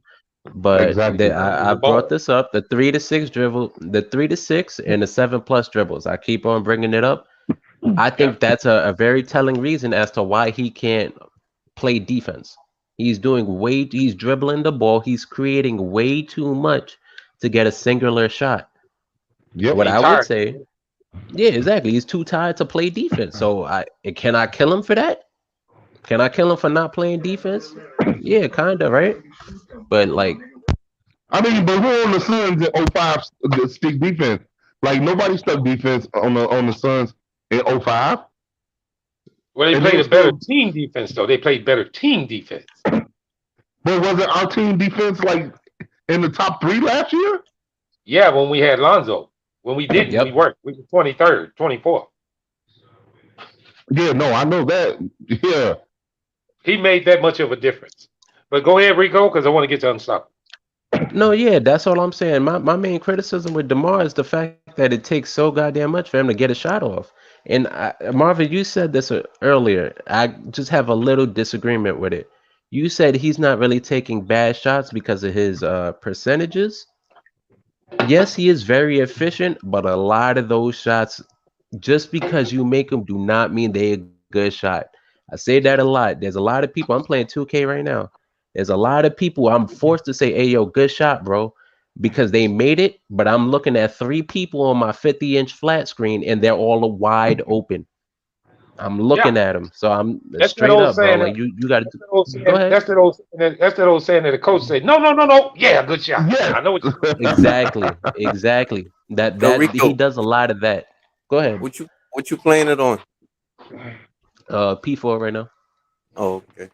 K: but
N: Exactly.
K: I
I: The
K: brought
I: ball.
K: this up: the 3 to 6 dribble, the 3 to 6, and the 7+ dribbles. I keep on bringing it up. I
I: Yeah.
K: think that's a very telling reason as to why he can't play defense. He's dribbling the ball, he's creating way too much to get a singular shot.
N: Yep.
K: What
I: He
K: I would
I: tired.
K: say, yeah, exactly. He's too tired to play defense. So can I kill him for that? Can I kill him for not playing defense? Yeah, kinda, right? But like,
N: I mean, but who on the Suns in '05 stick defense? Like nobody stuck defense on the Suns in '05,
I: Well, they
N: and they
I: played
N: were
I: a better
N: still.
I: team defense, though. They played better team defense.
N: But wasn't our team defense like in the top 3 last year?
I: Yeah, when we had Lonzo. When we didn't, we
K: yep.
I: weren't. We were 23rd, 24th.
N: Yeah, no, I know that. Yeah,
I: He made that much of a difference. But go ahead, Rico, because I want to get to unstoppable.
K: No, yeah, that's all I'm saying. My main criticism with DeMar is the fact that it takes so goddamn much for him to get a shot off. And Marvin, you said this earlier. I just have a little disagreement with it. You said he's not really taking bad shots because of his percentages. Yes, he is very efficient, but a lot of those shots, just because you make them, do not mean they're a good shot. I say that a lot. There's a lot of people. I'm playing 2K right now. There's a lot of people I'm forced to say, "Hey, yo, good shot, bro," because they made it. But I'm looking at 3 people on my 50-inch flat screen, and they're all wide open. I'm
I: Yeah,
K: looking at them, so I'm
I: that's that
K: straight
I: old
K: up, bro.
I: saying.
K: Like you got to
I: That's that old
K: go
I: saying.
K: ahead.
I: That's that old saying that the coach said, "No, no, no, no. Yeah, good shot."
N: yes.
I: I know what you mean.
K: Exactly, exactly. That
L: Yo,
K: that he
L: Rico,
K: does a lot of that. Go ahead.
L: what you playing it on?
K: P4 right now.
L: Oh, okay.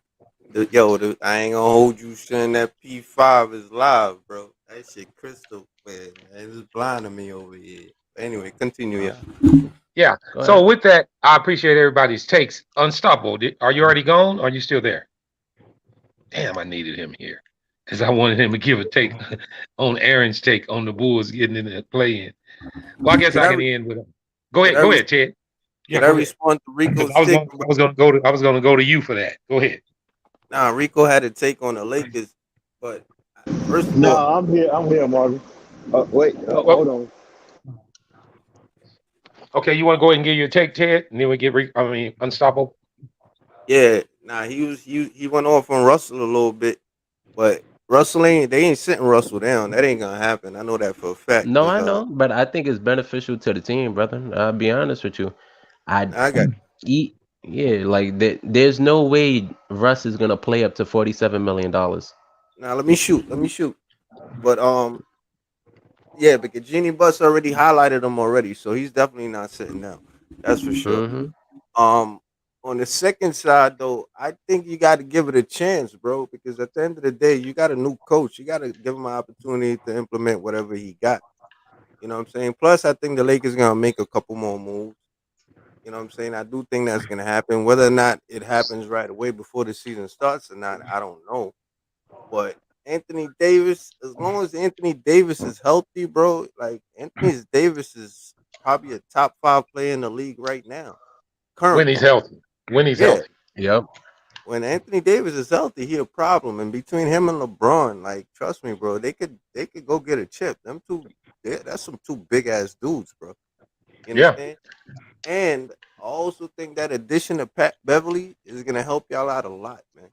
L: I ain't gonna hold you saying that P5 is live, bro. That shit crystal clear, man. It's blinding me over here. Anyway, continue,
K: All
L: yeah.
K: right,
I: Yeah.
K: go
I: So
K: ahead.
I: with that, I appreciate everybody's takes. Unstoppable. Are you already gone? Or are you still there? Damn, I needed him here because I wanted him to give a take on Aaron's take on the Bulls getting in the play in. Well, I guess
L: Could
I: I
L: I
I: can
L: re-
I: end with him.
L: could I
I: Go
L: re-
I: ahead, Ted. Yeah,
L: could I
I: go ahead.
L: respond to
I: Because
L: Rico's take?
I: I was gonna go to you for that. Go ahead.
L: Nah, Rico had a take on the Lakers, but first of
A: No,
L: all,
A: I'm here. I'm here, Marvin. Wait,
I: Well,
A: hold on.
I: okay, you want to go ahead and give your take, Ted, and then we get unstoppable.
L: yeah, nah, he went off on Russell a little bit, but they ain't sitting Russell down. That ain't gonna happen. I know that for a fact.
K: No,
L: Cause
K: I know, but I think it's beneficial to the team, brother. I'll be honest with you. I
L: I got
K: eat, yeah, like there's no way Russ is gonna play up to $47 million.
L: now. Let me shoot. But yeah, because Jeannie Buss already highlighted him already, so he's definitely not sitting down. That's for sure.
K: Mm-hmm.
L: Um, on the second side, though, I think you got to give it a chance, bro. Because at the end of the day, you got a new coach. You got to give him an opportunity to implement whatever he got. You know what I'm saying? Plus, I think the Lakers gonna make a couple more moves. You know what I'm saying? I do think that's gonna happen. Whether or not it happens right away before the season starts or not, I don't know. But Anthony Davis, as long as Anthony Davis is healthy, bro, like Anthony Davis is probably a top 5 player in the league right now,
I: When he's
L: currently.
I: healthy. When he's
L: Yeah,
I: healthy.
K: Yep.
L: when Anthony Davis is healthy, he a problem. And between him and LeBron, like trust me, bro, they could go get a chip. Them two, that's some two big ass dudes, bro. You
I: Yeah.
L: understand? And I also think that addition of Pat Beverly is gonna help y'all out a lot, man.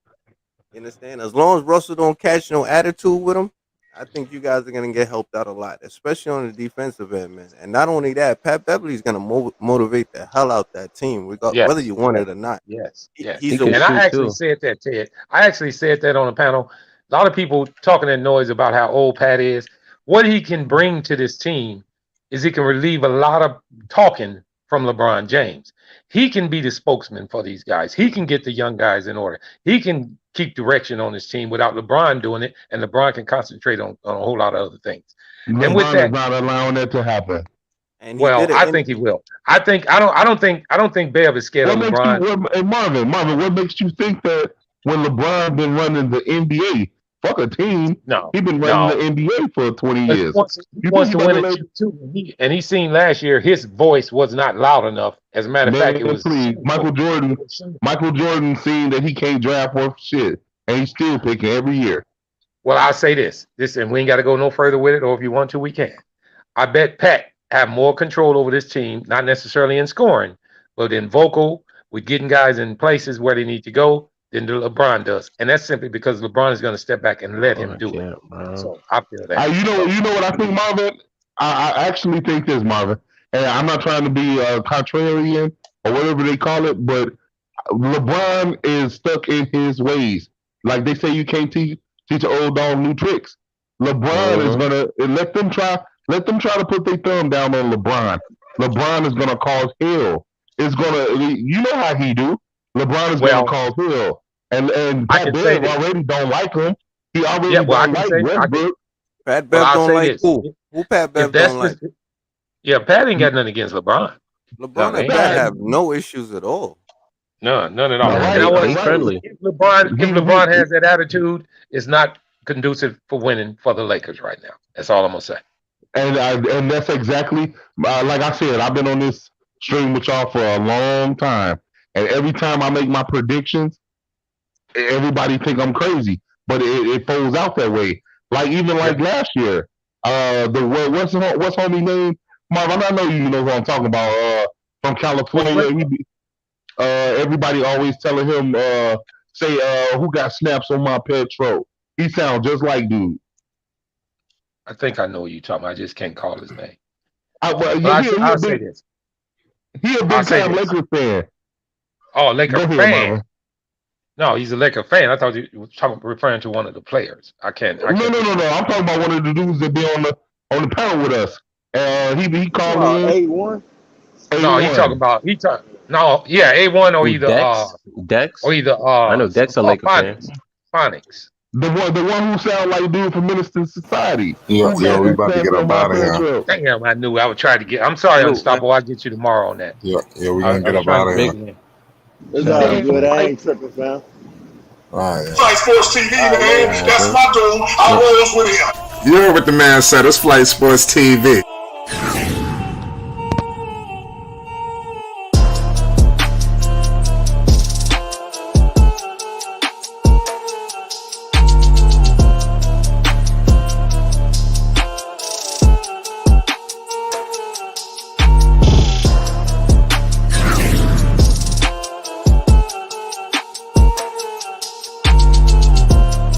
L: You understand? As long as Russell don't catch no attitude with him, I think you guys are gonna get helped out a lot, especially on the defensive end, man. And not only that, Pat Beverly's gonna motivate the hell out that team, whether
I: Yes.
L: you want
I: Yes.
L: it or not.
I: Yes. Yes.
K: He
L: He's
K: can
L: a
I: And I
K: shoot
I: actually
K: too.
I: said that, Ted. I actually said that on the panel. A lot of people talking that noise about how old Pat is. What he can bring to this team is he can relieve a lot of talking from LeBron James. He can be the spokesman for these guys. He can get the young guys in order. He can keep direction on his team without LeBron doing it, and LeBron can concentrate on a whole lot of other things. And with
N: LeBron is
I: that,
N: not allowing that to happen.
L: and he
I: well,
L: did it.
I: I
L: And
I: think he will. I don't think Bev is scared
N: What
I: of
N: makes you,
I: LeBron.
N: hey Marvin, what makes you think that when LeBron been running the NBA, fuck a team,
I: No,
N: he been running the
I: no.
N: NBA for 20
I: Because
N: years.
I: he
N: You think
I: wants
N: he
I: to
N: about
I: win
N: to
I: a
N: let,
I: chip too. And he seen last year his voice was not loud enough. As a matter of fact,
N: man,
I: it was
N: please,
I: shameful. It was shameful.
N: Michael Jordan seen that he can't draft worth shit, and he's still picking every year.
I: Well, I'll say this, and we ain't got to go no further with it, or if you want to, we can. I bet Pat have more control over this team, not necessarily in scoring, but in vocal, with getting guys in places where they need to go, than LeBron does. And that's simply because LeBron is going to step back and let him
K: Fuck
I: do it.
K: yeah, bro.
I: So I feel that.
N: You know what I think, Marvin? I actually think this, Marvin, and I'm not trying to be a contrarian or whatever they call it, but LeBron is stuck in his ways. Like they say, you can't teach an old dog new tricks. LeBron is
K: Mm-hmm.
N: gonna let them try to put their thumb down on LeBron. LeBron is gonna cause hell. It's gonna, you know how he do. LeBron is gonna
I: Well,
N: cause hell, and
I: I
N: Pat
I: can say
N: Bev
I: this.
N: already don't like him. He
I: Yeah,
N: already
I: well, I
N: don't
I: can
N: like
I: say I can.
N: Westbrook.
L: Pat
I: Well,
L: Bev
I: I'll
L: don't
I: say
L: like
I: this.
L: who? Who Pat
I: If
L: Bev
I: that's
L: don't
I: the
L: like?
I: yeah, Pat ain't got nothing against LeBron. No,
L: LeBron
I: they
L: and
I: ain't got
L: Pat
N: Pat,
I: nothing.
L: have no issues at all.
I: None at all.
K: Nah,
N: right,
I: And I want
K: they
I: to say
N: right.
I: this:
K: friendly.
I: if
N: He
I: LeBron has that attitude, it's not conducive for winning for the Lakers right now. That's all I'm gonna say.
N: and that's exactly like I said. I've been on this stream with y'all for a long time, and every time I make my predictions, everybody think I'm crazy, but it folds out that way. Like even
I: Yeah.
N: like last year, what's homie name? Marvin, I know you know who I'm talking about. From
I: Well,
N: California, everybody always telling him say who got snaps on my petrol. He sounds just like dude.
I: I think I know what you're talking about. I just can't call his name.
N: Well,
I: But
N: yeah,
I: I'll say this.
N: he a
I: I'll
N: big
I: say
N: time
I: this.
N: Lakers fan.
I: Oh, Laker
N: Go ahead,
I: fan.
N: Marvin.
I: No, he's a Laker fan. I thought you were referring to one of the players. I can't
N: No.
I: recall.
N: I'm talking about one of the dudes that be on the panel with us. He
A: You talking
N: called
A: about
N: in
A: A1?
N: A
I: No, he talking
N: one.
I: about No, yeah, A1 or
K: Who
I: either
K: Dex? Dex? I know Dex a Laker fan.
I: Phonics.
N: The one who sound like dude from Minister Society.
B: Yeah,
N: Who
B: yeah,
N: that
B: we
N: who
B: about to
N: stands
B: get
N: on
B: up
N: my
B: out of here.
N: contract?
I: Damn, I knew I would try to get. I'm sorry,
L: Salute, man.
I: Unstoppable. I'll get you tomorrow on that.
B: Yeah, we're
I: I
B: gonna get
I: was
B: up
I: trying
B: out
I: to
B: of
I: big
B: here.
I: man.
A: It's all
N: Damn,
A: good. I
N: like,
A: ain't tripping, fam.
B: All right, yeah.
O: Flight Sports TV,
A: All right,
O: man.
A: later.
O: That's my dude. I rolls with him.
B: You heard what the man said. It's Flight Sports TV.